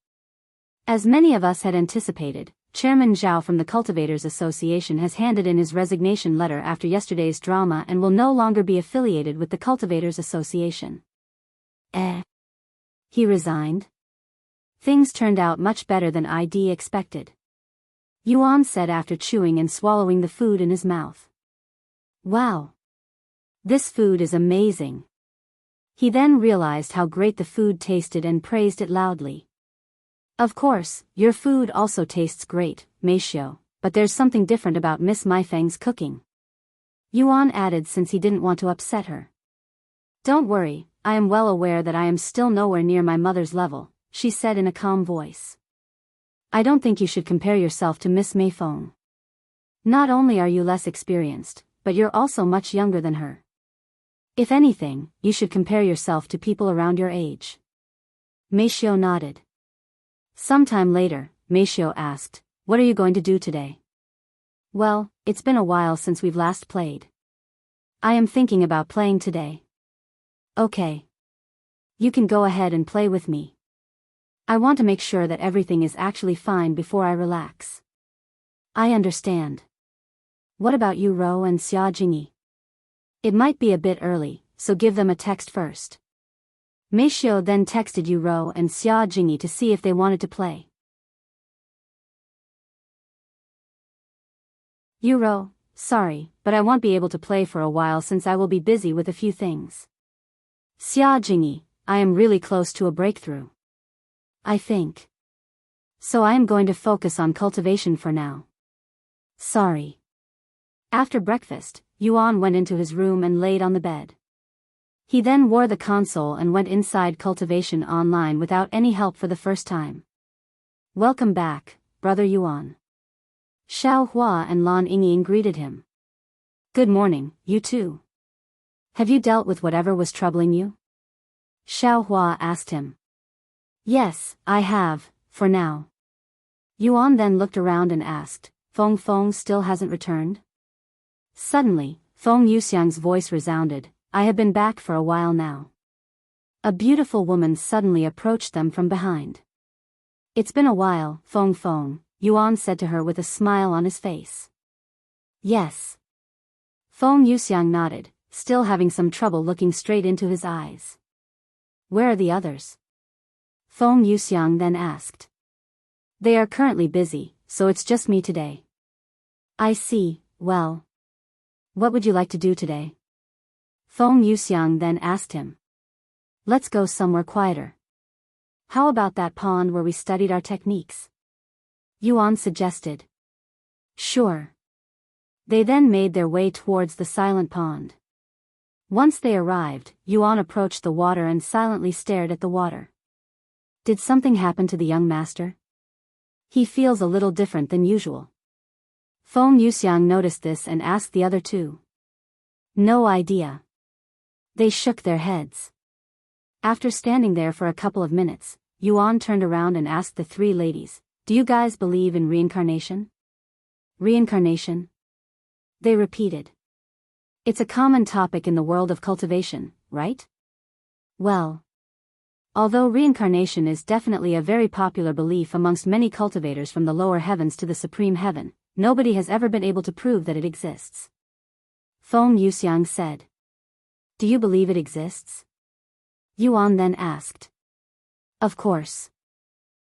As many of us had anticipated, Chairman Zhao from the Cultivators Association has handed in his resignation letter after yesterday's drama and will no longer be affiliated with the Cultivators Association. He resigned? Things turned out much better than I'd expected, Yuan said after chewing and swallowing the food in his mouth. "Wow. This food is amazing." He then realized how great the food tasted and praised it loudly. "Of course, your food also tastes great, Meishio, but there's something different about Miss Meifeng's cooking," Yuan added since he didn't want to upset her. "Don't worry, I am well aware that I am still nowhere near my mother's level," she said in a calm voice. "I don't think you should compare yourself to Miss Meifeng. Not only are you less experienced, but you're also much younger than her. If anything, you should compare yourself to people around your age." Meishio nodded. Sometime later, Meishio asked, "What are you going to do today?" "Well, it's been a while since we've last played. I am thinking about playing today." "Okay. You can go ahead and play with me. I want to make sure that everything is actually fine before I relax." "I understand. What about Yu Rou and Xianxia?" "It might be a bit early, so give them a text first." Meishio then texted Yu Rou and Xianxia to see if they wanted to play. "Yu Rou, sorry, but I won't be able to play for a while since I will be busy with a few things." "Xianxia, I am really close to a breakthrough. I think." So I am going to focus on cultivation for now. Sorry. After breakfast, Yuan went into his room and laid on the bed. He then wore the console and went inside Cultivation online without any help for the first time. Welcome back, Brother Yuan. Xiao Hua and Lan Yingying greeted him. Good morning, you too. Have you dealt with whatever was troubling you? Xiao Hua asked him. Yes, I have, for now. Yuan then looked around and asked, Feng Feng still hasn't returned? Suddenly, Feng Yuxiang's voice resounded, I have been back for a while now. A beautiful woman suddenly approached them from behind. It's been a while, Feng Feng, Yuan said to her with a smile on his face. Yes. Feng Yuxiang nodded, still having some trouble looking straight into his eyes. Where are the others? Feng Yuxiang then asked. They are currently busy, so it's just me today. I see, well. What would you like to do today? Feng Yuxiang then asked him. Let's go somewhere quieter. How about that pond where we studied our techniques? Yuan suggested. Sure. They then made their way towards the silent pond. Once they arrived, Yuan approached the water and silently stared at the water. Did something happen to the young master? He feels a little different than usual. Feng Yuxiang noticed this and asked the other two. No idea. They shook their heads. After standing there for a couple of minutes, Yuan turned around and asked the three ladies, Do you guys believe in reincarnation? Reincarnation? They repeated. It's a common topic in the world of cultivation, right? Well. Although reincarnation is definitely a very popular belief amongst many cultivators from the lower heavens to the supreme heaven, nobody has ever been able to prove that it exists. Feng Yuxiang said. Do you believe it exists? Yuan then asked. Of course.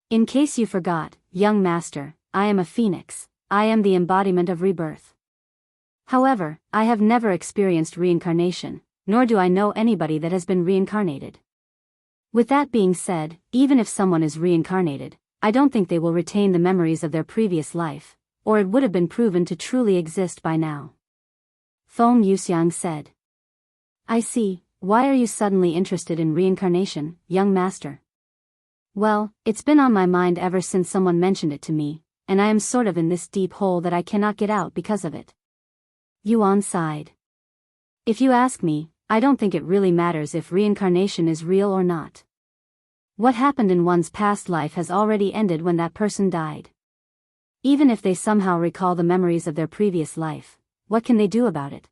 In case you forgot, young master, I am a phoenix, I am the embodiment of rebirth. However, I have never experienced reincarnation, nor do I know anybody that has been reincarnated. With that being said, even if someone is reincarnated, I don't think they will retain the memories of their previous life, or it would have been proven to truly exist by now. Feng Yuxiang said. I see, why are you suddenly interested in reincarnation, young master? Well, it's been on my mind ever since someone mentioned it to me, and I am sort of in this deep hole that I cannot get out because of it. Yuan sighed. If you ask me, I don't think it really matters if reincarnation is real or not. What happened in one's past life has already ended when that person died. Even if they somehow recall the memories of their previous life, what can they do about it?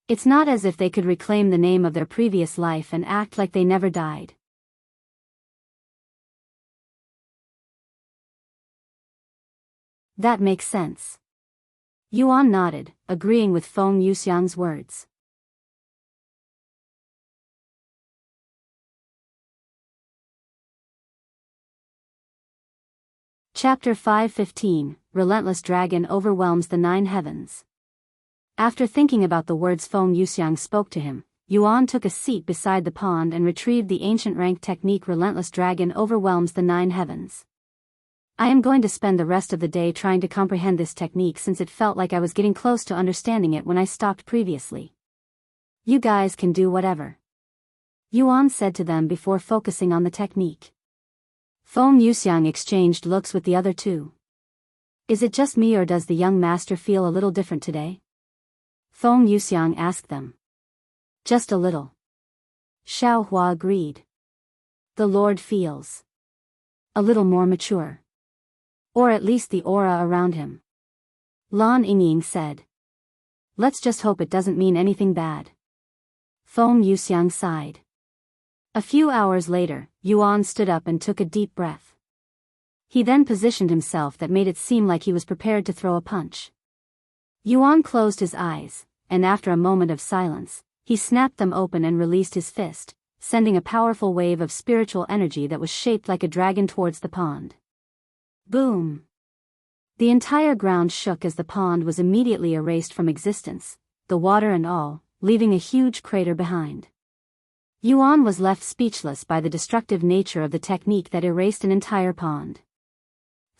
It's not as if they could reclaim the name of their previous life and act like they never died. That makes sense. Yuan nodded, agreeing with Feng Yuxiang's words. Chapter 5:15, Relentless Dragon Overwhelms the Nine Heavens. After thinking about the words Feng Yuxiang spoke to him, Yuan took a seat beside the pond and retrieved the ancient rank technique Relentless Dragon Overwhelms the Nine Heavens. I am going to spend the rest of the day trying to comprehend this technique since it felt like I was getting close to understanding it when I stopped previously. You guys can do whatever. Yuan said to them before focusing on the technique. Feng Yuxiang exchanged looks with the other two. Is it just me or does the young master feel a little different today? Feng Yuxiang asked them. Just a little. Xiao Hua agreed. The Lord feels a little more mature. Or at least the aura around him. Lan Yingying said. Let's just hope it doesn't mean anything bad. Feng Yuxiang sighed. A few hours later, Yuan stood up and took a deep breath. He then positioned himself that made it seem like he was prepared to throw a punch. Yuan closed his eyes, and after a moment of silence, he snapped them open and released his fist, sending a powerful wave of spiritual energy that was shaped like a dragon towards the pond. Boom! The entire ground shook as the pond was immediately erased from existence, the water and all, leaving a huge crater behind. Yuan was left speechless by the destructive nature of the technique that erased an entire pond.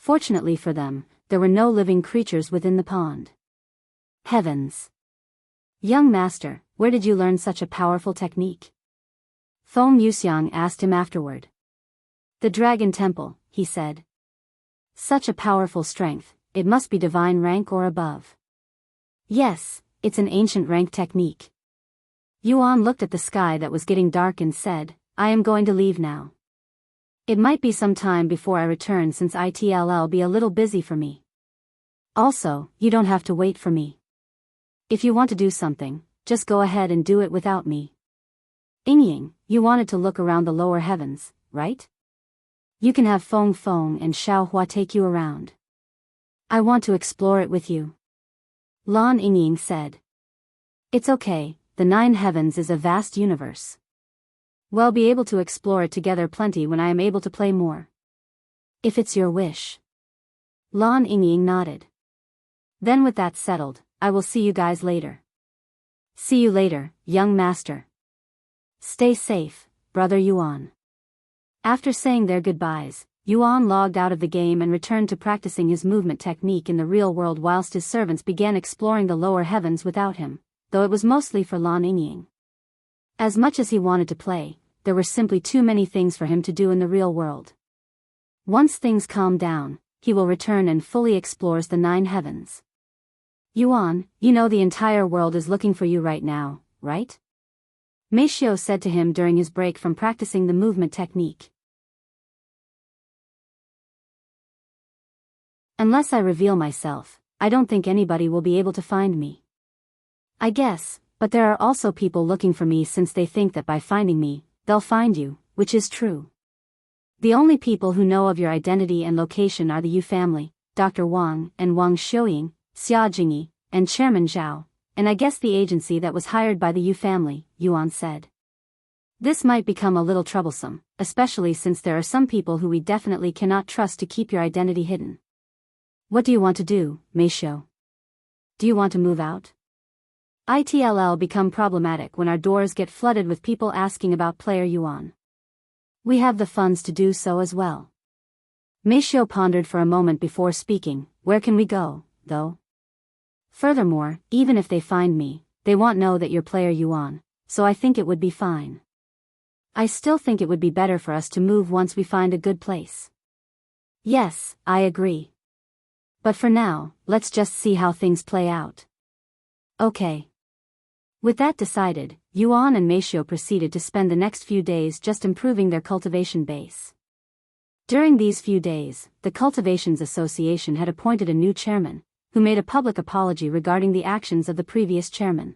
Fortunately for them, there were no living creatures within the pond. Heavens! Young master, where did you learn such a powerful technique? Feng Yuxiang asked him afterward. The Dragon Temple, he said. Such a powerful strength, it must be divine rank or above. Yes, it's an ancient rank technique. Yuan looked at the sky that was getting dark and said, I am going to leave now. It might be some time before I return since it'll be a little busy for me. Also, you don't have to wait for me. If you want to do something, just go ahead and do it without me. Ying, you wanted to look around the lower heavens, right? You can have Feng Feng and Xiao Hua take you around. I want to explore it with you. Lan Ying said. It's okay, the 9 heavens is a vast universe. We'll be able to explore it together plenty when I am able to play more. If it's your wish. Lan Ying nodded. Then with that settled, I will see you guys later. See you later, young master. Stay safe, brother Yuan. After saying their goodbyes, Yuan logged out of the game and returned to practicing his movement technique in the real world whilst his servants began exploring the lower heavens without him, though it was mostly for Lan Ying. As much as he wanted to play, there were simply too many things for him to do in the real world. Once things calm down, he will return and fully explores the 9 heavens. Yuan, you know the entire world is looking for you right now, right? Meishio said to him during his break from practicing the movement technique. Unless I reveal myself, I don't think anybody will be able to find me. I guess, but there are also people looking for me since they think that by finding me, they'll find you, which is true. The only people who know of your identity and location are the Yu family, Dr. Wang and Wang Xiuying, Xia Jingyi, and Chairman Zhao, and I guess the agency that was hired by the Yu family, Yuan said. This might become a little troublesome, especially since there are some people who we definitely cannot trust to keep your identity hidden. What do you want to do, Meishio? Do you want to move out? It'll become problematic when our doors get flooded with people asking about player Yuan. We have the funds to do so as well. Meishio pondered for a moment before speaking. Where can we go, though? Furthermore, even if they find me, they won't know that you're player Yuan, so I think it would be fine. I still think it would be better for us to move once we find a good place. Yes, I agree. But for now, let's just see how things play out. Okay. With that decided, Yuan and Meishio proceeded to spend the next few days just improving their cultivation base. During these few days, the Cultivations Association had appointed a new chairman, who made a public apology regarding the actions of the previous chairman.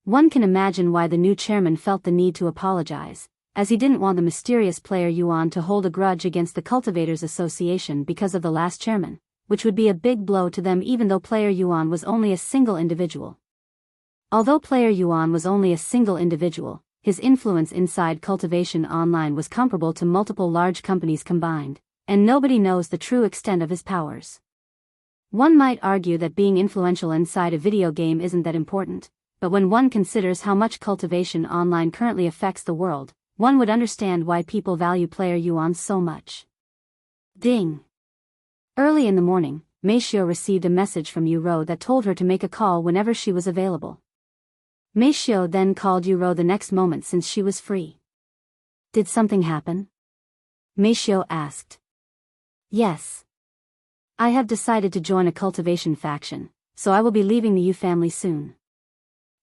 One can imagine why the new chairman felt the need to apologize, as he didn't want the mysterious player Yuan to hold a grudge against the Cultivators Association because of the last chairman, which would be a big blow to them even though player Yuan was only a single individual. Although player Yuan was only a single individual, his influence inside Cultivation Online was comparable to multiple large companies combined, and nobody knows the true extent of his powers. One might argue that being influential inside a video game isn't that important, but when one considers how much Cultivation Online currently affects the world, one would understand why people value player Yuan so much. Ding! Early in the morning, Meishio received a message from Yu Rou that told her to make a call whenever she was available. Meishio then called Yu Rou the next moment since she was free. Did something happen? Meishio asked. Yes. I have decided to join a cultivation faction, so I will be leaving the Yu family soon.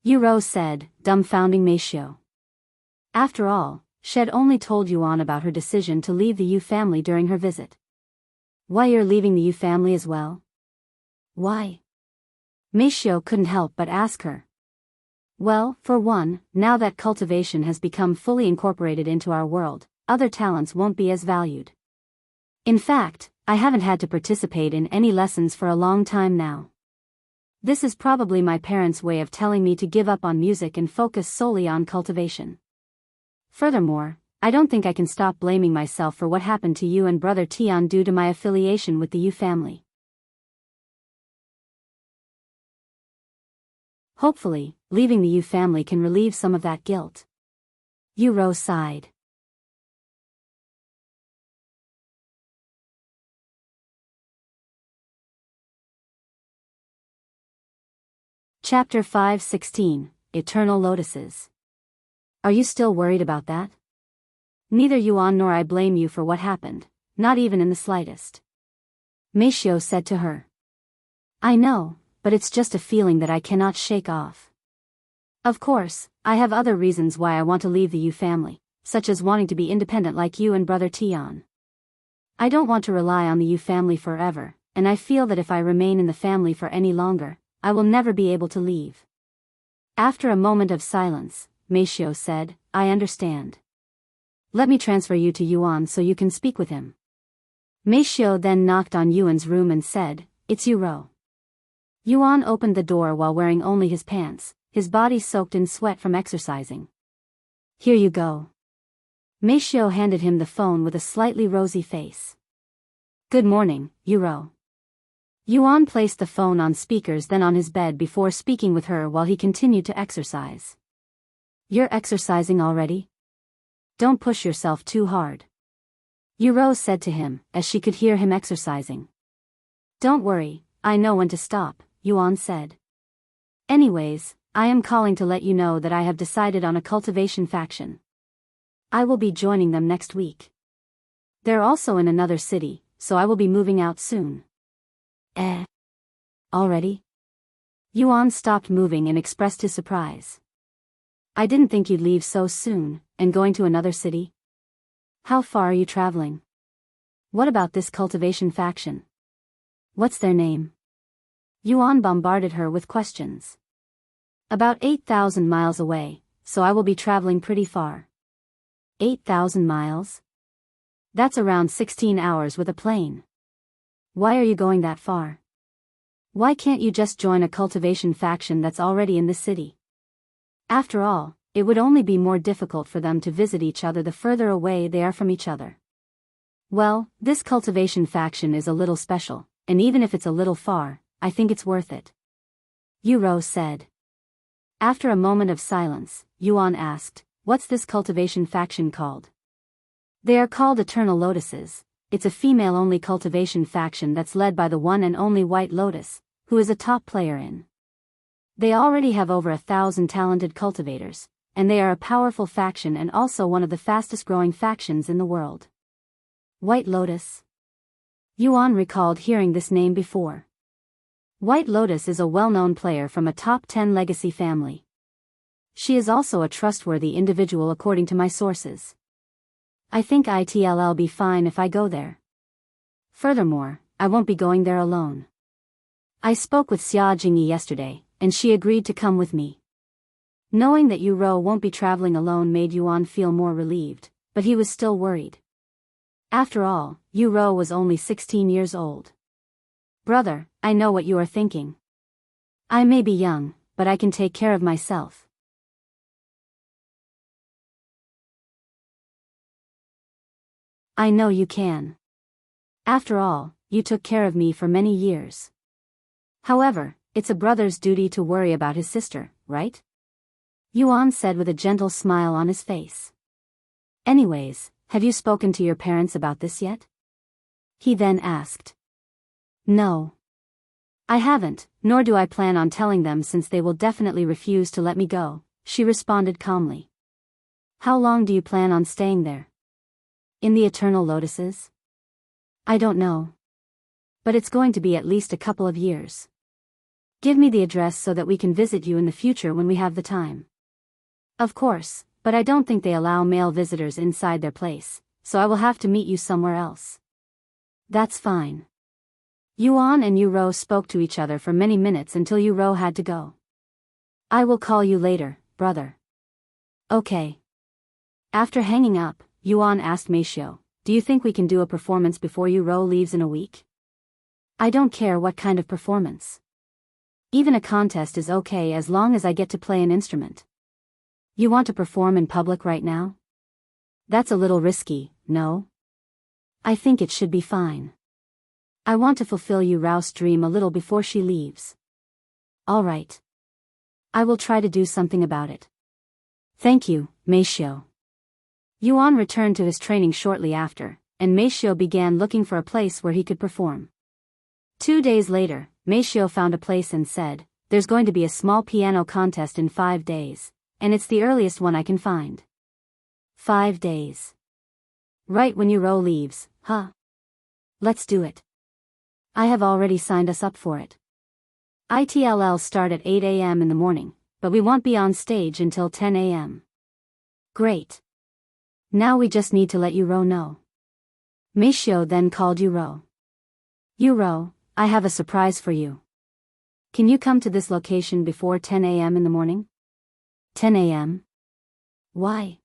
Yu Rou said, dumbfounding Meishio. After all, she had only told Yuan about her decision to leave the Yu family during her visit. Why you're leaving the Yu family as well? Why? Meishio couldn't help but ask her. Well, for one, now that cultivation has become fully incorporated into our world, other talents won't be as valued. In fact, I haven't had to participate in any lessons for a long time now. This is probably my parents' way of telling me to give up on music and focus solely on cultivation. Furthermore, I don't think I can stop blaming myself for what happened to you and brother Tian due to my affiliation with the Yu family. Hopefully, leaving the Yu family can relieve some of that guilt. Yu Rou sighed. Chapter 5:16, Eternal Lotuses. Are you still worried about that? Neither Yuan nor I blame you for what happened, not even in the slightest. Meishio said to her. I know, but it's just a feeling that I cannot shake off. Of course, I have other reasons why I want to leave the Yu family, such as wanting to be independent like you and brother Tian. I don't want to rely on the Yu family forever, and I feel that if I remain in the family for any longer, I will never be able to leave. After a moment of silence, Meishio said, I understand. Let me transfer you to Yuan so you can speak with him. Meishio then knocked on Yuan's room and said, It's Yu Rou. Yuan opened the door while wearing only his pants, his body soaked in sweat from exercising. Here you go. Meishio handed him the phone with a slightly rosy face. Good morning, Yu Rou. Yuan placed the phone on speakers then on his bed before speaking with her while he continued to exercise. You're exercising already? Don't push yourself too hard. Yu Rou said to him, as she could hear him exercising. Don't worry, I know when to stop, Yuan said. Anyways, I am calling to let you know that I have decided on a cultivation faction. I will be joining them next week. They're also in another city, so I will be moving out soon. Already? Yuan stopped moving and expressed his surprise. I didn't think you'd leave so soon, and going to another city? How far are you traveling? What about this cultivation faction? What's their name? Yuan bombarded her with questions. About 8,000 miles away, so I will be traveling pretty far. 8,000 miles? That's around 16 hours with a plane. Why are you going that far? Why can't you just join a cultivation faction that's already in the city? After all, it would only be more difficult for them to visit each other the further away they are from each other. Well, this cultivation faction is a little special, and even if it's a little far, I think it's worth it. Yu Rou said. After a moment of silence, Yuan asked, What's this cultivation faction called? They are called Eternal Lotuses. It's a female-only cultivation faction that's led by the one and only White Lotus, who is a top player in. They already have over 1,000 talented cultivators, and they are a powerful faction and also one of the fastest-growing factions in the world. White Lotus? Yuan recalled hearing this name before. White Lotus is a well-known player from a top 10 legacy family. She is also a trustworthy individual according to my sources. I think it'll be fine if I go there. Furthermore, I won't be going there alone. I spoke with Xianxia yesterday, and she agreed to come with me. Knowing that Yu Rou won't be traveling alone made Yuan feel more relieved, but he was still worried. After all, Yu Rou was only 16 years old. Brother, I know what you are thinking. I may be young, but I can take care of myself. I know you can. After all, you took care of me for many years. However, it's a brother's duty to worry about his sister, right? Yuan said with a gentle smile on his face. Anyways, have you spoken to your parents about this yet? He then asked. No. I haven't, nor do I plan on telling them since they will definitely refuse to let me go, she responded calmly. How long do you plan on staying there? In the Eternal Lotuses? I don't know. But it's going to be at least a couple of years. Give me the address so that we can visit you in the future when we have the time. Of course, but I don't think they allow male visitors inside their place, so I will have to meet you somewhere else. That's fine. Yuan and Yu Rou spoke to each other for many minutes until Yu Rou had to go. I will call you later, brother. Okay. After hanging up, Yuan asked Meishio, Do you think we can do a performance before Yu Rou leaves in a week? I don't care what kind of performance. Even a contest is okay as long as I get to play an instrument. You want to perform in public right now? That's a little risky, no? I think it should be fine. I want to fulfill Yu Rou's dream a little before she leaves. Alright. I will try to do something about it. Thank you, Meishio. Yuan returned to his training shortly after, and Meishio began looking for a place where he could perform. 2 days later, Meishio found a place and said, there's going to be a small piano contest in 5 days, and it's the earliest one I can find. 5 days. Right when Yu Rou leaves, huh? Let's do it. I have already signed us up for it. ITLL start at 8 a.m. in the morning, but we won't be on stage until 10 a.m. Great. Now we just need to let Yu Rou know. Meifeng then called Yu Rou. Yu Rou, I have a surprise for you. Can you come to this location before 10 a.m. in the morning? 10 a.m.? Why?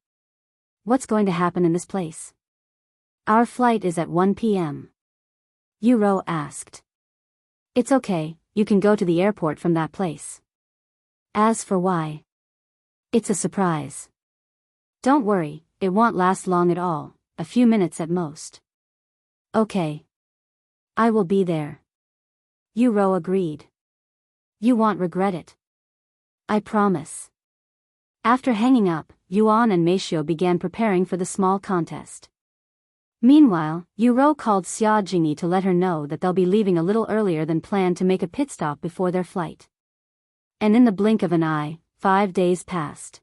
What's going to happen in this place? Our flight is at 1 p.m. Yu Rou asked. It's okay, you can go to the airport from that place. As for why? It's a surprise. Don't worry, it won't last long at all, a few minutes at most. Okay. I will be there. Yu Rou agreed. You won't regret it. I promise. After hanging up, Yuan and Meifeng began preparing for the small contest. Meanwhile, Yu Rou called Xianxia to let her know that they'll be leaving a little earlier than planned to make a pit stop before their flight. And in the blink of an eye, 5 days passed.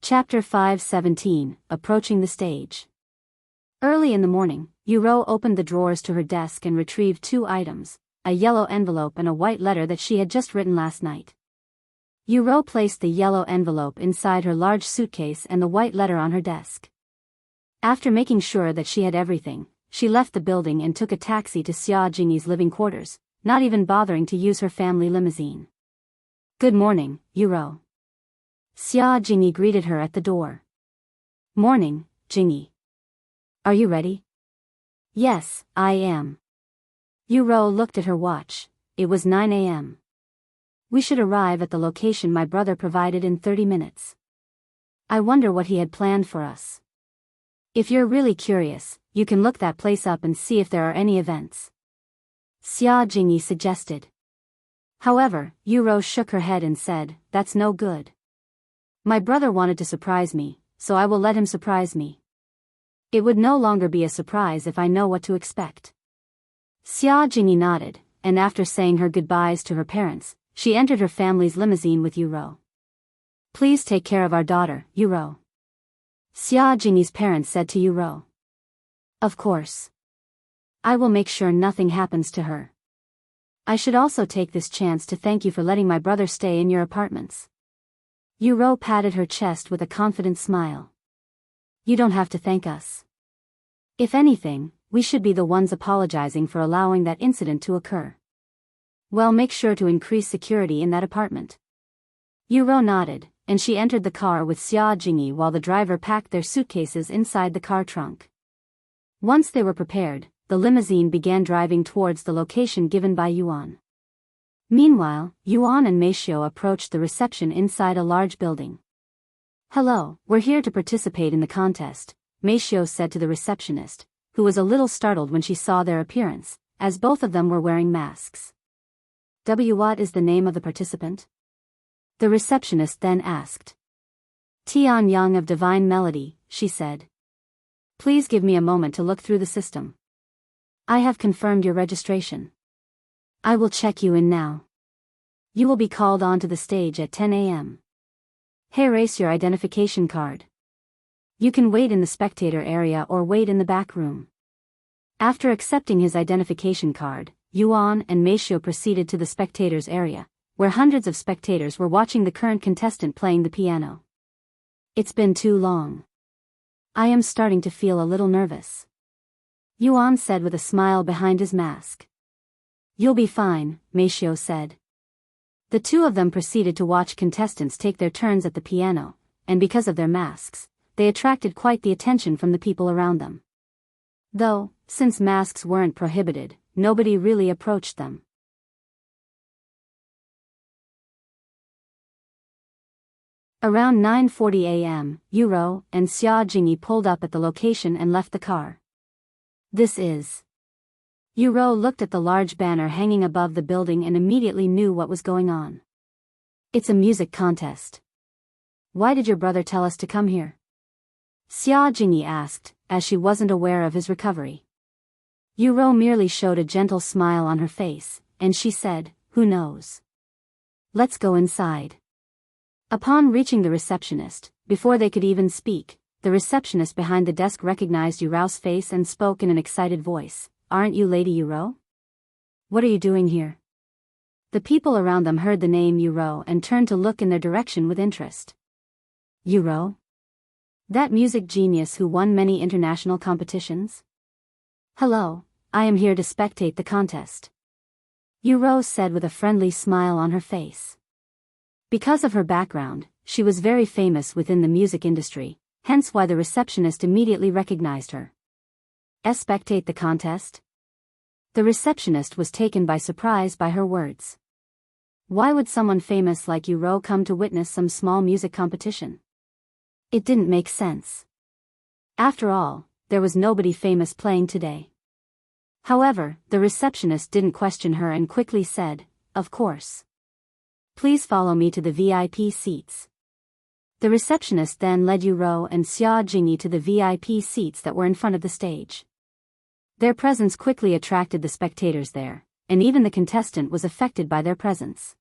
Chapter 5:17, Approaching the Stage. Early in the morning, Yu Rou opened the drawers to her desk and retrieved 2 items, a yellow envelope and a white letter that she had just written last night. Yu Rou placed the yellow envelope inside her large suitcase and the white letter on her desk. After making sure that she had everything, she left the building and took a taxi to Xianxia's living quarters, not even bothering to use her family limousine. Good morning, Yu Rou. Xianxia greeted her at the door. Morning, Jingyi. Are you ready? Yes, I am. Yu Rou looked at her watch. It was 9 a.m. We should arrive at the location my brother provided in 30 minutes. I wonder what he had planned for us. If you're really curious, you can look that place up and see if there are any events. Xianxia suggested. However, Yu Rou shook her head and said, that's no good. My brother wanted to surprise me, so I will let him surprise me. It would no longer be a surprise if I know what to expect. Xianxia nodded, and after saying her goodbyes to her parents, she entered her family's limousine with Yu Rou. Please take care of our daughter, Yu Rou. Xianxia's parents said to Yu Rou. Of course. I will make sure nothing happens to her. I should also take this chance to thank you for letting my brother stay in your apartments. Yu Rou patted her chest with a confident smile. You don't have to thank us. If anything, we should be the ones apologizing for allowing that incident to occur. Well, make sure to increase security in that apartment. Yu Rou nodded, and she entered the car with Xianxia while the driver packed their suitcases inside the car trunk. Once they were prepared, the limousine began driving towards the location given by Yuan. Meanwhile, Yuan and Meifeng approached the reception inside a large building. Hello, we're here to participate in the contest, Meifeng said to the receptionist, who was a little startled when she saw their appearance, as both of them were wearing masks. What is the name of the participant? The receptionist then asked. Tian of Divine Melody, she said. Please give me a moment to look through the system. I have confirmed your registration. I will check you in now. You will be called onto the stage at 10 a.m. Here is your identification card. You can wait in the spectator area or wait in the back room. After accepting his identification card, Yuan and Meifeng proceeded to the spectators area, where hundreds of spectators were watching the current contestant playing the piano. It's been too long. I am starting to feel a little nervous. Yuan said with a smile behind his mask. You'll be fine, Meifeng said. The two of them proceeded to watch contestants take their turns at the piano, and because of their masks, they attracted quite the attention from the people around them. Though, since masks weren't prohibited, nobody really approached them. Around 9:40 a.m., Yu Rou and Xianxia pulled up at the location and left the car. This is... Yu Rou looked at the large banner hanging above the building and immediately knew what was going on. It's a music contest. Why did your brother tell us to come here? Xianxia asked, as she wasn't aware of his recovery. Yu Rou merely showed a gentle smile on her face, and she said, "Who knows? Let's go inside." Upon reaching the receptionist, before they could even speak, the receptionist behind the desk recognized Yu Rou's face and spoke in an excited voice, "Aren't you Lady Yu Rou? What are you doing here?" The people around them heard the name Yu Rou and turned to look in their direction with interest. Yu Rou? That music genius who won many international competitions? "Hello, I am here to spectate the contest," Yu Rou said with a friendly smile on her face. Because of her background, she was very famous within the music industry, hence why the receptionist immediately recognized her. Spectate the contest? The receptionist was taken by surprise by her words. Why would someone famous like Yu Rou come to witness some small music competition? It didn't make sense. After all, there was nobody famous playing today. However, the receptionist didn't question her and quickly said, "Of course. Please follow me to the VIP seats." The receptionist then led Yu Rou and Xianxia to the VIP seats that were in front of the stage. Their presence quickly attracted the spectators there, and even the contestant was affected by their presence.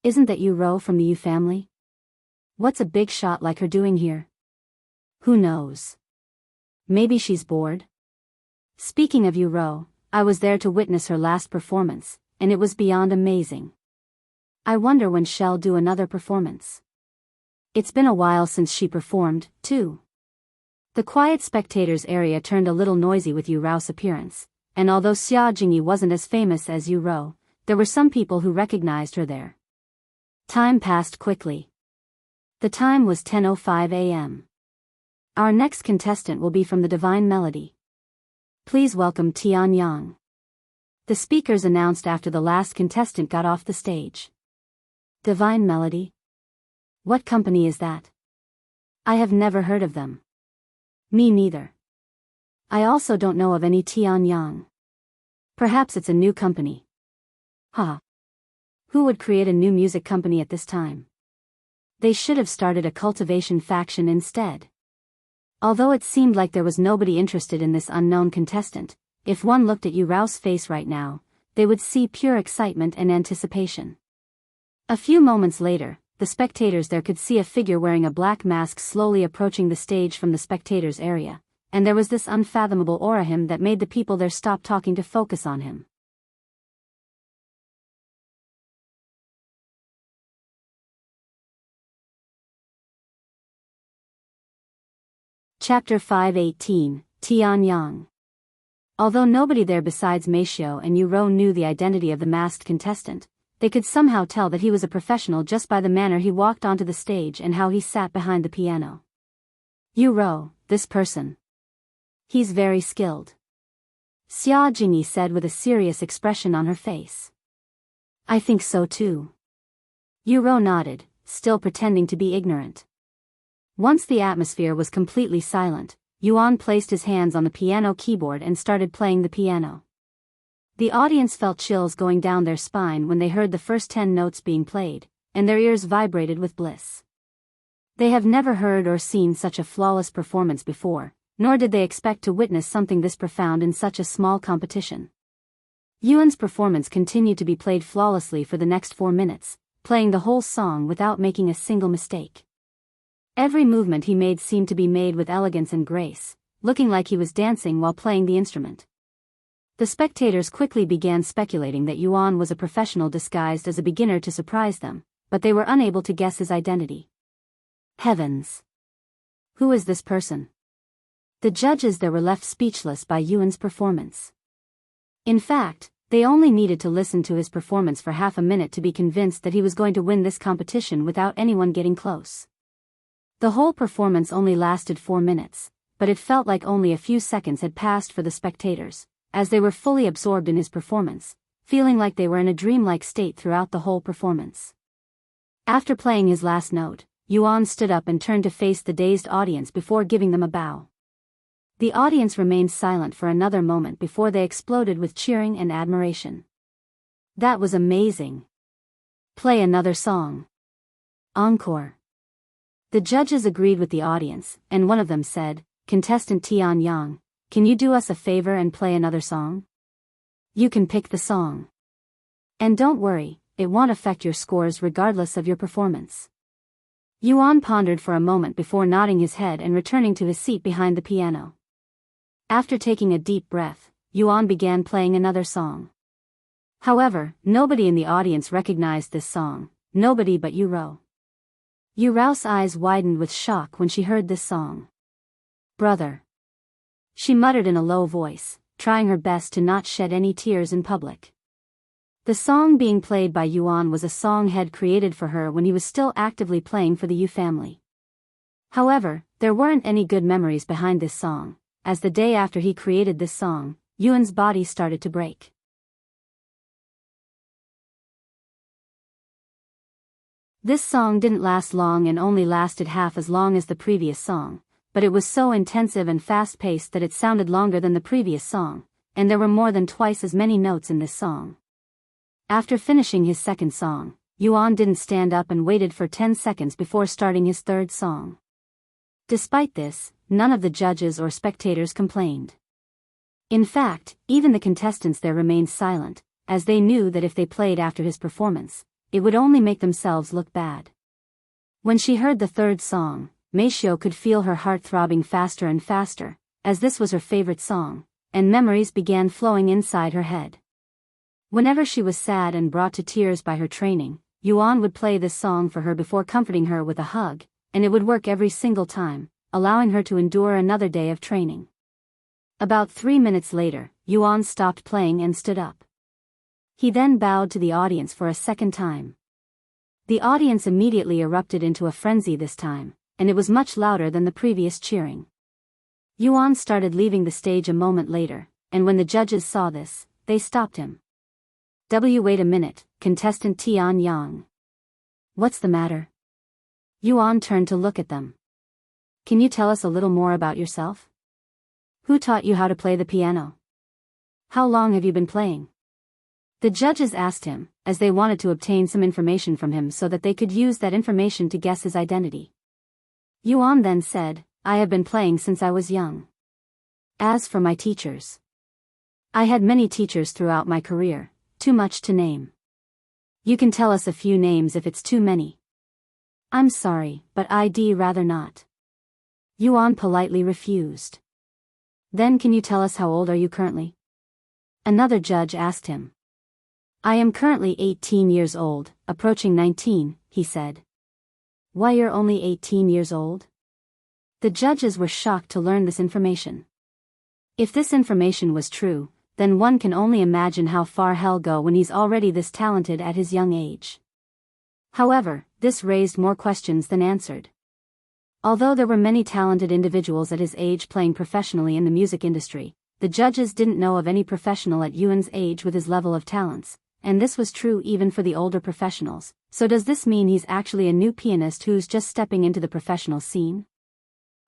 "Isn't that Yu Rou from the Yu family? What's a big shot like her doing here? Who knows? Maybe she's bored?" Speaking of Yu Rou, I was there to witness her last performance, and it was beyond amazing. I wonder when she'll do another performance. It's been a while since she performed, too. The quiet spectators area turned a little noisy with Yu Rou's appearance, and although Xianxia wasn't as famous as Yu Rou, there were some people who recognized her there. Time passed quickly. The time was 10:05 a.m. Our next contestant will be from the Divine Melody. Please welcome Tian. The speakers announced after the last contestant got off the stage. Divine Melody? What company is that? I have never heard of them. Me neither. I also don't know of any Tian. Perhaps it's a new company. Huh. Who would create a new music company at this time? They should have started a Cultivation faction instead. Although it seemed like there was nobody interested in this unknown contestant, if one looked at Yu Rou's face right now, they would see pure excitement and anticipation. A few moments later, the spectators there could see a figure wearing a black mask slowly approaching the stage from the spectators area, and there was this unfathomable aura him that made the people there stop talking to focus on him. Chapter 518, Tian. Although nobody there besides Meifeng and Yu Rou knew the identity of the masked contestant, they could somehow tell that he was a professional just by the manner he walked onto the stage and how he sat behind the piano. Yu Rou, this person. He's very skilled. Xianxia said with a serious expression on her face. I think so too. Yu Rou nodded, still pretending to be ignorant. Once the atmosphere was completely silent, Yuan placed his hands on the piano keyboard and started playing the piano. The audience felt chills going down their spine when they heard the first 10 notes being played, and their ears vibrated with bliss. They have never heard or seen such a flawless performance before, nor did they expect to witness something this profound in such a small competition. Yuan's performance continued to be played flawlessly for the next 4 minutes, playing the whole song without making a single mistake. Every movement he made seemed to be made with elegance and grace, looking like he was dancing while playing the instrument. The spectators quickly began speculating that Yuan was a professional disguised as a beginner to surprise them, but they were unable to guess his identity. Heavens! Who is this person? The judges there were left speechless by Yuan's performance. In fact, they only needed to listen to his performance for half a minute to be convinced that he was going to win this competition without anyone getting close. The whole performance only lasted 4 minutes, but it felt like only a few seconds had passed for the spectators, as they were fully absorbed in his performance, feeling like they were in a dreamlike state throughout the whole performance. After playing his last note, Yuan stood up and turned to face the dazed audience before giving them a bow. The audience remained silent for another moment before they exploded with cheering and admiration. That was amazing. Play another song. Encore. The judges agreed with the audience, and one of them said, "Contestant Tian, can you do us a favor and play another song? You can pick the song. And don't worry, it won't affect your scores regardless of your performance." Yuan pondered for a moment before nodding his head and returning to his seat behind the piano. After taking a deep breath, Yuan began playing another song. However, nobody in the audience recognized this song, nobody but Yu Rou. Yu Rou's eyes widened with shock when she heard this song. "Brother," she muttered in a low voice, trying her best to not shed any tears in public. The song being played by Yuan was a song Head created for her when he was still actively playing for the Yu family. However, there weren't any good memories behind this song, as the day after he created this song, Yuan's body started to break. This song didn't last long and only lasted half as long as the previous song, but it was so intensive and fast-paced that it sounded longer than the previous song, and there were more than twice as many notes in this song. After finishing his second song, Yuan didn't stand up and waited for 10 seconds before starting his third song. Despite this, none of the judges or spectators complained. In fact, even the contestants there remained silent, as they knew that if they played after his performance, it would only make themselves look bad. When she heard the third song, Meifeng could feel her heart throbbing faster and faster, as this was her favorite song, and memories began flowing inside her head. Whenever she was sad and brought to tears by her training, Yuan would play this song for her before comforting her with a hug, and it would work every single time, allowing her to endure another day of training. About 3 minutes later, Yuan stopped playing and stood up. He then bowed to the audience for a second time. The audience immediately erupted into a frenzy this time, and it was much louder than the previous cheering. Yuan started leaving the stage a moment later, and when the judges saw this, they stopped him. Wait a minute, contestant Tian. What's the matter?" Yuan turned to look at them. "Can you tell us a little more about yourself? Who taught you how to play the piano? How long have you been playing?" The judges asked him, as they wanted to obtain some information from him so that they could use that information to guess his identity. Yuan then said, "I have been playing since I was young. As for my teachers, I had many teachers throughout my career, too much to name. You can tell us a few names if it's too many." "I'm sorry, but I'd rather not." Yuan politely refused. "Then can you tell us how old are you currently?" Another judge asked him. "I am currently 18 years old, approaching 19, he said. "Why, you're only 18 years old?" The judges were shocked to learn this information. If this information was true, then one can only imagine how far he'll go when he's already this talented at his young age. However, this raised more questions than answered. Although there were many talented individuals at his age playing professionally in the music industry, the judges didn't know of any professional at Yuan's age with his level of talents, and this was true even for the older professionals. So does this mean he's actually a new pianist who's just stepping into the professional scene?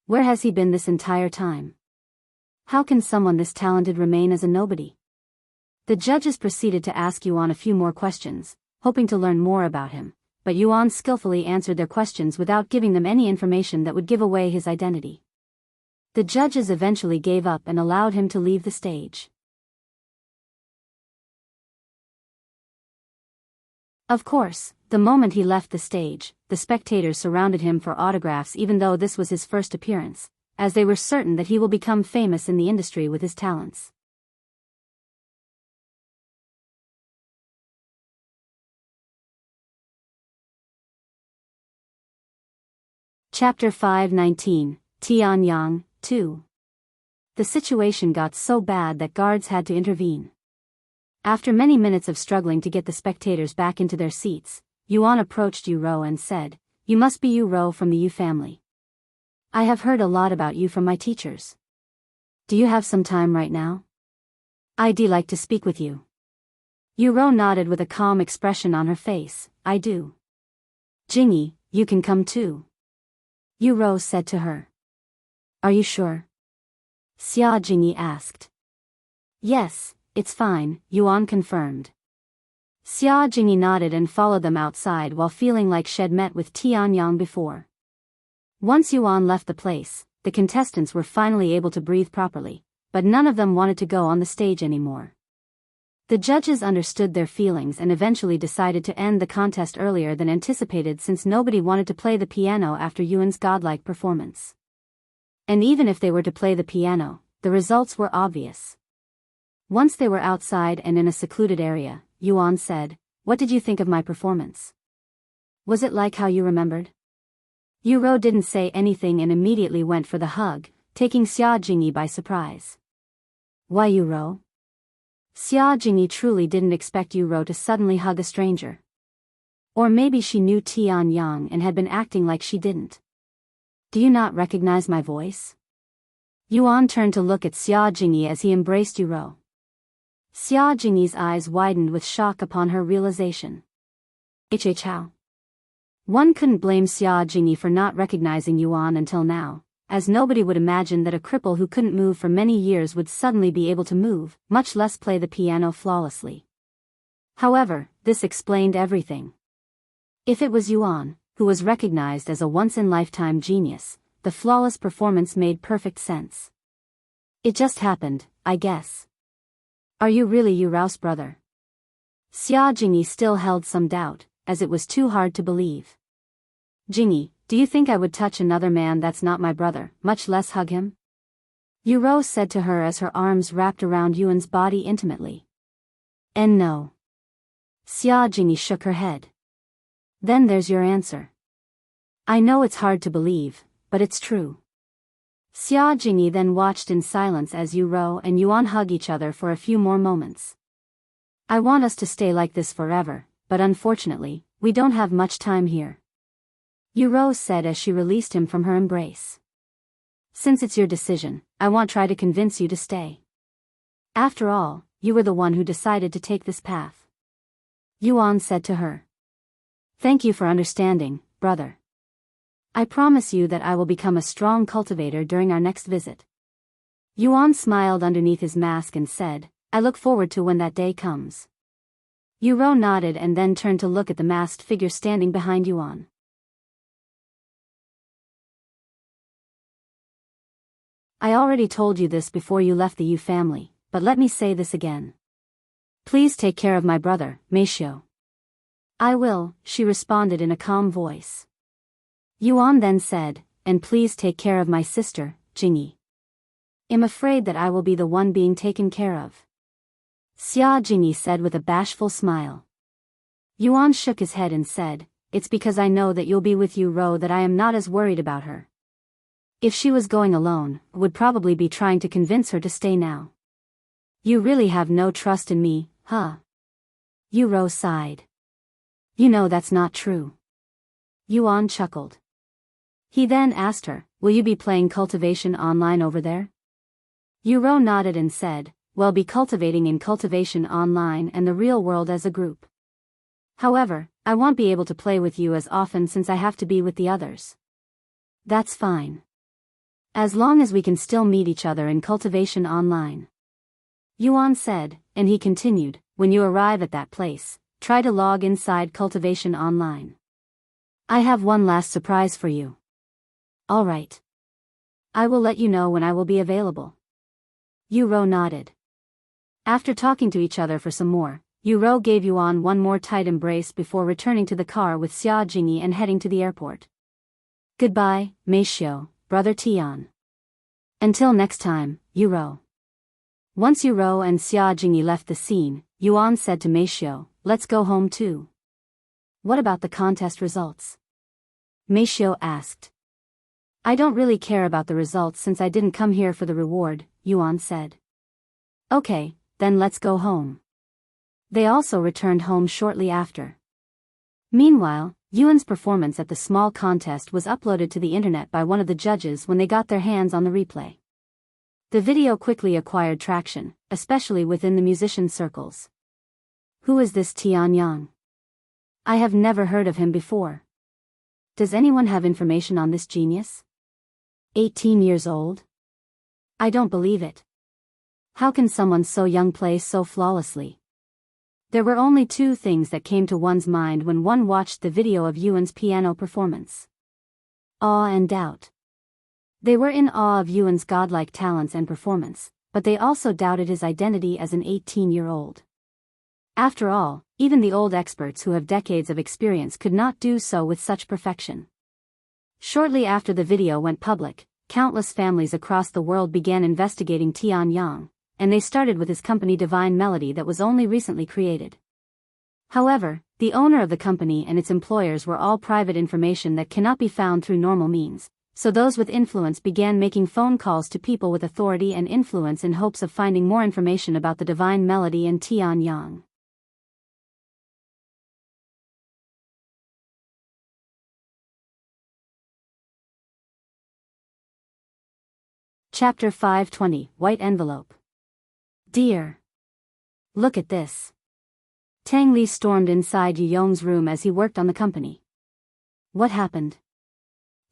Where has he been this entire time? How can someone this talented remain as a nobody? The judges proceeded to ask Yuan a few more questions, hoping to learn more about him, but Yuan skillfully answered their questions without giving them any information that would give away his identity. The judges eventually gave up and allowed him to leave the stage. Of course, the moment he left the stage, the spectators surrounded him for autographs even though this was his first appearance, as they were certain that he will become famous in the industry with his talents. Chapter 519, Tianyang, 2. The situation got so bad that guards had to intervene. After many minutes of struggling to get the spectators back into their seats, Yuan approached Yu Rou and said, "You must be Yu Rou from the Yu family. I have heard a lot about you from my teachers. Do you have some time right now? I'd like to speak with you." Yu Rou nodded with a calm expression on her face. "I do." "Jingyi, you can come too," Yu Rou said to her. "Are you sure?" Jingyi asked. "Yes, it's fine," Yuan confirmed. Jingyi nodded and followed them outside while feeling like she'd met with Tianyang before. Once Yuan left the place, the contestants were finally able to breathe properly, but none of them wanted to go on the stage anymore. The judges understood their feelings and eventually decided to end the contest earlier than anticipated since nobody wanted to play the piano after Yuan's godlike performance. And even if they were to play the piano, the results were obvious. Once they were outside and in a secluded area, Yuan said, "What did you think of my performance? Was it like how you remembered?" Yu Rou didn't say anything and immediately went for the hug, taking Xianxia by surprise. "Why Yu Rou?" Xianxia truly didn't expect Yu Rou to suddenly hug a stranger. Or maybe she knew Tian and had been acting like she didn't. "Do you not recognize my voice?" Yuan turned to look at Xianxia as he embraced Yu Rou. Xianxia's eyes widened with shock upon her realization. How? One couldn't blame Xianxia for not recognizing Yuan until now, as nobody would imagine that a cripple who couldn't move for many years would suddenly be able to move, much less play the piano flawlessly. However, this explained everything. If it was Yuan, who was recognized as a once-in-lifetime genius, the flawless performance made perfect sense. "It just happened, I guess. Are you really Yu Rou's brother?" Xianxia still held some doubt, as it was too hard to believe. "Jingy, do you think I would touch another man that's not my brother, much less hug him?" Yu Rou said to her as her arms wrapped around Yuan's body intimately. "And no." Xianxia shook her head. "Then there's your answer. I know it's hard to believe, but it's true." Xianxia then watched in silence as Yu Rou and Yuan hug each other for a few more moments. "I want us to stay like this forever, but unfortunately, we don't have much time here," Yu Rou said as she released him from her embrace. "Since it's your decision, I won't try to convince you to stay. After all, you were the one who decided to take this path," Yuan said to her. "Thank you for understanding, brother. I promise you that I will become a strong cultivator during our next visit." Yuan smiled underneath his mask and said, "I look forward to when that day comes." Yu Rou nodded and then turned to look at the masked figure standing behind Yuan. "I already told you this before you left the Yu family, but let me say this again. Please take care of my brother, Meifeng." "I will," she responded in a calm voice. Yuan then said, "And please take care of my sister, Jingy. I'm afraid that I will be the one being taken care of," Xianxia said with a bashful smile. Yuan shook his head and said, "It's because I know that you'll be with Yu Rou that I am not as worried about her. If she was going alone, I would probably be trying to convince her to stay now." "You really have no trust in me, huh?" Yu Rou sighed. "You know that's not true." Yuan chuckled. He then asked her, "Will you be playing Cultivation online over there?" Yu Rou nodded and said, "We'll be cultivating in Cultivation online and the real world as a group. However, I won't be able to play with you as often since I have to be with the others." "That's fine. As long as we can still meet each other in Cultivation online," Yuan said, and he continued, "When you arrive at that place, try to log inside Cultivation online. I have one last surprise for you." "All right. I will let you know when I will be available." Yu Rou nodded. After talking to each other for some more, Yu Rou gave Yuan one more tight embrace before returning to the car with Xianxia and heading to the airport. "Goodbye, Meifeng, brother Tian. Until next time, Yu Rou." Once Yu Rou and Xianxia left the scene, Yuan said to Meifeng, "Let's go home too." "What about the contest results?" Meifeng asked. "I don't really care about the results since I didn't come here for the reward," Yuan said. "Okay, then let's go home." They also returned home shortly after. Meanwhile, Yuan's performance at the small contest was uploaded to the internet by one of the judges when they got their hands on the replay. The video quickly acquired traction, especially within the musician circles. "Who is this Tian? I have never heard of him before. Does anyone have information on this genius? 18 years old? I don't believe it. How can someone so young play so flawlessly?" There were only two things that came to one's mind when one watched the video of Yuan's piano performance. Awe and doubt. They were in awe of Yuan's godlike talents and performance, but they also doubted his identity as an 18-year-old. After all, even the old experts who have decades of experience could not do so with such perfection. Shortly after the video went public, countless families across the world began investigating Tian, and they started with his company Divine Melody that was only recently created. However, the owner of the company and its employers were all private information that cannot be found through normal means, so those with influence began making phone calls to people with authority and influence in hopes of finding more information about the Divine Melody and Tian. Chapter 520, White Envelope. Dear. Look at this. Tang Li stormed inside Yu Yong's room as he worked on the company. What happened?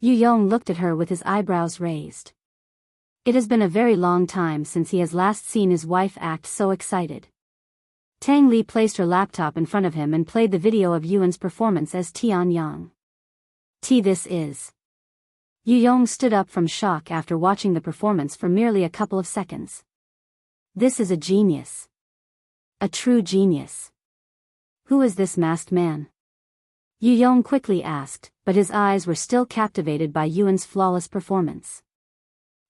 Yu Yong looked at her with his eyebrows raised. It has been a very long time since he has last seen his wife act so excited. Tang Li placed her laptop in front of him and played the video of Yuan's performance as Tian. This is. Yu Yong stood up from shock after watching the performance for merely a couple of seconds. This is a genius. A true genius. Who is this masked man? Yu Yong quickly asked, but his eyes were still captivated by Yuan's flawless performance.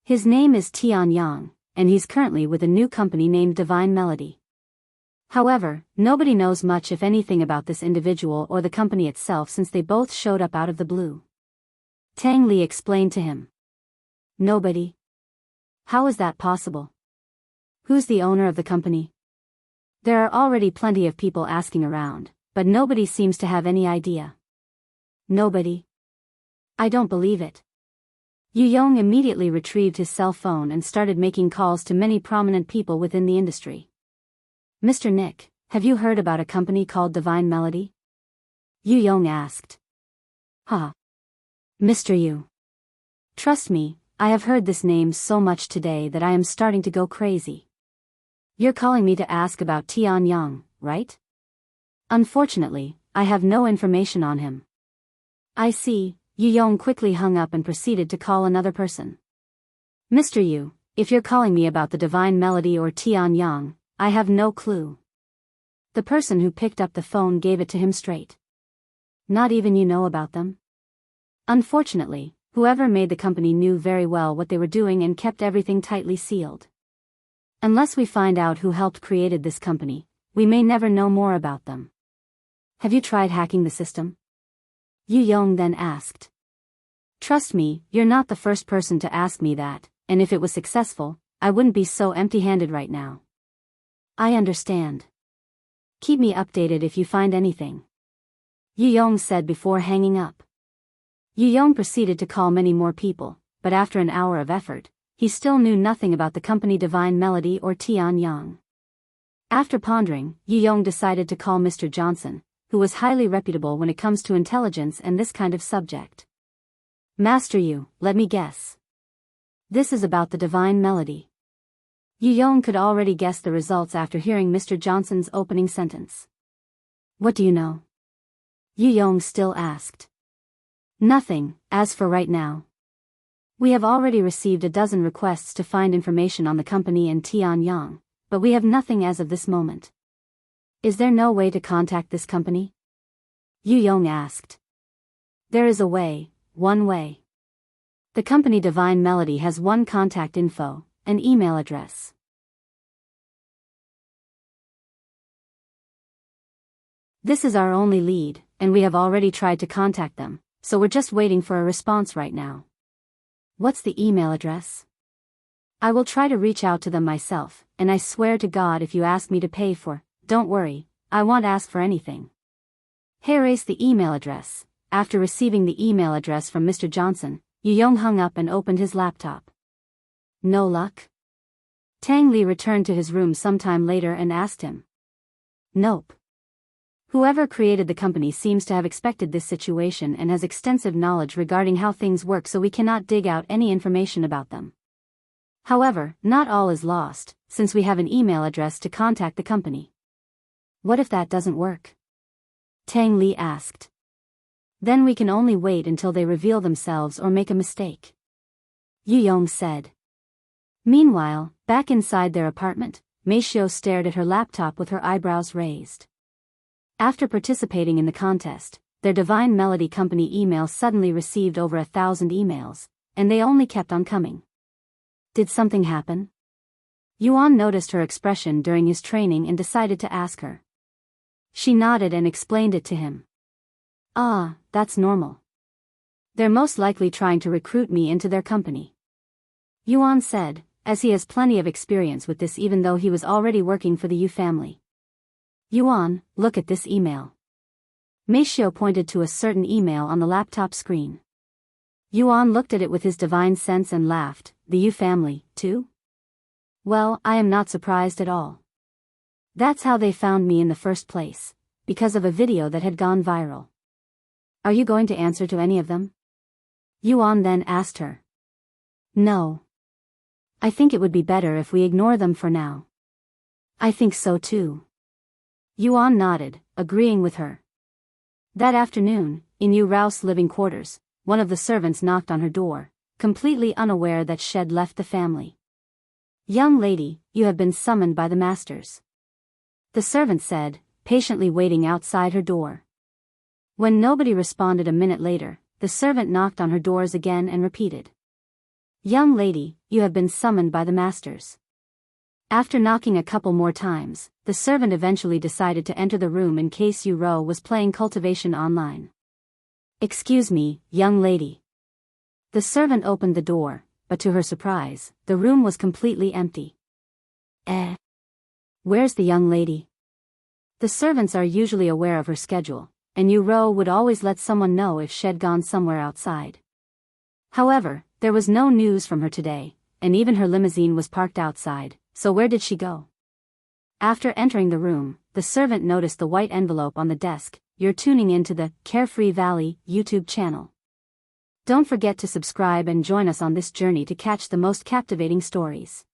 His name is Tian, and he's currently with a new company named Divine Melody. However, nobody knows much if anything about this individual or the company itself since they both showed up out of the blue. Tang Li explained to him. Nobody? How is that possible? Who's the owner of the company? There are already plenty of people asking around, but nobody seems to have any idea. Nobody? I don't believe it. Yu Yong immediately retrieved his cell phone and started making calls to many prominent people within the industry. Mr. Nick, have you heard about a company called Divine Melody? Yu Yong asked. Huh. Mr. Yu. Trust me, I have heard this name so much today that I am starting to go crazy. You're calling me to ask about Tian, right? Unfortunately, I have no information on him. I see. Yu Yong quickly hung up and proceeded to call another person. Mr. Yu, if you're calling me about the Divine Melody or Tian, I have no clue. The person who picked up the phone gave it to him straight. Not even you know about them? Unfortunately, whoever made the company knew very well what they were doing and kept everything tightly sealed. Unless we find out who helped created this company, we may never know more about them. Have you tried hacking the system? Yu Yong then asked. Trust me, you're not the first person to ask me that, and if it was successful, I wouldn't be so empty-handed right now. I understand. Keep me updated if you find anything. Yu Yong said before hanging up. Yu Yong proceeded to call many more people, but after an hour of effort, he still knew nothing about the company Divine Melody or Tian. After pondering, Yu Yong decided to call Mr. Johnson, who was highly reputable when it comes to intelligence and this kind of subject. Master Yu, let me guess. This is about the Divine Melody. Yu Yong could already guess the results after hearing Mr. Johnson's opening sentence. What do you know? Yu Yong still asked. Nothing, as for right now. We have already received a dozen requests to find information on the company and Tian, but we have nothing as of this moment. Is there no way to contact this company? Yu Yong asked. There is a way, one way. The company Divine Melody has one contact info, an email address. This is our only lead, and we have already tried to contact them, so we're just waiting for a response right now. What's the email address? I will try to reach out to them myself, and I swear to God if you ask me to pay for, don't worry, I won't ask for anything. Here is the email address. After receiving the email address from Mr. Johnson, Yu Yong hung up and opened his laptop. No luck? Tang Li returned to his room sometime later and asked him. Nope. Whoever created the company seems to have expected this situation and has extensive knowledge regarding how things work, so we cannot dig out any information about them. However, not all is lost, since we have an email address to contact the company. What if that doesn't work? Tang Li asked. Then we can only wait until they reveal themselves or make a mistake. Yu Yong said. Meanwhile, back inside their apartment, Meifeng stared at her laptop with her eyebrows raised. After participating in the contest, their Divine Melody Company email suddenly received over 1,000 emails, and they only kept on coming. Did something happen? Yuan noticed her expression during his training and decided to ask her. She nodded and explained it to him. Ah, that's normal. They're most likely trying to recruit me into their company. Yuan said, as he has plenty of experience with this even though he was already working for the Yu family. Yuan, look at this email. Meifeng pointed to a certain email on the laptop screen. Yuan looked at it with his divine sense and laughed. The Yu family, too? Well, I am not surprised at all. That's how they found me in the first place, because of a video that had gone viral. Are you going to answer to any of them? Yuan then asked her. No. I think it would be better if we ignore them for now. I think so too. Yuan nodded, agreeing with her. That afternoon, in Yu Rou's living quarters, one of the servants knocked on her door, completely unaware that Shed left the family. Young lady, you have been summoned by the masters. The servant said, patiently waiting outside her door. When nobody responded a minute later, the servant knocked on her doors again and repeated. Young lady, you have been summoned by the masters. After knocking a couple more times, the servant eventually decided to enter the room in case Yu Rou was playing Cultivation online. Excuse me, young lady. The servant opened the door, but to her surprise, the room was completely empty. Where's the young lady? The servants are usually aware of her schedule, and Yu Rou would always let someone know if she'd gone somewhere outside. However, there was no news from her today, and even her limousine was parked outside, so where did she go? After entering the room, the servant noticed the white envelope on the desk. You're tuning into the Carefree Valley YouTube channel. Don't forget to subscribe and join us on this journey to catch the most captivating stories.